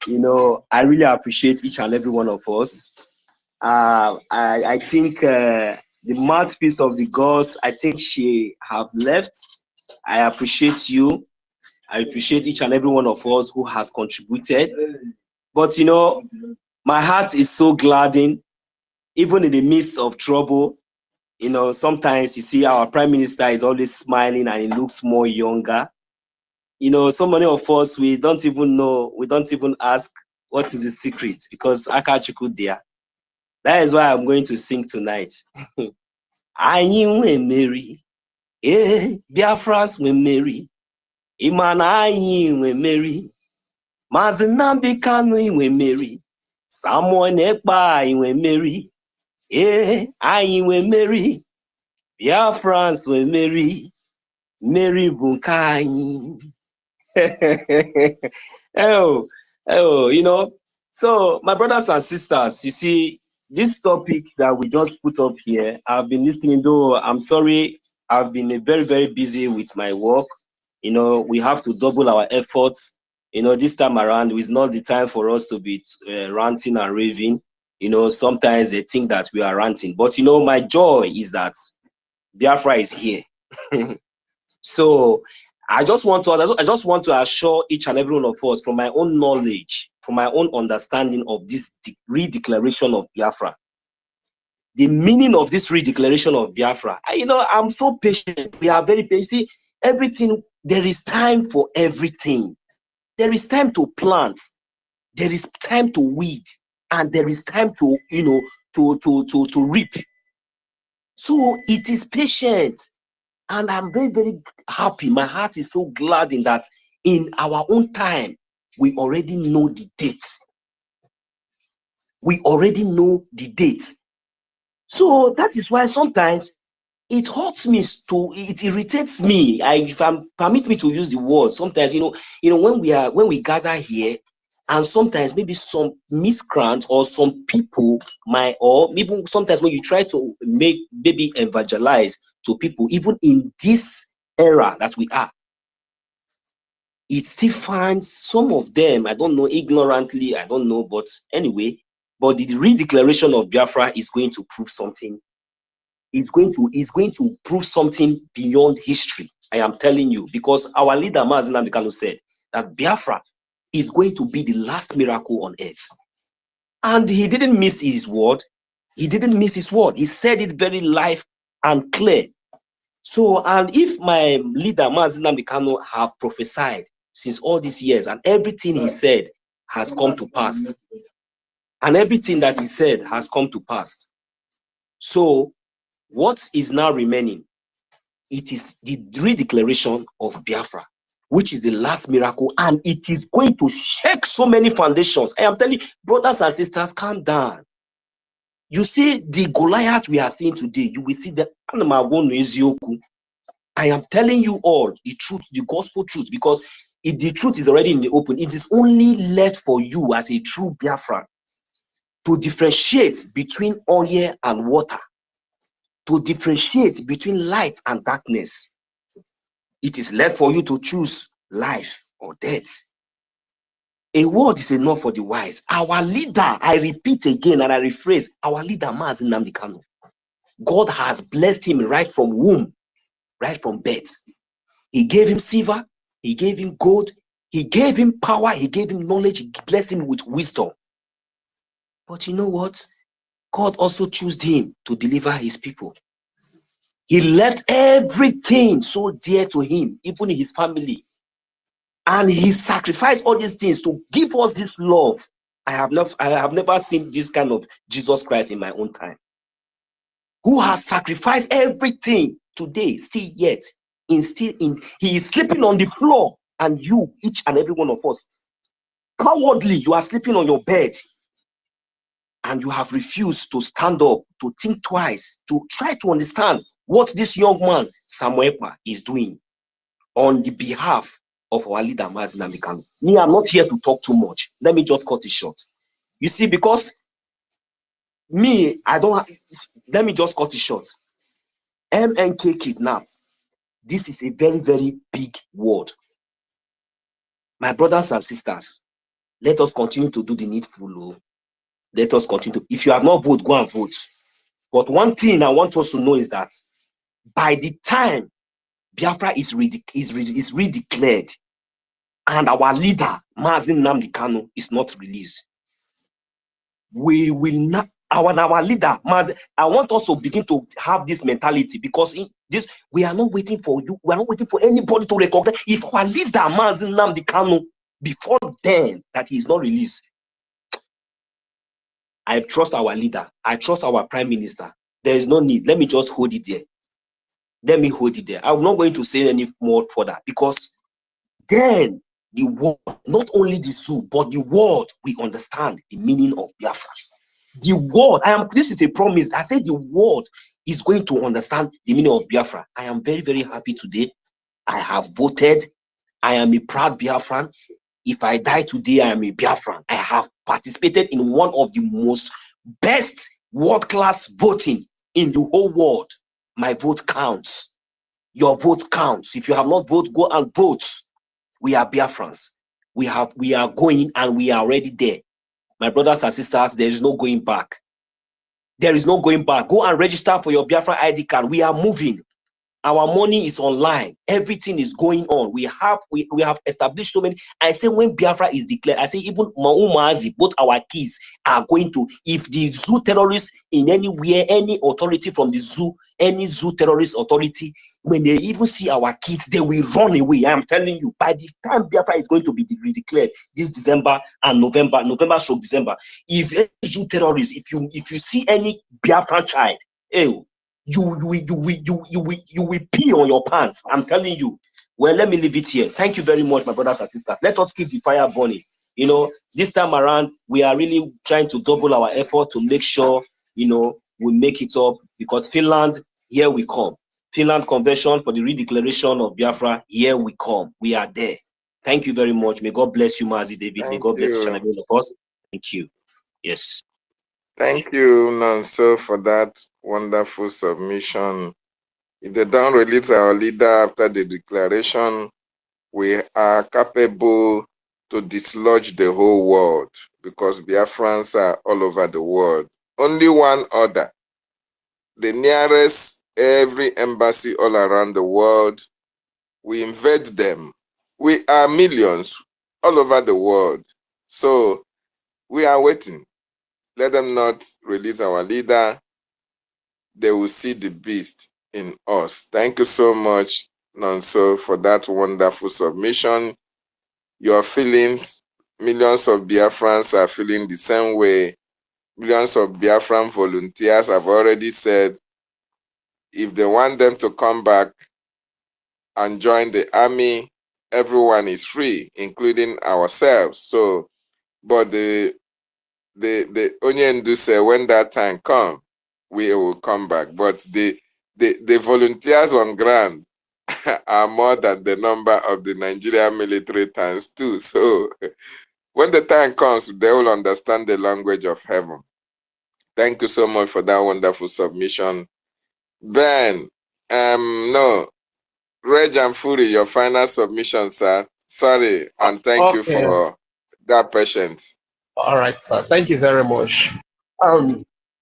S19: You know, I really appreciate each and every one of us. I think the mouthpiece of the gods, I think she have left. I appreciate you. I appreciate each and every one of us who has contributed. But you know, my heart is so gladdened, even in the midst of trouble. You know, sometimes you see our Prime Minister is always smiling and he looks more younger. You know, so many of us, we don't even know, we don't even ask what is the secret, because Akachuku there. That is why I'm going to sing tonight. Anyị nwe Mary. Biafras nwe Mary. Imana anyị nwe Mary. Maazị Nnamdi Kanu nwe Mary. Samuel Ekpa nwe Mary. Anyị nwe Mary. Biafrans nwe Mary. Mary bụ nke anyị. You know, so my brothers and sisters, you see, this topic that we just put up here, I've been listening, though I'm sorry, I've been very, very busy with my work. You know, we have to double our efforts. You know, this time around, it's not the time for us to be ranting and raving. You know, sometimes they think that we are ranting. But, you know, my joy is that Biafra is here. So I just want to assure each and every one of us, from my own knowledge, from my own understanding of this redeclaration of Biafra, the meaning of this redeclaration of Biafra. You know, I'm so patient. We are very patient. See, everything, there is time for everything. There is time to plant, there is time to weed, and there is time to, you know, to reap. So it is patient. And I'm very, very happy. My heart is so glad in that in our own time, we already know the dates. We already know the dates. So that is why sometimes it hurts me, it irritates me. If permit me to use the word, sometimes, you know, when we gather here, and sometimes maybe some miscreant or some people or maybe sometimes when you try to maybe evangelize to people, even in this era that we are, it still finds some of them, I don't know, ignorantly, I don't know, but anyway, but the redeclaration of Biafra is going to prove something. It's going to prove something beyond history. I am telling you, because our leader Mazi Nnamdi Kanu said that Biafra is going to be the last miracle on earth. And he didn't miss his word. He didn't miss his word. He said it very live and clear. So, and if my leader Mazi Nnamdi Kanu have prophesied since all these years, and everything he said has come to pass, and everything that he said has come to pass. So, what is now remaining? It is the redeclaration of Biafra, which is the last miracle, and it is going to shake so many foundations. I am telling you, brothers and sisters, calm down. You see the Goliath we are seeing today, you will see the I am telling you all the truth, the gospel truth, because the truth is already in the open. It is only left for you as a true Biafran to differentiate between oil and water, to differentiate between light and darkness. It is left for you to choose life or death. A word is enough for the wise. Our leader, I repeat again and I rephrase, our leader Mazi Nnamdi Kanu, God has blessed him right from womb, right from birth. He gave him silver, he gave him gold, he gave him power, he gave him knowledge, he blessed him with wisdom. But you know what? God also chose him to deliver his people. He left everything so dear to him, even his family. And he sacrificed all these things to give us this love. I have never seen this kind of Jesus Christ in my own time, who has sacrificed everything today, still yet, he is sleeping on the floor, and you, each and every one of us, cowardly, you are sleeping on your bed, and you have refused to stand up, to think twice, to try to understand what this young man, Samuel Ekpa, is doing on the behalf of our leader, Mazi Nnamdi Kanu. Me, I'm not here to talk too much. Let me just cut it short. You see, because me, let me just cut it short. MNK kidnap. This is a very, very big word. My brothers and sisters, let us continue to do the needful. Let us continue. If you have not voted, go and vote. But one thing I want us to know is that by the time Biafra is redeclared, and our leader, Mazi Nnamdi Kanu, is not released, we will not, our leader, Mazi, I want us to begin to have this mentality, because in this, we are not waiting for you, we are not waiting for anybody to recognize. If our leader, Mazi Nnamdi Kanu, before then, that he is not released, I trust our leader, I trust our prime minister, There is no need. Let me just hold it there. Let me hold it there. I'm not going to say any more further because then the world, not only the zoo, but the world will understand the meaning of Biafra. The world, this is a promise. I said the world is going to understand the meaning of Biafra. I am very, very happy today. I have voted. I am a proud Biafran. If I die today, I am a Biafran. I have participated in one of the most best world-class voting in the whole world. My vote counts. Your vote counts. If you have not voted, go and vote. We are Biafrans. We are going and we are already there. My brothers and sisters, there is no going back. There is no going back. Go and register for your Biafra ID card. We are moving. Our money is online. Everything is going on. We have established so many. I say when Biafra is declared, I say even Maumazi, both our kids are going to, if the zoo terrorists in anywhere, any authority from the zoo, any zoo terrorist authority, when they even see our kids, they will run away. I am telling you, by the time Biafra is going to be declared this December and November stroke December, if any zoo terrorists, if you see any Biafra child, you will pee on your pants. I'm telling you. Well, let me leave it here. Thank you very much, my brothers and sisters. Let us keep the fire burning. You know, this time around, we are really trying to double our effort to make sure, you know, we make it up because Finland, here we come. Finland Convention for the redeclaration of Biafra, here we come. We are there. Thank you very much. May God bless you, Mazi David. May God bless each and every one of us. Thank you. Yes.
S5: Thank you, Nonso, for that wonderful submission. If they don't release our leader after the declaration, we are capable to dislodge the whole world because Biafrans are all over the world. Only one order. The nearest, every embassy all around the world, we invade them. We are millions all over the world. So we are waiting. Let them not release our leader. They will see the beast in us. Thank you so much, Nonso, for that wonderful submission. Your feelings, millions of Biafrans are feeling the same way. Millions of Biafran volunteers have already said if they want them to come back and join the army, everyone is free, including ourselves. So, but the Onyendu say when that time comes, we will come back. But the volunteers on ground are more than the number of the Nigerian military times 2. So when the time comes, they will understand the language of heaven. Thank you so much for that wonderful submission. Ben, no, Reg and Fury, your final submission, sir. Sorry, and thank you for that patience.
S13: All right, sir. Thank you very much.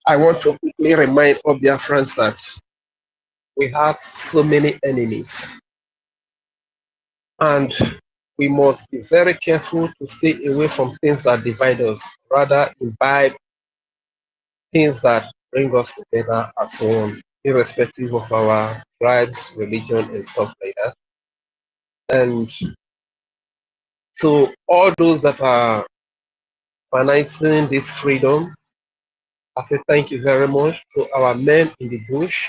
S13: I want to quickly remind all Biafrans that we have so many enemies, and we must be very careful to stay away from things that divide us, rather imbibe things that bring us together as one, irrespective of our tribes, religion, and stuff like that. And so all those that are financing this freedom, I say thank you very much. To our men in the bush,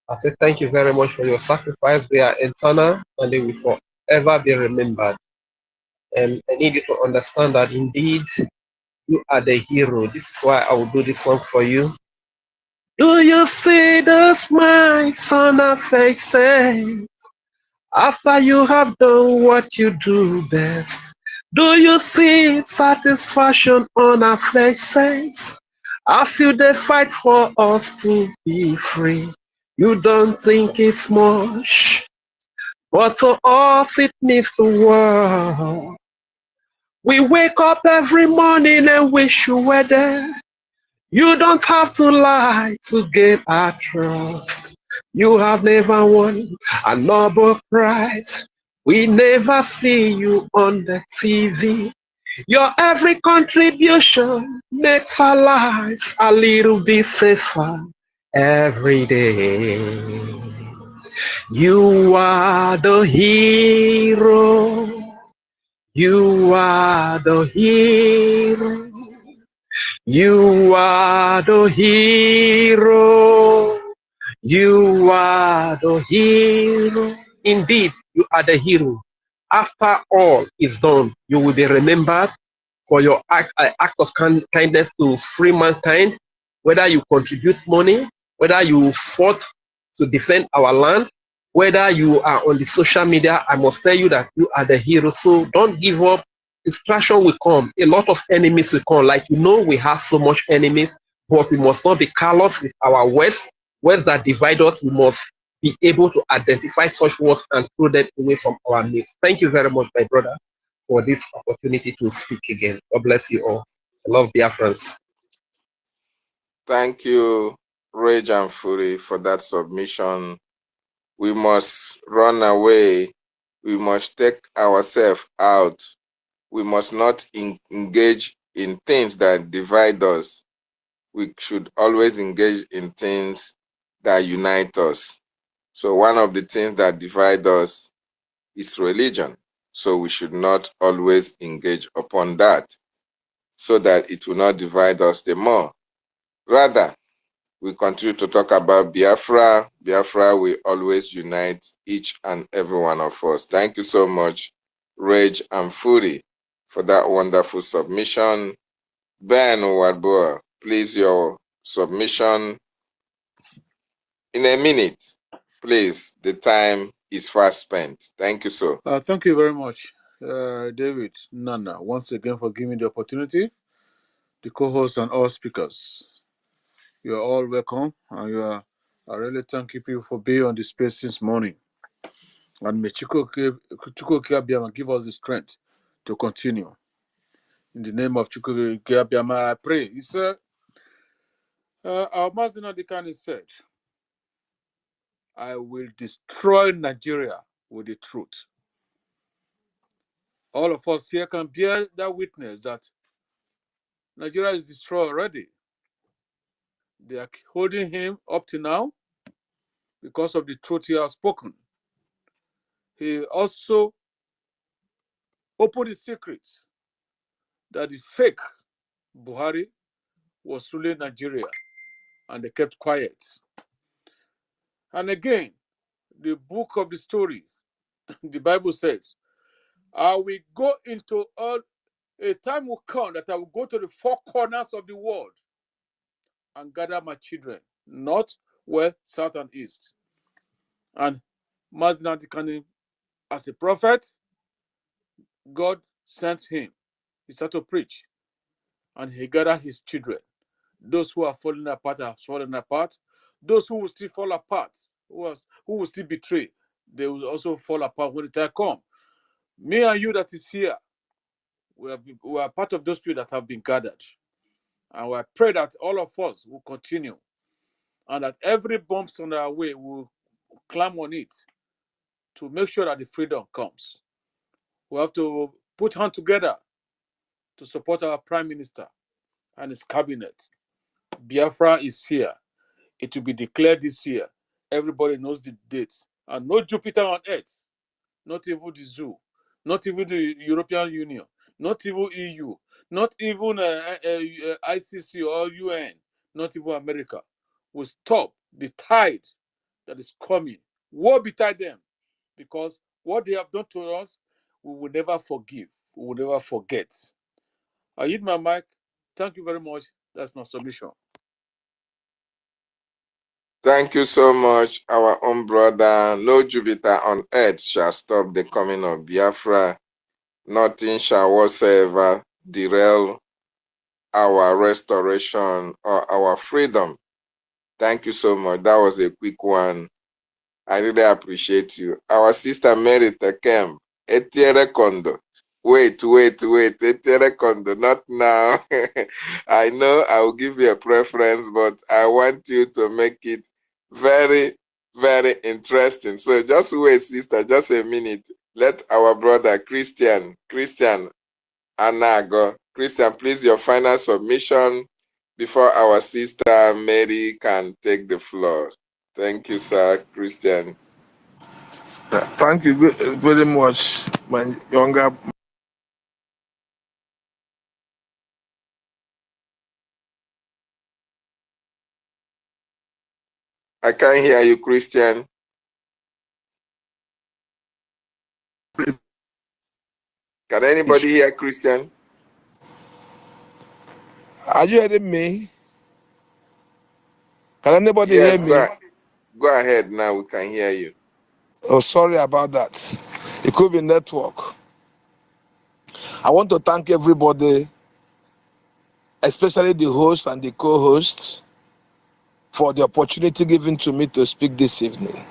S13: I say thank you very much for your sacrifice. They are eternal and they will forever be remembered. And I need you to understand that indeed you are the hero. This is why I will do this song for you. Do you see the smiles on our faces after you have done what you do best? Do you see satisfaction on our faces as you they fight for us to be free? You don't think it's much, but to us it means the world. We wake up every morning and wish you were there. You don't have to lie to gain our trust. You have never won a Nobel Prize. We never see you on the TV. Your every contribution makes our lives a little bit safer every day. You are the hero. You are the hero. You are the hero. You are the hero. Indeed, you are the hero. After all is done, you will be remembered for your act of kindness to free mankind, whether you contribute money, whether you fought to defend our land, whether you are on the social media. I must tell you that you are the hero. So don't give up. Distraction will come. A lot of enemies will come. Like, we have so much enemies, but we must not be callous with our words that divide us. We must be able to identify such words and throw them away from our midst. Thank you very much, my brother, for this opportunity to speak again. God bless you all. I love Biafrans.
S5: Thank you, Rage and Fury, for that submission. We must run away. We must take ourselves out. We must not engage in things that divide us. We should always engage in things that unite us. So one of the things that divide us is religion. So we should not always engage upon that, so that it will not divide us the more. Rather, we continue to talk about Biafra. Biafra will always unite each and every one of us. Thank you so much, Rage and Fury, for that wonderful submission. Ben Wadboa, please, your submission in a minute. Please, the time is fast spent. Thank you, sir.
S2: Thank you very much, David Nana, once again for giving me the opportunity, the co-hosts and all speakers. You are all welcome, and I really thank you for being on the space since morning. And may Chukwuka Abiyama give us the strength to continue. In the name of Chukwuka Abiyama, I pray. He said, our Mazina Dikani said, I will destroy Nigeria with the truth. All of us here can bear that witness that Nigeria is destroyed already. They are holding him up to now because of the truth he has spoken. He also opened the secret that the fake Buhari was ruling Nigeria, and they kept quiet. And again, the book of the story, the Bible says, I will go into a time will come that I will go to the four corners of the world and gather my children, north, west, south, and east. And Mazdina Dikani, as a prophet, God sent him. He started to preach, and he gathered his children. Those who are falling apart are falling apart. Those who will still fall apart, who will still betray, they will also fall apart when the time comes. Me and you that is here, we are part of those people that have been gathered. And I pray that all of us will continue, and that every bumps on our way will climb on it to make sure that the freedom comes. We have to put hands together to support our Prime Minister and his cabinet. Biafra is here. It will be declared this year. Everybody knows the dates. And no Jupiter on earth, not even the zoo, not even the European Union, not even EU, not even ICC or UN, not even America, will stop the tide that is coming. Woe betide them, because what they have done to us, we will never forgive. We will never forget. I hit my mic. Thank you very much. That's my submission.
S5: Thank you so much, our own brother. No Jupiter on earth shall stop the coming of Biafra. Nothing shall whatsoever derail our restoration or our freedom. Thank you so much. That was a quick one. I really appreciate you. Our sister Mary Tekem, Etiere Kondo. Wait, Etiere Kondo, not now. I know I will give you a preference, but I want you to make it very, very interesting. So just wait, sister, just a minute. Let our brother Christian Anago. Christian, please, your final submission before our sister Mary can take the floor. Thank you, sir, Christian.
S15: Thank you very much, my younger
S5: I can't hear you, Christian. Can anybody hear Christian?
S3: Are you hearing me? Can anybody
S5: Yes,
S3: hear me?
S5: go ahead now. We can hear you.
S3: Oh, sorry about that. It could be network. I want to thank everybody, especially the host and the co-host, for the opportunity given to me to speak this evening.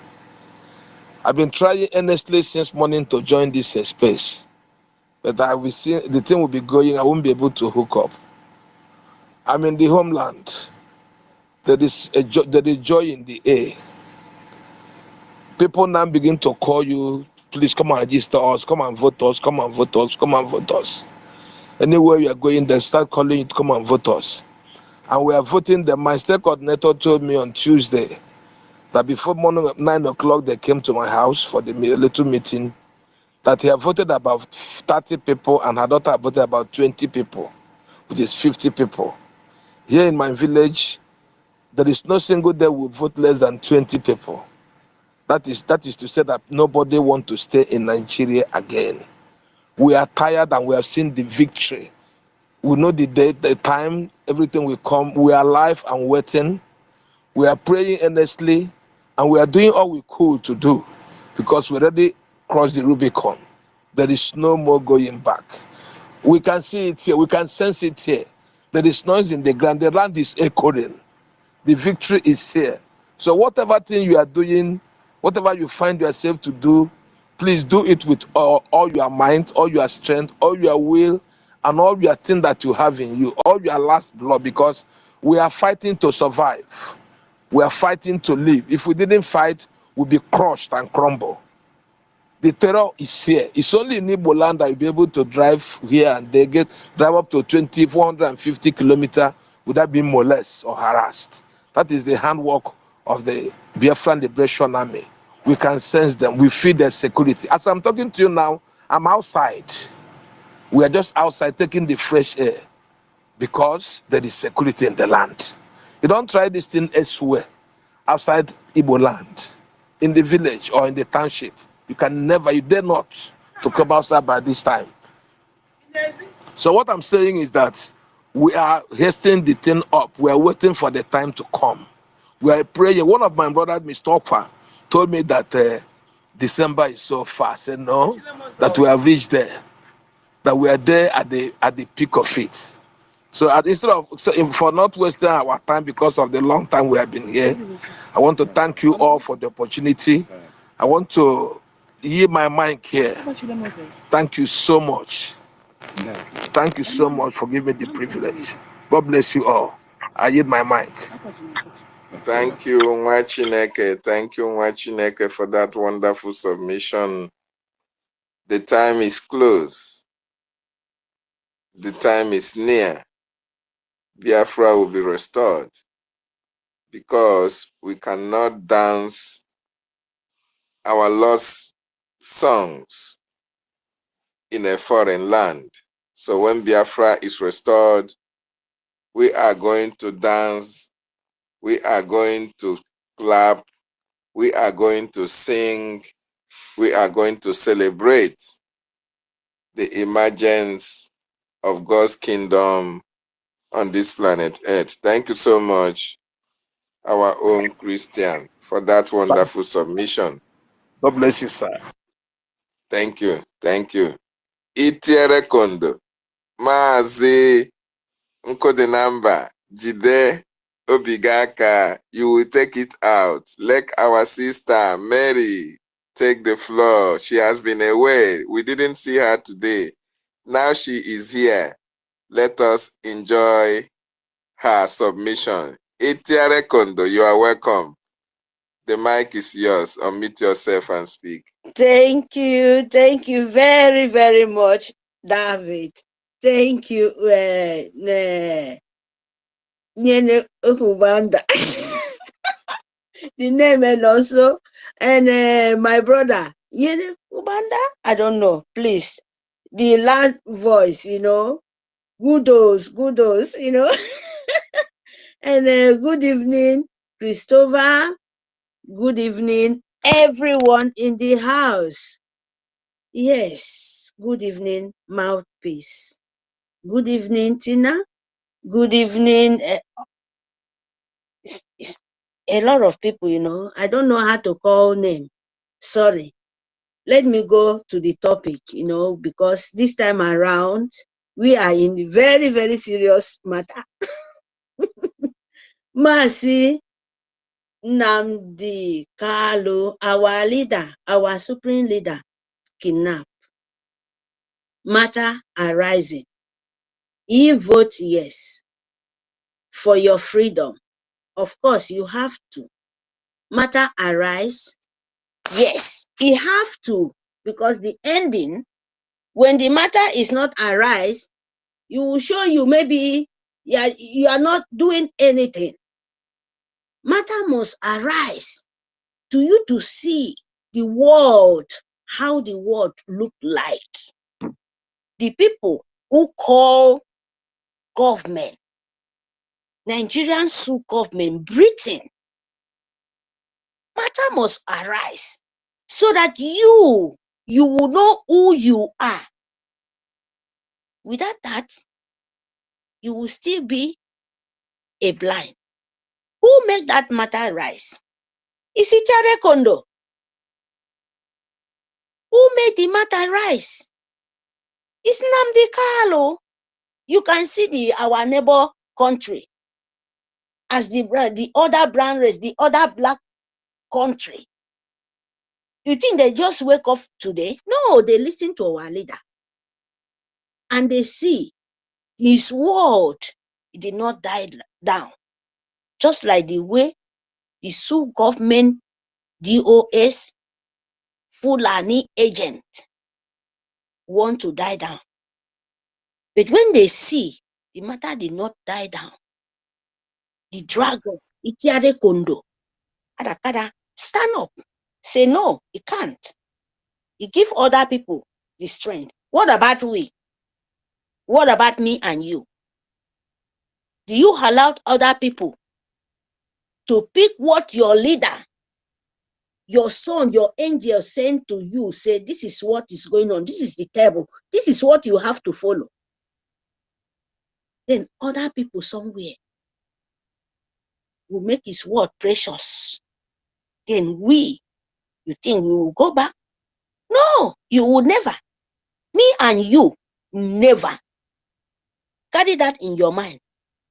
S3: I've been trying earnestly since morning to join this space, but I will see the thing will be going. I won't be able to hook up. I'm in the homeland. There is joy in the air. People now begin to call you, please come and register us, come and vote us, come and vote us, come and vote us. Anywhere you are going, they start calling you to come and vote us. And we are voting. My state coordinator told me on Tuesday that before morning at 9 o'clock, they came to my house for the little meeting, that he had voted about 30 people and her daughter had voted about 20 people, which is 50 people. Here in my village, there is no single day we vote less than 20 people. That is to say that nobody wants to stay in Nigeria again. We are tired and we have seen the victory. We know the date, the time, everything will come. We are alive and waiting. We are praying earnestly and we are doing all we could to do because we already crossed the Rubicon. There is no more going back. We can see it here. We can sense it here. There is noise in the ground. The land is echoing. The victory is here. So whatever thing you are doing, whatever you find yourself to do, please do it with all your mind, all your strength, all your will, and all your thing that you have in you, all your last blood, because we are fighting to survive. We are fighting to live. If we didn't fight, we'll be crushed and crumble. The terror is here. It's only in Igbo land that you'll be able to drive here and they drive up to 450 kilometers without being molested or harassed. That is the handwork of the Biafran Liberation Army. We can sense them. We feel their security. As I'm talking to you now, I'm outside. We are just outside taking the fresh air because there is security in the land. You don't try this thing elsewhere, outside Igbo land, in the village or in the township. You can never, you dare not to come outside by this time. So what I'm saying is that we are hastening the thing up. We are waiting for the time to come. We are praying. One of my brothers, Mr. Okfa, told me that December is so far. I said no, that we have reached there, that we are there at the peak of it. So for not wasting our time because of the long time we have been here, I want to thank you all for the opportunity. I want to yield my mic here. Thank you so much. Thank you so much for giving me the privilege. God bless you all. I yield my mic.
S5: Thank you, Nwachineke. Thank you, Nwachineke, for that wonderful submission. The time is close. The time is near. Biafra will be restored because we cannot dance our lost songs in a foreign land. So when Biafra is restored, we are going to dance, we are going to clap, we are going to sing, we are going to celebrate the emergence of God's kingdom on this planet Earth. Thank you so much, our own Christian, for that wonderful submission.
S3: God bless you, sir.
S5: Thank you. Thank you. Itiere kondo, Mazi Nkodenamba, Jide Obigaka, you will take it out. Let our sister Mary take the floor. She has been away. We didn't see her today. Now she is here. Let us enjoy her submission. Itiere Kondo, you are welcome. The mic is yours. Unmute yourself and speak.
S20: Thank you very, very much, David. Thank you, Nyene Ukubanda. The name and also, and my brother, Nyene Ubanda. I don't know. Please, the loud voice, Goodos, and good evening, Christopher. Good evening, everyone in the house. Yes, good evening, Mouthpiece. Good evening, Tina. Good evening. It's a lot of people, you know. I don't know how to call name. Sorry. Let me go to the topic, you know, because this time around, we are in very, very serious matter. Mercy Nnamdi Kalu, our leader, our supreme leader, kidnapped. Matter arising. He vote yes for your freedom. Of course, you have to. Matter arise. Yes, he have to, because the ending, when the matter is not arise, you will show you maybe you are not doing anything. Matter must arise to you to see the world, how the world look like. The people who call government, Nigerian sue government, Britain, matter must arise so that you will know who you are. Without that, you will still be a blind. Who make that matter rise? Is it Tere Kondo? Who made the matter rise? It's Nnamdi Kalu. You can see our neighbor country as the other brown race, the other black country. You think they just wake up today? No, they listen to our leader. And they see his word did not die down. Just like the way the Sioux government, DOS, Fulani agent want to die down. But when they see the matter did not die down, the dragon, Itiare Kondo, Adakada, stand up. Say no, it can't. It give other people the strength. What about we? What about me and you? Do you allow other people to pick what your leader, your son, your angel sent to you? Say, this is what is going on. This is the table. This is what you have to follow. Then other people somewhere will make his word precious. Then you think we will go back? No, you will never. Me and you, never. Carry that in your mind.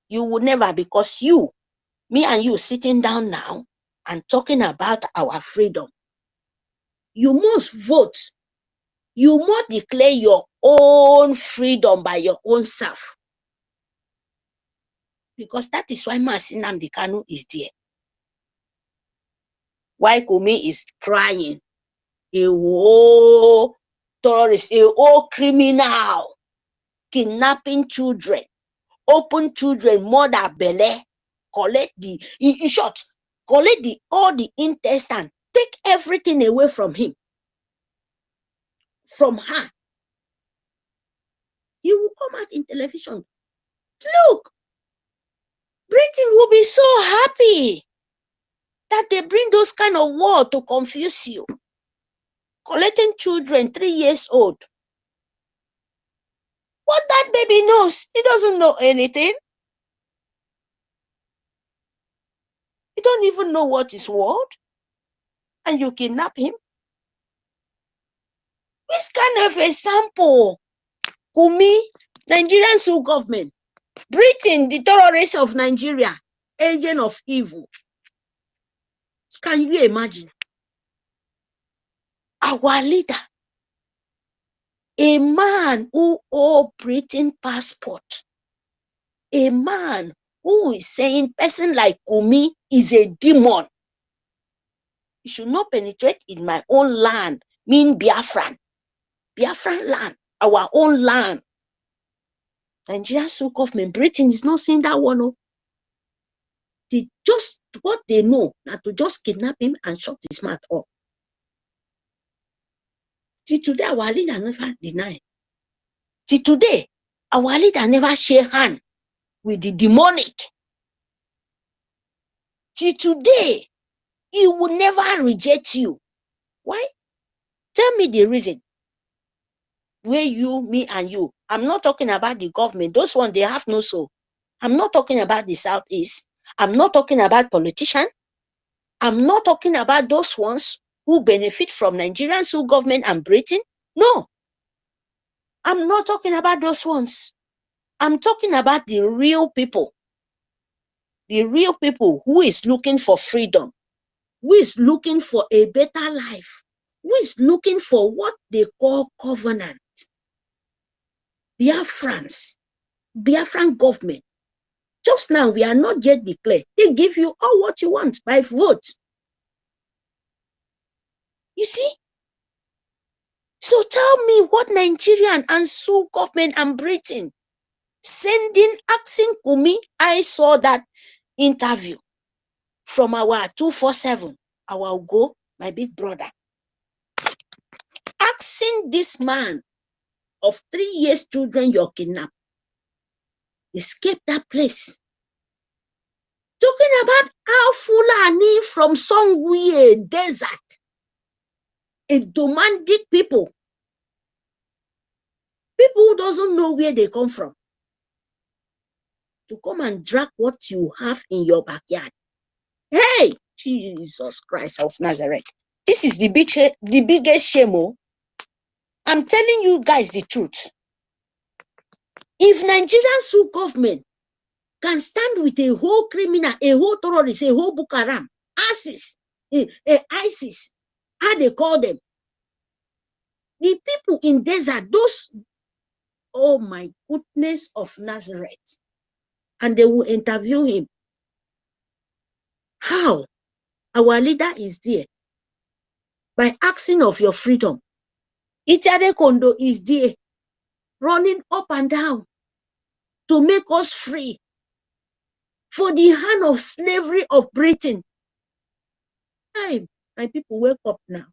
S20: You will never, because me and you sitting down now and talking about our freedom. You must vote. You must declare your own freedom by your own self. Because that is why Massacr Nnamdi Kanu is there. Why Kumi is crying. A whole terrorist, a whole criminal, kidnapping children, open children, mother belly, collect in short, collect all the intestine, take everything away from him, from her. He will come out in television. Look, Britain will be so happy that they bring those kind of war to confuse you. Collecting children 3 years old. What that baby knows, he doesn't know anything. He don't even know what is word. And you kidnap him. This kind of example, Kumi, Nigerian Sioux government, Britain, the terrorists of Nigeria, agent of evil. Can you imagine? Our leader, a man who owns Britain passport, a man who is saying person like Kumi is a demon. You should not penetrate in my own land, mean Biafran land, our own land. Nigerian Sioux government, Britain is not saying that one. No. They just what they know, not to just kidnap him and shut his mouth up. Till today, our leader never denied. Till today, our leader never shake hand with the demonic. Till today, He will never reject you. Why? Tell me the reason. Where you, me, and you. I'm not talking about the government. Those ones, they have no soul. I'm not talking about the Southeast. I'm not talking about politicians. I'm not talking about those ones who benefit from Nigerians, who government and Britain. No. I'm not talking about those ones. I'm talking about the real people. The real people who is looking for freedom, who is looking for a better life, who is looking for what they call covenant. Biafrans, Biafran government. Just now, we are not yet declared. They give you all what you want by vote. You see? So tell me what Nigerian and so government and Britain asking Kumi. I saw that interview from our 247, our go, my big brother, asking this man of 3 years children you're kidnapped. Escape that place. Talking about how Fulani from somewhere desert, a domestic people who doesn't know where they come from, to come and drag what you have in your backyard. Hey, Jesus Christ of Nazareth. This is the biggest shame. Oh. I'm telling you guys the truth. If Nigerian Sioux government can stand with a whole criminal, a whole terrorist, a whole Boko Haram, ISIS, how they call them, the people in desert, those, oh my goodness of Nazareth, and they will interview him. How? Our leader is there by asking of your freedom. Itiade Kondo is there running up and down to make us free for the hand of slavery of Britain. Hey, my people, wake up now.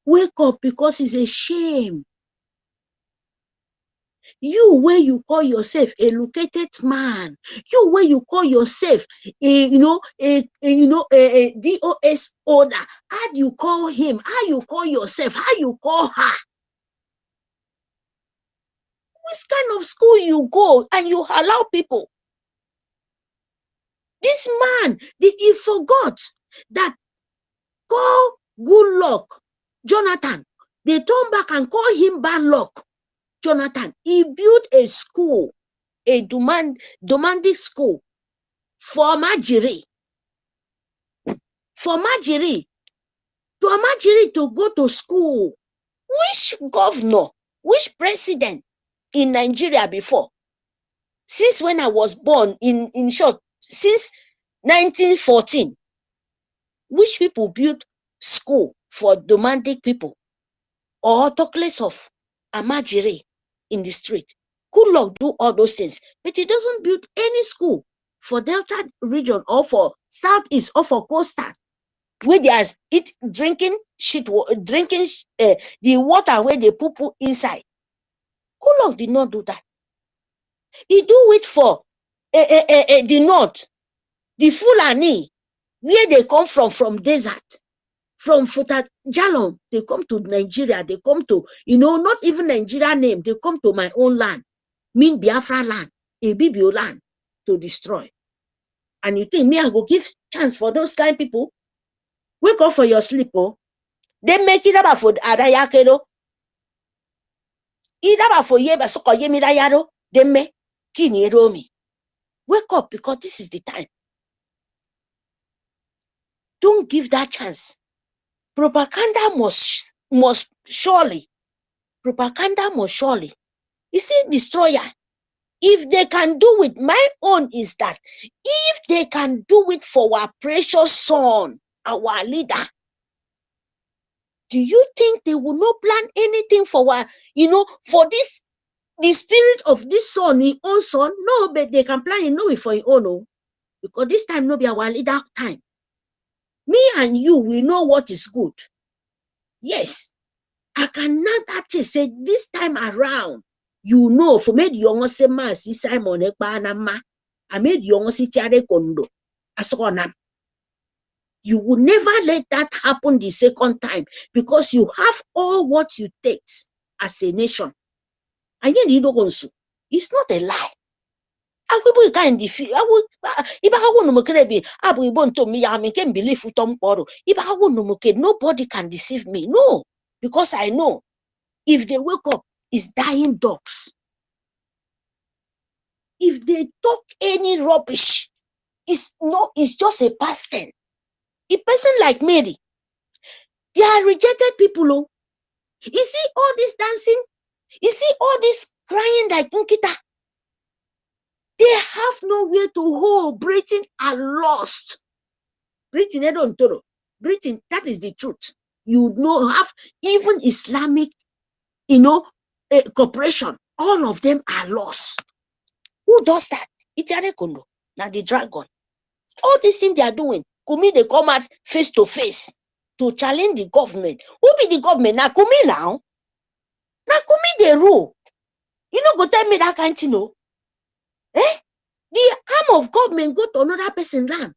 S20: Wake up, because it's a shame. You where you call yourself a educated man, you where you call yourself a DOS owner, how do you call him? How you call yourself? How you call her? Which kind of school you go and you allow people? This man, he forgot that call good luck Jonathan. They turn back and call him bad luck Jonathan. He built a school, a demanding school for Majiri. For Majiri. To Majiri to go to school. Which governor, which president in Nigeria before? Since when I was born, in short, since 1914, which people built school for domestic people or talkless of Amajiri in the street? Good luck do all those things, but he doesn't build any school for Delta region or for Southeast or for Coastal, where there's drinking the water where they poo inside. Good luck did not do that. He do it for the north, the Fulani, where they come from desert, from Futa Jalon, they come to Nigeria, they come to, not even Nigeria name, they come to my own land, mean Biafra land, a Bibio land, to destroy. And you think me, I will give chance for those kind of people? Wake up for your sleep, oh. They make it about for Adayakedo. Either for Yeba Soko Yemidayaro, they make Kini Romi. Wake up, because this is the time. Don't give that chance. Propaganda must surely. Propaganda must surely. You see, destroyer. If they can do it, my own is that if they can do it for our precious son, our leader, do you think they will not plan anything for our, for this, the spirit of this son, his own son? No, but they can plan it for his own, no. Because this time no be our leader time. Me and you, we know what is good. Yes, I cannot actually say this time around, for me, you say ma si Simon Ekpa na ma, I made you see Tiare Kondo. Asona. You will never let that happen the second time because you have all what you take as a nation. And yet you don't so. It's not a lie. I will kind of feel. I will. If I want to be, I will want to me. I can believe with Tom Poro. If I want to nobody can deceive me. No, because I know if they wake up, it's dying dogs. If they talk any rubbish, it's just a past tense. A person like Mary, they are rejected people. Oh. You see all this dancing, you see all this crying like Nkita. They have nowhere to hold. Britain are lost. Britain, they don't know. Britain, that is the truth. You know, have even Islamic, corporation. All of them are lost. Who does that? Itiare Kondo. Now the dragon. All these things they are doing. Kumi, they come out face to face to challenge the government. Who be the government? Now Kumi now. Now Kumi they rule. You know, go tell me that kind of know. The arm of government go to another person's land.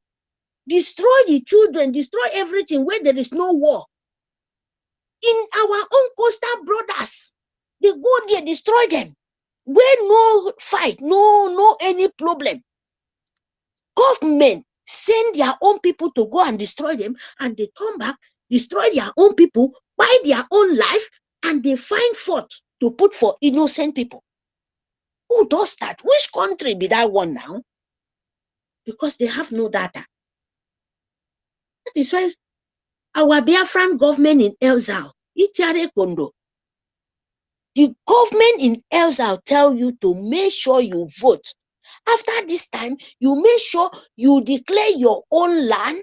S20: Destroy the children, destroy everything where there is no war. In our own coastal brothers, they go there, destroy them. Where no fight, no any problem. Government send their own people to go and destroy them, and they come back, destroy their own people, buy their own life, and they find fault to put for innocent people. Who does that? Which country be that one now? Because they have no data. That is why our Biafran government in Elzao, Itiare Kondo, the government in Elzao tell you to make sure you vote. After this time, you make sure you declare your own land.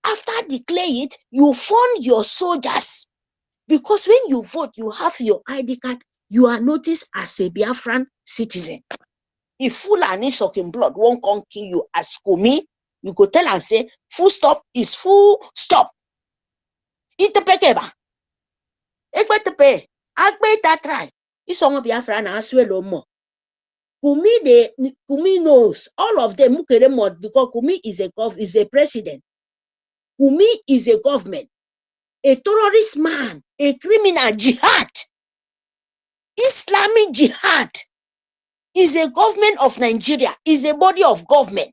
S20: After declare it, you fund your soldiers. Because when you vote, you have your ID card, you are noticed as a Biafran citizen. If Fulani sucking blood won't come kill you as Kumi, you go tell and say, full stop is full stop. Itepekeba. Ekwetepe. Agbe try. Isongo Biafra na aswelo mo. Kumi knows all of them because Kumi is a president. Kumi is a government, a terrorist man, a criminal jihad. Islamic jihad is a government of Nigeria, is a body of government.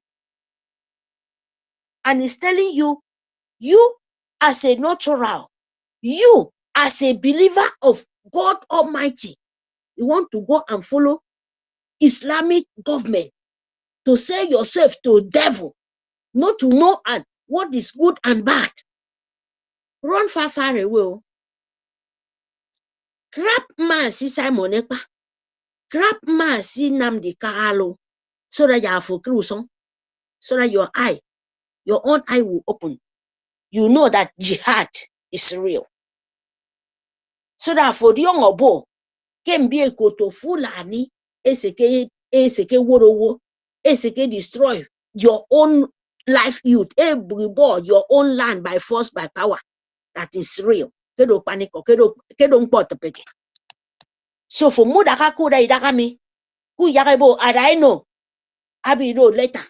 S20: And it's telling you, you as a natural, you as a believer of God Almighty, you want to go and follow Islamic government to sell yourself to devil, not to know what is good and bad. Run far away. Crap man si Simon Ekpa. Crap man si Nnamdi Kanu. So that you have focus on, so that your own eye will open. You know that jihad is real. So that for the young boy, can be a koto fulani, eseke worowo, eseke destroy your own life youth, every boy, your own land by force, by power. That is real. Kedo panic or kedo peke. So for Mudaka Kuda Idakami, who Yarebo, and I know, Abi know later.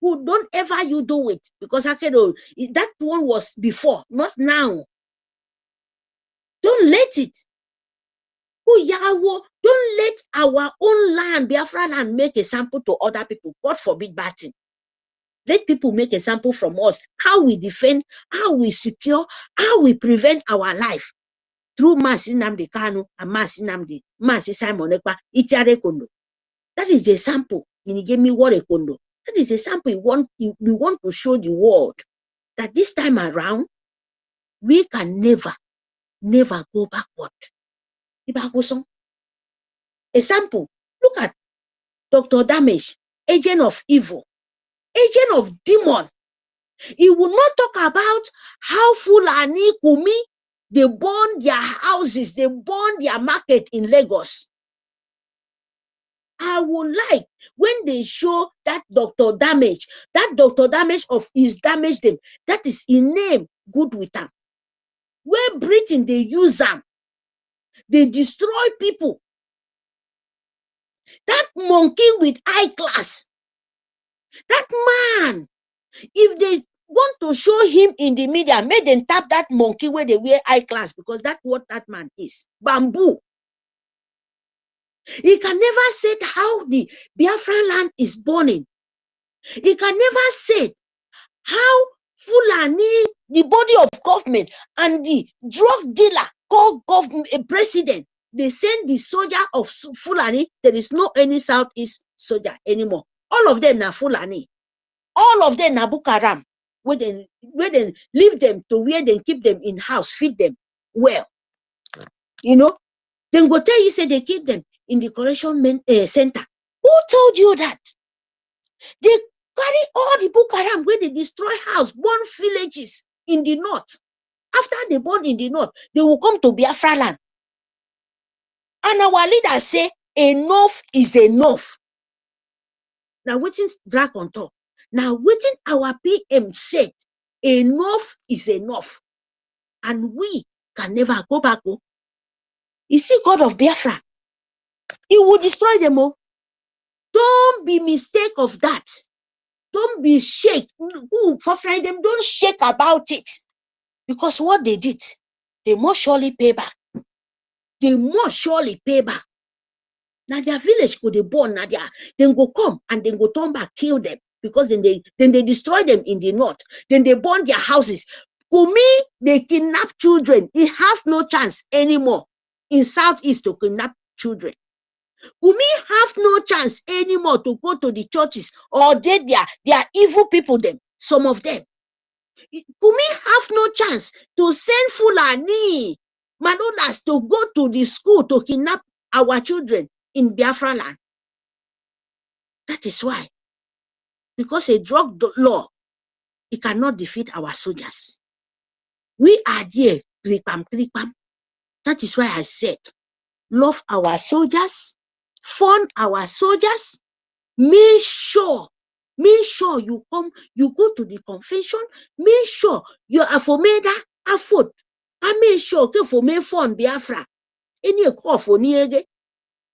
S20: Who don't ever you do it because that one was before, not now. Don't let it. Who Yarawo, don't let our own land, Biafra land, make a sample to other people. God forbid bad thing. Let people make a sample from us. How we defend, how we secure, how we prevent our life through Massacr Nnamdi Kanu and Massacr Simon Ekpa, Itiare Kondo. That is the sample. You give me what a Kondo. That is the sample we want to show the world that this time around, we can never go backward. A sample. Look at Dr. Damage, agent of evil, agent of demon. He will not talk about how Fulani Kumi, they burn their houses, they burn their market in Lagos. I would like when they show that Dr. Damage of his damage them, that is in name good with them. Where Britain they use them, they destroy people. That monkey with eye glass, that man, if they want to show him in the media, made them tap that monkey where they wear eye glass, because that's what that man is. Bamboo. He can never say how the Biafran land is burning. He can never say how Fulani, the body of government, and the drug dealer called president, they send the soldier of Fulani. There is no any Southeast soldier anymore. All of them are Fulani. All of them are Bukaram. Where they leave them to where they keep them in house, feed them well. You know, then go tell you, say they keep them in the correction center. Who told you that? They carry all the Bukaram where they destroy house, burn villages in the north. After they burn in the north, they will come to Biafra land. And our leaders say, enough is enough. Now, waiting drag on top. Now, waiting our PM said, enough is enough. And we can never go back. You see, God of Biafra, he will destroy them all. Don't be mistake of that. Don't be shake. For them, don't shake about it. Because what they did, they must surely pay back. They must surely pay back. Now their village could they born, now then go come and then go turn back, kill them. Because then they destroy them in the north. Then they burn their houses. Kumi, they kidnap children. It has no chance anymore in Southeast to kidnap children. Kumi have no chance anymore to go to the churches, or they are evil people, them, some of them. Kumi have no chance to send Fulani Manolas to go to the school to kidnap our children in Biafra land. That is why. Because a drug law, it cannot defeat our soldiers. We are there, kripam. That is why I said, love our soldiers, fund our soldiers, make sure you come, you go to the convention, make sure you are for made a foot. I make sure okay for me fund Biafra. Any call for niege.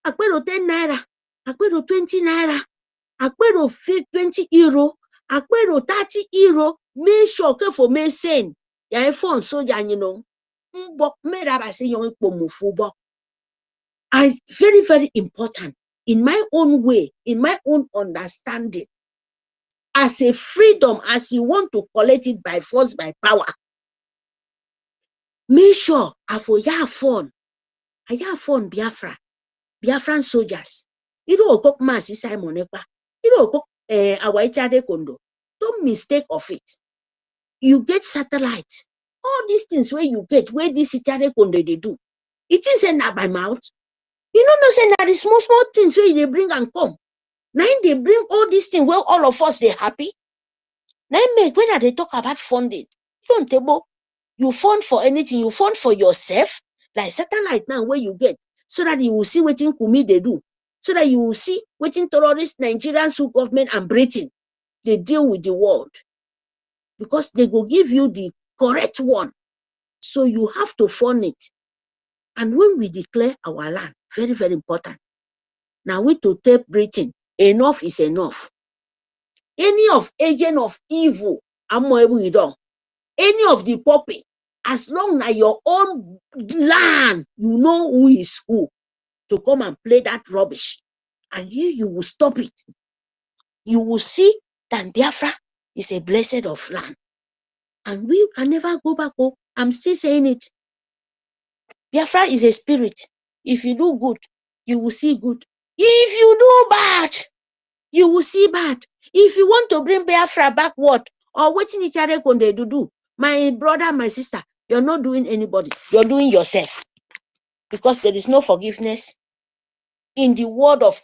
S20: Akpero 10 naira, akpero 20 naira, akpero 20 euro, akpero 30 euro, make sure okay for me send. Ya phone soldier, you know. Mbok made up I say you are very, very important in my own way, in my own understanding. As a freedom, as you want to collect it by force, by power, make sure I have fun Biafra, Biafran soldiers. You don't cook mass Simon Ekpa. You don't cook our Itade Kondo. Don't mistake of it. You get satellite. All these things where you get, where this Itade Kondo they do. It isn't that by mouth. You know, no say that the small things where they bring and come. Now they bring all these things where all of us they happy. Now make when they talk about funding, don't table. You fund for anything, you fund for yourself, like satellite now where you get, so that you will see what in Kumi they do, so that you will see what in terrorist Nigerians who government and Britain they deal with the world, because they will give you the correct one. So you have to fund it. And when we declare our land, very, very important. Now we to tell Britain, enough is enough. Any of agent of evil, any of the puppet, as long as your own land, you know who is who, to come and play that rubbish. And you will stop it. You will see that Biafra is a blessed of land. And we can never go back. Oh, I'm still saying it. Biafra is a spirit. If you do good, you will see good. If you do bad, you will see bad. If you want to bring Biafra backward, or what in they do, my brother, my sister, you're not doing anybody. You're doing yourself. Because there is no forgiveness in the word of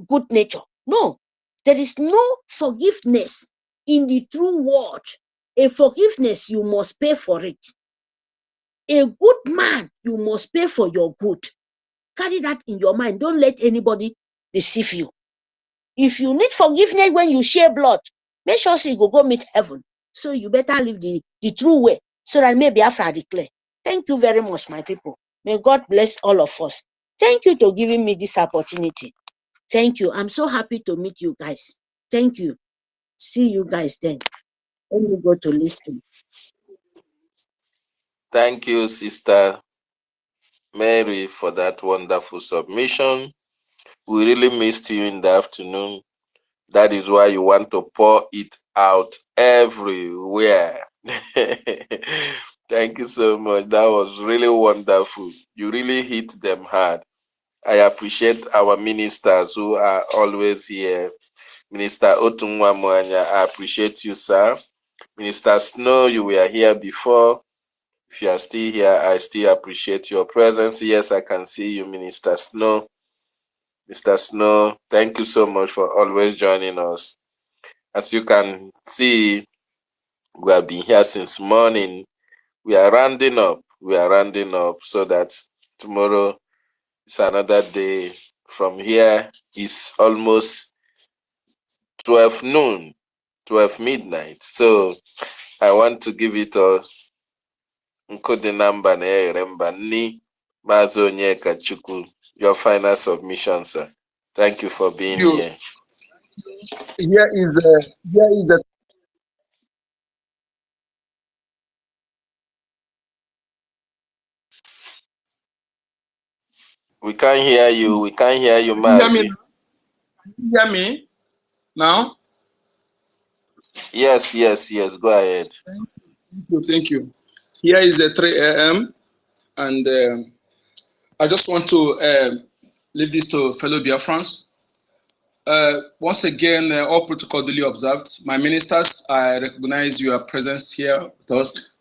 S20: good nature. No, there is no forgiveness in the true word. A forgiveness, you must pay for it. A good man, you must pay for your good. Carry that in your mind. Don't let anybody deceive you. If you need forgiveness when you share blood, make sure so you go meet heaven. So you better live the true way, so that maybe after I declare. Thank you very much, my people. May God bless all of us. Thank you for giving me this opportunity. Thank you. I'm so happy to meet you guys. Thank you. See you guys then. Let me go to listen.
S5: Thank you, Sister Mary, for that wonderful submission. We really missed you in the afternoon. That is why you want to pour it out everywhere. Thank you so much. That was really wonderful. You really hit them hard. I appreciate our ministers who are always here. Minister Otunwa Mwanya, I appreciate you, sir. Minister Snow, you were here before. If you are still here, I still appreciate your presence. Yes, I can see you, Minister Snow. Mr. Snow, thank you so much for always joining us. As you can see, we have been here since morning. We are rounding up. So that tomorrow is another day. From here is almost 12 noon, 12 midnight. So I want to give it a Nkodinamba Neremba Ni Mazo Onyeka Chukwu, your final submission, sir. Thank you for being here.
S8: Here is a
S5: We can't hear you. We can't hear you, Mazi.
S8: Hear me now?
S5: Yes. Go ahead.
S8: Thank you. Here is a 3 a.m. and I just want to leave this to fellow Biafrans. Once again, all protocol duly observed. My ministers, I recognize your presence here with us.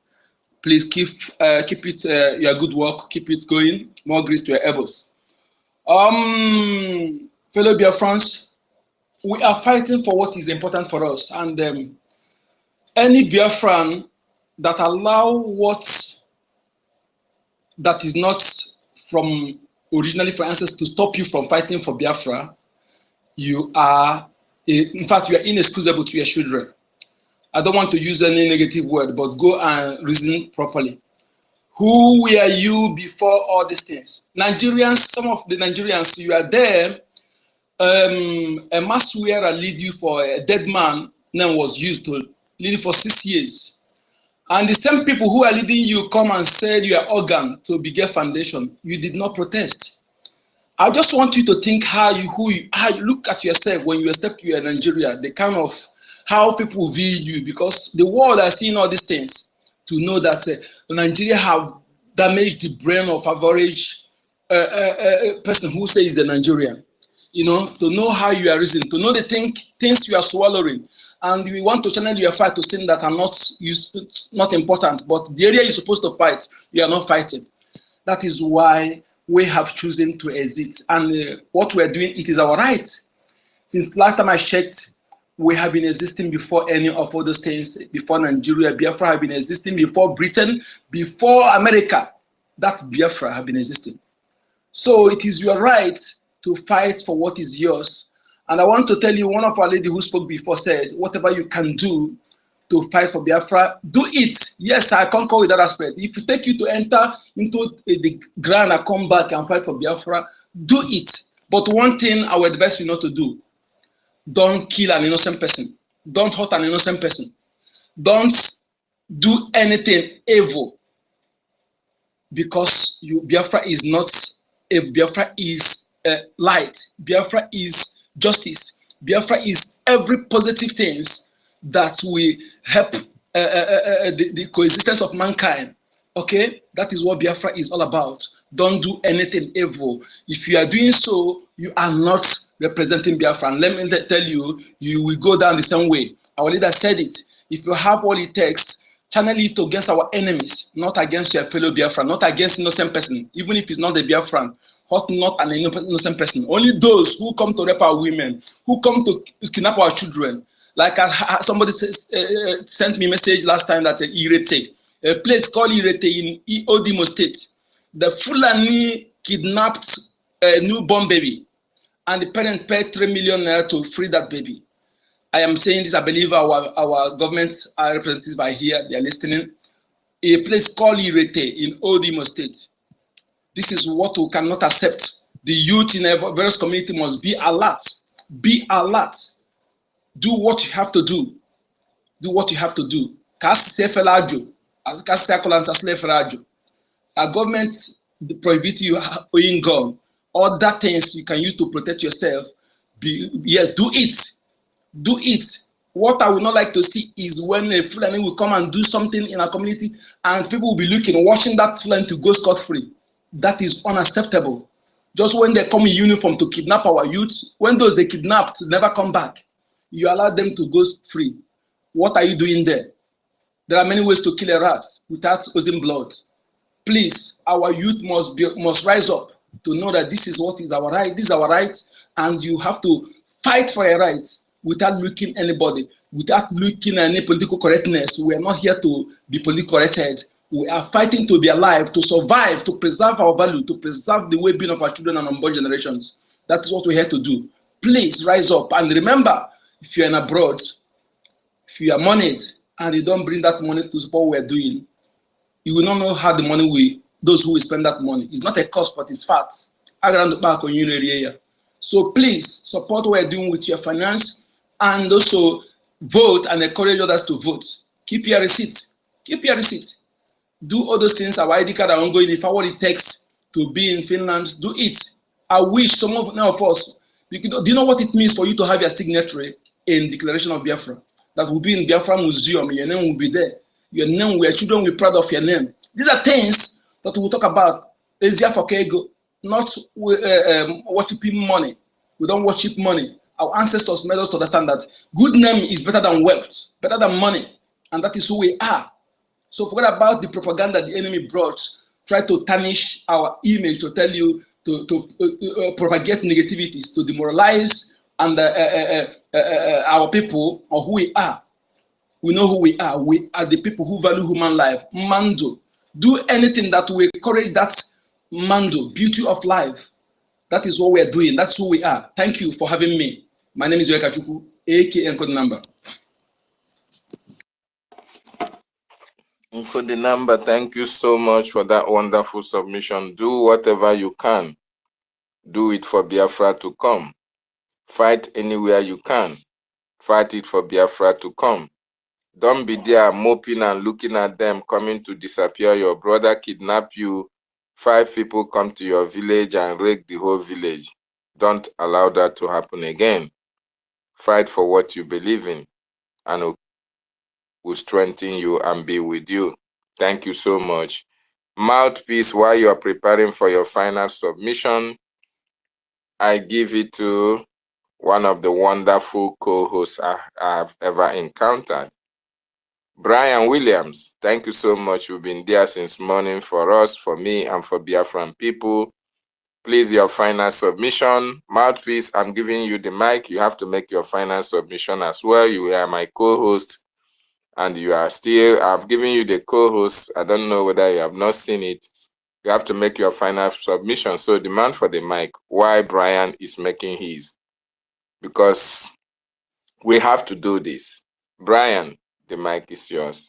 S8: Please keep it your good work. Keep it going. More grace to your elbows. Fellow Biafrans, we are fighting for what is important for us, and any Biafran that allow what that is not from originally for ancestors to stop you from fighting for Biafra, you are, in fact, you are inexcusable to your children. I don't want to use any negative word, but go and reason properly. Who were you before all these things? Nigerians, some of the Nigerians, you are there. A mass wearer lead you for a dead man, name was used to lead you for 6 years. And the same people who are leading you come and said you are organ to Bigger Foundation. You did not protest. I just want you to think how you look at yourself when you step to Nigeria, the kind of how people view you, because the world has seen all these things to know that Nigeria have damaged the brain of average person who says he's a Nigerian. You know, to know how you are reasoning, to know the things you are swallowing. And we want to channel your fight to things that are not important, but the area you're supposed to fight, you are not fighting. That is why we have chosen to exit. And what we're doing, it is our right. Since last time I checked, we have been existing before any of all those things, before Nigeria. Biafra have been existing before Britain, before America. That Biafra have been existing. So it is your right to fight for what is yours. And I want to tell you, one of our ladies who spoke before said, whatever you can do to fight for Biafra, do it. Yes, I concur with that aspect. If it take you to enter into the ground and come back and fight for Biafra, do it. But one thing I would advise you not to do, don't kill an innocent person. Don't hurt an innocent person. Don't do anything evil, because Biafra is not, if Biafra is light, Biafra is justice, Biafra is every positive things that will help the coexistence of mankind. Okay, that is what Biafra is all about. Don't do anything evil. If you are doing so, you are not representing Biafra. And let me tell you, you will go down the same way. Our leader said it. If you have all it takes, channel it against our enemies, not against your fellow Biafran, not against innocent person, even if it's not a Biafran, not an innocent person. Only those who come to rape our women, who come to kidnap our children. Like somebody sent me a message last time that Irete, a place called Irete in Odimo State. The Fulani kidnapped a newborn baby, and the parent paid 3 million naira to free that baby. I am saying this, I believe our governments are represented by here, they are listening. A place called Irete in Odimo State. This is what we cannot accept. The youth in various communities must be alert. Be alert. Do what you have to do. Do what you have to do. Our government prohibit you owning gun. Other things you can use to protect yourself. Yes, do it. Do it. What I would not like to see is when a Fulani will come and do something in our community and people will be looking, watching that Fulani to go scot-free. That is unacceptable. Just when they come in uniform to kidnap our youth, when those they kidnapped never come back, you allow them to go free. What are you doing there? There are many ways to kill a rat without losing blood. Please, our youth must rise up to know that this is what is our right. This is our right, and you have to fight for your rights without looking anybody, without looking at any political correctness. We are not here to be politically corrected. We are fighting to be alive, to survive, to preserve our value, to preserve the well-being of our children and unborn generations. That is what we're here to do. Please rise up and remember, if you're in abroad, if you are moneyed and you don't bring that money to support what we're doing, you will not know how the money will, those who will spend that money. It's not a cost, but it's facts. So please support what we're doing with your finance and also vote and encourage others to vote. Keep your receipt. Keep your receipt. Do all those things. Our ID card are ongoing. If I what it takes to be in Finland, do it. I wish some of us, do you know what it means for you to have your signature in Declaration of Biafra? That will be in Biafra Museum. Your name will be there. Your name, your children will be proud of your name. These are things that we'll talk about. Easier for Kego, not worshiping money. We don't worship money. Our ancestors made us to understand that good name is better than wealth, better than money, and that is who we are. So forget about the propaganda the enemy brought, try to tarnish our image, to tell you, to propagate negativities, to demoralize and our people or who we are. We know who we are. We are the people who value human life. Mando. Do anything that will encourage that Mando, beauty of life. That is what we are doing. That's who we are. Thank you for having me. My name is Yoeka Chukwu, aka Encode Number.
S5: Encode Number, thank you so much for that wonderful submission. Do whatever you can. Do it for Biafra to come. Fight anywhere you can. Fight it for Biafra to come. Don't be there moping and looking at them coming to disappear your brother, kidnap you. 5 people come to your village and rape the whole village. Don't allow that to happen again. Fight for what you believe in, and will strengthen you and be with you. Thank you so much. Mouthpiece, while you are preparing for your final submission, I give it to one of the wonderful co-hosts I have ever encountered. Brian Williams, thank you so much. You've been there since morning for us, for me, and for Biafran people. Please, your final submission. Mouthpiece, I'm giving you the mic. You have to make your final submission as well. You are my co-host, and you are still, I've given you the co-host. I don't know whether you have not seen it. You have to make your final submission. So demand for the mic. Why Brian is making his. Because we have to do this. Brian, the mic is yours.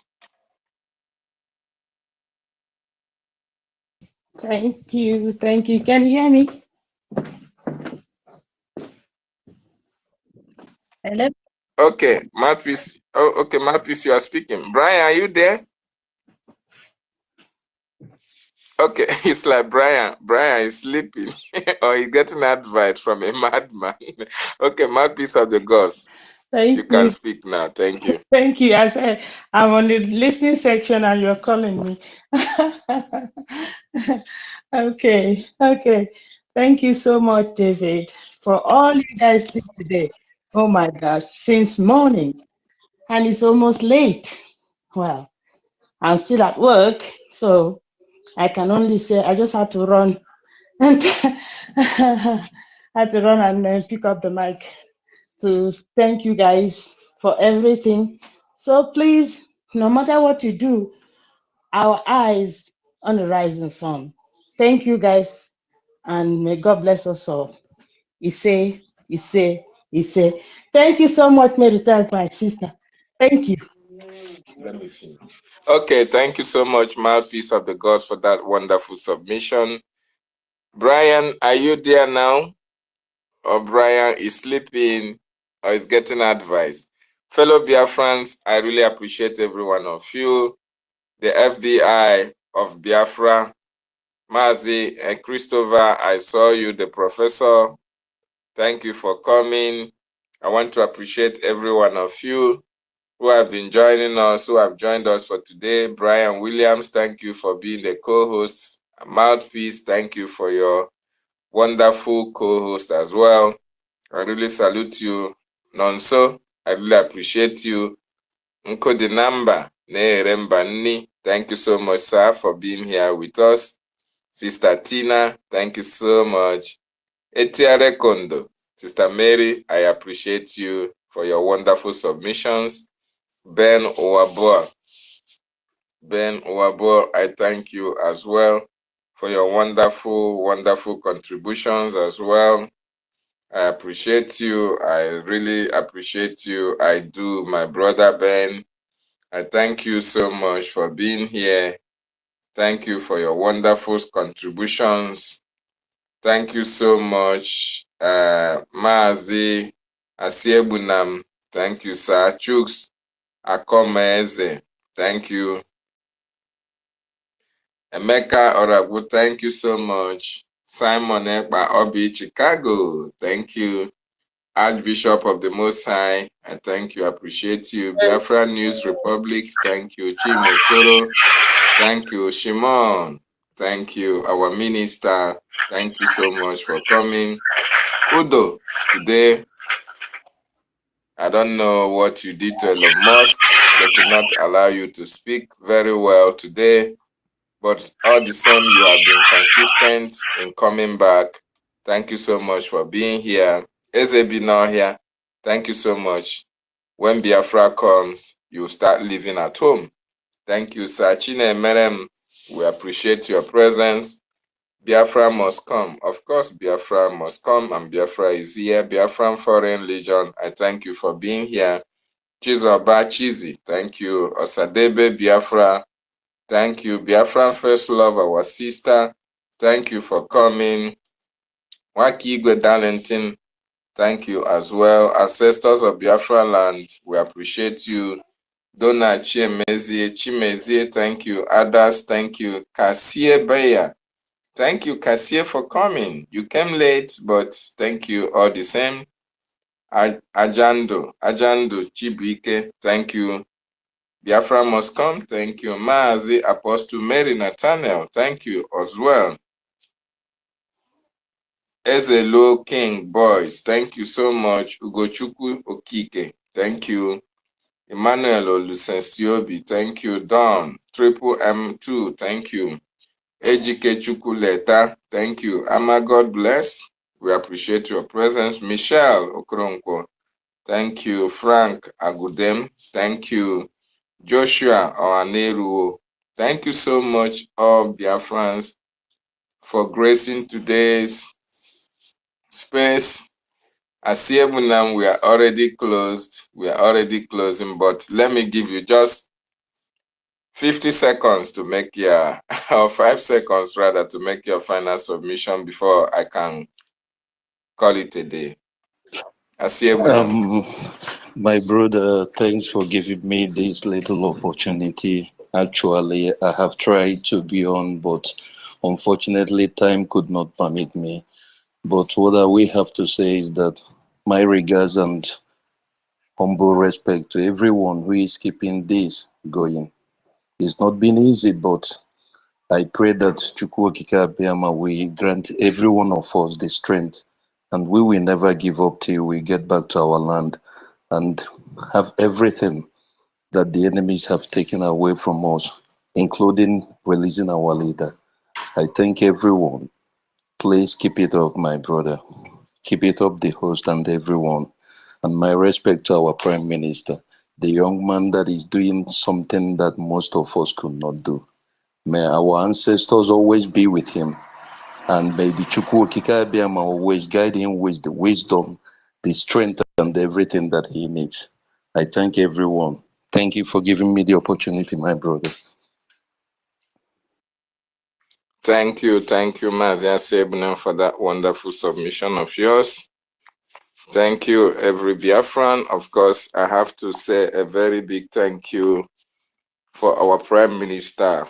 S16: Thank you. Thank you. Can you hear me? Hello?
S5: Okay, Mouthpiece. Oh, okay, Mouthpiece, you are speaking. Brian, are you there? Okay, it's like Brian is sleeping or he's getting advice from a madman. Okay, Mouthpiece of the gods.
S16: Thank
S5: You can
S16: you.
S5: speak now. Thank you.
S16: Thank you. I said I'm on the listening section and you're calling me. Okay. Thank you so much, David, for all you guys did today. Oh my gosh, since morning. And it's almost late. Well, I'm still at work, so I can only say I just had to run and had to run and pick up the mic to thank you guys for everything. So please, no matter what you do, our eyes on the rising sun. Thank you guys, and may God bless us all. He say. Thank you so much, Merita, my sister. Thank you.
S5: Let me finish. Okay, thank you so much, Mouthpiece of the gods, for that wonderful submission. Brian, are you there now? Or Brian is sleeping or is getting advice? Fellow Biafrans, I really appreciate every one of you. The FBI of Biafra, Mazi and Christopher, I saw you, the professor. Thank you for coming. I want to appreciate every one of you who have been joining us, who have joined us for today. Brian Williams, thank you for being the co-host. Mouthpiece, thank you for your wonderful co-host as well. I really salute you. Nonso, I really appreciate you. Nkodinamba, Nerembani, thank you so much, sir, for being here with us. Sister Tina, thank you so much. Etiare Kondo, Sister Mary, I appreciate you for your wonderful submissions. Ben Owabo, I thank you as well for your wonderful, wonderful contributions as well. I appreciate you. I really appreciate you. I do, my brother Ben. I thank you so much for being here. Thank you for your wonderful contributions. Thank you so much, Mazi Asiebunam. Thank you, Sir Chooks Akomeze. Thank you. Emeka Oragu, thank you so much. Simon Ekpa Obi, Chicago, thank you. Archbishop of the Most High, I thank you, appreciate you. Biafra News Republic, thank you. Chimokoro, thank you. Shimon, thank you. Our minister, thank you so much for coming. Udo, today, I don't know what you did to Elon Musk. They could not allow you to speak very well today. But all the same, you have been consistent in coming back. Thank you so much for being here. Ezebi now here. Thank you so much. When Biafra comes, you start living at home. Thank you, Sachine Merem. We appreciate your presence. Biafra must come. Of course, Biafra must come, and Biafra is here. Biafran Foreign Legion, I thank you for being here. Chizoba Chizi, thank you. Osadebe Biafra, thank you. Biafran First Love, our sister, thank you for coming. Wakigwe Darlington, thank you as well. Ancestors of Biafra land, we appreciate you. Donna Chimezie, thank you. Adas, thank you. Kasie Beya, thank you, Kasie, for coming. You came late, but thank you all the same. Ajando Chibuike, thank you. Biafra must come, thank you. Maazi Apostle Mary Nathaniel, thank you as well. Ezelo King Boys, thank you so much. Ugochukwu Okike, thank you. Emmanuel Olusensiobi, thank you. Don Triple M2, thank you. Ejike Chukwuleta, thank you. Ama, God bless. We appreciate your presence. Michelle Okoronkwo, thank you. Frank Agudem, thank you. Joshua Oaneruo, thank you so much, all Biafrans, for gracing today's space. Asiebunam, we are already closed. We are already closing, but let me give you just 50 seconds to make your, or 5 seconds rather, to make your final submission before I can call it a day. Asiebunam.
S21: My brother, thanks for giving me this little opportunity. Actually, I have tried to be on, but unfortunately, time could not permit me. But what we have to say is that my regards and humble respect to everyone who is keeping this going. It's not been easy, but I pray that Chukwokika Abiyama will grant every one of us the strength, and we will never give up till we get back to our land and have everything that the enemies have taken away from us, including releasing our leader. I thank everyone. Please keep it up, my brother. Keep it up, the host and everyone. And my respect to our Prime Minister, the young man that is doing something that most of us could not do. May our ancestors always be with him. And may the Chukwokika Abiyama always guide him with the wisdom, the strength, and everything that he needs. I thank everyone. Thank you for giving me the opportunity, my brother.
S5: Thank you, Mazia Sebna, for that wonderful submission of yours. Thank you, every Biafran. Of course, I have to say a very big thank you for our Prime Minister,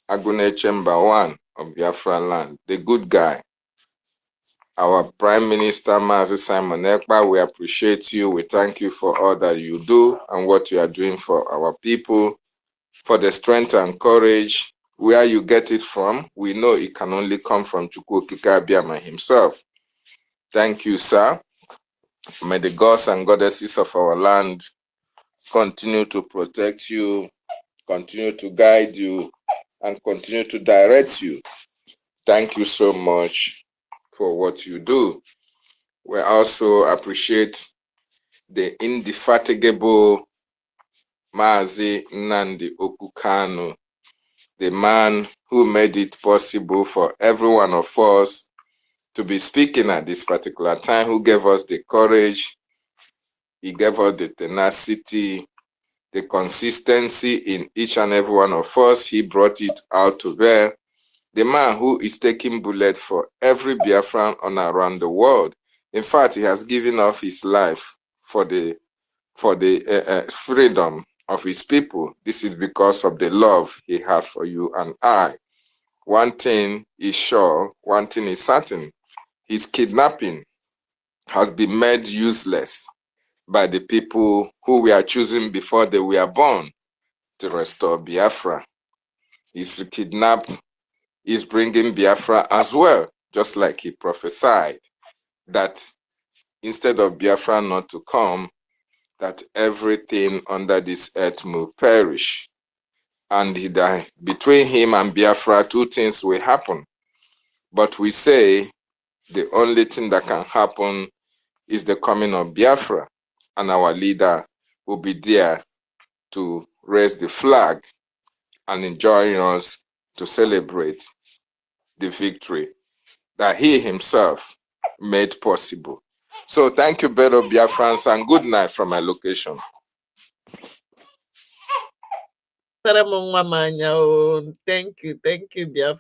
S5: Agune Chemba One of Biafra land, the good guy. Our Prime Minister, Mazi Simon Ekpa, we appreciate you. We thank you for all that you do and what you are doing for our people, for the strength and courage. Where you get it from, we know it can only come from Chukwu Okike Abiama himself. Thank you, sir. May the gods and goddesses of our land continue to protect you, continue to guide you, and continue to direct you. Thank you so much for what you do. We also appreciate the indefatigable Mazi Nnamdi Okukanu, the man who made it possible for every one of us to be speaking at this particular time, who gave us the courage, he gave us the tenacity, the consistency in each and every one of us. He brought it out to bear. The man who is taking bullet for every Biafran on around the world. In fact, he has given up his life for the freedom of his people. This is because of the love he had for you and I. One thing is sure, one thing is certain. His kidnapping has been made useless by the people who we are choosing before they were born to restore Biafra. His kidnap is bringing Biafra as well, just like he prophesied, that instead of Biafra not to come, that everything under this earth will perish. And between him and Biafra, two things will happen. But we say the only thing that can happen is the coming of Biafra, and our leader will be there to raise the flag and enjoin us to celebrate the victory that he himself made possible. So thank you, better Biafrans, and good night from my location.
S1: Thank you, Biafra.